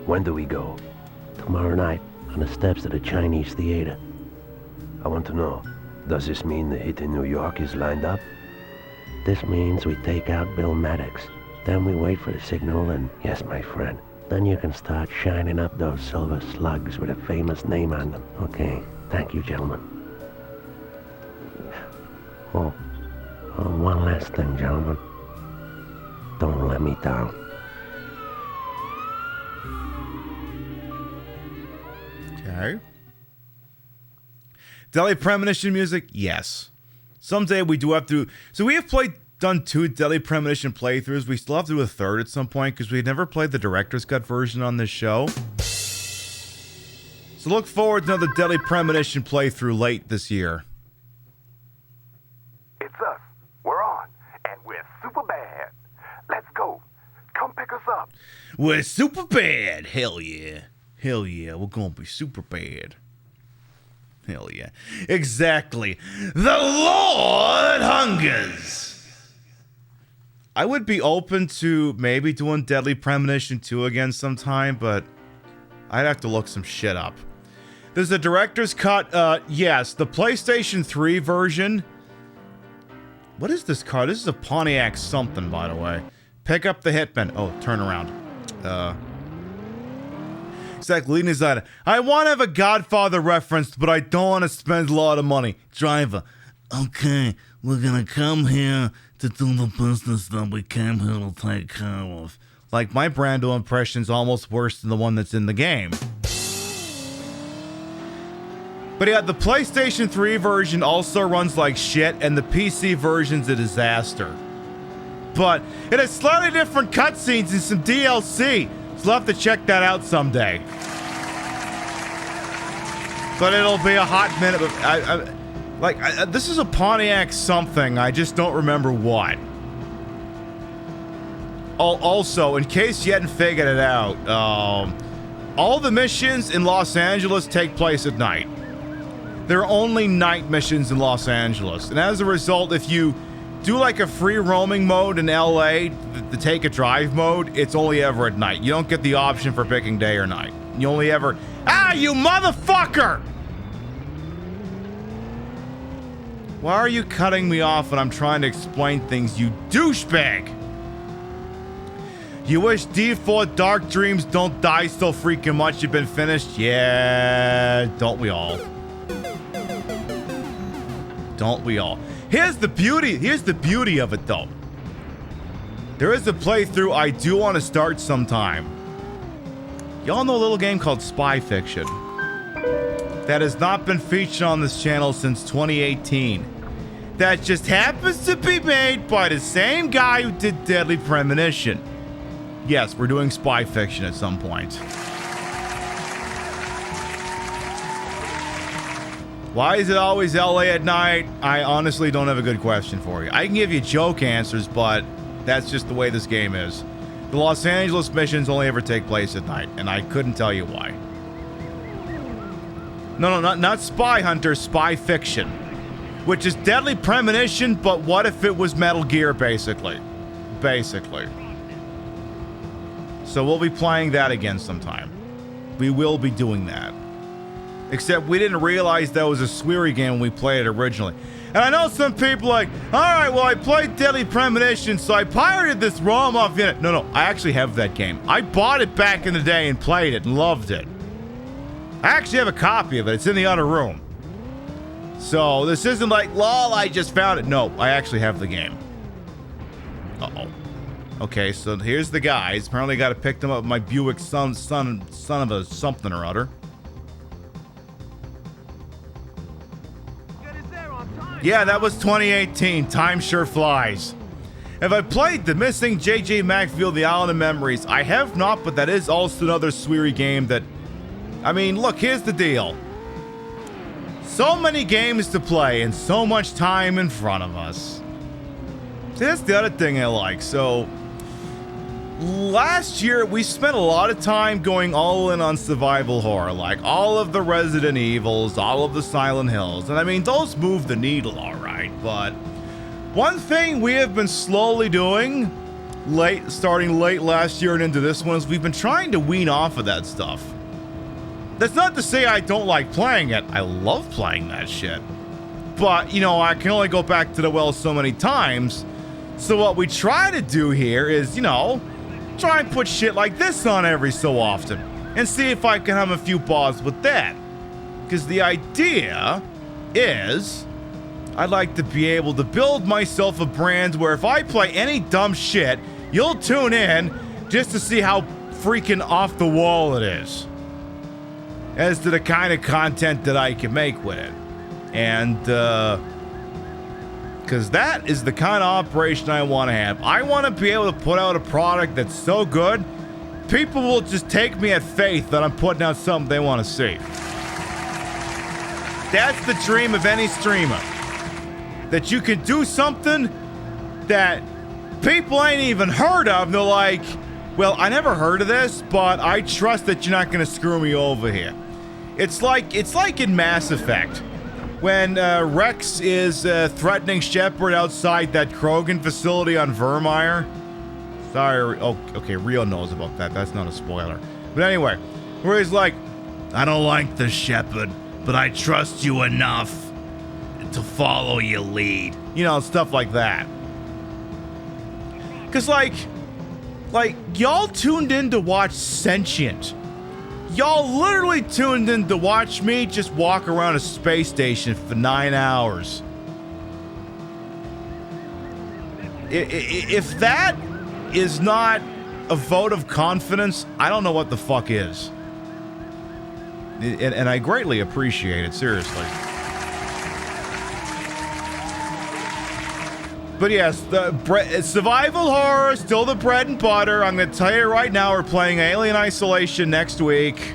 When do we go? Tomorrow night, on the steps of the Chinese Theater. I want to know, does this mean the hit in New York is lined up? This means we take out Bill Maddox. Then we wait for the signal, and yes, my friend, then you can start shining up those silver slugs with a famous name on them. Okay, thank you, gentlemen. Oh, one last thing, gentlemen. Don't let me down. Okay. Deadly Premonition music? Yes. Someday we do have to... So we have done 2 Deadly Premonition playthroughs. We still have to do a 3rd at some point because we never played the director's cut version on this show. So look forward to another Deadly Premonition playthrough late this year. It's us. We're on. And we're super bad. Let's go. Come pick us up. We're super bad. Hell yeah. Hell yeah. We're going to be super bad. Hell yeah. Exactly. The Lord hungers. I would be open to maybe doing Deadly Premonition 2 again sometime, but I'd have to look some shit up. There's a director's cut. Yes, the PlayStation 3 version. What is this car? This is a Pontiac something, by the way. Pick up the Hitman. Oh, turn around. Zach Leading out. I want to have a Godfather reference, but I don't want to spend a lot of money. Driver. Okay, we're going to come here to do the business that we came here to take care of. Like, my Brando impression's almost worse than the one that's in the game. But yeah, the PlayStation 3 version also runs like shit, and the PC version's a disaster. But it has slightly different cutscenes and some DLC, so we'll have to check that out someday. But it'll be a hot minute. This is a Pontiac something, I just don't remember what. Also, in case you hadn't figured it out, all the missions in Los Angeles take place at night. There are only night missions in Los Angeles. And as a result, if you do like a free roaming mode in LA, the take a drive mode, it's only ever at night. You don't get the option for picking day or night. You only ever... Ah, you motherfucker! Why are you cutting me off when I'm trying to explain things, you douchebag? You wish D4 Dark Dreams don't die so freaking much you've been finished? Yeah, don't we all? Don't we all? Here's the beauty of it though. There is a playthrough I do want to start sometime. Y'all know a little game called Spy Fiction that has not been featured on this channel since 2018. That just happens to be made by the same guy who did Deadly Premonition. Yes, we're doing Spy Fiction at some point. Why is it always LA at night? I honestly don't have a good question for you. I can give you joke answers, but that's just the way this game is. The Los Angeles missions only ever take place at night, and I couldn't tell you why. No, not Spy Hunter, Spy Fiction. Which is Deadly Premonition, but what if it was Metal Gear, basically. Basically. So we'll be playing that again sometime. We will be doing that. Except we didn't realize that was a Sweary game when we played it originally. And I know some people like, alright, well I played Deadly Premonition, so I pirated this ROM off the internet. No, I actually have that game. I bought it back in the day and played it and loved it. I actually have a copy of it. It's in the other room. So this isn't like, lol, I just found it. No, I actually have the game. Uh-oh. Okay, so here's the guys. Apparently I gotta pick them up with my Buick son of a something or other. Yeah, that was 2018. Time sure flies. Have I played The Missing J.J. Macfield, The Island of Memories? I have not, but that is also another Sweary game that... I mean, look, here's the deal. So many games to play and so much time in front of us. That's the other thing I like. So, last year we spent a lot of time going all in on survival horror, like all of the Resident Evils, all of the Silent Hills, and I mean those move the needle all right, but one thing we have been slowly doing starting late last year and into this one is we've been trying to wean off of that stuff. That's not to say I don't like playing it. I love playing that shit. But, you know, I can only go back to the well so many times. So what we try to do here is, you know, try and put shit like this on every so often. And see if I can have a few bars with that. Because the idea is, I'd like to be able to build myself a brand where if I play any dumb shit, you'll tune in just to see how freaking off the wall it is. As to the kind of content that I can make with it. And, because that is the kind of operation I want to have. I want to be able to put out a product that's so good, people will just take me at faith that I'm putting out something they want to see. That's the dream of any streamer. That you can do something that people ain't even heard of, and they're like, well, I never heard of this, but I trust that you're not going to screw me over here. It's like in Mass Effect, when Rex is threatening Shepard outside that Krogan facility on Vermeer. Sorry, oh, okay, Rio knows about that. That's not a spoiler. But anyway, where he's like, I don't like the Shepard, but I trust you enough to follow your lead. You know, stuff like that. Because, like, y'all tuned in to watch Sentient. Y'all literally tuned in to watch me just walk around a space station for 9 hours. If that is not a vote of confidence, I don't know what the fuck is. And I greatly appreciate it, seriously. But yes, the survival horror is still the bread and butter. I'm going to tell you right now, we're playing Alien Isolation next week.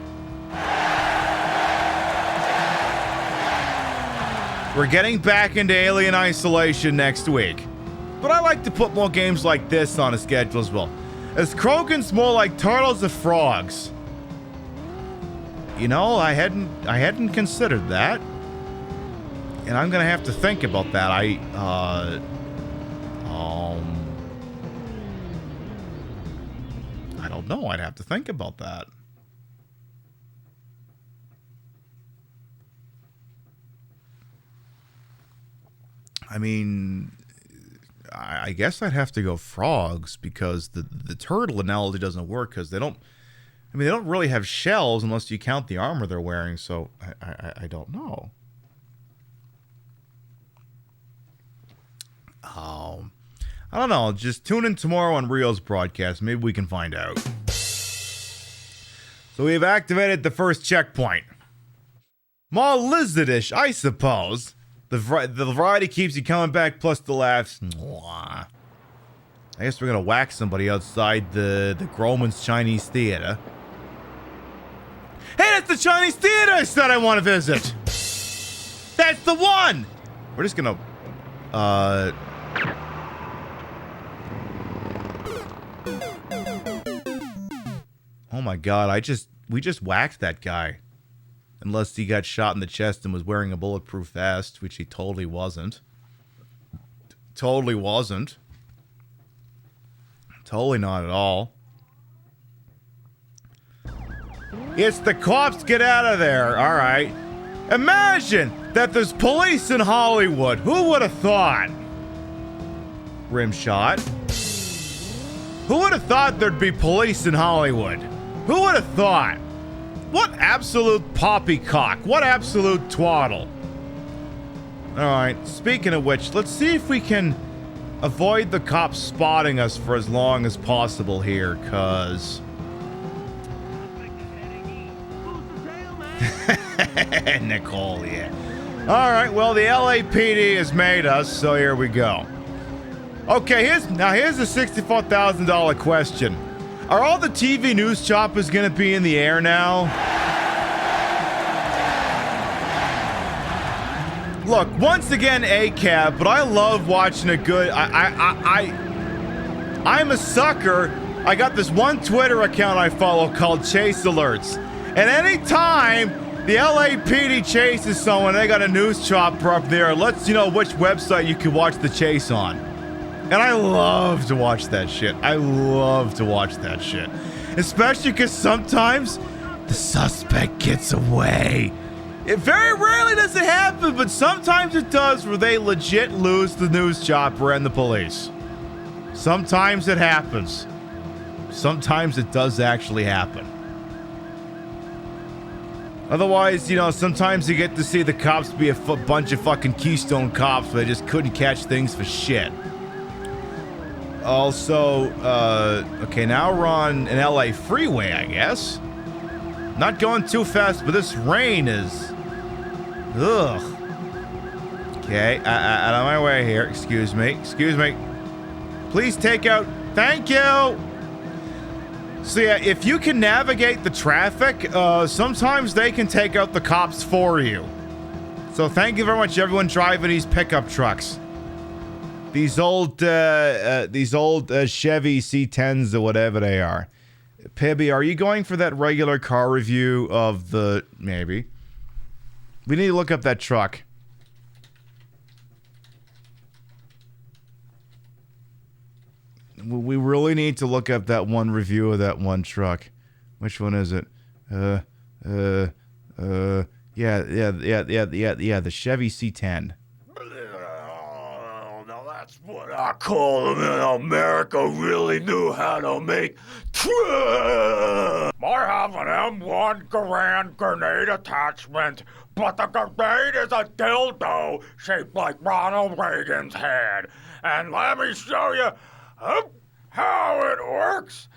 We're getting back into Alien Isolation next week. But I like to put more games like this on a schedule as well. As Krogan's more like turtles or frogs. You know, I hadn't considered that. And I'm gonna have to think about that. I don't know. I'd have to think about that. I mean, I guess I'd have to go frogs because the turtle analogy doesn't work because they don't. I mean, they don't really have shells unless you count the armor they're wearing. So I don't know. I don't know. Just tune in tomorrow on Rio's broadcast. Maybe we can find out. So we've activated the first checkpoint. More lizardish, I suppose. The variety keeps you coming back, plus the laughs. Mwah. I guess we're gonna whack somebody outside the Groman's Chinese Theater. Hey, that's the Chinese Theater I said I want to visit! That's the one! We're just gonna... Oh my god, we just whacked that guy. Unless he got shot in the chest and was wearing a bulletproof vest, which he totally wasn't. Totally wasn't. Totally not at all. It's the cops, get out of there, alright. Imagine that there's police in Hollywood. Who would have thought? Rimshot. Who would have thought there'd be police in Hollywood? Who would have thought? What absolute poppycock. What absolute twaddle. Alright, speaking of which, let's see if we can avoid the cops spotting us for as long as possible here, cause... Nicole, yeah. Alright, well, the LAPD has made us, so here we go. Okay, here's the $64,000 question. Are all the TV news choppers gonna be in the air now? Look, once again, ACAB, but I love watching a good... I'm a sucker. I got this one Twitter account I follow called Chase Alerts. And anytime the LAPD chases someone, they got a news chopper up there, it lets you know which website you can watch the chase on. And I love to watch that shit. I love to watch that shit. Especially because sometimes the suspect gets away. It very rarely does it happen, but sometimes it does where they legit lose the news chopper and the police. Sometimes it happens. Sometimes it does actually happen. Otherwise, you know, sometimes you get to see the cops be a bunch of fucking Keystone cops, but they just couldn't catch things for shit. Also, okay, now we're on an LA freeway, I guess. Not going too fast, but this rain is... Ugh. Okay, out of my way here. Excuse me. Please take out... Thank you! So yeah, if you can navigate the traffic, sometimes they can take out the cops for you. So thank you very much, everyone driving these pickup trucks. These old Chevy C10s or whatever they are. Pibby, are you going for that regular car review of the... Maybe. We need to look up that truck. We really need to look up that one review of that one truck. Which one is it? Yeah, the Chevy C10. That's what I call them in America really knew how to make trucks. I have an M1 Garand grenade attachment, but the grenade is a dildo shaped like Ronald Reagan's head. And let me show you how it works.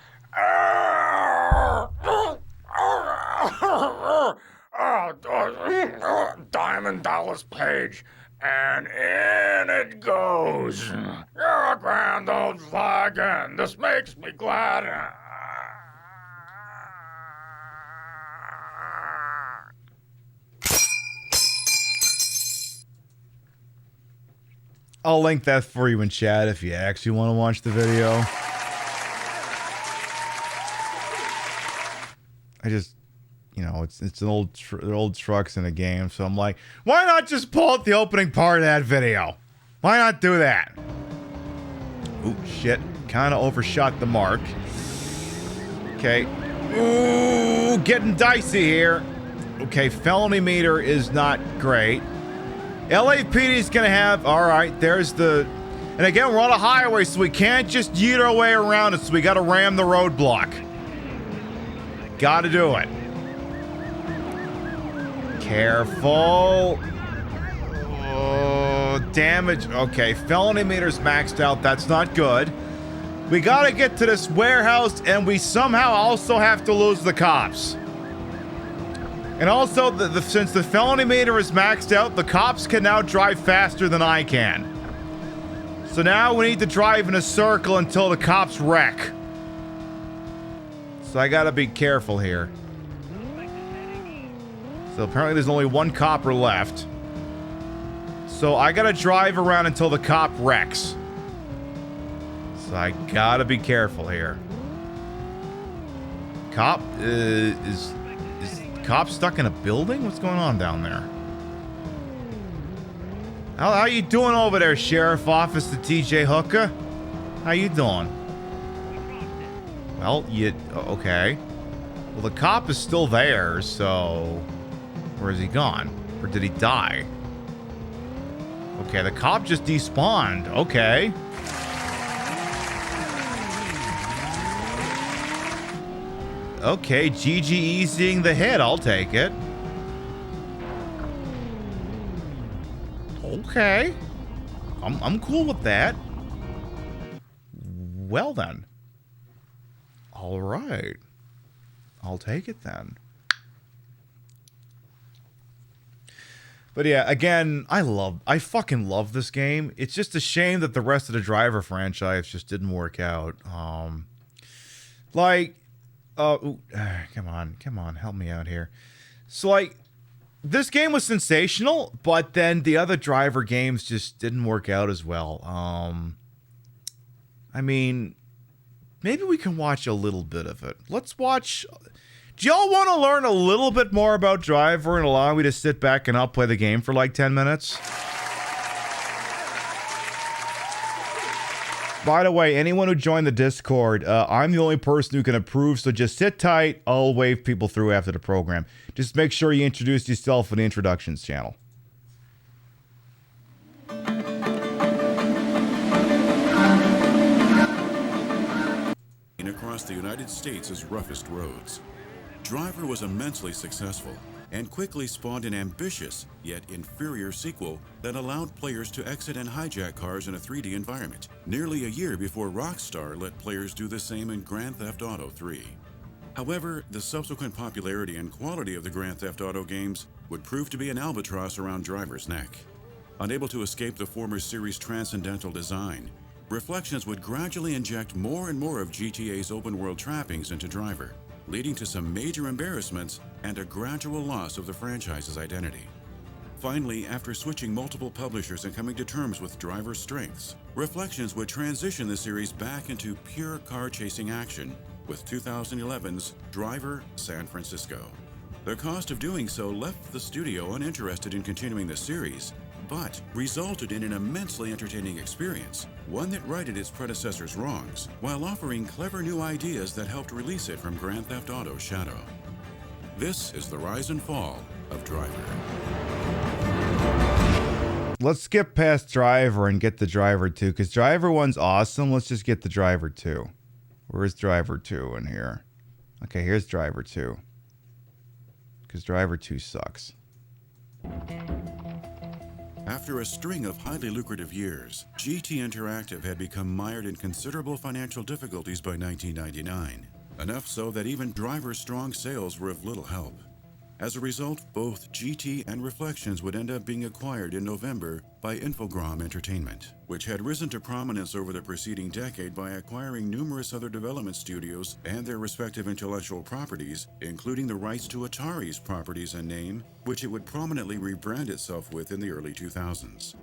Diamond Dallas Page. And in it goes. You're a grand old flag, and this makes me glad. I'll link that for you in chat if you actually want to watch the video. I just, you know, it's an old trucks in a game, so I'm like, why not just pull out the opening part of that video? Why not do that? Ooh, shit. Kind of overshot the mark. Okay. Ooh, getting dicey here. Okay, felony meter is not great. LAPD's gonna have, all right, there's the, and again, we're on a highway, so we can't just yeet our way around it, so we gotta ram the roadblock. Gotta do it. Careful. Oh, damage. Okay, felony meter's maxed out. That's not good. We gotta get to this warehouse, and we somehow also have to lose the cops. And also, since the felony meter is maxed out, the cops can now drive faster than I can. So now we need to drive in a circle until the cops wreck. So I gotta be careful here. So apparently there's only one copper left. So I gotta drive around until the cop wrecks. So I gotta be careful here. Cop, is the cop stuck in a building? What's going on down there? How you doing over there, Sheriff Officer TJ Hooker? How you doing? Well, okay. Well, the cop is still there, so... Where is he gone? Or did he die? Okay, the cop just despawned. Okay. Okay, GG easing the hit. I'll take it. Okay. I'm cool with that. Well then. All right. I'll take it then. But yeah, again, I fucking love this game. It's just a shame that the rest of the Driver franchise just didn't work out. Come on, help me out here. So like, this game was sensational, but then the other Driver games just didn't work out as well. I mean, maybe we can watch a little bit of it. Let's watch. Do y'all want to learn a little bit more about Driver and allow me to sit back and I'll play the game for like 10 minutes? By the way, anyone who joined the Discord, I'm the only person who can approve, so just sit tight. I'll wave people through after the program. Just make sure you introduce yourself in the introductions channel. Across the United States' roughest roads. Driver was immensely successful and quickly spawned an ambitious yet inferior sequel that allowed players to exit and hijack cars in a 3D environment, nearly a year before Rockstar let players do the same in Grand Theft Auto 3. However, the subsequent popularity and quality of the Grand Theft Auto games would prove to be an albatross around Driver's neck. Unable to escape the former series' transcendental design, Reflections would gradually inject more and more of GTA's open-world trappings into Driver, leading to some major embarrassments and a gradual loss of the franchise's identity. Finally, after switching multiple publishers and coming to terms with Driver's strengths, Reflections would transition the series back into pure car-chasing action with 2011's Driver San Francisco. The cost of doing so left the studio uninterested in continuing the series, but resulted in an immensely entertaining experience, one that righted its predecessor's wrongs, while offering clever new ideas that helped release it from Grand Theft Auto's shadow. This is the rise and fall of Driver. Let's skip past Driver and get the Driver 2, because Driver 1's awesome. Let's just get the Driver 2. Where's Driver 2 in here? Okay, here's Driver 2. Because Driver 2 sucks. After a string of highly lucrative years, GT Interactive had become mired in considerable financial difficulties by 1999. Enough so that even Driver's strong sales were of little help. As a result, both GT and Reflections would end up being acquired in November by Infogrames Entertainment, which had risen to prominence over the preceding decade by acquiring numerous other development studios and their respective intellectual properties, including the rights to Atari's properties and name, which it would prominently rebrand itself with in the early 2000s.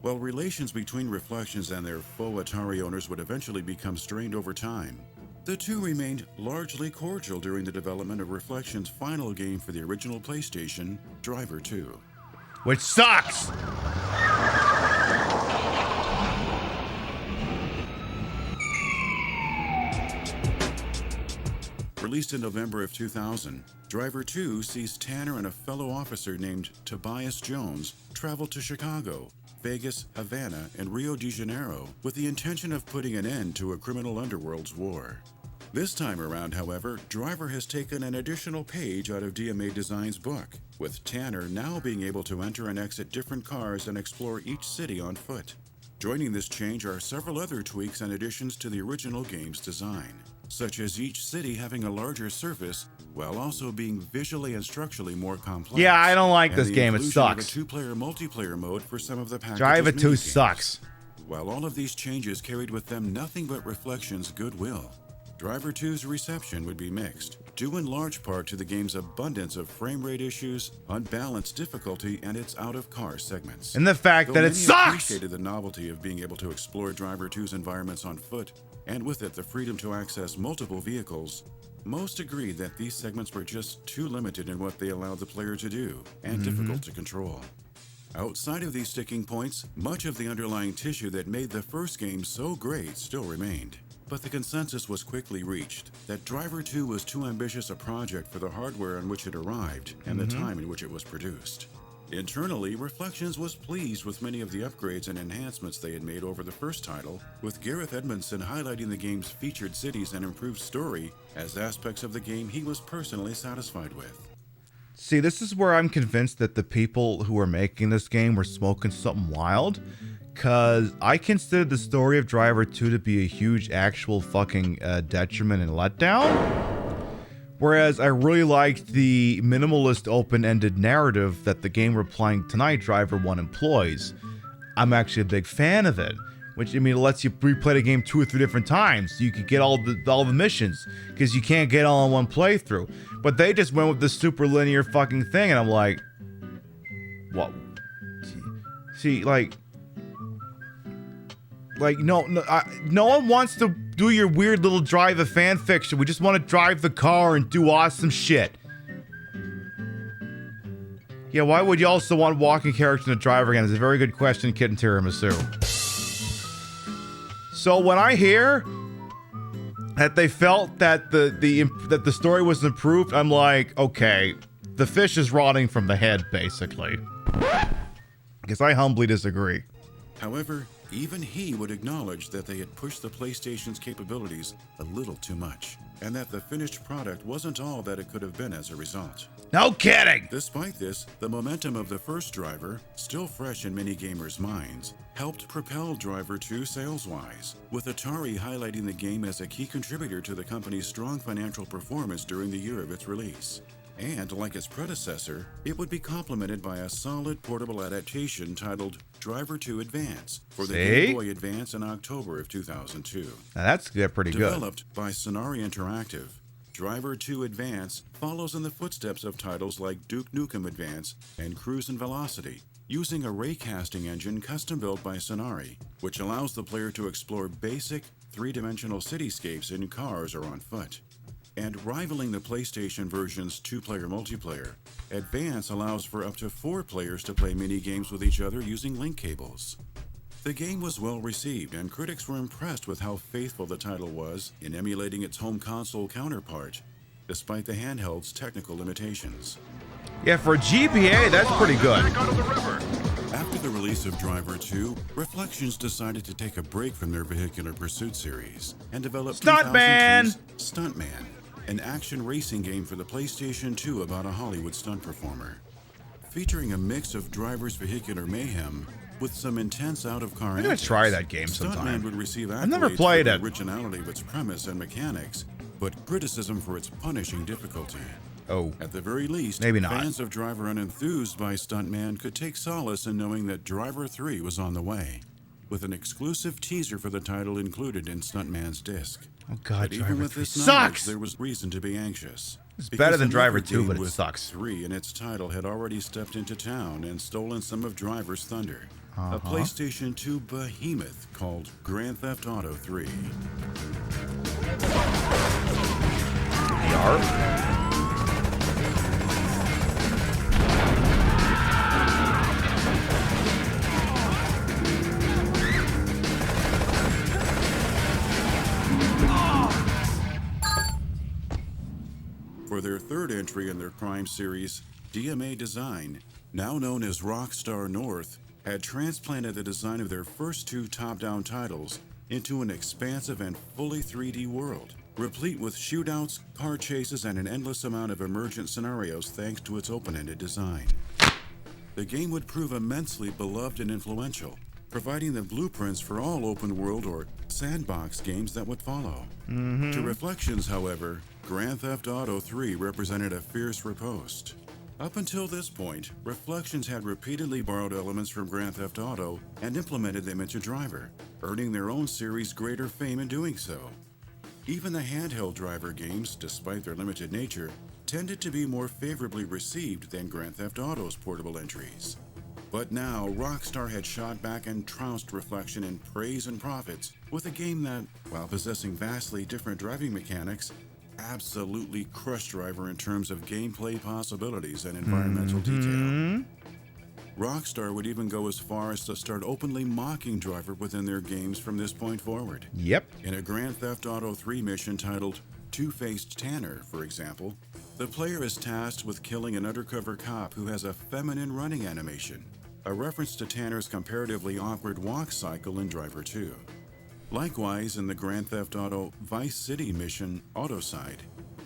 While relations between Reflections and their faux Atari owners would eventually become strained over time, The two remained largely cordial during the development of Reflection's final game for the original PlayStation, Driver 2. Which sucks! Released in November of 2000, Driver 2 sees Tanner and a fellow officer named Tobias Jones travel to Chicago, Vegas, Havana, and Rio de Janeiro with the intention of putting an end to a criminal underworld's war. This time around, however, Driver has taken an additional page out of DMA Design's book, with Tanner now being able to enter and exit different cars and explore each city on foot. Joining this change are several other tweaks and additions to the original game's design, such as each city having a larger surface while also being visually and structurally more complex. Yeah, I don't like and this the game. It inclusion of sucks. a two-player multiplayer mode for some of the package's Driver 2 minigames. sucks. While all of these changes carried with them nothing but Reflection's goodwill, Driver 2's reception would be mixed, due in large part to the game's abundance of frame rate issues, unbalanced difficulty, and its out-of-car segments. And the fact Though that it many sucks! appreciated the novelty of being able to explore Driver 2's environments on foot, and with it the freedom to access multiple vehicles, most agreed that these segments were just too limited in what they allowed the player to do, and difficult to control. Outside of these sticking points, much of the underlying tissue that made the first game so great still remained. But the consensus was quickly reached that Driver 2 was too ambitious a project for the hardware on which it arrived and the time in which it was produced. Internally, Reflections was pleased with many of the upgrades and enhancements they had made over the first title, with Gareth Edmondson highlighting the game's featured cities and improved story as aspects of the game he was personally satisfied with. See, this is where I'm convinced that the people who were making this game were smoking something wild, because I consider the story of Driver 2 to be a huge actual fucking detriment and letdown. Whereas I really liked the minimalist open-ended narrative that the game we're playing tonight, Driver 1, employs. I'm actually a big fan of it. Which, I mean, it lets you replay the game 2 or 3 different times so you can get all the missions, because you can't get all in one playthrough. But they just went with this super linear fucking thing, and I'm like, what? See, like no one wants to do your weird little drive a fan fiction. We just want to drive the car and do awesome shit. Yeah, why would you also want walking character in a driver again? It's a very good question, Kitten Tiramisu. So when I hear that they felt that the story was improved, I'm like, okay, the fish is rotting from the head, basically. Because I humbly disagree. However, even he would acknowledge that they had pushed the PlayStation's capabilities a little too much, and that the finished product wasn't all that it could have been as a result. No kidding! Despite this, the momentum of the first Driver, still fresh in many gamers' minds, helped propel Driver 2 sales-wise, with Atari highlighting the game as a key contributor to the company's strong financial performance during the year of its release. And, like its predecessor, it would be complemented by a solid portable adaptation titled Driver 2 Advance for the Game Boy Advance in October of 2002. Now that's pretty good. Developed by Sonari Interactive, Driver 2 Advance follows in the footsteps of titles like Duke Nukem Advance and Cruisin' Velocity, using a raycasting engine custom-built by Sonari, which allows the player to explore basic, three-dimensional cityscapes in cars or on foot. And rivaling the PlayStation version's two-player multiplayer, Advance allows for up to 4 players to play mini-games with each other using link cables. The game was well received, and critics were impressed with how faithful the title was in emulating its home console counterpart, despite the handheld's technical limitations. Yeah, for a GBA, that's pretty good. After the release of Driver 2, Reflections decided to take a break from their vehicular pursuit series and develop Stuntman! 2002's Stuntman, an action racing game for the PlayStation 2 about a Hollywood stunt performer. Featuring a mix of driver's vehicular mayhem with some intense out-of-car I'm gonna antics, try that game sometime. Stuntman would receive accolades I've never played for it. the originality of its premise and mechanics, but criticism for its punishing difficulty. Oh. At the very least, Maybe not. fans of Driver unenthused by Stuntman could take solace in knowing that Driver 3 was on the way, with an exclusive teaser for the title included in Stuntman's disc. Oh god, But even Driver with 3 this knowledge, sucks! there was reason to be anxious. It's Because better than Driver another 2, game but it with sucks. 3 in its title had already stepped into town and stolen some of Driver's thunder. Uh-huh. A PlayStation 2 behemoth called Grand Theft Auto 3. Yarp. For their third entry in their crime series, DMA Design, now known as Rockstar North, had transplanted the design of their first two top-down titles into an expansive and fully 3D world, replete with shootouts, car chases, and an endless amount of emergent scenarios thanks to its open-ended design. The game would prove immensely beloved and influential, providing the blueprints for all open-world or sandbox games that would follow. To Reflections, however, Grand Theft Auto 3 represented a fierce riposte. Up until this point, Reflections had repeatedly borrowed elements from Grand Theft Auto and implemented them into Driver, earning their own series greater fame in doing so. Even the handheld Driver games, despite their limited nature, tended to be more favorably received than Grand Theft Auto's portable entries. But now, Rockstar had shot back and trounced Reflection in praise and profits with a game that, while possessing vastly different driving mechanics, absolutely crushed Driver in terms of gameplay possibilities and environmental detail. Rockstar would even go as far as to start openly mocking Driver within their games from this point forward. Yep. In a Grand Theft Auto 3 mission titled Two-Faced Tanner, for example, the player is tasked with killing an undercover cop who has a feminine running animation, a reference to Tanner's comparatively awkward walk cycle in Driver 2. Likewise, in the Grand Theft Auto Vice City mission Autoside,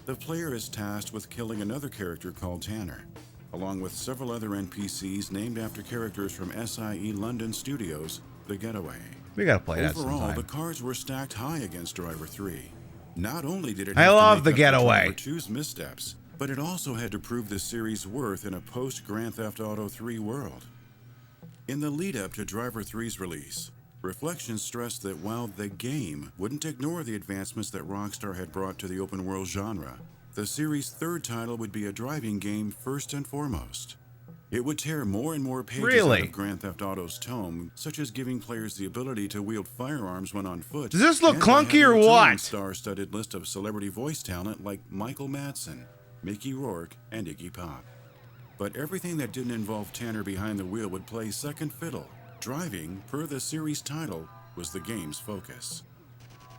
the player is tasked with killing another character called Tanner, along with several other NPCs named after characters from SIE London Studios' The Getaway. We gotta play that Overall, sometime. the cards were stacked high against Driver 3. Not only did it I have love to The make up for Getaway. Driver 2's missteps, but it also had to prove the series' worth in a post-Grand Theft Auto 3 world. In the lead-up to Driver 3's release, Reflections stressed that while the game wouldn't ignore the advancements that Rockstar had brought to the open-world genre, the series' third title would be a driving game first and foremost. It would tear more and more pages out of Grand Theft Auto's tome, such as giving players the ability to wield firearms when on foot. Does this look and by clunky or having a what? star-studded list of celebrity voice talent like Michael Madsen, Mickey Rourke, and Iggy Pop. But everything that didn't involve Tanner behind the wheel would play second fiddle. Driving, per the series title, was the game's focus.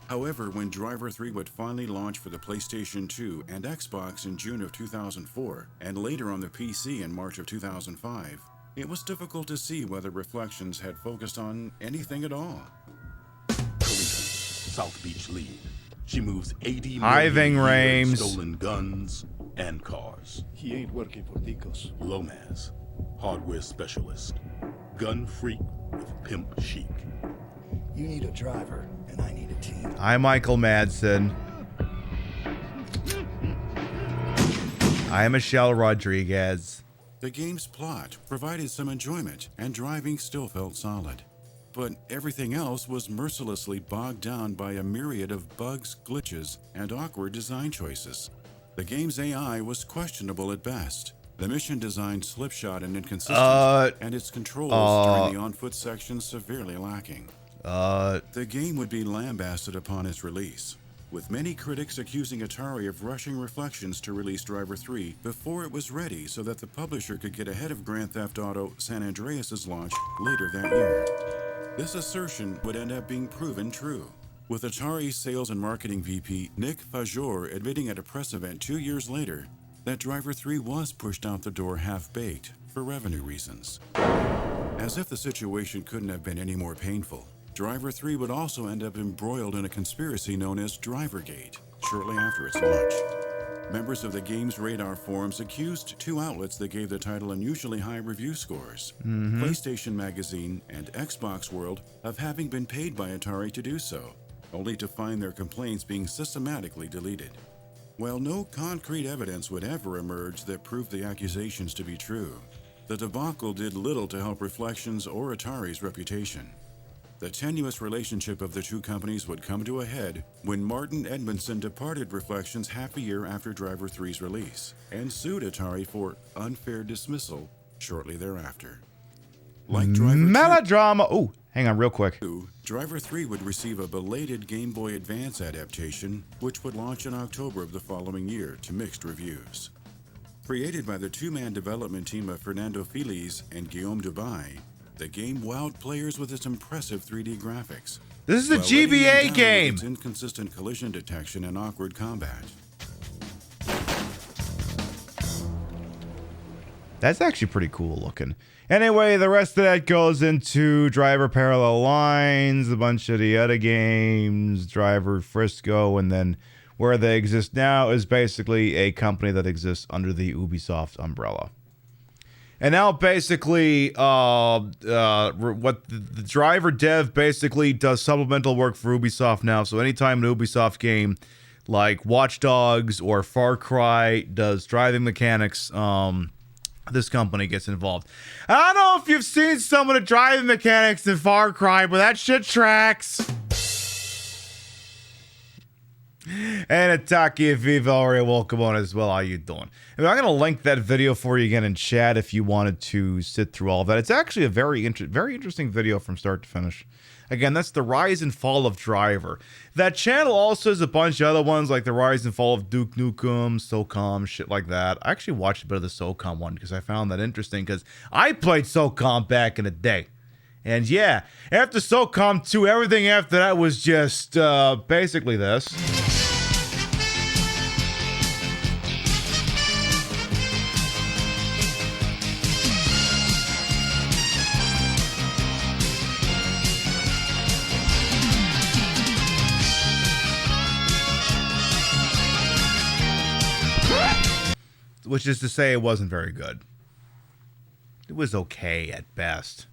However, when Driver 3 would finally launch for the PlayStation 2 and Xbox in June of 2004, and later on the PC in March of 2005, it was difficult to see whether Reflections had focused on anything at all. South Beach lead. She moves 80 Hi, Ving million Rhames. stolen guns and cars. He ain't working for Ticos. Lomaz, hardware specialist. Gun freak with pimp chic. You need a driver, and I need a team. I'm Michael Madsen. I'm Michelle Rodriguez. The game's plot provided some enjoyment, and driving still felt solid. But everything else was mercilessly bogged down by a myriad of bugs, glitches, and awkward design choices. The game's AI was questionable at best. The mission design slipshod and inconsistent, and its controls during the on-foot section severely lacking. The game would be lambasted upon its release, with many critics accusing Atari of rushing Reflections to release Driver 3 before it was ready so that the publisher could get ahead of Grand Theft Auto San Andreas' launch later that year. This assertion would end up being proven true, with Atari's sales and marketing VP Nick Fajor admitting at a press event 2 years later that Driver 3 was pushed out the door half-baked for revenue reasons. As if the situation couldn't have been any more painful, Driver 3 would also end up embroiled in a conspiracy known as Drivergate shortly after its launch. Members of the game's radar forums accused two outlets that gave the title unusually high review scores, PlayStation Magazine and Xbox World, of having been paid by Atari to do so, only to find their complaints being systematically deleted. While no concrete evidence would ever emerge that proved the accusations to be true, the debacle did little to help Reflections or Atari's reputation. The tenuous relationship of the two companies would come to a head when Martin Edmondson departed Reflections half a year after Driver 3's release and sued Atari for unfair dismissal shortly thereafter. Like Driver 2, Melodrama. Oh, Hang on real quick. Driver 3 would receive a belated Game Boy Advance adaptation, which would launch in October of the following year to mixed reviews. Created by the two-man development team of Fernando Feliz and Guillaume Dubai, the game wowed players with its impressive 3D graphics. This is a while letting them GBA down game. with its inconsistent collision detection and awkward combat. That's actually pretty cool looking. Anyway, the rest of that goes into Driver Parallel Lines, a bunch of the other games, Driver Frisco, and then where they exist now is basically a company that exists under the Ubisoft umbrella. And now basically, what the Driver dev basically does supplemental work for Ubisoft now. So anytime an Ubisoft game like Watch Dogs or Far Cry does driving mechanics, this company gets involved. I don't know if you've seen some of the driving mechanics in Far Cry, but that shit tracks. And Ataki Viva Aurea, welcome on as well. How you doing? I'm going to link that video for you again in chat if you wanted to sit through all of that. It's actually a very interesting video from start to finish. Again, that's the Rise and Fall of Driver. That channel also has a bunch of other ones like the Rise and Fall of Duke Nukem, SOCOM, shit like that. I actually watched a bit of the SOCOM one because I found that interesting because I played SOCOM back in the day. And yeah, after SOCOM 2, everything after that was just basically this. Which is to say it wasn't very good. It was okay at best.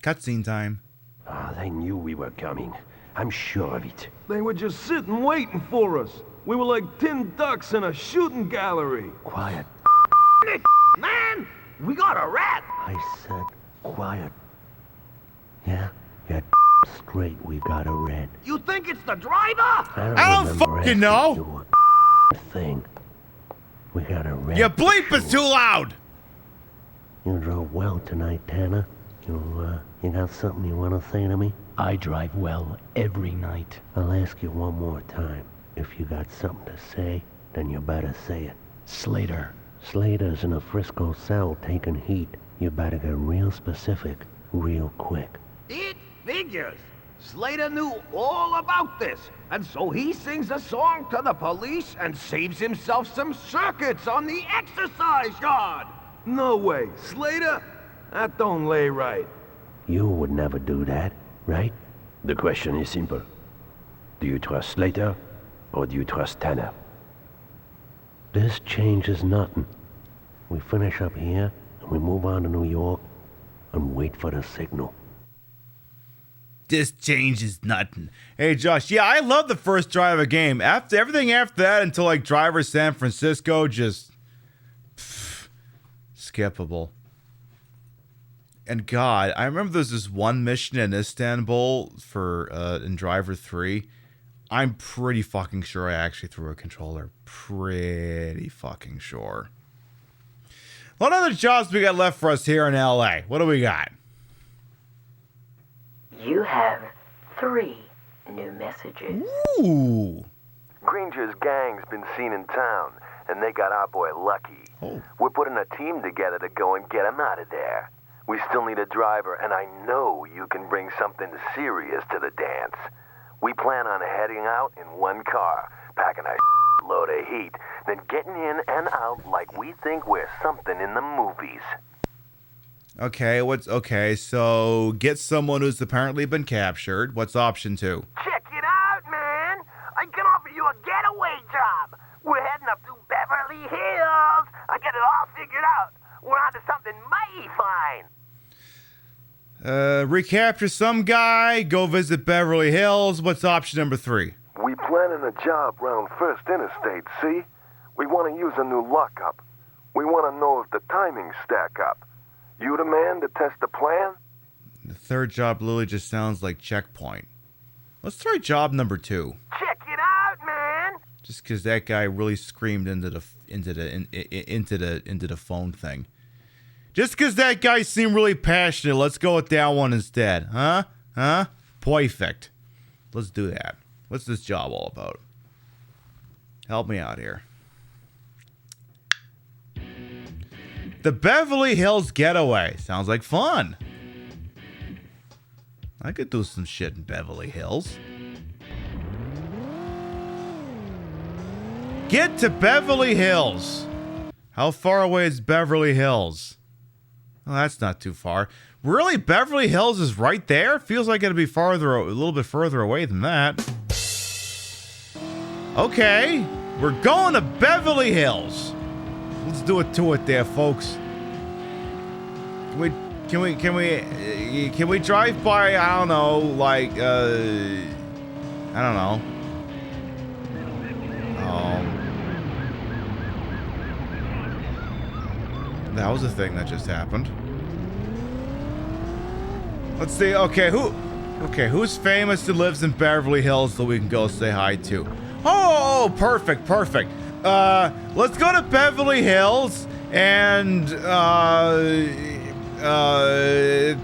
Cutscene time. Ah, they knew we were coming. I'm sure of it. They were just sitting waiting for us. We were like tin ducks in a shooting gallery. Quiet. Man, we got a rat. I said quiet. Yeah, you're straight. We've got a rat. You think it's the driver? I don't fucking know. Thing. We got a rat. Your bleep is too loud. You drove well tonight, Tanner. You got something you want to say to me? I drive well every night. I'll ask you one more time. If you got something to say, then you better say it. Slater. Slater's in a Frisco cell taking heat. You better get real specific, real quick. It figures. Slater knew all about this, and so he sings a song to the police and saves himself some circuits on the exercise yard. No way. Slater? That don't lay right. You would never do that, right? The question is simple. Do you trust Slater, or do you trust Tanner? This changes nothing. We finish up here, and we move on to New York, and wait for the signal. This changes nothing. Hey Josh, yeah, I love the first Driver game. Everything after that until like Driver San Francisco, just skippable. And God, I remember there's this one mission in Istanbul for in Driver 3. I'm pretty fucking sure I actually threw a controller. Pretty fucking sure. What other jobs we got left for us here in LA? What do we got? You have 3 new messages. Ooh. Granger's gang's been seen in town, and they got our boy Lucky. Oh. We're putting a team together to go and get him out of there. We still need a driver, and I know you can bring something serious to the dance. We plan on heading out in one car, packing a load of heat, then getting in and out like we think we're something in the movies. Okay, so get someone who's apparently been captured. What's option 2? Check it out, man. I can offer you a getaway job. We're heading up to Beverly Hills. I got it all figured out. We're onto something mighty fine. Recapture some guy, go visit Beverly Hills. What's option number 3? We planning a job round First Interstate, see? We want to use a new lockup. We want to know if the timings stack up. You the man to test the plan? The third job literally just sounds like checkpoint. Let's try job number 2. Check it out, man. Just because that guy really screamed into the phone thing. Just because that guy seemed really passionate, let's go with that one instead. Huh? Huh? Perfect. Let's do that. What's this job all about? Help me out here. The Beverly Hills Getaway. Sounds like fun. I could do some shit in Beverly Hills. Get to Beverly Hills. How far away is Beverly Hills? Well, that's not too far. Really? Beverly Hills is right there? Feels like it'd be farther, a little bit further away than that. Okay. We're going to Beverly Hills. Let's do it to it there, folks. Can we drive by, I don't know, like, I don't know. That was a thing that just happened. Let's see, okay, who's famous and lives in Beverly Hills that we can go say hi to? Oh, perfect. Let's go to Beverly Hills and,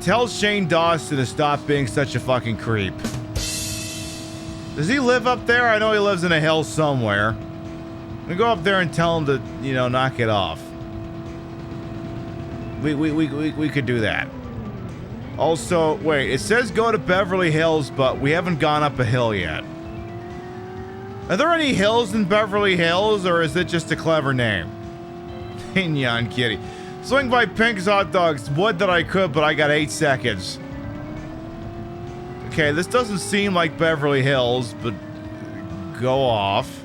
tell Shane Dawson to stop being such a fucking creep. Does he live up there? I know he lives in a hill somewhere. We go up there and tell him to, you know, knock it off. We could do that. Also, wait, it says go to Beverly Hills, but we haven't gone up a hill yet. Are there any hills in Beverly Hills, or is it just a clever name? Yon kitty. Swing by Pink's Hot Dogs. Would that I could, but I got 8 seconds. Okay, this doesn't seem like Beverly Hills, but go off.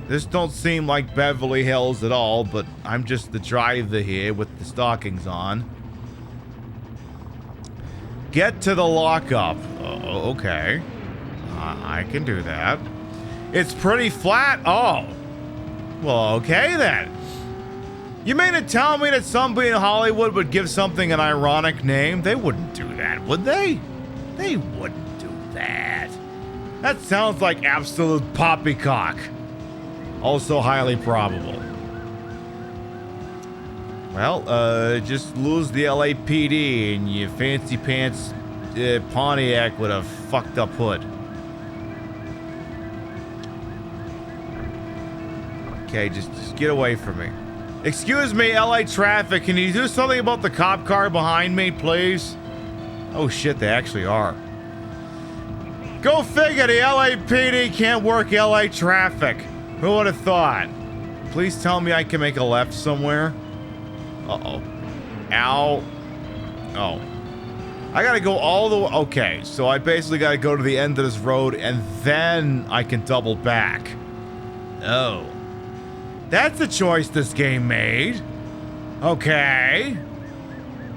This don't seem like Beverly Hills at all, but I'm just the driver here with the stockings on. Get to the lockup. Okay. I can do that. It's pretty flat. Oh. Well, okay then. You mean to tell me that somebody in Hollywood would give something an ironic name? They wouldn't do that, would they? They wouldn't do that. That sounds like absolute poppycock. Also highly probable. Well, just lose the LAPD and your fancy pants Pontiac with a fucked up hood. Okay, just get away from me. Excuse me, LA traffic, can you do something about the cop car behind me, please? Oh shit, they actually are. Go figure, the LAPD can't work LA traffic. Who would have thought? Please tell me I can make a left somewhere. Uh-oh. Ow. Oh. I gotta go all the way. Okay, so I basically gotta go to the end of this road and then I can double back. Oh. That's a choice this game made. Okay.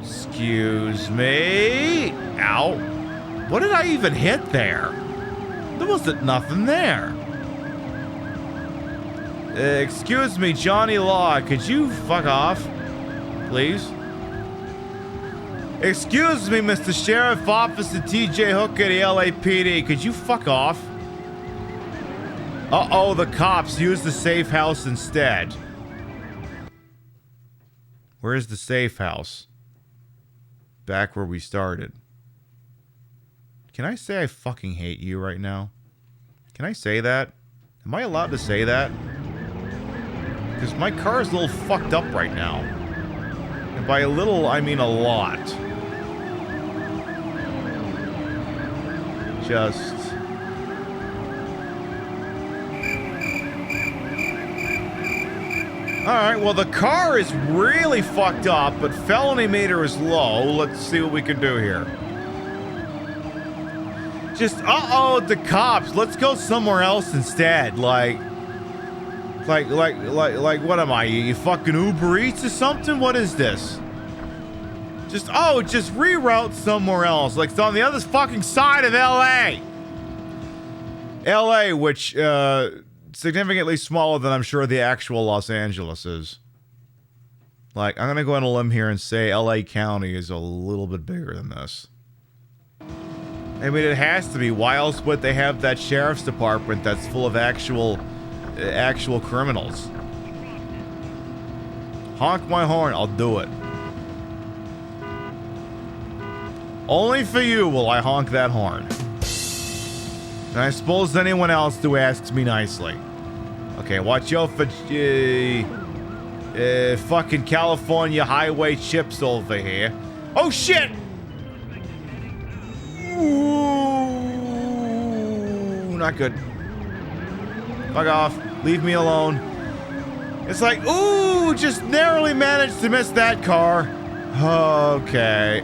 Excuse me. Ow. What did I even hit there? There wasn't nothing there. Excuse me, Johnny Law, could you fuck off? Please? Excuse me, Mr. Sheriff Officer TJ Hooker, the LAPD, could you fuck off? Uh-oh, the cops used the safe house instead. Where's the safe house? Back where we started. Can I say I fucking hate you right now? Can I say that? Am I allowed to say that? Because my car is a little fucked up right now. And by a little, I mean a lot. Just... Alright, well the car is really fucked up, but felony meter is low. Let's see what we can do here. Just, uh-oh, the cops. Let's go somewhere else instead. Like, what am I? You fucking Uber Eats or something? What is this? Just reroute somewhere else. Like, it's on the other fucking side of LA. LA, which, significantly smaller than I'm sure the actual Los Angeles is. Like, I'm gonna go on a limb here and say LA County is a little bit bigger than this. I mean, it has to be. Why else would they have that sheriff's department that's full of actual criminals? Honk my horn. I'll do it. Only for you will I honk that horn. And I suppose anyone else who asks me nicely. Okay, watch out for fucking California highway chips over here. Oh shit! Ooh, not good. Fuck off. Leave me alone. It's like, ooh, just narrowly managed to miss that car. Okay.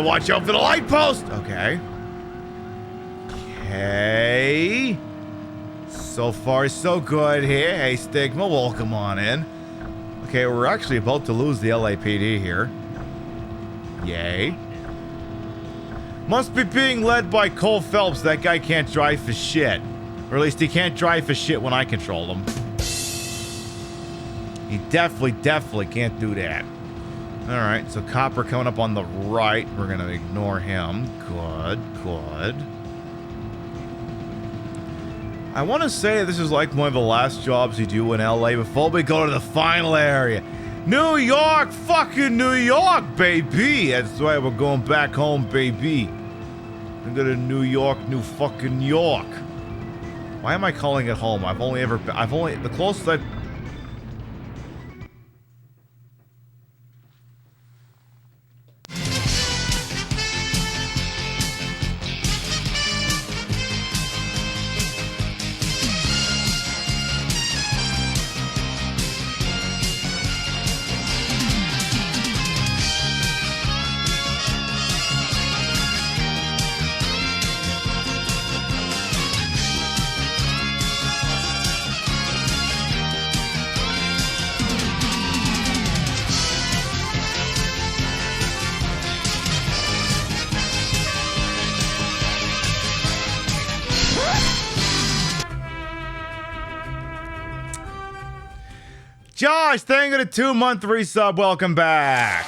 Watch out for the light post. Okay. Okay. So far, so good here. Hey, Stigma, welcome on in. Okay, we're actually about to lose the LAPD here. Yay. Must be being led by Cole Phelps. That guy can't drive for shit. Or at least he can't drive for shit when I control him. He definitely can't do that. Alright, so Copper coming up on the right. We're gonna ignore him. Good, good. I want to say this is like one of the last jobs you do in LA before we go to the final area. New York! Fucking New York, baby! That's why we're going back home, baby. We go to New York, New fucking York. Why am I calling it home? The closest I've... Josh, thank you for the 2-month resub. Welcome back.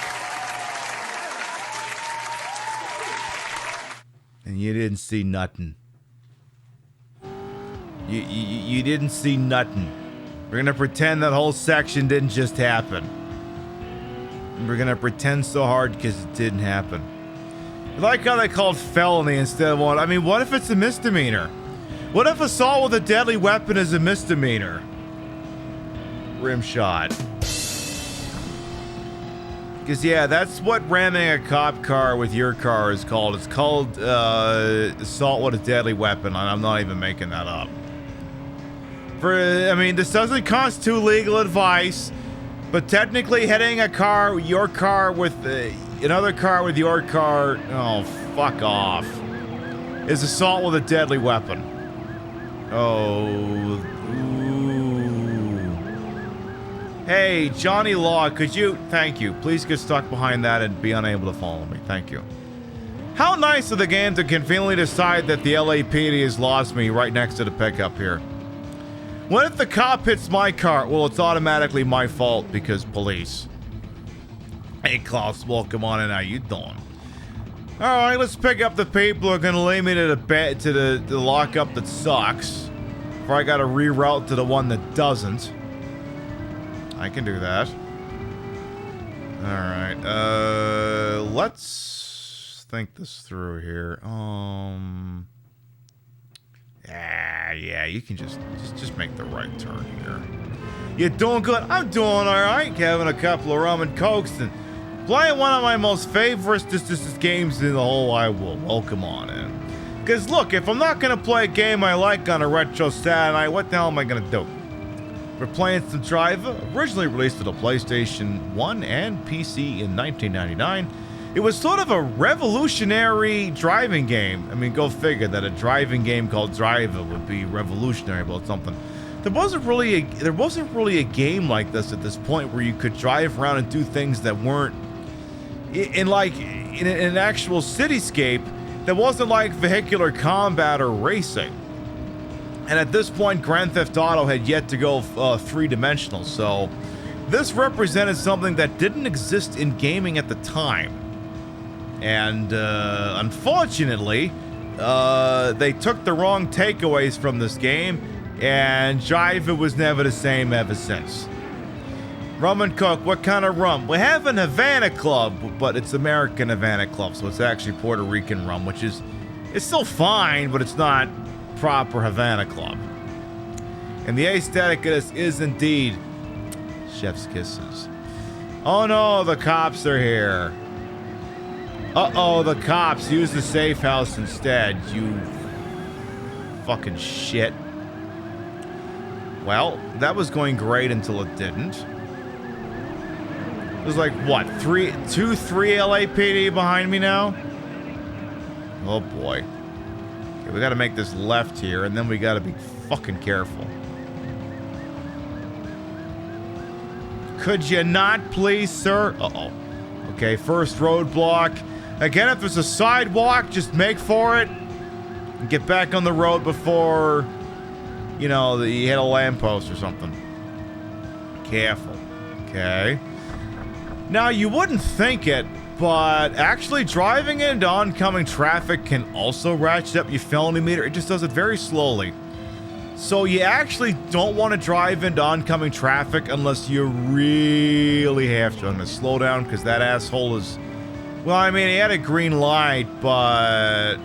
And you didn't see nothing. You didn't see nothing. We're gonna pretend that whole section didn't just happen. We're gonna pretend so hard because it didn't happen. I like how they called felony instead of one. I mean, what if it's a misdemeanor? What if assault with a deadly weapon is a misdemeanor? Rim shot. Because, yeah, that's what ramming a cop car with your car is called. It's called assault with a deadly weapon, and I'm not even making that up. I mean, this doesn't constitute legal advice, but technically hitting a car, your car with another car with your car, oh, fuck off, is assault with a deadly weapon. Oh, hey, Johnny Law, could you... Thank you. Please get stuck behind that and be unable to follow me. Thank you. How nice of the game to conveniently decide that the LAPD has lost me right next to the pickup here. What if the cop hits my car? Well, it's automatically my fault because police. Hey, Klaus, welcome on in. How you doing? Alright, let's pick up the people who are going to lead me to the bed, to the lockup that sucks. Before I got to reroute to the one that doesn't. I can do that. Alright, let's think this through here. Yeah, you can just make the right turn here. You doing good? I'm doing alright. Having a couple of rum and cokes and playing one of my most favorite games in the whole wide world. Welcome on in. Because look, if I'm not going to play a game I like on a retro Saturday night, what the hell am I going to do? We're playing some Driver, originally released for the PlayStation 1 and PC in 1999. It was sort of a revolutionary driving game. I mean, go figure that a driving game called Driver would be revolutionary about something. There wasn't really a game like this at this point where you could drive around and do things that weren't in an actual cityscape that wasn't like vehicular combat or racing. And at this point, Grand Theft Auto had yet to go three-dimensional, so this represented something that didn't exist in gaming at the time. And unfortunately, they took the wrong takeaways from this game And driving was never the same ever since. Rum and Coke, what kind of rum? We have an Havana Club, but it's American Havana Club, so it's actually Puerto Rican rum, which is, it's still fine, but it's not proper Havana Club. And the aesthetic of this is indeed chef's kisses. Oh no, the cops are here. Uh-oh, the cops. Use the safe house instead, you fucking shit. Well, that was going great until it didn't. There's like, what, three LAPD behind me now? Oh boy. Okay, we gotta make this left here, and then we gotta be fucking careful. Could you not, please, sir? Uh-oh. Okay, first roadblock. Again, if there's a sidewalk, just make for it. And get back on the road before, you know, you hit a lamppost or something. Careful. Okay. Now, you wouldn't think it, but actually driving into oncoming traffic can also ratchet up your felony meter. It just does it very slowly. So you actually don't want to drive into oncoming traffic unless you really have to. I'm going to slow down because that asshole is... Well, I mean, he had a green light, but...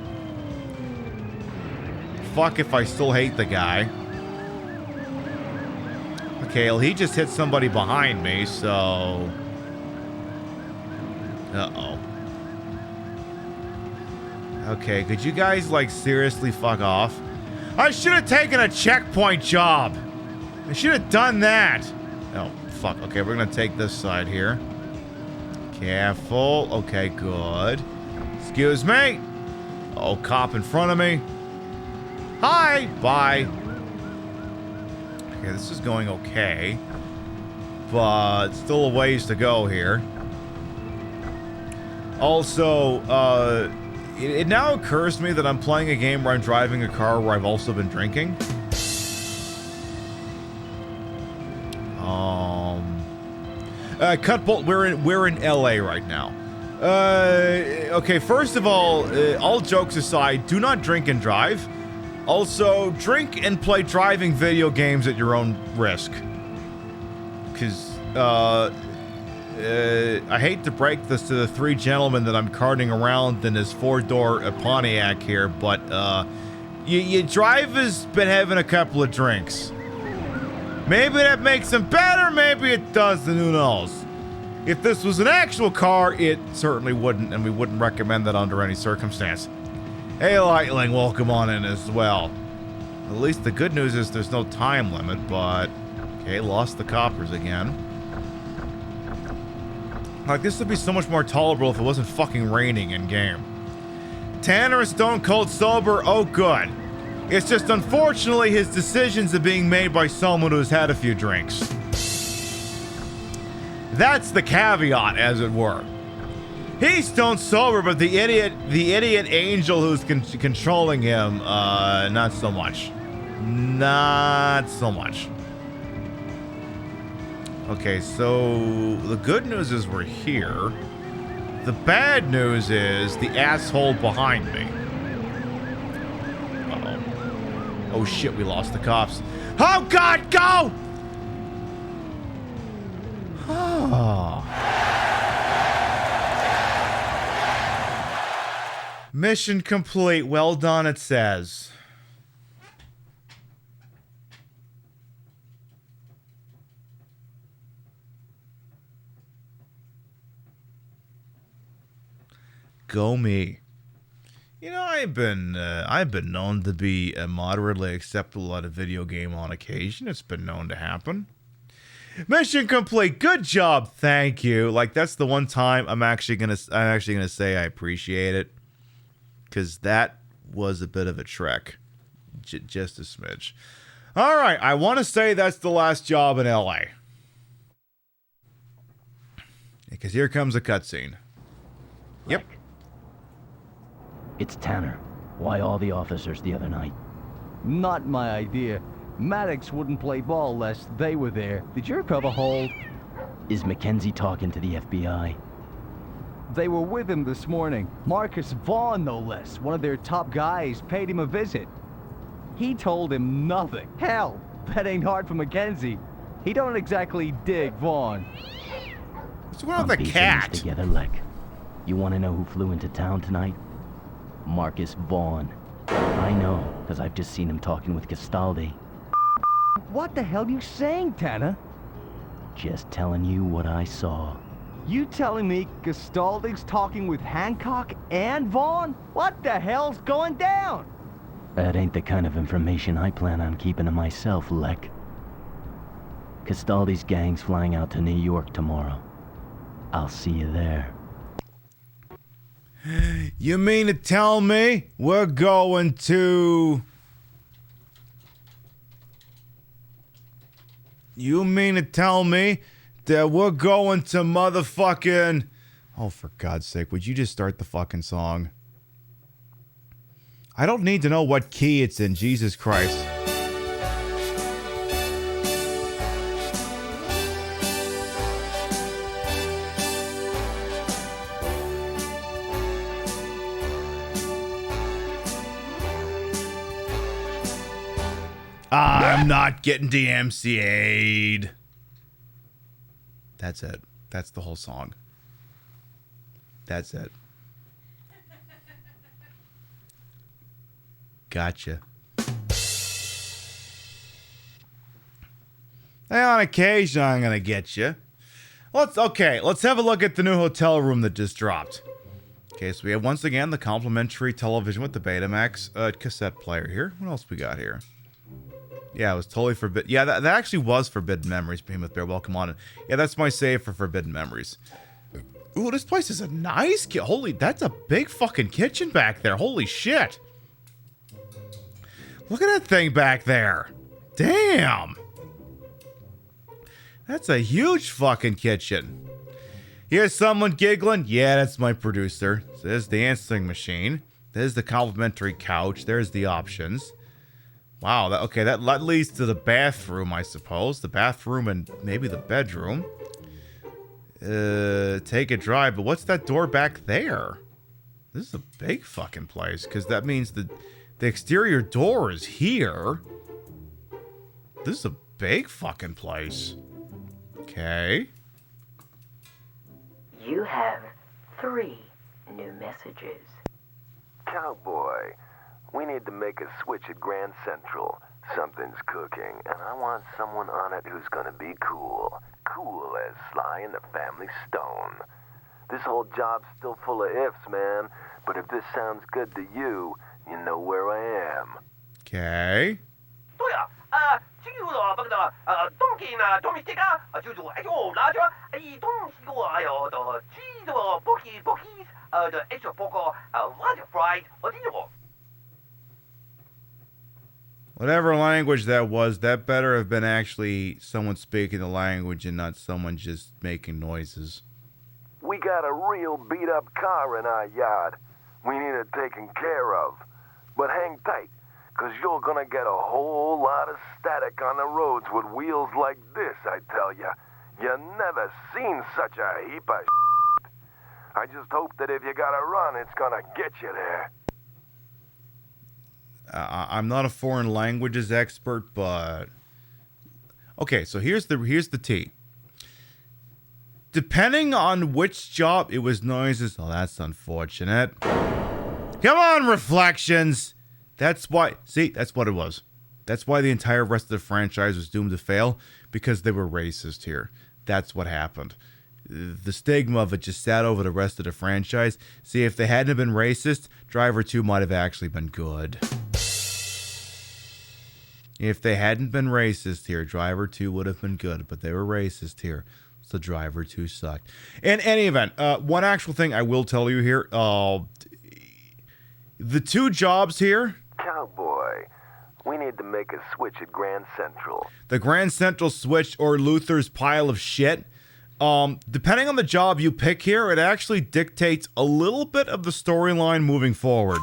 Fuck if I still hate the guy. Okay, well, he just hit somebody behind me, so... Uh-oh. Okay, could you guys, like, seriously fuck off? I should have taken a checkpoint job. I should have done that. Oh, fuck. Okay, we're gonna take this side here. Careful. Okay, good. Excuse me. Oh, cop in front of me. Hi. Bye. Okay, this is going okay. But still a ways to go here. Also, it now occurs to me that I'm playing a game where I'm driving a car where I've also been drinking. Cut bolt. We're in LA right now. Okay, first of all jokes aside, do not drink and drive. Also, drink and play driving video games at your own risk. Because, I hate to break this to the three gentlemen that I'm carting around in this four-door Pontiac here, but, your driver's been having a couple of drinks. Maybe that makes him better, maybe it doesn't, who knows. If this was an actual car, it certainly wouldn't, and we wouldn't recommend that under any circumstance. Hey, Lightling, welcome on in as well. At least the good news is there's no time limit, but... Okay, lost the coppers again. Like, this would be so much more tolerable if it wasn't fucking raining in-game. Tanner is stone cold sober, oh good. It's just unfortunately his decisions are being made by someone who's had a few drinks. That's the caveat, as it were. He's stone sober, but the idiot angel who's controlling him, not so much. Not so much. Okay, so the good news is we're here. The bad news is the asshole behind me. Uh-oh. Oh shit, we lost the cops. Oh God, go! Oh. Mission complete. Well done, it says. Go me. You know, I've been known to be moderately acceptable at a video game on occasion. It's been known to happen. Mission complete. Good job. Thank you. Like, that's the one time I'm actually gonna say I appreciate it, because that was a bit of a trek, just a smidge. All right, I want to say that's the last job in LA, because here comes a cutscene. Yep. It's Tanner. Why all the officers the other night? Not my idea. Maddox wouldn't play ball lest they were there. Did your cover hold? Is Mackenzie talking to the FBI? They were with him this morning. Marcus Vaughn, no less. One of their top guys paid him a visit. He told him nothing. Hell, that ain't hard for Mackenzie. He don't exactly dig Vaughn. What's going on with the cat? Together, Lek. You want to know who flew into town tonight? Marcus Vaughn. I know, because I've just seen him talking with Castaldi. What the hell you saying, Tanner? Just telling you what I saw. You telling me Castaldi's talking with Hancock and Vaughn? What the hell's going down? That ain't the kind of information I plan on keeping to myself, Lek. Castaldi's gang's flying out to New York tomorrow. I'll see you there. You mean to tell me we're going to... You mean to tell me that we're going to motherfucking... Oh, for God's sake, would you just start the fucking song? I don't need to know what key it's in, Jesus Christ. I'm not getting DMCA'd. That's it. That's the whole song. That's it. Gotcha. Hey, on occasion, I'm gonna get you. Let's have a look at the new hotel room that just dropped. Okay, so we have once again the complimentary television with the Betamax cassette player here. What else we got here? Yeah, it was totally forbidden. Yeah, that actually was Forbidden Memories. Behemoth Bear, welcome on. Yeah, that's my save for Forbidden Memories. Ooh, this place is a nice holy, that's a big fucking kitchen back there. Holy shit. Look at that thing back there. Damn. That's a huge fucking kitchen. Here's someone giggling. Yeah, that's my producer. So there's the answering machine. There's the complimentary couch. There's the options. Wow, that leads to the bathroom, I suppose. The bathroom and maybe the bedroom. Take a drive, but what's that door back there? This is a big fucking place, because that means the exterior door is here. This is a big fucking place. Okay. You have 3 new messages. Cowboy, we need to make a switch at Grand Central. Something's cooking, and I want someone on it who's gonna be cool. Cool as Sly and the Family Stone. This whole job's still full of ifs, man. But if this sounds good to you, you know where I am. Okay. Whatever language that was, that better have been actually someone speaking the language and not someone just making noises. We got a real beat-up car in our yard. We need it taken care of. But hang tight, because you're going to get a whole lot of static on the roads with wheels like this, I tell ya. You never seen such a heap of shit. I just hope that if you got to run, it's going to get you there. I'm not a foreign languages expert, but... Okay, so here's the T. Depending on which job it was noises... Oh, that's unfortunate. Come on, Reflections! That's why... See, that's what it was. That's why the entire rest of the franchise was doomed to fail, because they were racist here. That's what happened. The stigma of it just sat over the rest of the franchise. See, if they hadn't been racist, Driver 2 might have actually been good. If they hadn't been racist here, Driver 2 would have been good, but they were racist here, so Driver 2 sucked. In any event, one actual thing I will tell you here, the 2 jobs here... Cowboy, we need to make a switch at Grand Central. The Grand Central switch or Luther's pile of shit, depending on the job you pick here, it actually dictates a little bit of the storyline moving forward.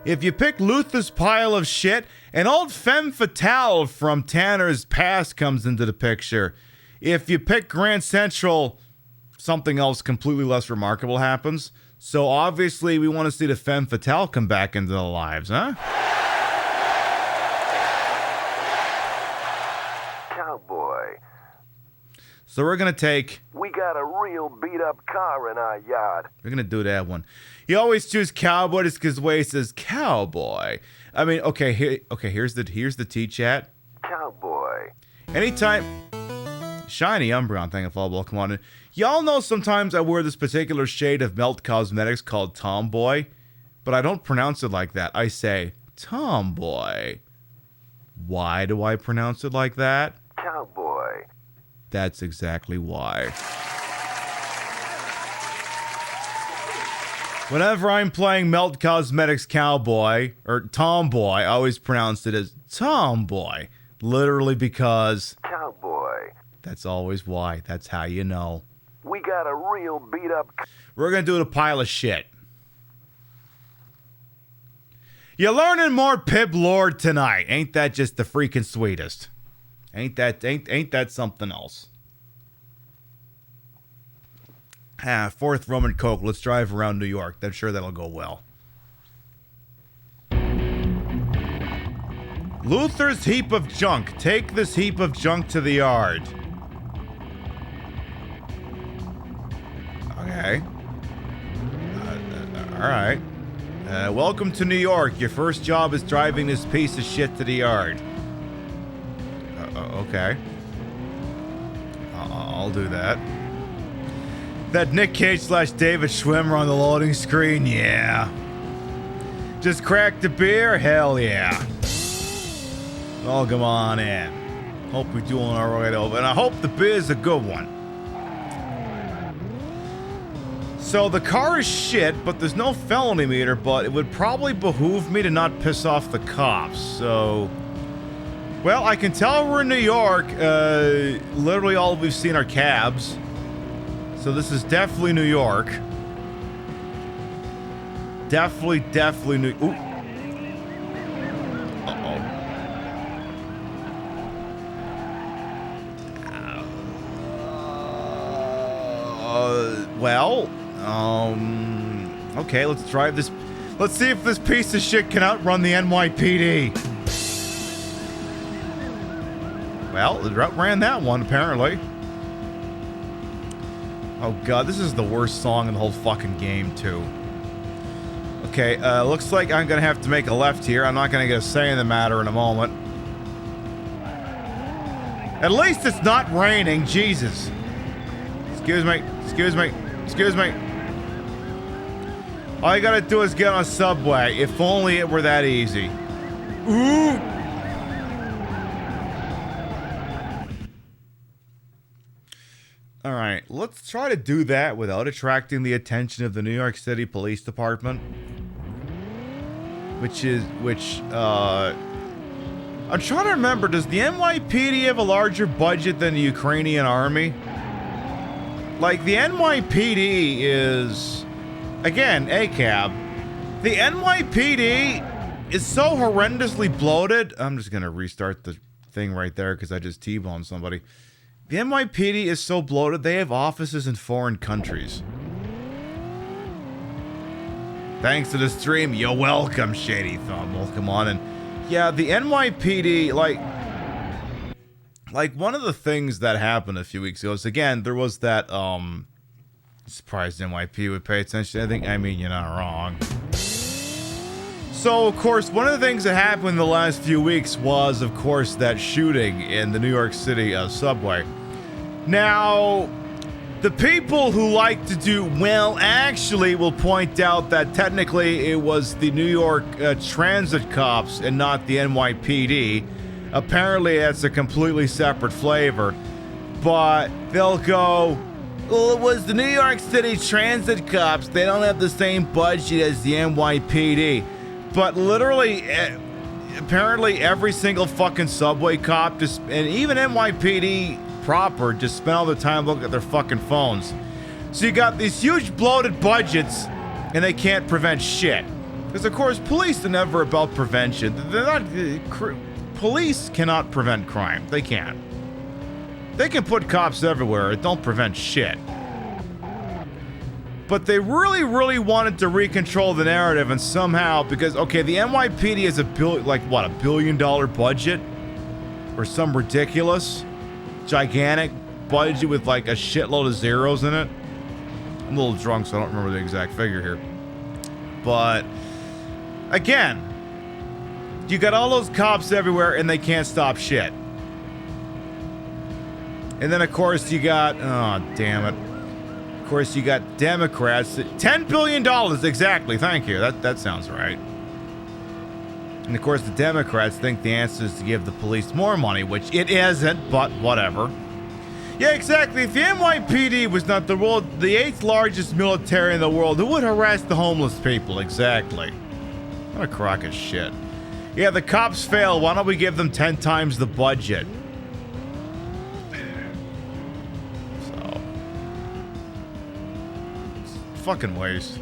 If you pick Luther's pile of shit, an old femme fatale from Tanner's past comes into the picture. If you pick Grand Central, something else completely less remarkable happens. So obviously we want to see the femme fatale come back into the lives, huh? So we're gonna take... We got a real beat-up car in our yard. We're gonna do that one. You always choose cowboy just because Way says cowboy. I mean, okay, here's the T-chat. Cowboy. Anytime... Shiny Umbreon, thank you for welcome on in. Y'all know sometimes I wear this particular shade of Melt Cosmetics called Tomboy, but I don't pronounce it like that. I say Tomboy. Why do I pronounce it like that? Cowboy. That's exactly why. Whenever I'm playing Melt Cosmetics Cowboy, or Tomboy, I always pronounce it as Tomboy. Literally because... Cowboy. That's always why. That's how you know. We got a real beat-up... We're gonna do a pile of shit. You're learning more Pib lore tonight. Ain't that just the freaking sweetest? Ain't that something else? Fourth rum and coke. Let's drive around New York. I'm sure that'll go well. Luther's heap of junk. Take this heap of junk to the yard. Okay. Alright. Welcome to New York. Your first job is driving this piece of shit to the yard. Okay. I'll do that. That Nick Cage / David Schwimmer on the loading screen? Yeah. Just cracked a beer? Hell yeah. Welcome on in. Hope we're doing alright over. And I hope the beer's a good one. So the car is shit, but there's no felony meter, but it would probably behoove me to not piss off the cops, so... Well, I can tell we're in New York. Literally all we've seen are cabs. So this is definitely New York. Definitely New... Ooh. Well... Okay, let's drive this... Let's see if this piece of shit can outrun the NYPD. Well, it outran that one, apparently. Oh god, this is the worst song in the whole fucking game, too. Okay, looks like I'm gonna have to make a left here. I'm not gonna get a say in the matter in a moment. At least it's not raining, Jesus. Excuse me, excuse me, excuse me. All you gotta do is get on a subway. If only it were that easy. Ooh! Alright, let's try to do that without attracting the attention of the New York City Police Department. I'm trying to remember, does the NYPD have a larger budget than the Ukrainian army? Like, the NYPD is... Again, ACAB. The NYPD is so horrendously bloated. I'm just gonna restart the thing right there because I just T-boned somebody. The NYPD is so bloated, they have offices in foreign countries. Thanks to the stream, you're welcome, Shady Thumb. Welcome on. And yeah, the NYPD, like one of the things that happened a few weeks ago is, again, there was that, surprised NYPD would pay attention to anything. I mean, you're not wrong. So, of course, one of the things that happened in the last few weeks was, of course, that shooting in the New York City subway. Now, the people who like to do, well, actually will point out that technically it was the New York transit cops and not the NYPD. Apparently, that's a completely separate flavor. But they'll go, well, it was the New York City transit cops. They don't have the same budget as the NYPD. But literally, apparently every single fucking subway cop, just, and even NYPD proper, just spend all their time looking at their fucking phones. So you got these huge bloated budgets, and they can't prevent shit. Because of course, police are never about prevention. They're not... Police cannot prevent crime. They can't. They can put cops everywhere. It don't prevent shit. But they really, really wanted to recontrol the narrative, and somehow, because, okay, the NYPD has $1 billion budget? Or some ridiculous, gigantic budget with like a shitload of zeros in it. I'm a little drunk, so I don't remember the exact figure here. But again, you got all those cops everywhere and they can't stop shit. And then of course you got, oh damn it. Of course you got Democrats. $10 billion, exactly, thank you. That sounds right. And of course the Democrats think the answer is to give the police more money, which it isn't, but whatever. Yeah, exactly. If the NYPD was not the 8th largest military in the world, who would harass the homeless people? Exactly. What a crock of shit. Yeah, the cops fail. Why don't we give them 10 times the budget? So. It's fucking waste.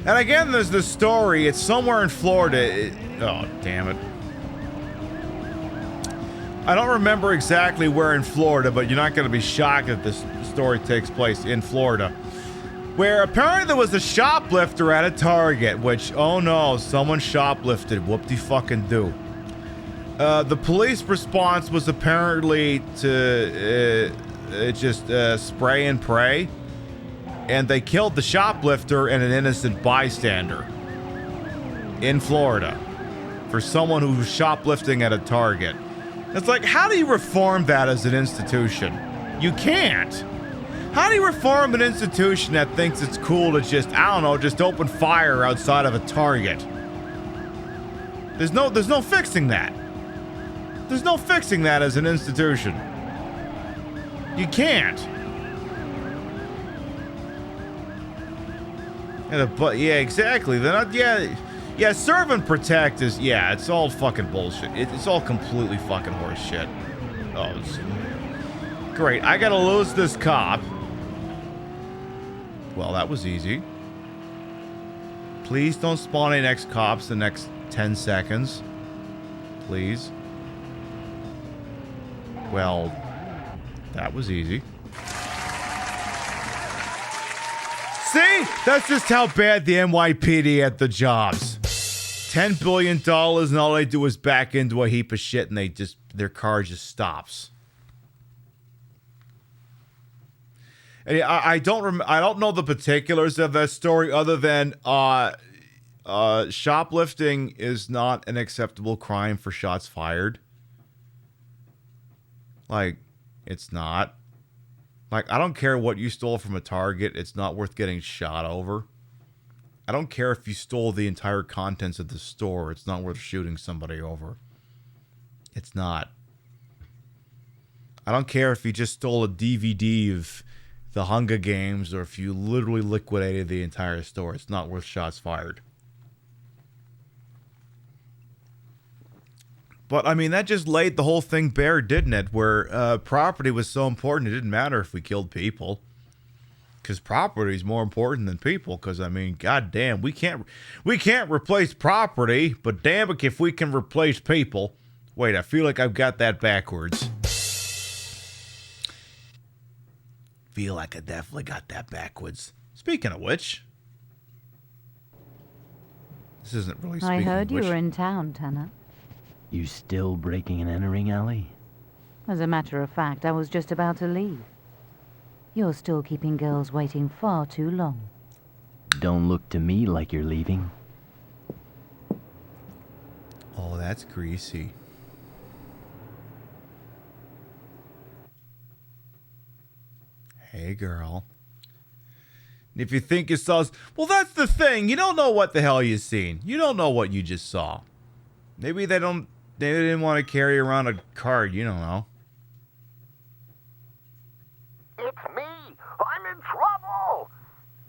And again, there's this story. It's somewhere in Florida. Oh, damn it. I don't remember exactly where in Florida, but you're not going to be shocked if this story takes place in Florida. Where apparently there was a shoplifter at a Target, which, oh no, someone shoplifted. Whoop-de-fucking-do. The police response was apparently to just spray and pray. And they killed the shoplifter and an innocent bystander. In Florida. For someone who was shoplifting at a Target. It's like, how do you reform that as an institution? You can't. How do you reform an institution that thinks it's cool to just, I don't know, just open fire outside of a Target? There's no fixing that. There's no fixing that as an institution. You can't. Yeah, exactly. They're not, yeah, serve and protect is, yeah, it's all fucking bullshit. It's all completely fucking horse shit. Oh, it's great. I gotta lose this cop. Well, that was easy. Please don't spawn any next cops the next 10 seconds. Please. Well, that was easy. See? That's just how bad the NYPD at the jobs. $10 billion and all they do is back into a heap of shit and their car just stops. And I don't know the particulars of that story other than shoplifting is not an acceptable crime for shots fired. Like, it's not. Like, I don't care what you stole from a Target. It's not worth getting shot over. I don't care if you stole the entire contents of the store. It's not worth shooting somebody over. It's not. I don't care if you just stole a DVD of the Hunger Games or if you literally liquidated the entire store. It's not worth shots fired. But, I mean, that just laid the whole thing bare, didn't it? Where property was so important, it didn't matter if we killed people. Because property is more important than people. Because, I mean, goddamn, we can't replace property, but damn it if we can replace people. Wait, I feel like I've got that backwards. Feel like I definitely got that backwards. Speaking of which, this isn't really speaking I heard of you which. were in town, Tanner. You still breaking and entering, Ellie? As a matter of fact, I was just about to leave. You're still keeping girls waiting far too long. Don't look to me like you're leaving. Oh, that's greasy. Hey, girl. If you think you saw... Well, that's the thing. You don't know what the hell you seen. You don't know what you just saw. Maybe they didn't want to carry around a card. You don't know. It's me. I'm in trouble.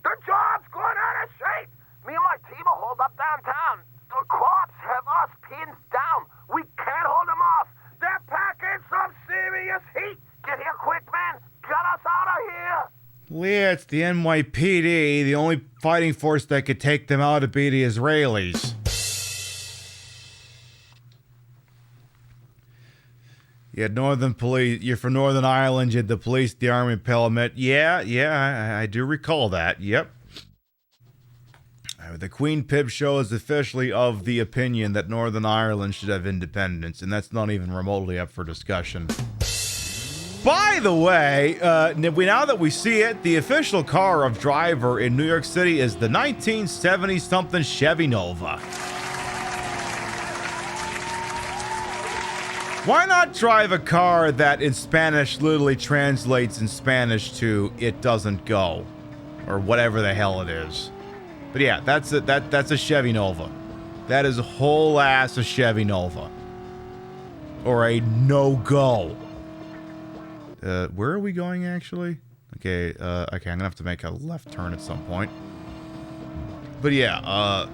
The job's going out of shape. Me and my team are holed up downtown. The cops have us pinned down. We can't hold them off. They're packing some serious heat. Get here quick, man. Get us out of here. Well, yeah, it's the NYPD. The only fighting force that could take them out would be the Israelis. Yeah, Northern Police. You're from Northern Ireland. You had the police, the army, and parliament. Yeah, I do recall that. Yep. The Queen Pib show is officially of the opinion that Northern Ireland should have independence, and that's not even remotely up for discussion. by the way, now that we see it, the official car of Driver in New York City is the 1970-something Chevy Nova. Why not drive a car that in Spanish literally translates in Spanish to "it doesn't go," or whatever the hell it is? But yeah, that's a Chevy Nova. That is a whole ass a Chevy Nova, or a no-go. Where are we going actually? Okay, I'm gonna have to make a left turn at some point. But yeah,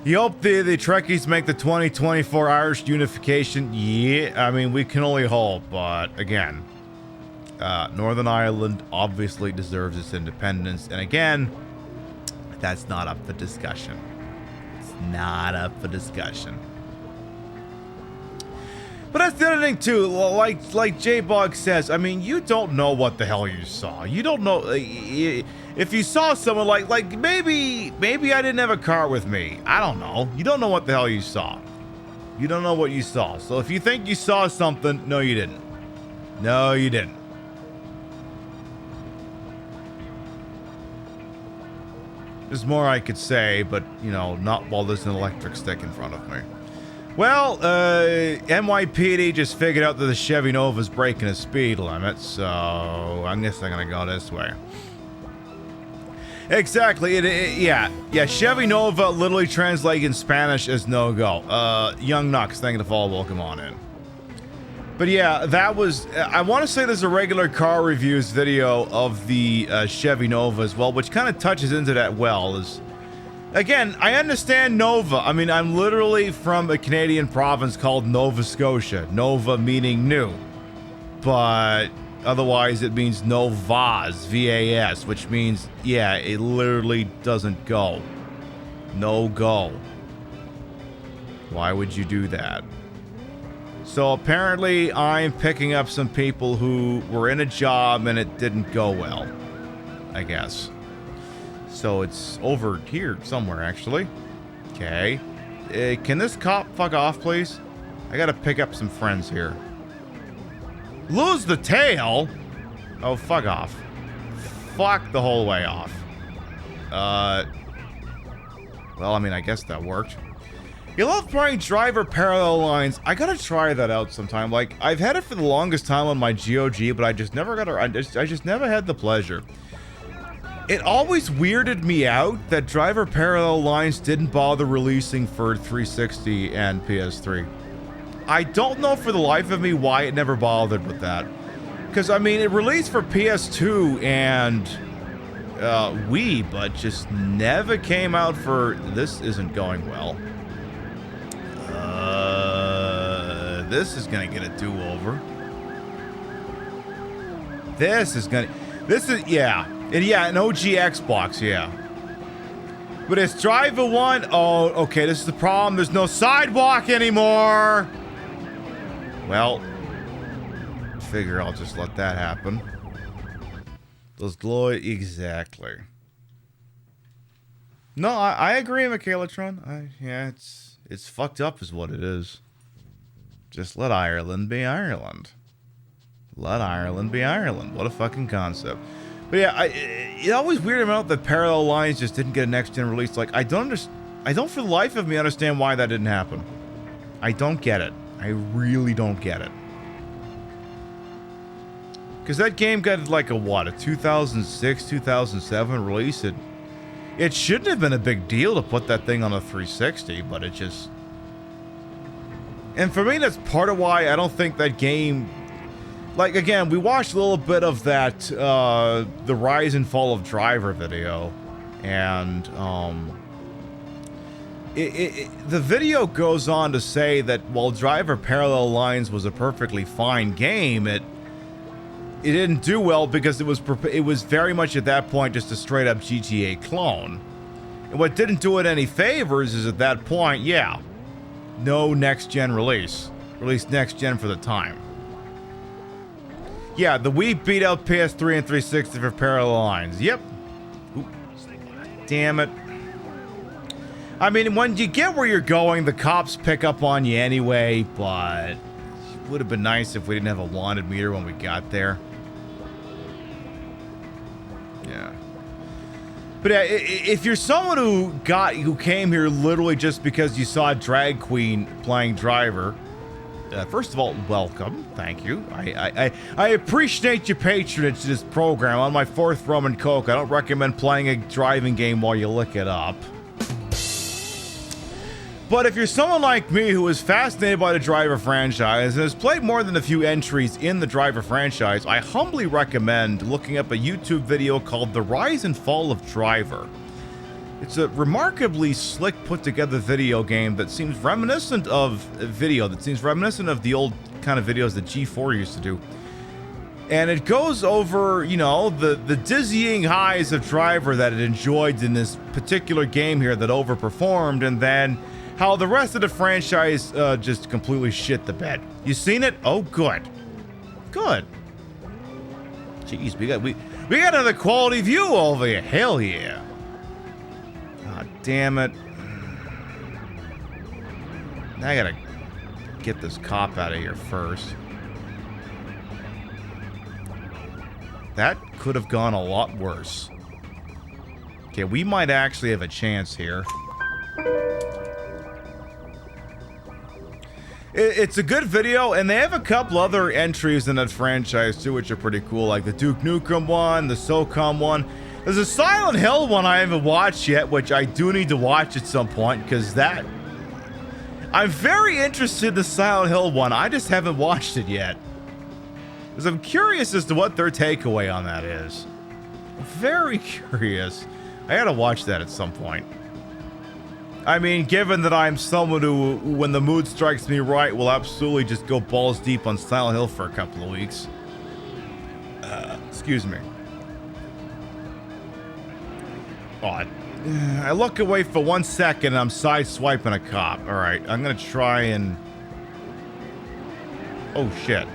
you hope the Trekkies make the 2024 Irish unification. Yeah, I mean, we can only hope, but again, Northern Ireland obviously deserves its independence, and again, that's not up for discussion. It's not up for discussion. But that's the other thing too, like J-Bog says, I mean, you don't know what the hell you saw. You don't know, if you saw someone like maybe I didn't have a car with me. I don't know. You don't know what the hell you saw. You don't know what you saw. So if you think you saw something, no you didn't. No you didn't. There's more I could say, but, you know, not while there's an electric stick in front of me. Well, NYPD just figured out that the Chevy Nova's breaking a speed limit, so I guess they're gonna go this way. Exactly, yeah, Chevy Nova literally translates in Spanish as no-go. Young Nux, thank you to follow, welcome on in. But yeah, that was, I want to say there's a regular car reviews video of the Chevy Nova as well, which kind of touches into that well, is... Again, I understand Nova. I mean, I'm literally from a Canadian province called Nova Scotia. Nova meaning new. But otherwise it means Novas, V-A-S, which means, yeah, it literally doesn't go. No go. Why would you do that? So apparently I'm picking up some people who were in a job and it didn't go well, I guess. So it's over here somewhere, actually. Okay. Can this cop fuck off, please? I gotta pick up some friends here. Lose the tail? Oh, fuck off. Fuck the whole way off. Well, I mean, I guess that worked. You love playing Driver parallel lines. I gotta try that out sometime. Like, I've had it for the longest time on my GOG, but I just never got I just never had the pleasure. It always weirded me out that Driver parallel lines didn't bother releasing for 360 and PS3. I don't know for the life of me why it never bothered with that. Because, I mean, it released for PS2 and Wii, but just never came out for... This isn't going well. This is gonna get a do-over. This is, yeah. And yeah, an OG Xbox, yeah. But it's Driver 1. Oh, okay, this is the problem. There's no sidewalk anymore. Well, figure I'll just let that happen. Those glow exactly. No, I agree, Michaelatron. Yeah, it's fucked up is what it is. Just let Ireland be Ireland. Let Ireland be Ireland. What a fucking concept. But yeah, it always weirded me out that parallel lines just didn't get a next-gen release. Like, I don't for the life of me understand why that didn't happen. I don't get it. I really don't get it. Because that game got like a what, a 2006, 2007 release. It shouldn't have been a big deal to put that thing on a 360, but it just... And for me, that's part of why I don't think that game... Like, again, we watched a little bit of that, the Rise and Fall of Driver video, and, the video goes on to say that while Driver Parallel Lines was a perfectly fine game, it didn't do well because it was very much at that point just a straight-up GTA clone. And what didn't do it any favors is at that point, yeah, no next-gen release. Release next-gen for the time. Yeah, the Wii beat out PS3 and 360 for parallel lines. Yep. Oop. Damn it. I mean, when you get where you're going, the cops pick up on you anyway, but would have been nice if we didn't have a wanted meter when we got there. Yeah. But yeah, if you're someone who came here literally just because you saw a drag queen playing driver, first of all, welcome. Thank you. I appreciate your patronage to this program. On my 4th rum and coke, I don't recommend playing a driving game while you lick it up. But if you're someone like me who is fascinated by the Driver franchise and has played more than a few entries in the Driver franchise, I humbly recommend looking up a YouTube video called The Rise and Fall of Driver. It's a remarkably slick put together video game that seems reminiscent of the old kind of videos that G4 used to do. And it goes over, you know, the dizzying highs of Driver that it enjoyed in this particular game here that overperformed, and then how the rest of the franchise just completely shit the bed. You seen it? Oh, good. Good. Jeez, we got another quality view over here. Hell yeah. God damn it. I gotta get this cop out of here first. That could have gone a lot worse. Okay, we might actually have a chance here. It's a good video, and they have a couple other entries in that franchise too, which are pretty cool, like the Duke Nukem one, the SOCOM one. There's a Silent Hill one I haven't watched yet, which I do need to watch at some point, because that... I'm very interested in the Silent Hill one, I just haven't watched it yet. Because I'm curious as to what their takeaway on that is. Very curious. I gotta watch that at some point. I mean, given that I'm someone who, when the mood strikes me right, will absolutely just go balls deep on Silent Hill for a couple of weeks. Excuse me. Oh, I look away for 1 second and I'm side-swiping a cop. Alright, I'm gonna try and... Oh, shit.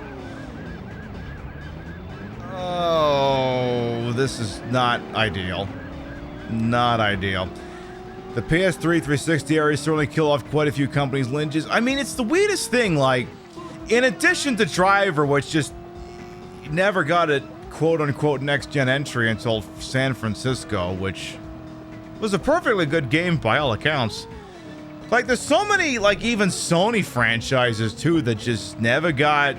Oh, this is not ideal. Not ideal. The PS3 360 area certainly kill off quite a few companies' lynches. I mean, it's the weirdest thing, like, in addition to Driver, which just never got a quote-unquote next-gen entry until San Francisco, which was a perfectly good game by all accounts. Like, there's so many, like, even Sony franchises, too, that just never got...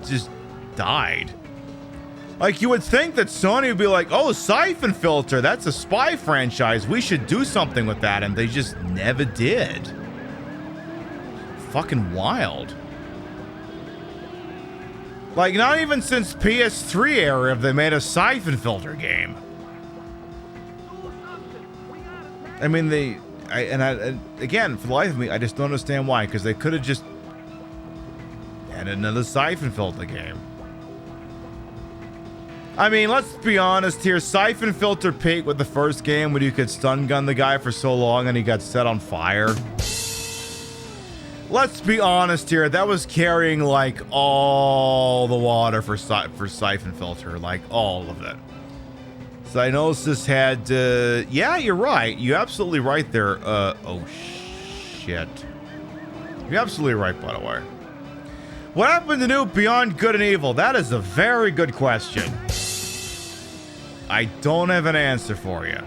just died. Like, you would think that Sony would be like, oh, Siphon Filter, that's a spy franchise. We should do something with that. And they just never did. Fucking wild. Like, not even since PS3 era have they made a Siphon Filter game. I mean, again, for the life of me, I just don't understand why. Because they could have just had another Siphon Filter game. I mean, let's be honest here. Siphon Filter peaked with the first game when you could stun gun the guy for so long and he got set on fire. Let's be honest here. That was carrying, like, all the water for Siphon Filter. Like, all of it. Cyanosis had, yeah, you're right. You're absolutely right there. Oh, shit. You're absolutely right, by the way. What happened to new Beyond Good and Evil? That is a very good question. I don't have an answer for you.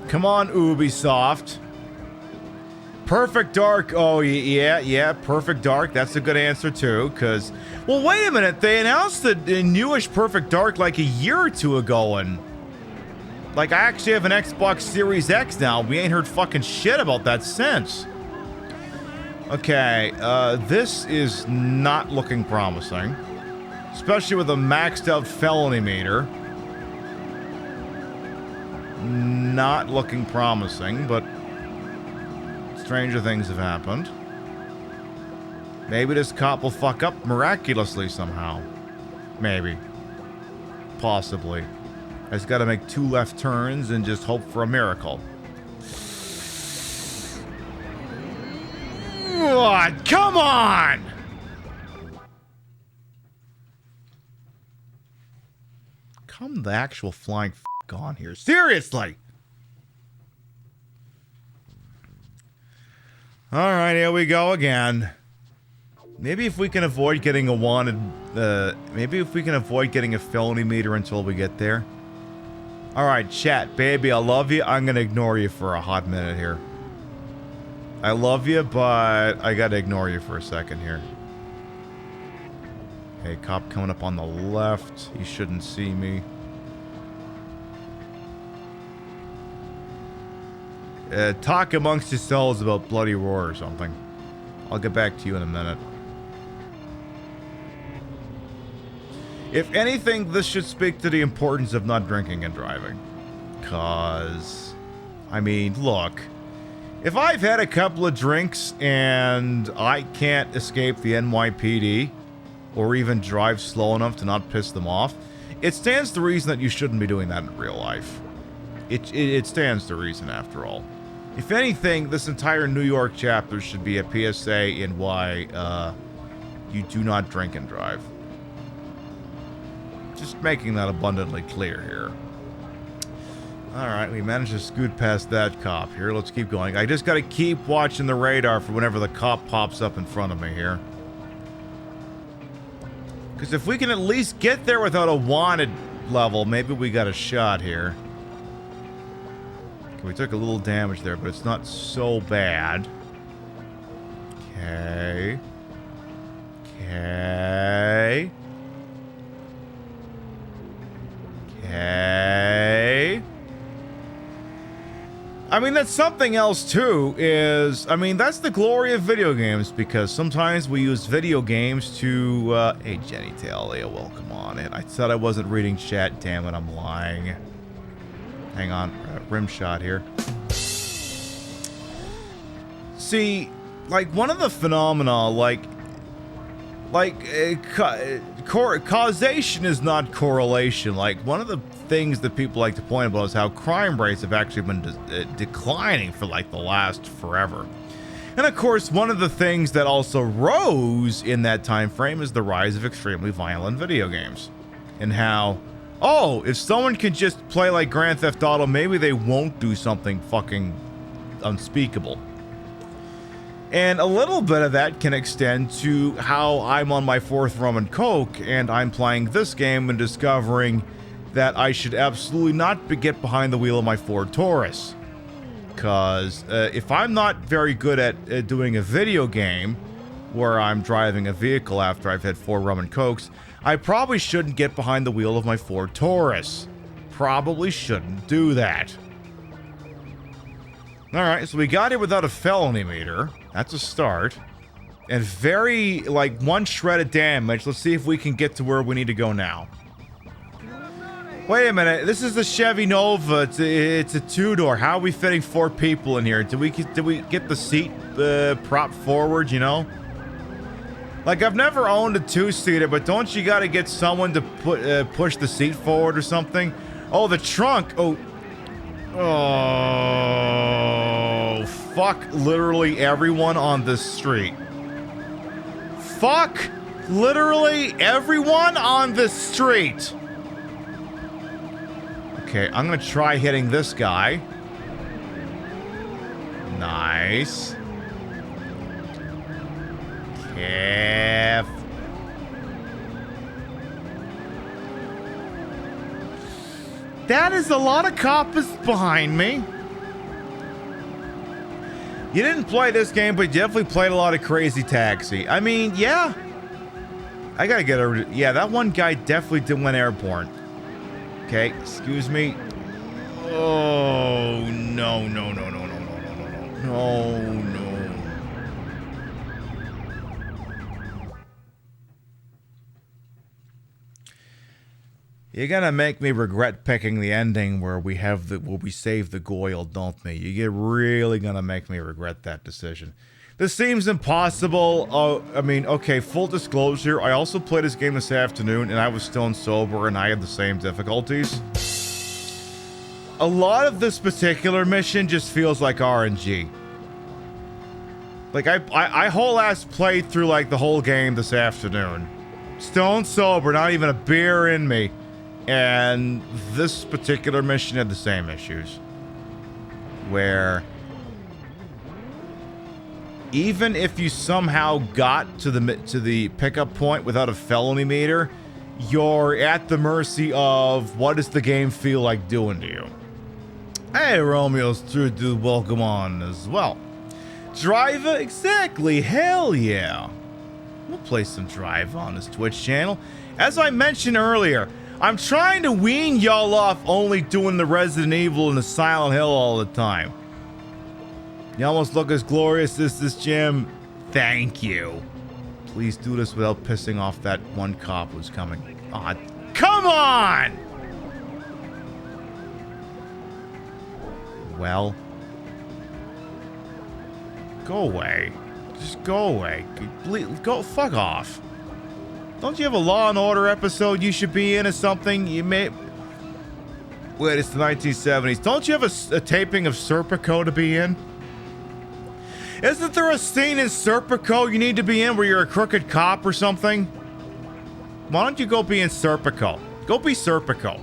Come on, Ubisoft. Perfect Dark. Oh, yeah, Perfect Dark. That's a good answer, too, because... Well, wait a minute. They announced the newish Perfect Dark like a year or two ago, and... Like, I actually have an Xbox Series X now. We ain't heard fucking shit about that since. Okay, this is not looking promising. Especially with a maxed out felony meter. Not looking promising, but stranger things have happened. Maybe this cop will fuck up miraculously somehow. Maybe. Possibly. I just gotta make 2 left turns and just hope for a miracle. What? Come on! Come the actual flying f*** on here. Seriously! Alright, here we go again. Maybe if we can avoid getting a wanted, maybe if we can avoid getting a felony meter until we get there. Alright, chat, baby, I love you. I'm gonna ignore you for a hot minute here. I love you, but I gotta ignore you for a second here. Hey, cop coming up on the left. He shouldn't see me. Talk amongst yourselves about Bloody Roar or something. I'll get back to you in a minute. If anything, this should speak to the importance of not drinking and driving. 'Cause, I mean, look. If I've had a couple of drinks and I can't escape the NYPD, or even drive slow enough to not piss them off, it stands to reason that you shouldn't be doing that in real life. It stands to reason, after all. If anything, this entire New York chapter should be a PSA in why you do not drink and drive. Just making that abundantly clear here. Alright, we managed to scoot past that cop here. Let's keep going. I just gotta keep watching the radar for whenever the cop pops up in front of me here. Because if we can at least get there without a wanted level, maybe we got a shot here. Okay, we took a little damage there, but it's not so bad. Okay. Okay. Okay. I mean, that's something else, too, is... I mean, that's the glory of video games, because sometimes we use video games to, Hey, Jenny Talia, welcome on in. I said I wasn't reading chat, damn it, I'm lying. Hang on, rim shot here. See, like, one of the phenomena, causation is not correlation. Like, one of the things that people like to point about is how crime rates have actually been declining for, like, the last forever. And, of course, one of the things that also rose in that time frame is the rise of extremely violent video games. And how, oh, if someone can just play like Grand Theft Auto, maybe they won't do something fucking unspeakable. And a little bit of that can extend to how I'm on my 4th rum and coke, and I'm playing this game and discovering that I should absolutely not get behind the wheel of my Ford Taurus. Because if I'm not very good at doing a video game where I'm driving a vehicle after I've had 4 rum and cokes, I probably shouldn't get behind the wheel of my Ford Taurus. Probably shouldn't do that. Alright, so we got here without a felony meter. That's a start. And very, like, 1 shred of damage. Let's see if we can get to where we need to go now. Wait a minute, this is the Chevy Nova. It's a 2-door. How are we fitting 4 people in here? Did we get the seat propped forward, you know? Like, I've never owned a 2-seater, but don't you gotta get someone to push the seat forward or something? Oh, the trunk. Oh, fuck literally everyone on this street. Fuck literally everyone on this street. Okay, I'm gonna try hitting this guy. Nice. That is a lot of coppers behind me. You didn't play this game, but you definitely played a lot of Crazy Taxi. I mean, yeah. I gotta get over. Yeah, that one guy definitely went airborne. Okay, excuse me. Oh, no, no, no, no, no, no, no, no, no, no, no. You're gonna make me regret picking the ending where we save the Goyle, don't me? You're really gonna make me regret that decision. This seems impossible. I mean, okay, full disclosure, I also played this game this afternoon and I was stone sober and I had the same difficulties. A lot of this particular mission just feels like RNG. Like, I whole ass played through, like, the whole game this afternoon. Stone sober, not even a beer in me. And this particular mission had the same issues. Where... even if you somehow got to the pickup point without a felony meter, you're at the mercy of what does the game feel like doing to you. Hey, Romeo's true dude, welcome on as well. Driver, exactly, hell yeah. We'll play some Driver on this Twitch channel. As I mentioned earlier, I'm trying to wean y'all off only doing the Resident Evil and the Silent Hill all the time. You almost look as glorious as this, Jim. Thank you. Please do this without pissing off that one cop who's coming. Aw, come on! Well. Go away. Just go away. Go fuck off. Don't you have a Law and Order episode you should be in or something? You may... Wait, it's the 1970s. Don't you have a taping of Serpico to be in? Isn't there a scene in Serpico you need to be in where you're a crooked cop or something? Why don't you go be in Serpico? Go be Serpico.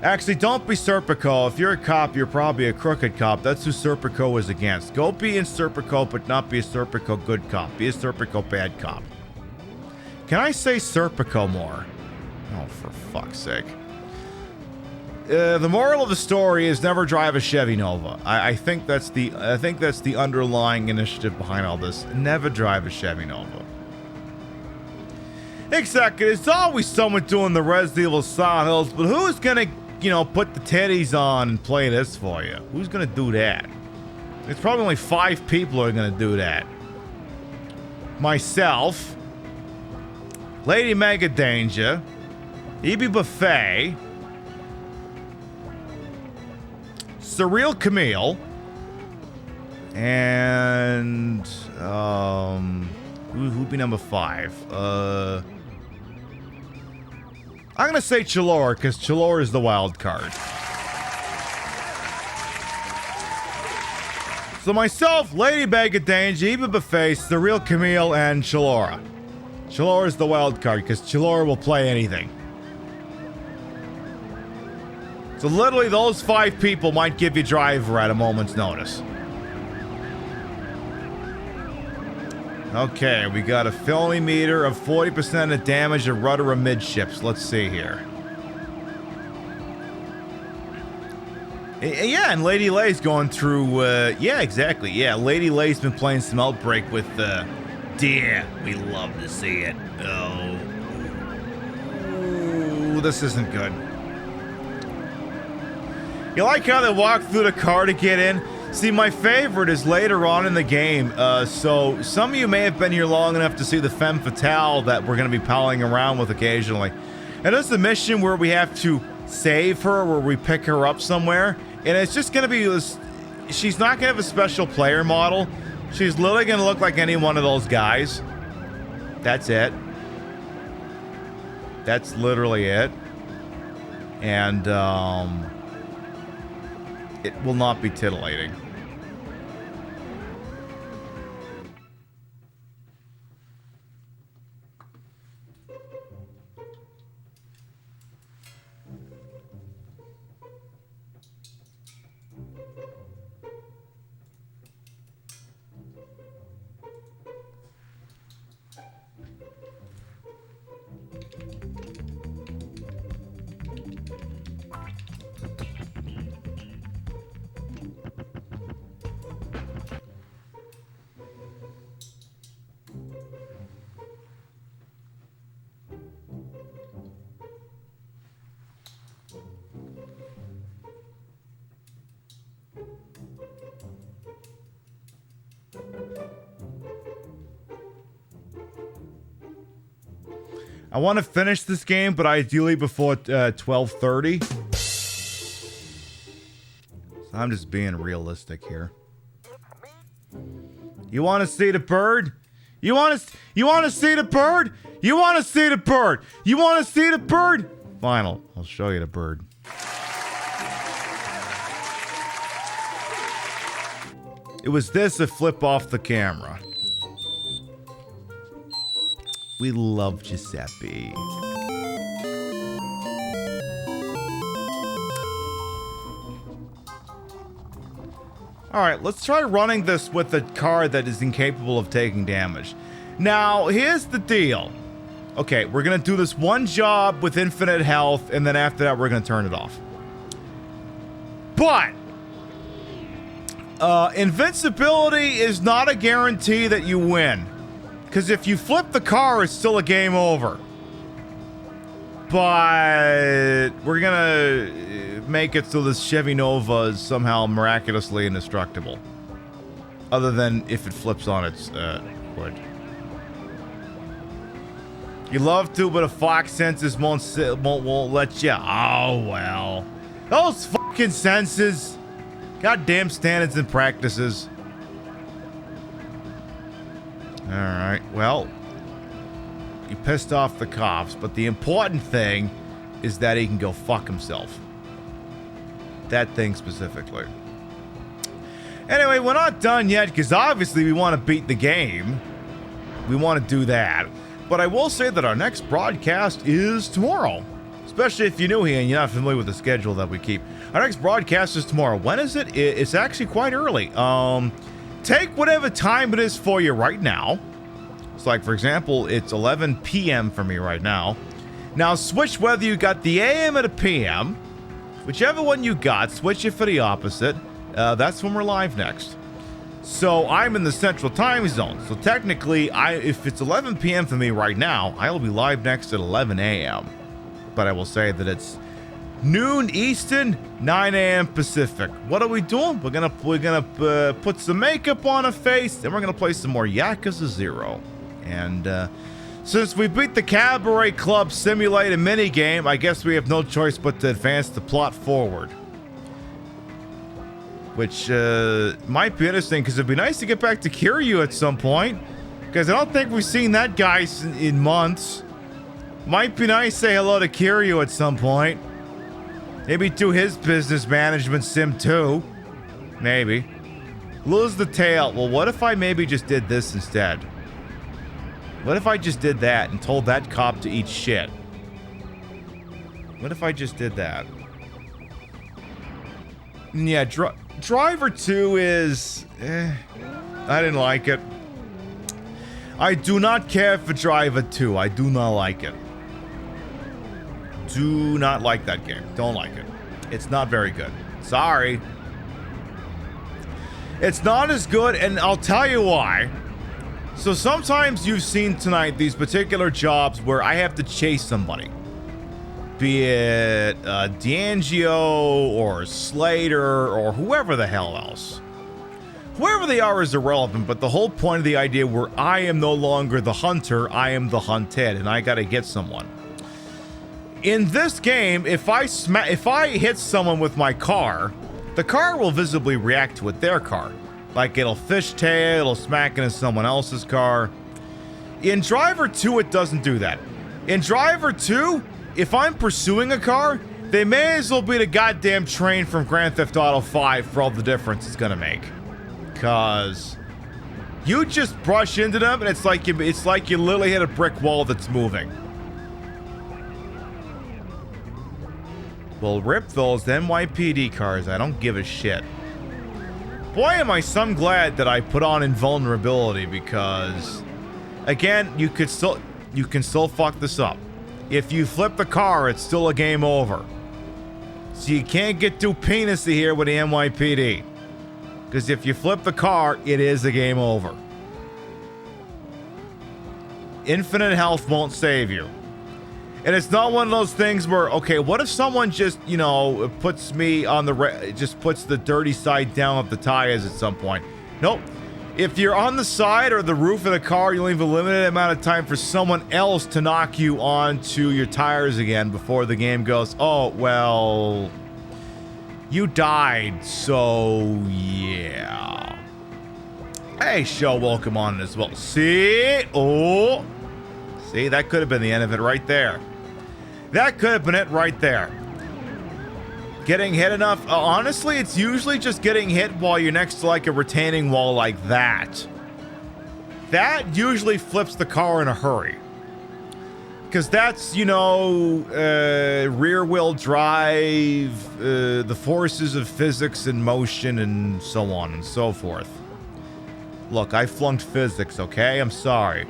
Actually, don't be Serpico. If you're a cop, you're probably a crooked cop. That's who Serpico is against. Go be in Serpico, but not be a Serpico good cop. Be a Serpico bad cop. Can I say Serpico more? Oh, for fuck's sake. The moral of the story is never drive a Chevy Nova. I think that's the underlying initiative behind all this. Never drive a Chevy Nova. Exactly. There's always someone doing the Resident Evil Silent Hills, but who's gonna, put the teddies on and play this for you? Who's gonna do that? It's probably only 5 people who are gonna do that. Myself, Lady Mega Danger, EB Buffet, Surreal Camille, and who'd be number 5? I'm gonna say Chalora, because Chalora is the wild card. So myself, Lady Mega Danger, EB Buffet, Surreal Camille, and Chalora. Chalora is the wild card, because Chalora will play anything. So literally those 5 people might give you Driver at a moment's notice. Okay, we got a felony meter of 40% of damage of rudder amidships. Let's see here. Yeah, and Lady Lay's going through, yeah, exactly. Yeah, Lady Lay's been playing some Outbreak with, Dear. We love to see it. Oh. Ooh, this isn't good. You like how they walk through the car to get in? See, my favorite is later on in the game. So some of you may have been here long enough to see the femme fatale that we're going to be palling around with occasionally. And there's the mission where we have to save her, where we pick her up somewhere. And it's just going to be this... She's not going to have a special player model. She's literally going to look like any one of those guys. That's it. That's literally it. And, it will not be titillating. I want to finish this game, but ideally before 12:30. So I'm just being realistic here. You want to see the bird? You want to see the bird? You want to see the bird? You want to see the bird? Fine, I'll show you the bird. It was this that flipped off the camera. We love Giuseppe. Alright, let's try running this with a car that is incapable of taking damage. Now, here's the deal. Okay, we're gonna do this one job with infinite health, and then after that, we're gonna turn it off. But invincibility is not a guarantee that you win. Because if you flip the car, it's still a game over. But we're gonna make it so this Chevy Nova is somehow miraculously indestructible. Other than if it flips on its hood. You love to, but a Fox senses won't let you. Oh, well. Those fucking senses. Goddamn standards and practices. Alright, well. He pissed off the cops, but the important thing is that he can go fuck himself. That thing specifically. Anyway, we're not done yet, because obviously we want to beat the game. We want to do that. But I will say that our next broadcast is tomorrow. Especially if you're new here and you're not familiar with the schedule that we keep. Our next broadcast is tomorrow. When is it? It's actually quite early. Take whatever time it is for you right now. It's like, for example, it's 11 p.m. for me right now. Now, switch whether you got the a.m. or the p.m. Whichever one you got, switch it for the opposite. That's when we're live next. So, I'm in the central time zone. So, technically, if it's 11 p.m. for me right now, I'll be live next at 11 a.m. But I will say that it's noon Eastern, 9 a.m. Pacific. What are we doing? We're gonna put some makeup on our face, and we're gonna play some more Yakuza 0. And since we beat the Cabaret Club Simulator minigame, I guess we have no choice but to advance the plot forward. Which might be interesting, because it'd be nice to get back to Kiryu at some point. Because I don't think we've seen that guy in months. Might be nice to say hello to Kiryu at some point. Maybe do his business management sim too. Maybe. Lose the tail. Well, what if I maybe just did this instead? What if I just did that and told that cop to eat shit? What if I just did that? Yeah, Driver 2 is... I didn't like it. I do not care for Driver 2. I do not like it. Do not like that game. Don't like it. It's not very good. Sorry. It's not as good, and I'll tell you why. So sometimes you've seen tonight these particular jobs where I have to chase somebody. Be it D'Angelo or Slater or whoever the hell else. Whoever they are is irrelevant, but the whole point of the idea where I am no longer the hunter, I am the hunted, and I gotta get someone. In this game, if I hit someone with my car, the car will visibly react to it, their car. Like it'll fishtail, it'll smack into someone else's car. In Driver 2, it doesn't do that. In Driver 2, if I'm pursuing a car, they may as well be the goddamn train from Grand Theft Auto 5 for all the difference it's gonna make. Cause you just brush into them and it's like you literally hit a brick wall that's moving. Well, rip those NYPD cars. I don't give a shit. Boy, am I some glad that I put on invulnerability because, again, you can still fuck this up. If you flip the car, it's still a game over. So you can't get too penisy here with the NYPD. Because if you flip the car, it is a game over. Infinite health won't save you. And it's not one of those things where, okay, what if someone just, you know, puts me on the, just puts the dirty side down of the tires at some point. Nope. If you're on the side or the roof of the car, you only have a limited amount of time for someone else to knock you onto your tires again before the game goes, oh, well, you died, so yeah. Hey, show, welcome on as well. See? Oh. See, that could have been the end of it right there. That could have been it right there. Getting hit enough. Honestly, it's usually just getting hit while you're next to like a retaining wall like that. That usually flips the car in a hurry. Because that's, you know, rear-wheel drive, the forces of physics and motion and so on and so forth. Look, I flunked physics, okay? I'm sorry.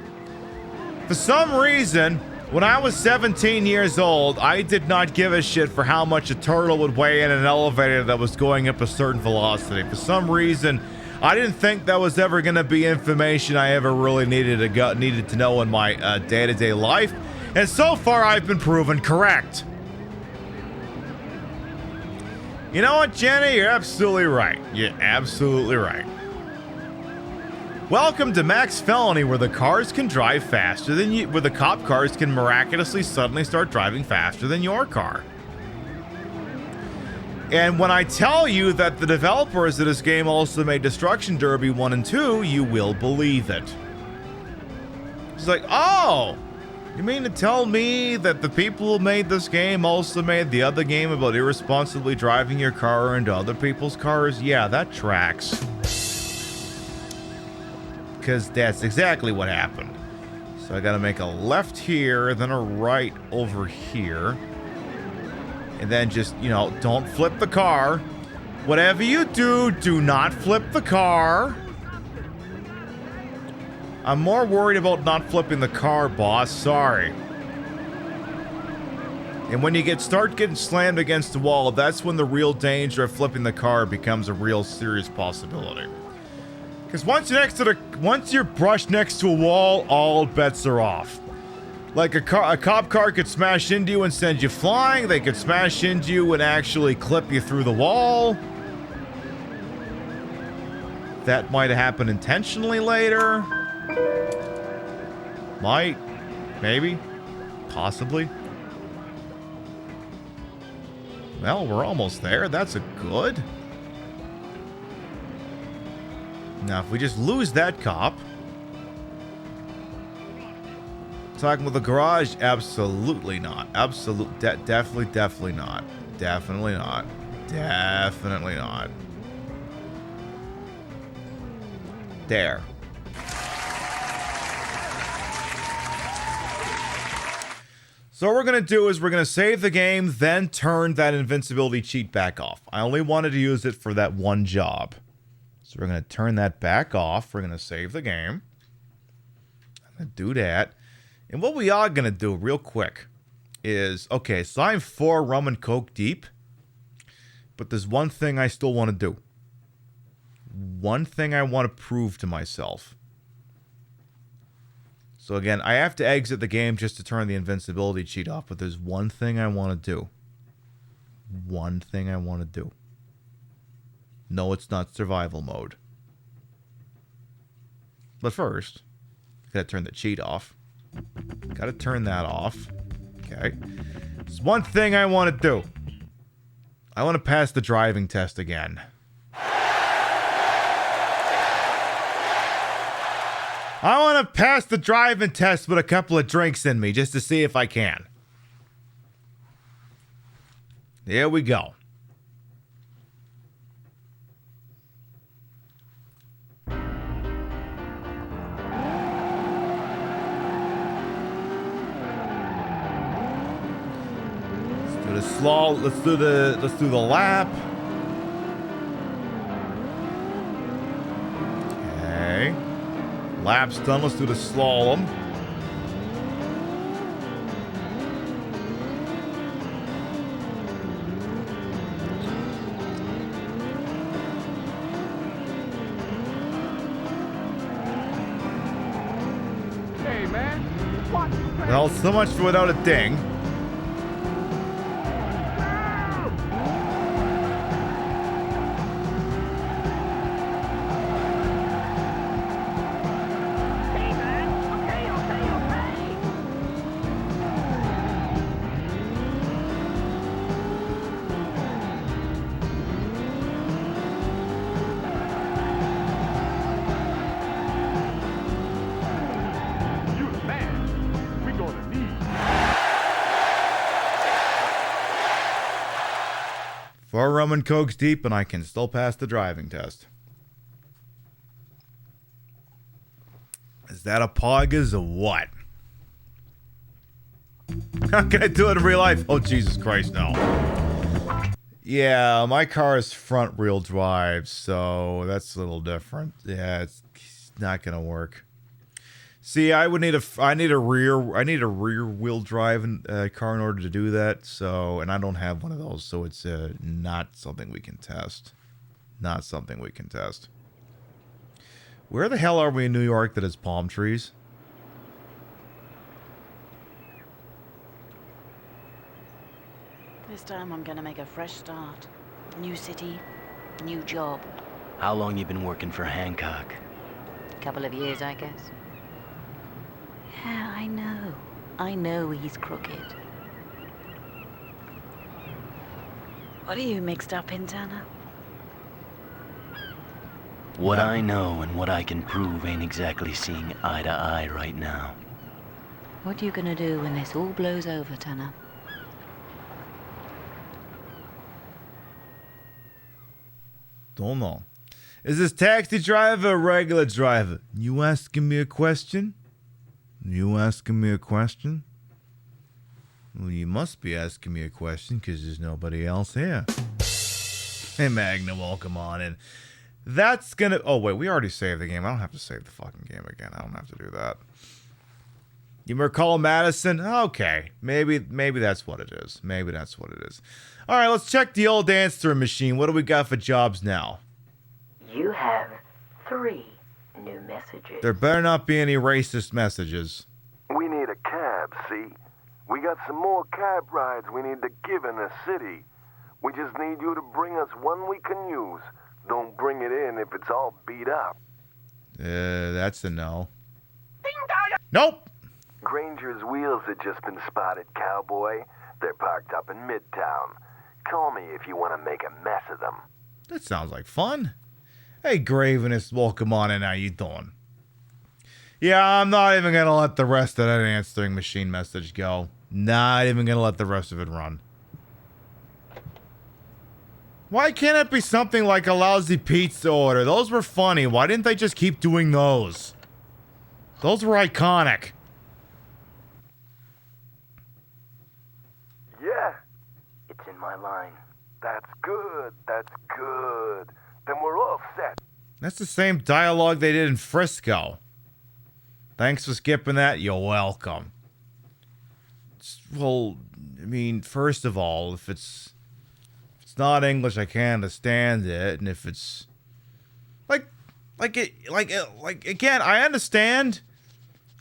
For some reason, when I was 17 years old, I did not give a shit for how much a turtle would weigh in an elevator that was going up a certain velocity. For some reason, I didn't think that was ever going to be information I ever really needed to know in my day-to-day life. And so far, I've been proven correct. You know what, Jenny? You're absolutely right. You're absolutely right. Welcome to Max Felony, where the cars can drive faster than you, where the cop cars can miraculously suddenly start driving faster than your car. And when I tell you that the developers of this game also made Destruction Derby 1 and 2, you will believe it. It's like, oh, you mean to tell me that the people who made this game also made the other game about irresponsibly driving your car into other people's cars? Yeah, that tracks. Because that's exactly what happened. So I gotta make a left here, then a right over here. And then just, you know, don't flip the car. Whatever you do, do not flip the car. I'm more worried about not flipping the car, boss. Sorry. And when you start getting slammed against the wall, that's when the real danger of flipping the car becomes a real serious possibility. Because once you're brushed next to a wall, all bets are off. Like a cop car could smash into you and send you flying. They could smash into you and actually clip you through the wall. That might have happened intentionally later. Might. Maybe. Possibly. Well, we're almost there. That's a good. Now, if we just lose that cop. Talking with the garage? Absolutely not. Definitely not. Definitely not. Definitely not. There. So what we're going to do is we're going to save the game, then turn that invincibility cheat back off. I only wanted to use it for that one job. So we're going to turn that back off. We're going to save the game. I'm going to do that. And what we are going to do real quick is, okay, so I'm 4 rum and coke deep. But there's one thing I still want to do. One thing I want to prove to myself. So again, I have to exit the game just to turn the invincibility cheat off, but there's one thing I want to do. One thing I want to do. No, it's not survival mode. But first, gotta turn the cheat off. Gotta turn that off. Okay. There's one thing I want to do. I want to pass the driving test again. I want to pass the driving test with a couple of drinks in me just to see if I can. Here we go. Let's do the slaw. Let's do the lap. Okay. Lap's done. Let's do the slalom. Hey, man. Watch your back. Well, so much for without a ding. You the man. We gonna need. 4 rum and cokes deep, and I can still pass the driving test. Is that a poggers or what? How can I do it in real life? Oh, Jesus Christ, no. Yeah, my car is front wheel drive, so that's a little different. Yeah, it's not gonna work. See, I need a rear wheel drive car in order to do that. So, and I don't have one of those, so it's not something we can test. Not something we can test. Where the hell are we in New York that has palm trees? This time I'm gonna make a fresh start. New city, new job. How long you been working for Hancock? Couple of years, I guess. Yeah, I know. I know he's crooked. What are you mixed up in, Tanner? What I know and what I can prove ain't exactly seeing eye to eye right now. What are you gonna do when this all blows over, Tanner? Don't know. Is this taxi driver or regular driver? You asking me a question? You asking me a question? Well, you must be asking me a question because there's nobody else here. Hey, Magna, welcome on in. That's gonna... Oh, wait, we already saved the game. I don't have to save the fucking game again. I don't have to do that. You recall Madison? Okay. Maybe that's what it is. Maybe that's what it is. All right, let's check the old answering machine. What do we got for jobs now? You have 3 new messages. There better not be any racist messages. We need a cab, see? We got some more cab rides we need to give in the city. We just need you to bring us one we can use. Don't bring it in if it's all beat up. That's a no. Nope! Granger's wheels have just been spotted, cowboy. They're parked up in Midtown. Call me if you want to make a mess of them. That sounds like fun. Hey, Graveness, welcome on in. How you doing? Yeah, I'm not even going to let the rest of that answering machine message go. Not even going to let the rest of it run. Why can't it be something like a lousy pizza order? Those were funny. Why didn't they just keep doing those? Those were iconic. Yeah. It's in my line. That's good. That's good. Then we're all set. That's the same dialogue they did in Frisco. Thanks for skipping that. You're welcome. Well, I mean, first of all, if it's not English, I can't understand it, and if it's again, I understand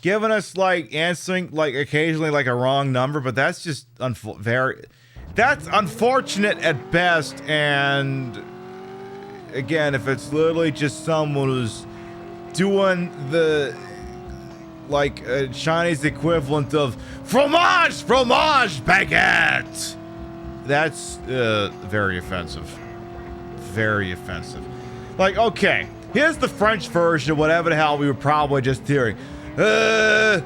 giving us answering occasionally a wrong number, but that's just that's unfortunate at best. And again, if it's literally just someone who's doing the a Chinese equivalent of fromage baguette, that's very offensive. Very offensive. Okay, here's the French version of whatever the hell we were probably just hearing. Fromage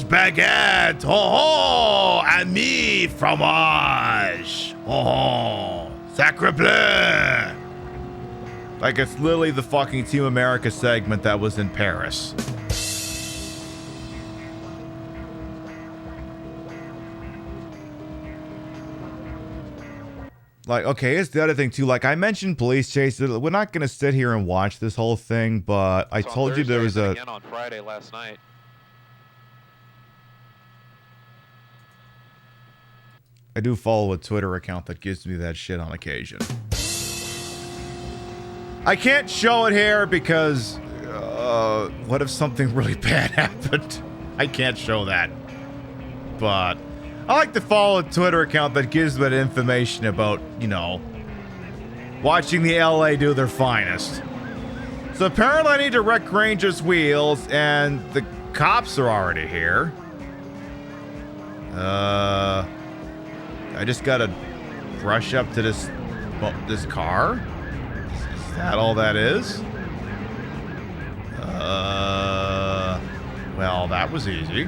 baguette. Oh, ami fromage. Oh, sacre bleu. It's literally the fucking Team America segment that was in Paris. Okay, here's the other thing, too. I mentioned police chases. We're not going to sit here and watch this whole thing, but I told you there was a... again on Friday last night. I do follow a Twitter account that gives me that shit on occasion. I can't show it here because... what if something really bad happened? I can't show that. But... I like to follow a Twitter account that gives me information about, watching the LA do their finest. So apparently I need to wreck Granger's wheels, and the cops are already here. I just gotta rush up to this car? Is that all that is? Well, that was easy.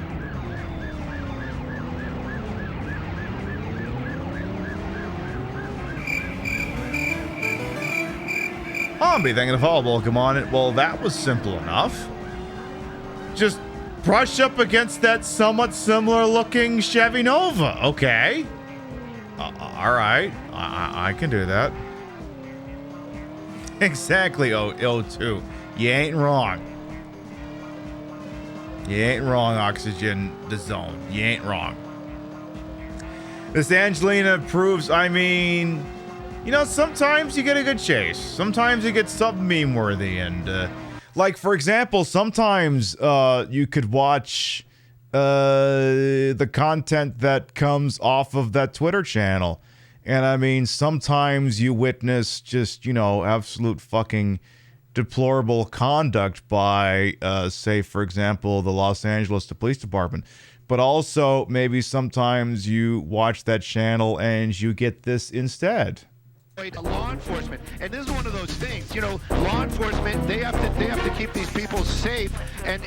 I'll be thinking of all welcome on it. Well, that was simple enough. Just brush up against that somewhat similar looking Chevy Nova. Okay. All right. I can do that. Exactly, O2. You ain't wrong. You ain't wrong, Oxygen the Zone. You ain't wrong. This Angelina proves, I mean, you know, sometimes you get a good chase. Sometimes you get something meme-worthy. And, like, for example, sometimes you could watch the content that comes off of that Twitter channel. And, I mean, sometimes you witness just, you know, absolute fucking deplorable conduct by, say, for example, the Los Angeles Police Department. But also, maybe sometimes you watch that channel and you get this instead. Law enforcement, and this is one of those things, you know, law enforcement, they have to keep these people safe, and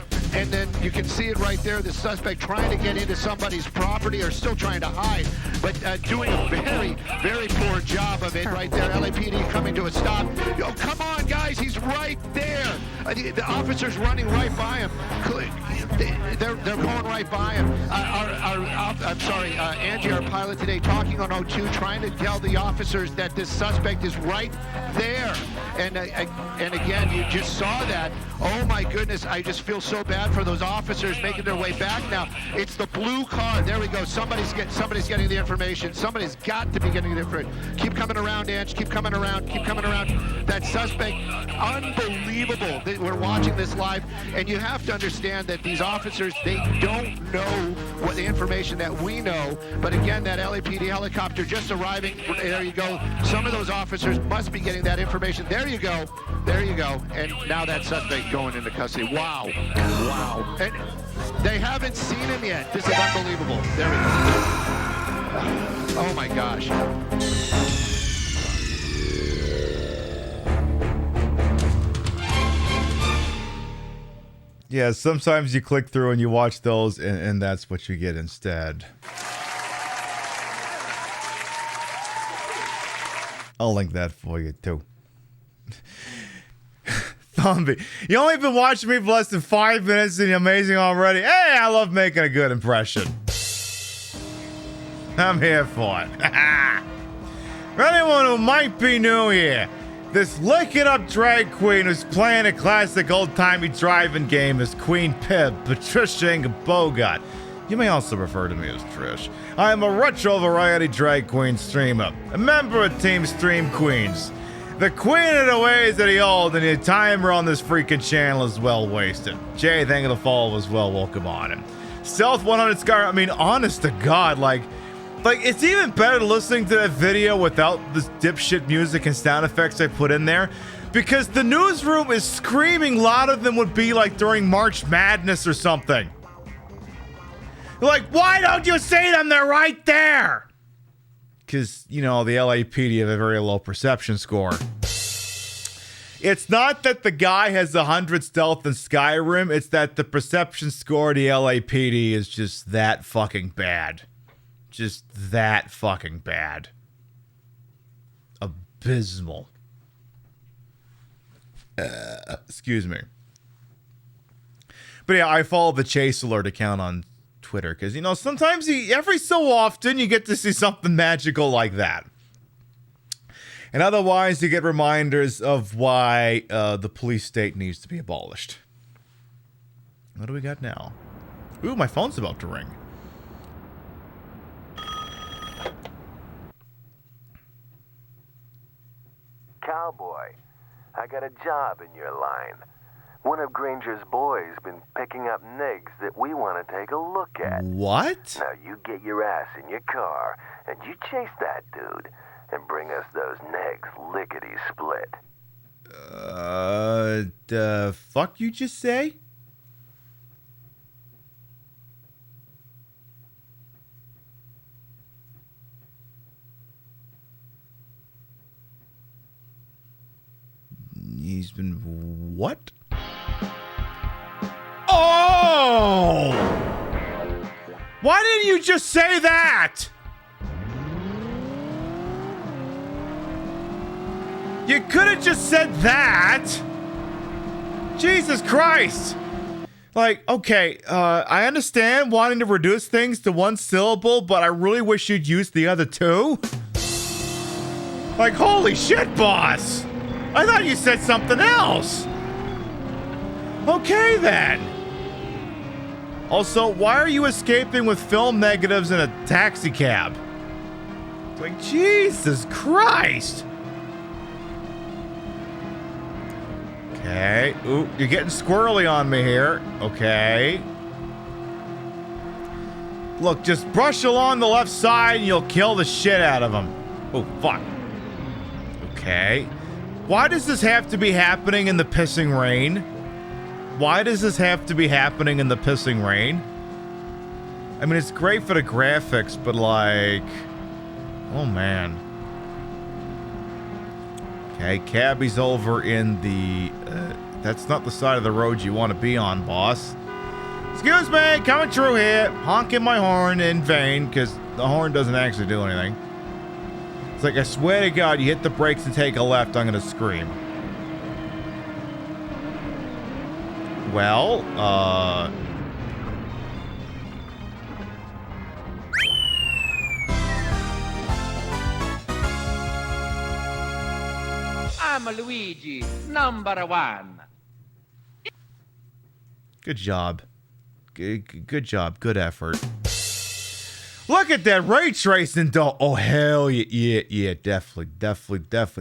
then you can see it right there, the suspect trying to get into somebody's property or still trying to hide, but doing a very, very poor job of it right there. LAPD coming to a stop. Yo, come on, guys, he's right there. The officer's running right by him. They're going right by him. Angie, our pilot today, talking on O2, trying to tell the officers that this suspect is right there. And again, you just saw that. Oh my goodness, I just feel so bad for those officers making their way back now. It's the blue car. There we go. Somebody's getting the information. Somebody's got to be getting the information. Keep coming around, Ange. Keep coming around. Keep coming around. That suspect, unbelievable. We're watching this live, and you have to understand that these officers, they don't know what the information that we know. But again, that LAPD helicopter just arriving. There you go. Some of those officers must be getting that information. There you go. There you go. And now that suspect going into custody. Wow. Wow. And they haven't seen him yet. This is unbelievable. There we go. Oh my gosh. Yeah, sometimes you click through and you watch those, and that's what you get instead. I'll link that for you, too. Thumbie, you only been watching me for less than 5 minutes and you're amazing already. Hey, I love making a good impression. I'm here for it. For anyone who might be new here, this lick-it-up drag queen who's playing a classic old-timey driving game is Queen Pib, Patricia Inga Bogart. You may also refer to me as Trish. I am a retro variety drag queen streamer, a member of Team Stream Queens. The queen of the ways of the old, and your timer on this freaking channel is well wasted. Jay, thank you for the follow as well. Welcome on him. Stealth 100 Scar, I mean, honest to God, like it's even better listening to that video without this dipshit music and sound effects I put in there, because the newsroom is screaming louder than would be like during March Madness or something. Like, why don't you see them? They're right there. Because, you know, the LAPD have a very low perception score. It's not that the guy has 100 stealth in Skyrim. It's that the perception score of the LAPD is just that fucking bad. Just that fucking bad. Abysmal. Excuse me. But yeah, I follow the Chase Alert account on Twitter because, you know, sometimes every so often you get to see something magical like that. And otherwise you get reminders of why the police state needs to be abolished. What do we got now? Ooh, my phone's about to ring. Cowboy, I got a job in your line. One of Granger's boys been picking up negs that we want to take a look at. What? Now you get your ass in your car and you chase that dude and bring us those negs lickety-split. The fuck you just say? He's been what? Oh! Why didn't you just say that? You could have just said that. Jesus Christ. Like, okay, I understand wanting to reduce things to one syllable, but I really wish you'd use the other two. Like, holy shit, boss! I thought you said something else! Okay, then. Also, why are you escaping with film negatives in a taxi cab? It's like, Jesus Christ! Okay. Ooh, you're getting squirrely on me here. Okay. Look, just brush along the left side and you'll kill the shit out of them. Oh, fuck. Okay. Why does this have to be happening in the pissing rain? Why does this have to be happening in the pissing rain? I mean, it's great for the graphics, but like... Oh, man. Okay, cabbie's over in the... that's not the side of the road you want to be on, boss. Excuse me, coming through here. Honking my horn in vain, because the horn doesn't actually do anything. It's like, I swear to God, you hit the brakes and take a left, I'm going to scream. Well, I'm Luigi, #1. Good job. Good job. Good effort. Look at that ray tracing, though. Oh, hell yeah. Yeah, definitely.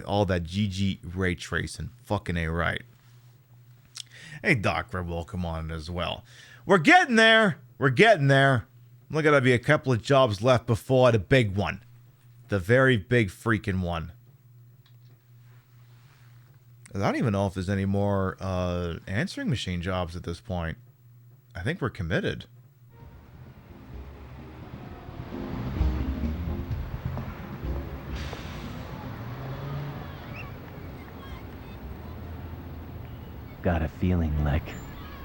All that GG ray tracing. Fucking A right. Hey, Doc Red, welcome on as well. We're getting there. Look, gotta be a couple of jobs left before the big one. The very big freaking one. I don't even know if there's any more answering machine jobs at this point. I think we're committed. Got a feeling, Lek.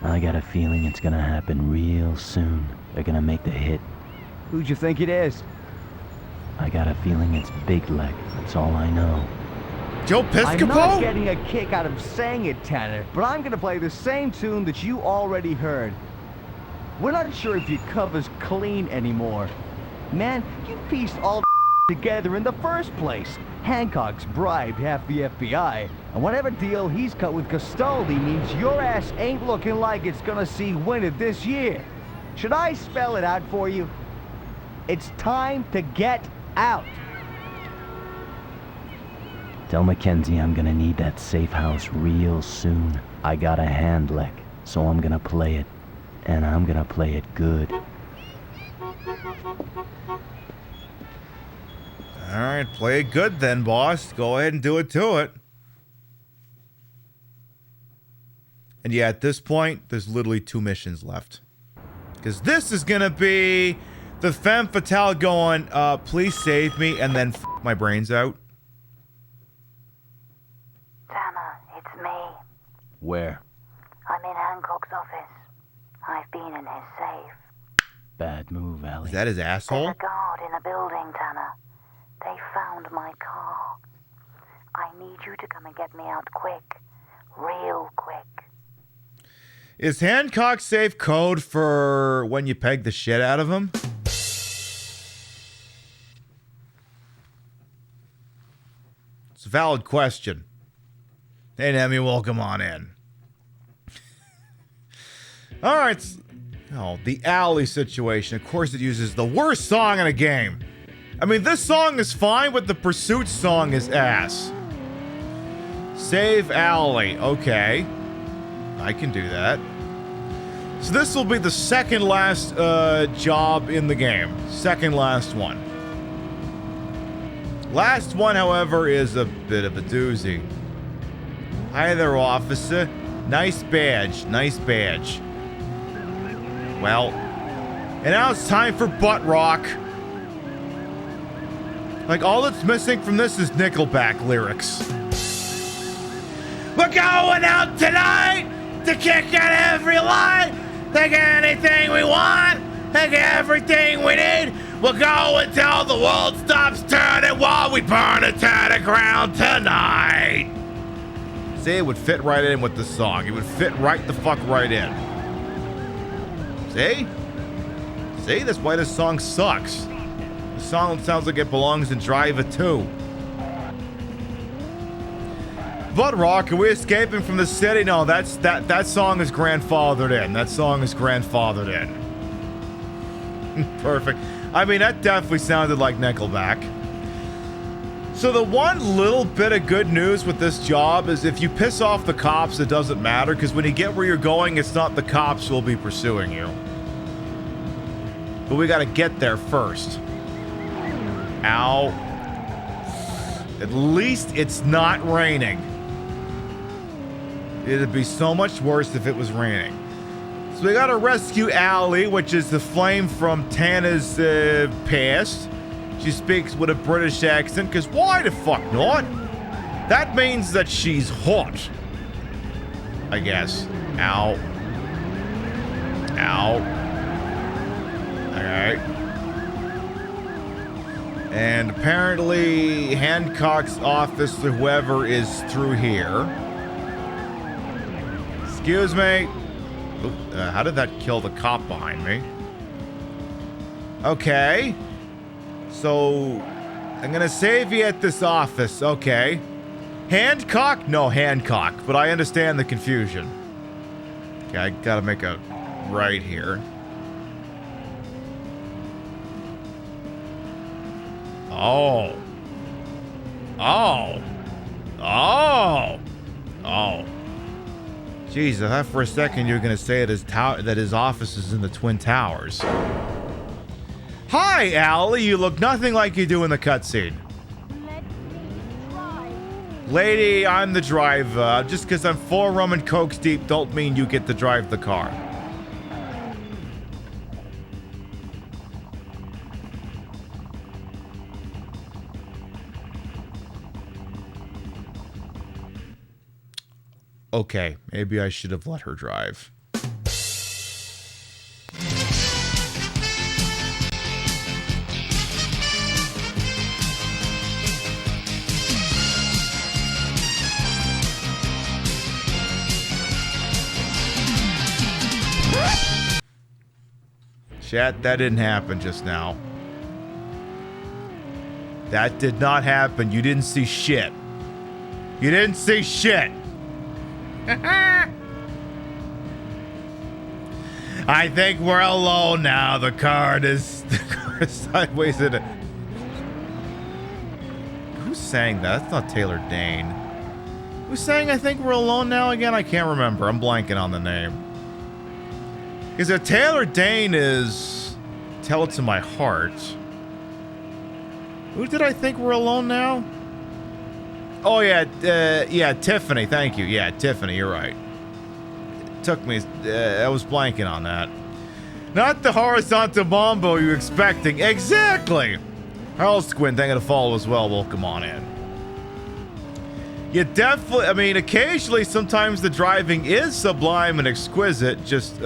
I got a feeling it's gonna happen real soon. They're gonna make the hit. Who'd you think it is? I got a feeling it's Big Lek. That's all I know. Joe Piscopo? I'm not getting a kick out of saying it, Tanner, but I'm gonna play the same tune that you already heard. We're not sure if your cover's clean anymore. Man, you pieced all together in the first place. Hancock's bribed half the FBI, and whatever deal he's cut with Castaldi means your ass ain't looking like it's gonna see winter this year. Should I spell it out for you? It's time to get out. Tell Mackenzie I'm gonna need that safe house real soon. I got a hand, Lek, so I'm gonna play it. And I'm gonna play it good. Alright, play it good then, boss. Go ahead and do it to it. And yeah, at this point, there's literally 2 missions left. Because this is gonna be the femme fatale going, please save me, and then f my brains out. Tanner, it's me. Where? I'm in Hancock's office. I've been in his safe. Bad move, Allie. Is that his asshole? There's a guard in a building, Tanner. They found my car. I need you to come and get me out quick. Real quick. Is Hancock safe code for when you peg the shit out of him? It's a valid question. Hey, Nemi, welcome on in. Alright. Oh, the alley situation. Of course it uses the worst song in a game. I mean, this song is fine, but the Pursuit song is ass. Save alley. Okay. I can do that. So this will be the second last job in the game. Second last one. Last one, however, is a bit of a doozy. Hi there, officer. Nice badge. Nice badge. Well, and now it's time for butt rock. Like, all that's missing from this is Nickelback lyrics. We're going out tonight to kick out every line. Take anything we want. Take everything we need. We'll go until the world stops turning while we burn it to the ground tonight. See, it would fit right in with the song. It would fit right the fuck right in. See? See? That's why this song sucks. The song sounds like it belongs in Driver 2. But Rock, are we escaping from the city? No, that song is grandfathered in. That song is grandfathered in. Perfect. I mean, that definitely sounded like Nickelback. So the one little bit of good news with this job is if you piss off the cops, it doesn't matter, because when you get where you're going, it's not the cops who will be pursuing you. But we gotta get there first. Ow. At least it's not raining. It'd be so much worse if it was raining. So we gotta rescue Allie, which is the flame from Tana's past. She speaks with a British accent, because why the fuck not? That means that she's hot. I guess. Ow. Ow. Alright. And apparently Hancock's office, or whoever, is through here. Excuse me. Oop, how did that kill the cop behind me? Okay. So, I'm gonna save you at this office, okay. Hancock? No, Hancock, but I understand the confusion. Okay, I gotta make a right here. Oh. Oh. Oh. Oh. Jeez, I thought for a second you were gonna say that his office is in the Twin Towers. Hi, Allie. You look nothing like you do in the cutscene. Lady, I'm the driver. Just because I'm 4 rum and cokes deep don't mean you get to drive the car. Okay, maybe I should have let her drive. Chat, that didn't happen just now. That did not happen. You didn't see shit. You didn't see shit. I think we're alone now. The car is sideways in it. Who sang that? That's not Taylor Dane. Who sang I think we're alone now again? I can't remember. I'm blanking on the name. Because if Taylor Dane is Tell It to My Heart. Who did I think we're alone now? Oh, yeah, Tiffany. Thank you. Yeah, Tiffany, you're right. It took me, I was blanking on that. Not the horizontal mambo you're expecting. Exactly. Harold Squint, thank you to follow as well. Welcome on in. You definitely, I mean, occasionally, sometimes the driving is sublime and exquisite. Just,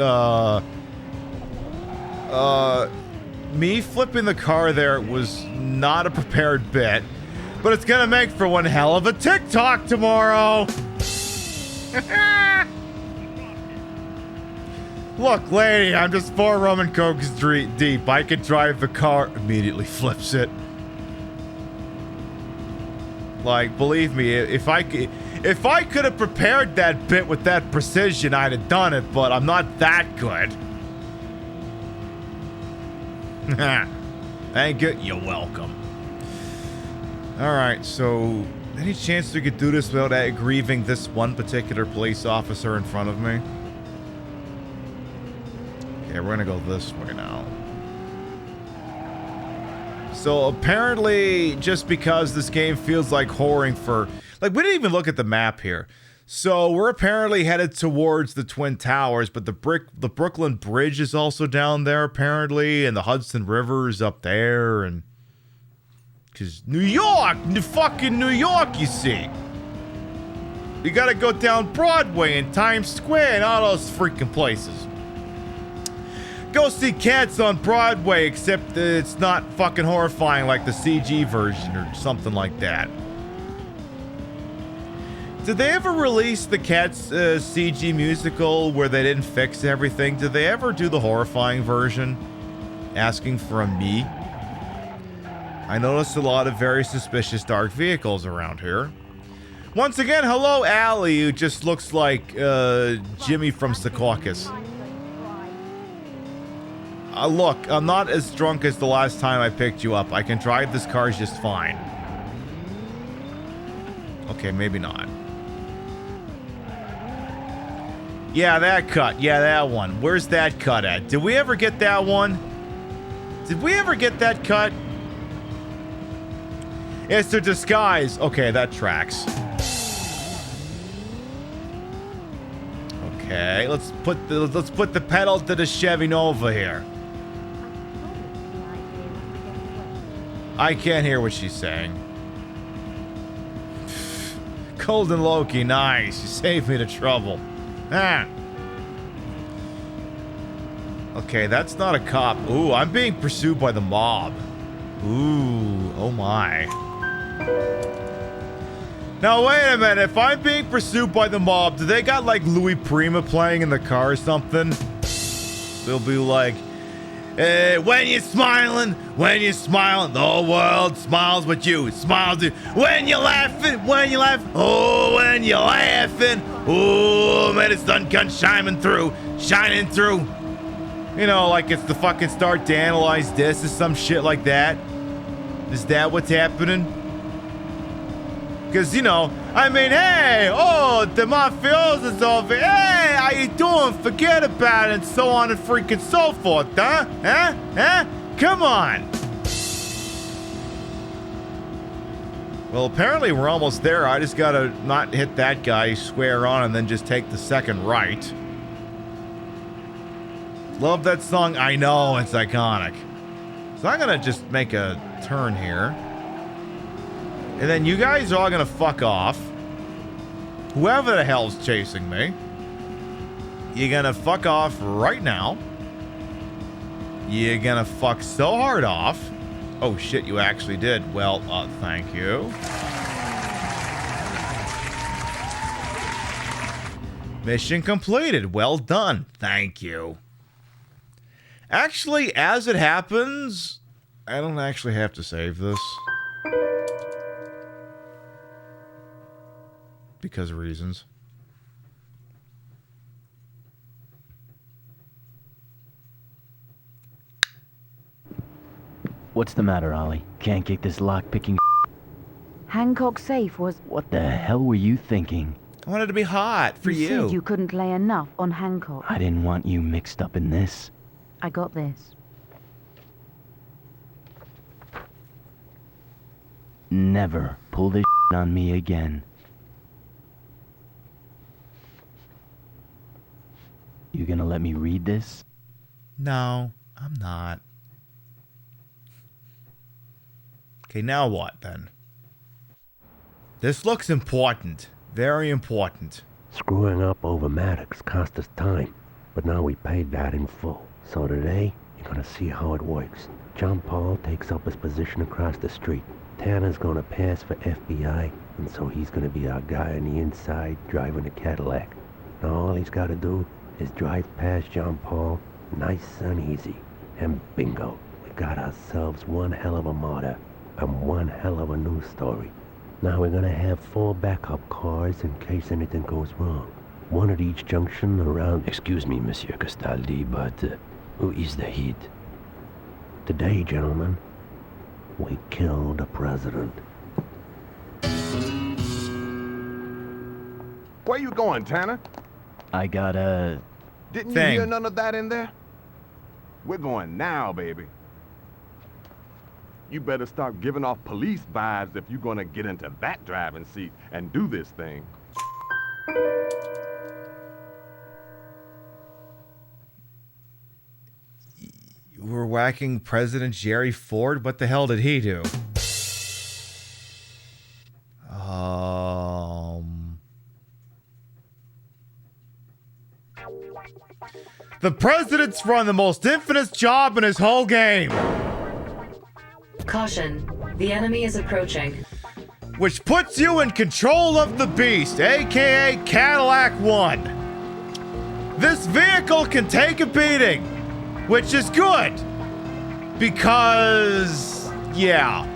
me flipping the car there was not a prepared bit. But it's gonna make for one hell of a TikTok tomorrow. Look, lady, I'm just 4 rum and cokes deep. I could drive the car. Immediately flips it. Like, believe me, if I could have prepared that bit with that precision, I'd have done it. But I'm not that good. Thank you. You're welcome. Alright, so any chance we could do this without aggrieving this one particular police officer in front of me? Okay, we're gonna go this way now. So apparently, just because this game feels like whoring for... Like, we didn't even look at the map here. So we're apparently headed towards the Twin Towers, but the Brooklyn Bridge is also down there, apparently, and the Hudson River is up there, and... Because New York, fucking New York, you see. You gotta go down Broadway and Times Square and all those freaking places. Go see Cats on Broadway, except it's not fucking horrifying like the CG version or something like that. Did they ever release the Cats CG musical where they didn't fix everything? Did they ever do the horrifying version? Asking for a me? I noticed a lot of very suspicious dark vehicles around here. Once again, hello Allie, who just looks like Jimmy from Secaucus. Look, I'm not as drunk as the last time I picked you up. I can drive this car just fine. Okay, maybe not. Yeah, that cut. Yeah, that one. Where's that cut at? Did we ever get that one? Did we ever get that cut? It's a disguise. Okay, that tracks. Okay, let's put the pedal to the Chevy Nova here. I can't hear what she's saying. Golden Loki, nice. You saved me the trouble. Ah. Okay, that's not a cop. Ooh, I'm being pursued by the mob. Ooh, oh my. Now, wait a minute. If I'm being pursued by the mob, do they got like Louis Prima playing in the car or something? They'll be like, when you're smiling, the whole world smiles with you. Smiles with you. When you're laughing, oh, when you're laughing, oh, man, the sun comes shining through. You know, like it's the fucking start to analyze this or some shit like that. Is that what's happening? Because, you know, I mean, hey, oh, the mafioso's over. Hey, how you doing? Forget about it, and so on and freaking so forth, huh? Huh? Come on. Well, apparently we're almost there. I just gotta not hit that guy square on and then just take the second right. Love that song. I know, it's iconic. So I'm gonna just make a turn here. And then you guys are all gonna fuck off. Whoever the hell's chasing me. You're gonna fuck off right now. You're gonna fuck so hard off. Oh shit, you actually did. Well, thank you. Mission completed. Well done. Thank you. Actually, as it happens, I don't actually have to save this. Because of reasons. What's the matter, Ollie? Can't kick this lock-picking. Hancock's safe was... What the hell were you thinking? I wanted to be hot for you. You said you couldn't lay enough on Hancock. I didn't want you mixed up in this. I got this. Never pull this on me again. You gonna let me read this? No, I'm not. Okay, now what then? This looks important. Very important. Screwing up over Maddox cost us time, but now we paid that in full. So today, you're gonna see how it works. John Paul takes up his position across the street. Tanner's gonna pass for FBI, and so he's gonna be our guy on the inside driving a Cadillac. Now all he's gotta do is drive past John Paul, nice and easy. And bingo, we got ourselves one hell of a martyr, and one hell of a news story. Now we're gonna have 4 backup cars in case anything goes wrong. One at each junction around... Excuse me, Monsieur Castaldi, but who is the hit? Today, gentlemen, we killed the president. Where you going, Tanner? I got a... Didn't you hear none of that in there? We're going now, baby. You better start giving off police vibes if you're gonna get into that driving seat and do this thing. You were whacking President Jerry Ford? What the hell did he do? The president's run the most infamous job in his whole game. Caution. The enemy is approaching. which puts you in control of the beast, aka Cadillac 1. This vehicle can take a beating, which is good, because, yeah,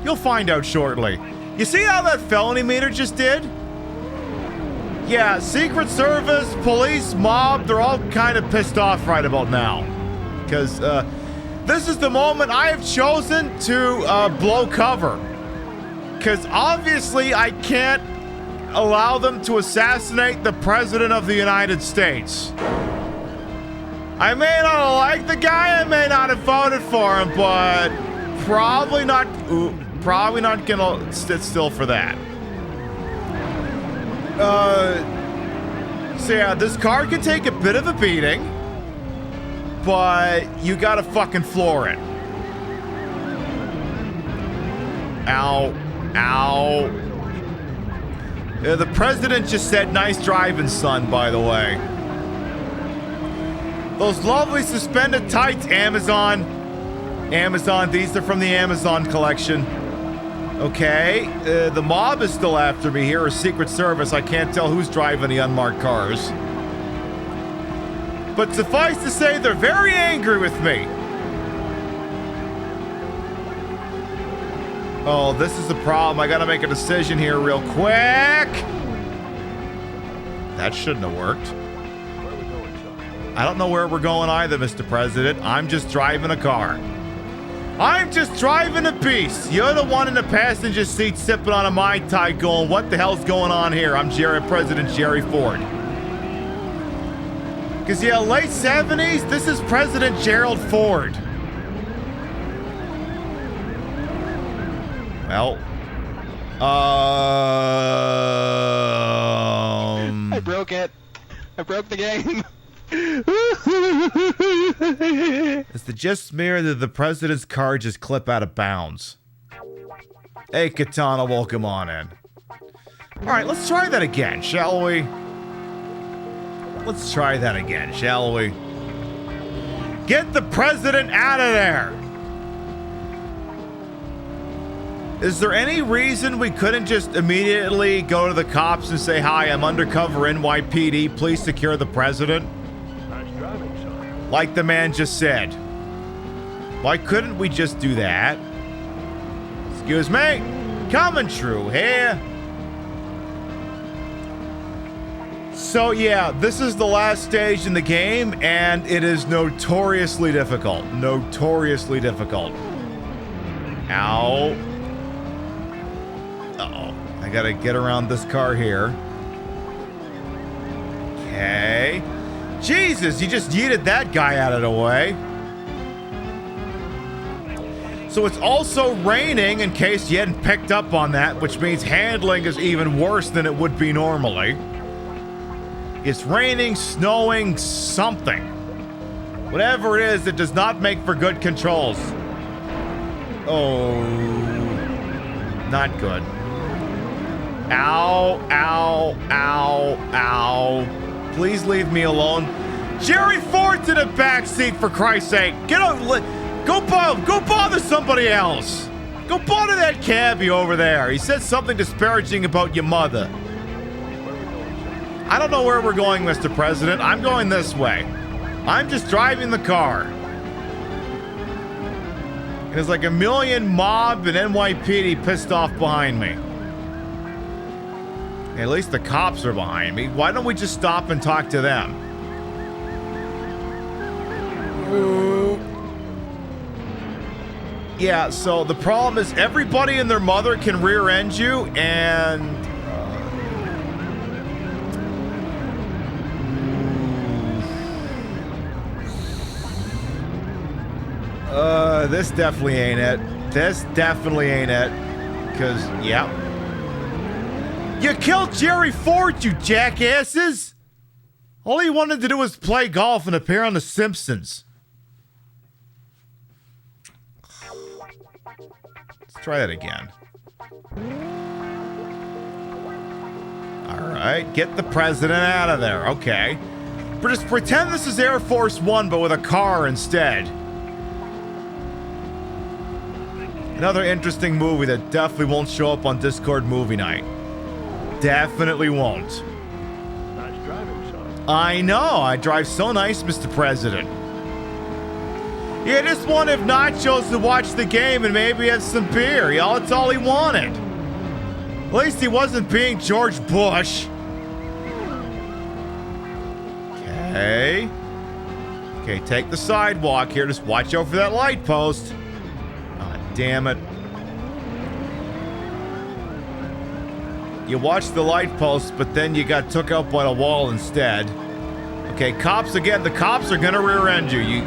you'll find out shortly. You see how that felony meter just did? Yeah, Secret Service, police, mob, they're all kind of pissed off right about now. Because, this is the moment I have chosen to blow cover. Because obviously I can't allow them to assassinate the President of the United States. I may not like the guy, I may not have voted for him, but probably not gonna sit still for that. So yeah, this car can take a bit of a beating, but you gotta fucking floor it. Ow. Ow. The president just said, nice driving, son, by the way. Those lovely suspended tights, Amazon. Amazon, these are from the Amazon collection. Okay, the mob is still after me here, or Secret Service. I can't tell who's driving the unmarked cars. But suffice to say, they're very angry with me. Oh, this is the problem. I gotta make a decision here real quick. That shouldn't have worked. I don't know where we're going either, Mr. President. I'm just driving a car. I'm just driving a beast. You're the one in the passenger seat sipping on a Mai Tai going, what the hell's going on here? I'm President Jerry Ford. Because, yeah, late 70s, this is President Gerald Ford. Well, I broke it. I broke the game. Is the just mirror that the president's car just clip out of bounds? Hey, Katana, welcome on in. Alright, let's try that again, shall we? Let's try that again, shall we? Get the president out of there! Is there any reason we couldn't just immediately go to the cops and say, hi, I'm undercover NYPD, please secure the president? Nice driving, son. Like the man just said. Why couldn't we just do that? Excuse me? Coming true here. So yeah, this is the last stage in the game, and it is notoriously difficult. Notoriously difficult. Ow. Uh-oh. I gotta get around this car here. Okay. Jesus, you just yeeted that guy out of the way. So it's also raining, in case you hadn't picked up on that, which means handling is even worse than it would be normally. It's raining, snowing, something. Whatever it is, it does not make for good controls. Oh. Not good. Ow, ow, ow, ow. Please leave me alone. Jerry Ford's in the backseat, for Christ's sake. Get out. Go bother somebody else. Go bother that cabbie over there. He said something disparaging about your mother. I don't know where we're going, Mr. President. I'm going this way. I'm just driving the car. There's like a million mob and NYPD pissed off behind me. At least the cops are behind me. Why don't we just stop and talk to them? Yeah, so the problem is everybody and their mother can rear-end you, and... this definitely ain't it. This definitely ain't it. Because, yeah. You killed Jerry Ford, you jackasses! All he wanted to do was play golf and appear on The Simpsons. Let's try that again. Alright, get the president out of there. Okay. But just pretend this is Air Force One, but with a car instead. Another interesting movie that definitely won't show up on Discord movie night. Definitely won't. Nice driving, son. I know, I drive so nice, Mr. President. Yeah, just wanted nachos to watch the game and maybe have some beer. Y'all, that's all he wanted. At least he wasn't being George Bush. Okay. Okay, take the sidewalk here. Just watch out for that light post. Ah, damn it. You watched the light post, but then you got took out by a wall instead. Okay, cops again. The cops are gonna rear-end you.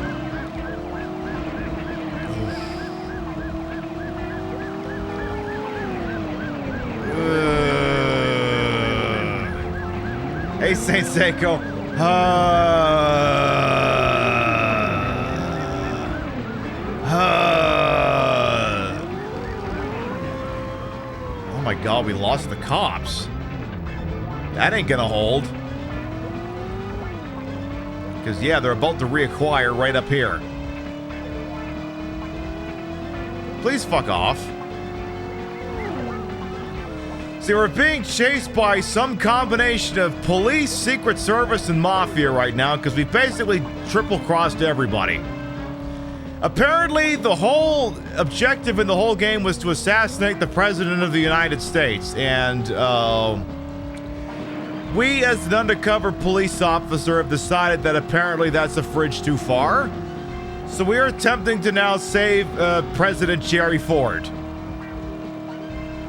Hey, Saint Seiko. Oh my god, we lost the cops. That ain't gonna hold. Because, yeah, they're about to reacquire right up here. Please fuck off. See, we're being chased by some combination of police, Secret Service, and Mafia right now because we basically triple-crossed everybody. Apparently, the whole objective in the whole game was to assassinate the President of the United States, and we, as an undercover police officer, have decided that apparently that's a fridge too far. So we are attempting to now save President Jerry Ford.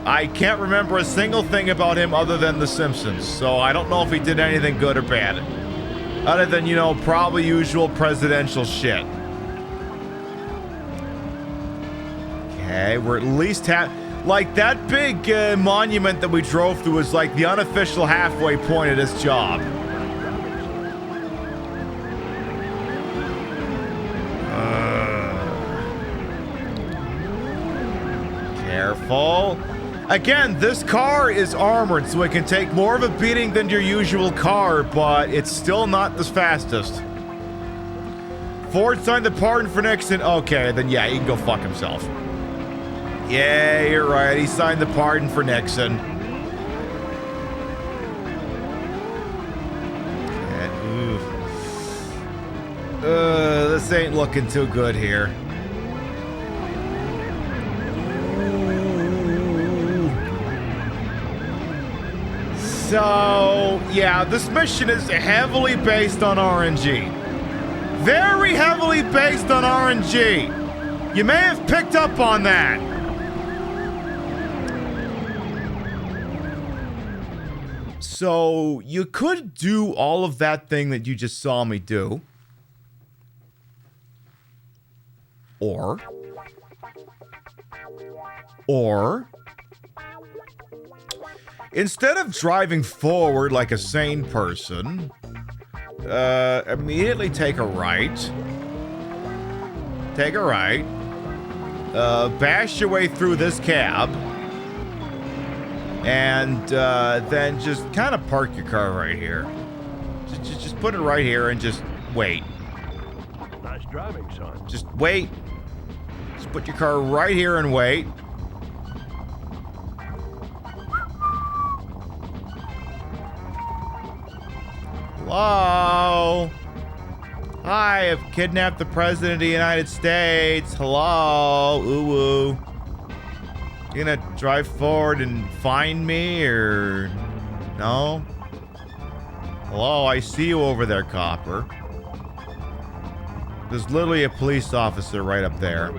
I can't remember a single thing about him other than The Simpsons, so I don't know if he did anything good or bad. Other than, you know, probably usual presidential shit. Okay, we're at least like, that big monument that we drove through is like the unofficial halfway point of this job. Careful. Again, this car is armored, so it can take more of a beating than your usual car, but it's still not the fastest. Ford signed the pardon for Nixon. Okay, then yeah, he can go fuck himself. Yeah, you're right. He signed the pardon for Nixon. This ain't looking too good here. So, yeah, this mission is heavily based on RNG. Very heavily based on RNG. You may have picked up on that. So, you could do all of that thing that you just saw me do. Or instead of driving forward like a sane person, immediately take a right. Take a right. Bash your way through this cab. And then just kind of park your car right here. Just put it right here and just wait. Nice driving, son. Just wait. Just put your car right here and wait. Hello? Hi, I've kidnapped the President of the United States. Hello? Ooh. You gonna drive forward and find me, or... No? Hello, I see you over there, copper. There's literally a police officer right up there.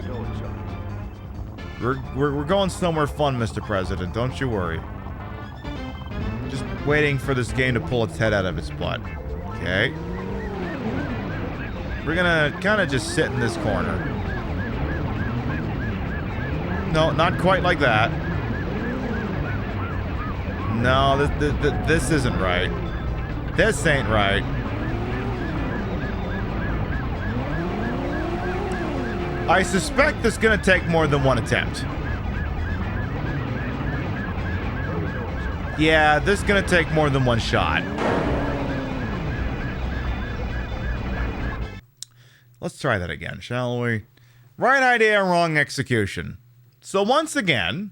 We're going somewhere fun, Mr. President. Don't you worry. Just waiting for this game to pull its head out of its butt. Okay. We're gonna kind of just sit in this corner. No, not quite like that. No, this isn't right. This ain't right. I suspect this is gonna take more than one attempt. Yeah, this is gonna take more than one shot. Let's try that again, shall we? Right idea, wrong execution. So once again,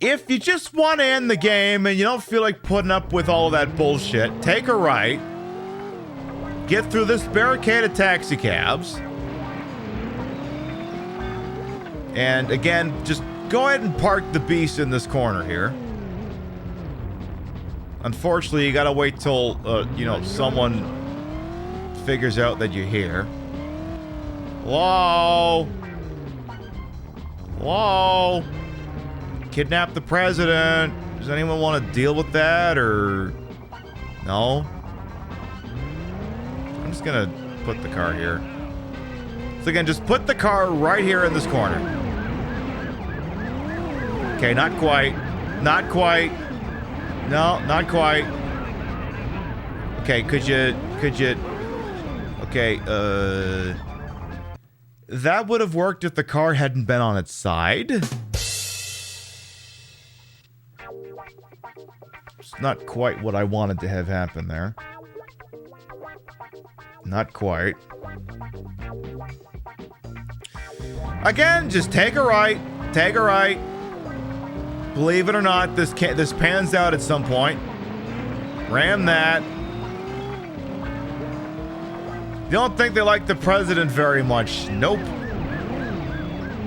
if you just want to end the game and you don't feel like putting up with all of that bullshit, take a right, get through this barricade of taxi cabs, and again, just go ahead and park the beast in this corner here. Unfortunately, you gotta wait till, you know, someone figures out that you're here. Hello? Hello? Kidnap the president. Does anyone want to deal with that, or... No? I'm just gonna put the car here. So again, just put the car right here in this corner. Okay, not quite. Not quite. No, not quite. Okay, could you... Okay, that would have worked if the car hadn't been on its side. It's not quite what I wanted to have happen there. Not quite. Again, just take a right. Take a right. Believe it or not, this pans out at some point. Ram that. You don't think they like the president very much. Nope.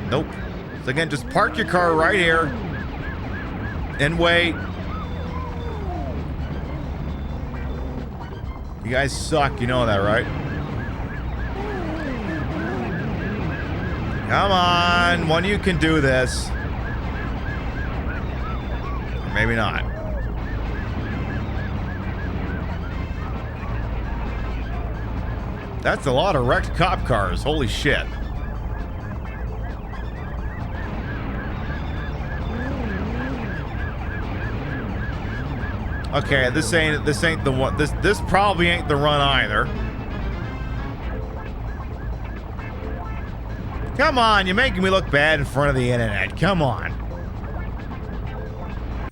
Nope. So again, just park your car right here. And wait. You guys suck, you know that, right? Come on, one of you can do this. Or maybe not. That's a lot of wrecked cop cars, holy shit. Okay, this ain't the one. This probably ain't the run either. Come on, you're making me look bad in front of the internet. Come on.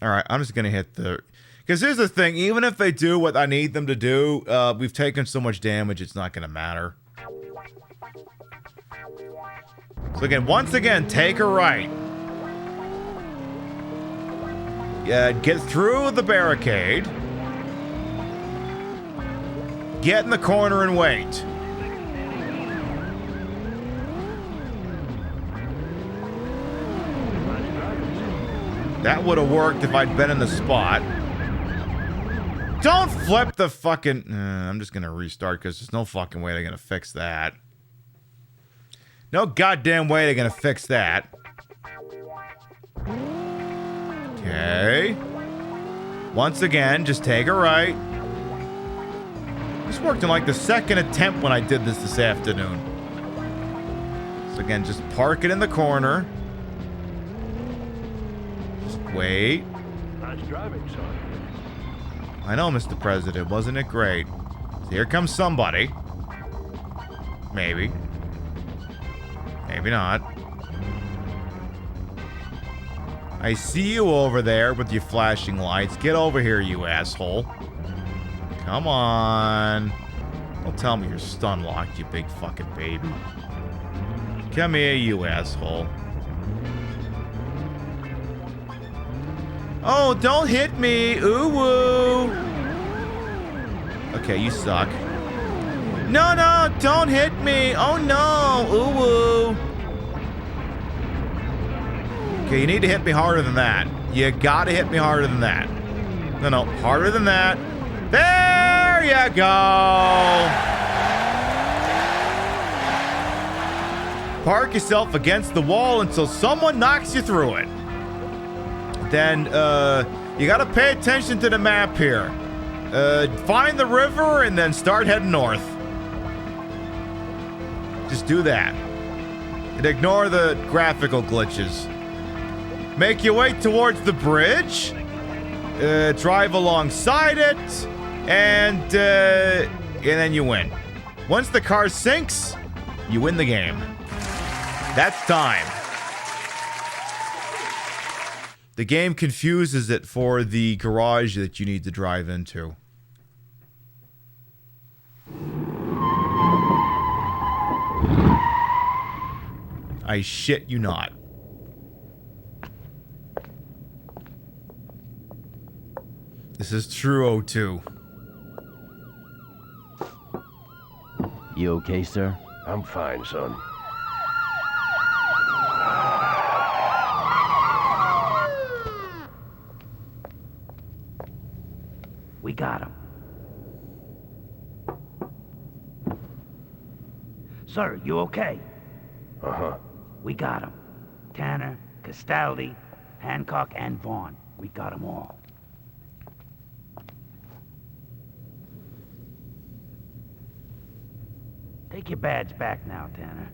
All right, I'm just gonna hit the. Because here's the thing: even if they do what I need them to do, we've taken so much damage, it's not gonna matter. So again, once again, take a right. Get through the barricade. Get in the corner and wait. That would have worked if I'd been in the spot. Don't flip the fucking... I'm just going to restart because there's no fucking way they're going to fix that. No goddamn way they're going to fix that. Okay. Once again, just take a right. This worked in like the second attempt when I did this afternoon. So again, just park it in the corner. Just wait. Nice driving, son. I know, Mr. President. Wasn't it great? So here comes somebody. Maybe. Maybe not. I see you over there with your flashing lights. Get over here, you asshole. Come on. Don't tell me you're stun locked, you big fucking baby. Come here, you asshole. Oh, don't hit me. Ooh woo. Okay, you suck. No, no, don't hit me. Oh no. Ooh woo. Okay, you need to hit me harder than that. You gotta hit me harder than that. No, no, harder than that. There you go. Park yourself against the wall until someone knocks you through it. Then, you gotta pay attention to the map here. Find the river and then start heading north. Just do that. And ignore the graphical glitches. Make your way towards the bridge. Drive alongside it. And then you win. Once the car sinks, you win the game. That's time. The game confuses it for the garage that you need to drive into. I shit you not. This is true, O2. You okay, sir? I'm fine, son. We got him. Sir, you okay? Uh-huh. We got him. Tanner, Castaldi, Hancock, and Vaughn. We got them all. Take your badge back now, Tanner.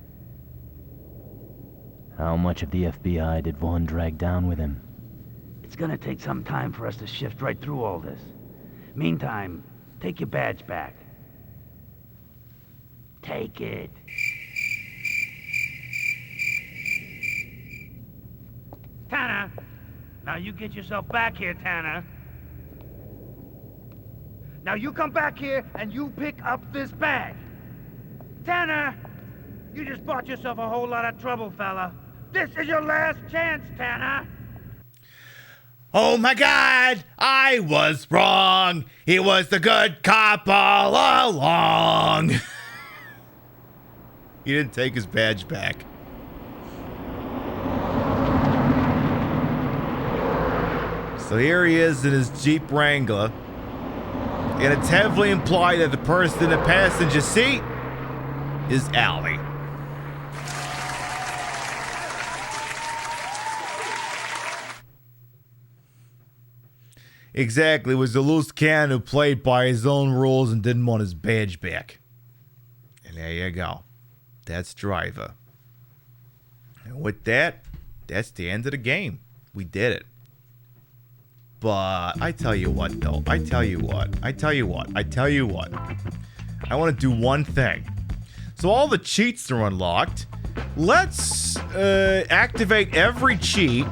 How much of the FBI did Vaughn drag down with him? It's gonna take some time for us to shift right through all this. Meantime, take your badge back. Take it. Tanner! Now you get yourself back here, Tanner. Now you come back here and you pick up this bag. Tanner! You just bought yourself a whole lot of trouble, fella. This is your last chance, Tanner! Oh my God, I was wrong. He was the good cop all along. He didn't take his badge back. So here he is in his Jeep Wrangler. And it's heavily implied that the person in the passenger seat is Allie. Exactly, it was the loose cannon who played by his own rules and didn't want his badge back. And there you go. That's Driver. And with that, that's the end of the game. We did it. But I tell you what, though. I tell you what. I want to do one thing. So all the cheats are unlocked. Let's activate every cheat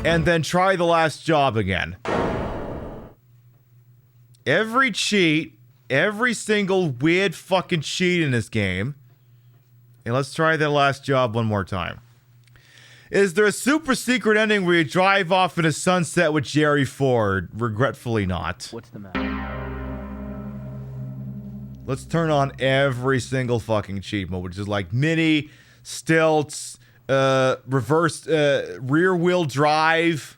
and then try the last job again. Every cheat, every single weird fucking cheat in this game. And let's try the last job one more time. Is there a super secret ending where you drive off in a sunset with Jerry Ford? Regretfully not. What's the matter? Let's turn on every single fucking cheat mode, which is like mini, stilts, reverse, rear wheel drive.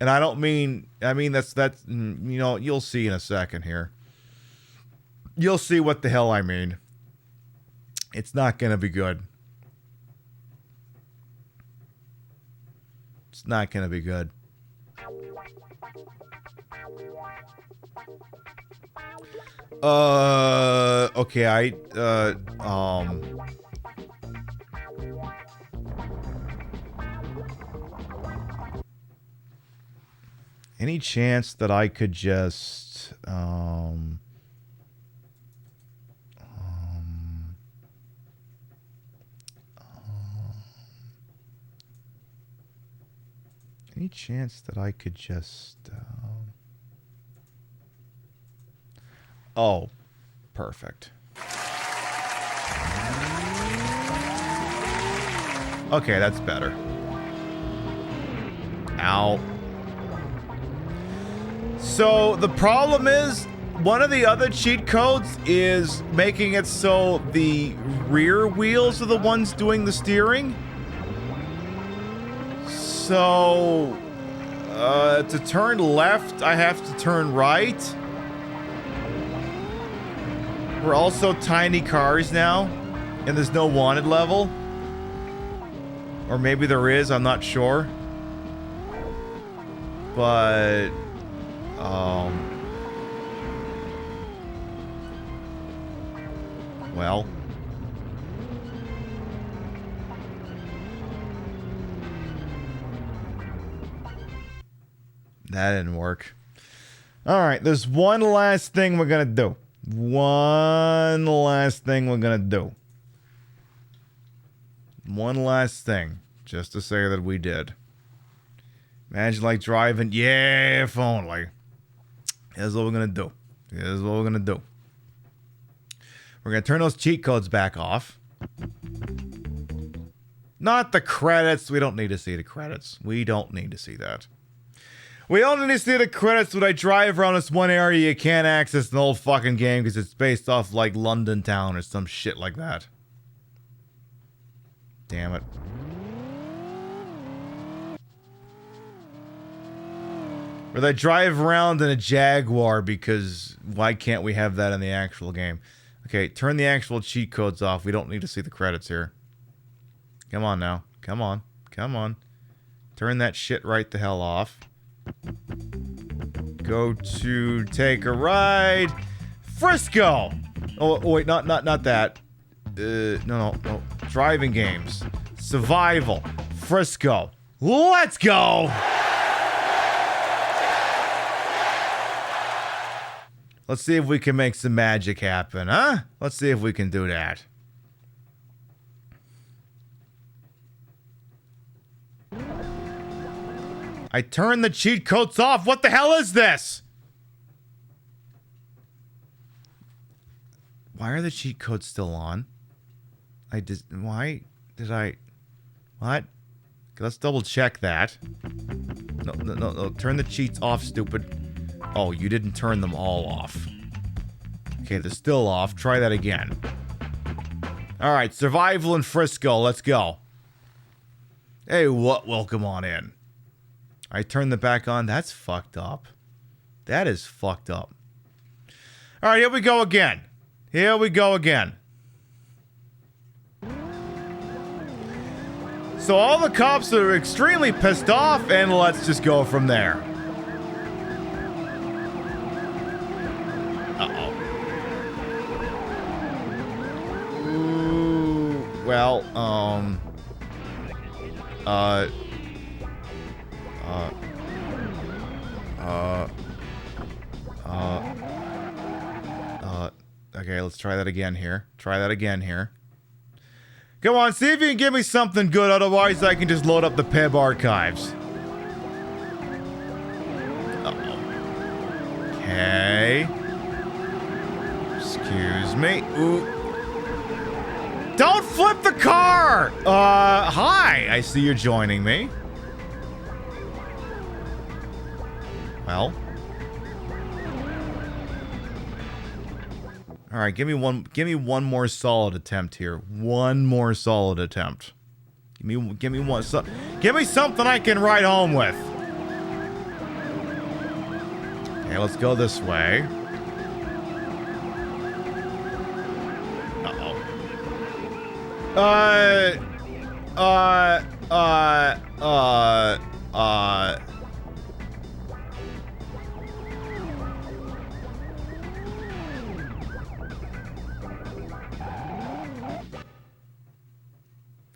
And I mean that's, you know, you'll see in a second here. You'll see what the hell I mean. It's not gonna be good. It's not gonna be good. Okay, any chance that I could just, any chance that I could just, oh, perfect. Okay, that's better. Ow. So the problem is, one of the other cheat codes is making it so the rear wheels are the ones doing the steering. So, to turn left, I have to turn right. We're also tiny cars now, and there's no wanted level. Or maybe there is, I'm not sure. But, well. That didn't work. Alright, there's one last thing we're gonna do. One last thing we're gonna do. One last thing. Just to say that we did. Imagine like driving. Yeah, if only. Here's what we're gonna do. Here's what we're gonna do. We're gonna turn those cheat codes back off. Not the credits. We don't need to see the credits. We don't need to see that. We only need to see the credits when I drive around this one area you can't access the whole fucking game because it's based off like London Town or some shit like that. Damn it. Where they drive around in a Jaguar because why can't we have that in the actual game? Okay, turn the actual cheat codes off. We don't need to see the credits here. Come on now. Come on. Come on. Turn that shit right the hell off. Go to take a ride. Frisco! Oh, wait, not that. No. Driving games. Survival. Frisco. Let's go! Let's see if we can make some magic happen, huh? Let's see if we can do that. I turned the cheat codes off. What the hell is this? Why are the cheat codes still on? Why did I... What? Okay, let's double check that. No. Turn the cheats off, stupid. Oh, you didn't turn them all off. Okay, they're still off. Try that again. Alright, survival in Frisco. Let's go. Hey, what? Welcome on in. I turned it back on. That's fucked up. That is fucked up. Alright, here we go again. Here we go again. So all the cops are extremely pissed off, and let's just go from there. Well, okay, let's try that again here. Come on, see if you can give me something good, otherwise I can just load up the PIB archives. Okay. Excuse me. Ooh. Don't flip the car! Hi! I see you're joining me. Well. Alright, give me one more solid attempt here. One more solid attempt. Give me one. Give me something I can ride home with. Okay, let's go this way.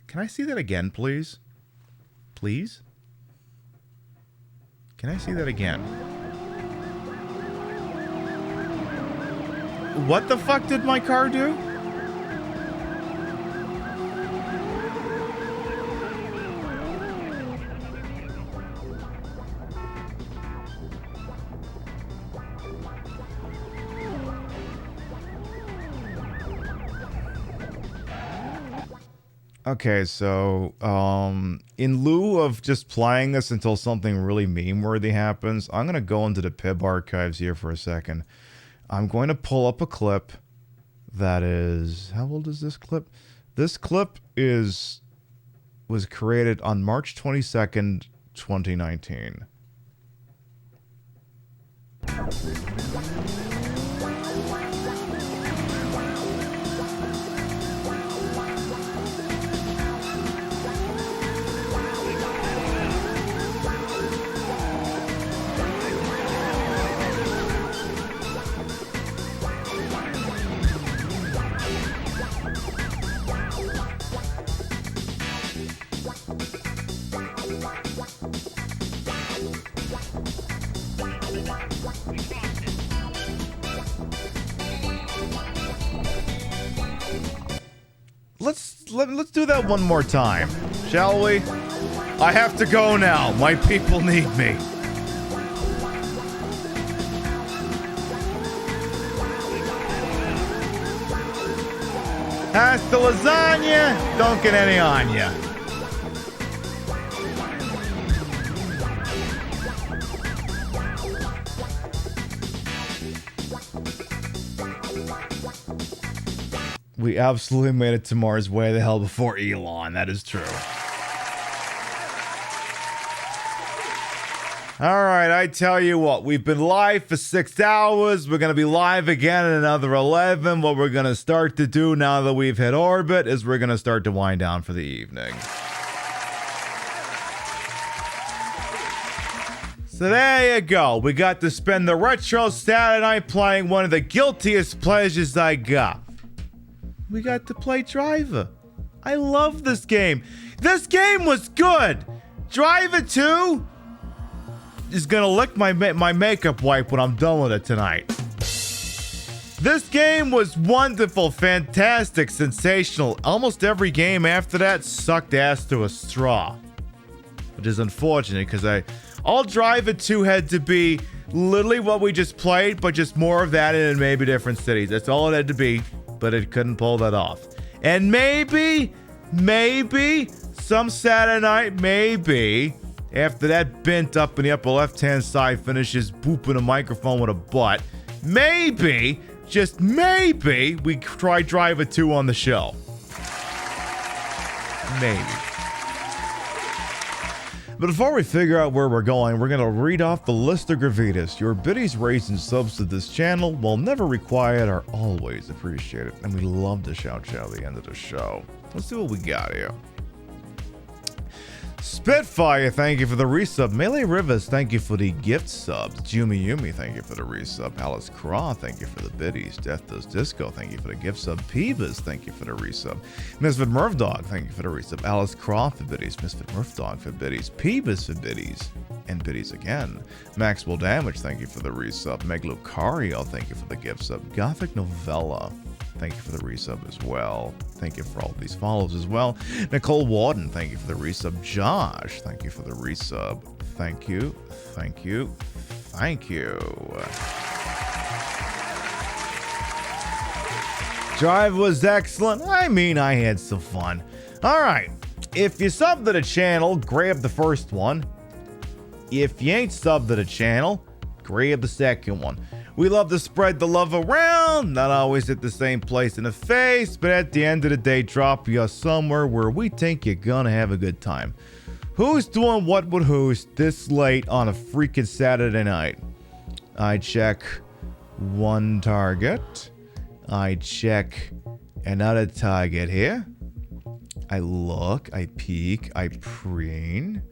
Can I see that again, please? Please? Can I see that again? What the fuck did my car do? Okay, so, in lieu of just playing this until something really meme-worthy happens, I'm going to go into the PIB archives here for a second. I'm going to pull up a clip that is... How old is this clip? This clip was created on March 22nd, 2019. Let's do that one more time, shall we? I have to go now. My people need me. Hasta lasagna, don't get any on ya. We absolutely made it to Mars way the hell before Elon. That is true. Alright, I tell you what, we've been live for 6 hours. We're going to be live again in another 11. What we're going to start to do now that we've hit orbit is we're going to start to wind down for the evening. So there you go. We got to spend the retro Saturday night playing one of the guiltiest pleasures I got. We got to play Driver. I love this game. This game was good. Driver 2 is gonna lick my makeup wipe when I'm done with it tonight. This game was wonderful, fantastic, sensational. Almost every game after that sucked ass to a straw, which is unfortunate because all Driver 2 had to be literally what we just played, but just more of that in maybe different cities. That's all it had to be, but it couldn't pull that off. And maybe some Saturday night, maybe. After that bent up in the upper left-hand side finishes booping a microphone with a butt, maybe, just maybe, we try Driver 2 on the show. Maybe. But before we figure out where we're going, we're going to read off the list of gravitas. Your biddies, rates, and subs to this channel, while never required, are always appreciated. And we love to shout at the end of the show. Let's see what we got here. Spitfire, thank you for the resub. Melee Rivers, thank you for the gift subs. Yumi, thank you for the resub. Alice Craw, thank you for the biddies. Death Does Disco, thank you for the gift sub. Peebas, thank you for the resub. Misfit Murphdog, thank you for the resub. Alice Craw for biddies. Misfit Murphdog for biddies. Peebas for biddies. And biddies again. Maxwell Damage, thank you for the resub. Meg Lucario, thank you for the gift sub. Gothic Novella, thank you for the resub as well. Thank you for all these follows as well. Nicole Warden, thank you for the resub. Josh, thank you for the resub. Thank you. Thank you. Thank you. Drive was excellent. I mean, I had some fun. All right. If you sub to the channel, grab the first one. If you ain't subbed to the channel, grab the second one. We love to spread the love around, not always at the same place in the face, but at the end of the day, drop you somewhere where we think you're gonna have a good time. Who's doing what with who's this late on a freaking Saturday night? I check one target. I check another target here. I look, I peek, I preen.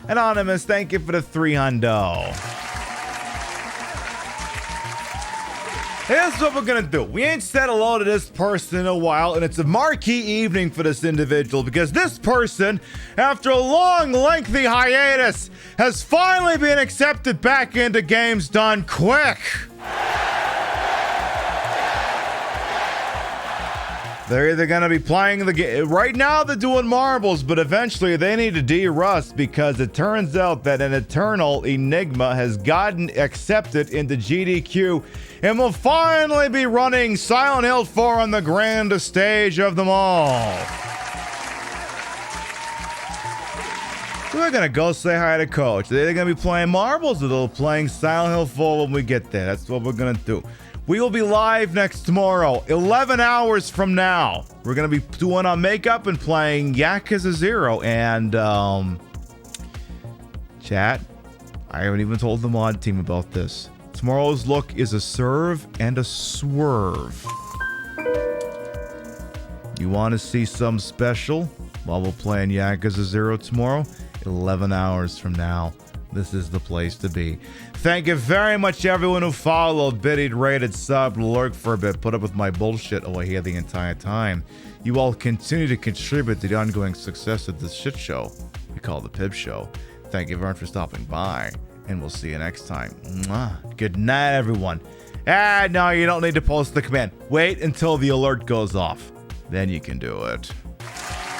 Anonymous, thank you for the 300. Here's what we're gonna do. We ain't said hello to this person in a while, and it's a marquee evening for this individual because this person, after a long, lengthy hiatus, has finally been accepted back into games done quick. They're either going to be playing the game. Right now they're doing marbles, but eventually they need to de-rust because it turns out that an eternal enigma has gotten accepted into GDQ and will finally be running Silent Hill 4 on the grandest stage of them all. So we're going to go say hi to Coach. They're either going to be playing marbles or they're playing Silent Hill 4 when we get there. That's what we're going to do. We will be live next tomorrow, 11 hours from now. We're going to be doing our makeup and playing Yakuza 0. And, chat, I haven't even told the mod team about this. Tomorrow's look is a serve and a swerve. You want to see something special while we're playing Yakuza 0 tomorrow? 11 hours from now. This is the place to be. Thank you very much, everyone who followed, biddied, rated, subbed, lurked for a bit, put up with my bullshit over here the entire time. You all continue to contribute to the ongoing success of this shit show we call the Pib Show. Thank you very much for stopping by, and we'll see you next time. Mwah. Good night, everyone. No, you don't need to post the command. Wait until the alert goes off. Then you can do it.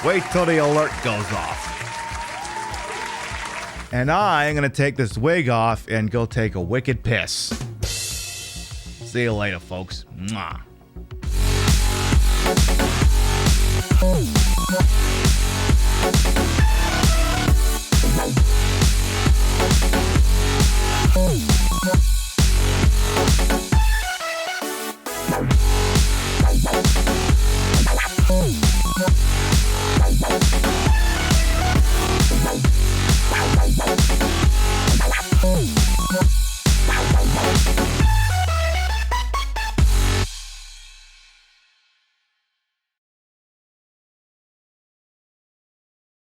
Wait till the alert goes off. And I am going to take this wig off and go take a wicked piss. See you later, folks. Mwah.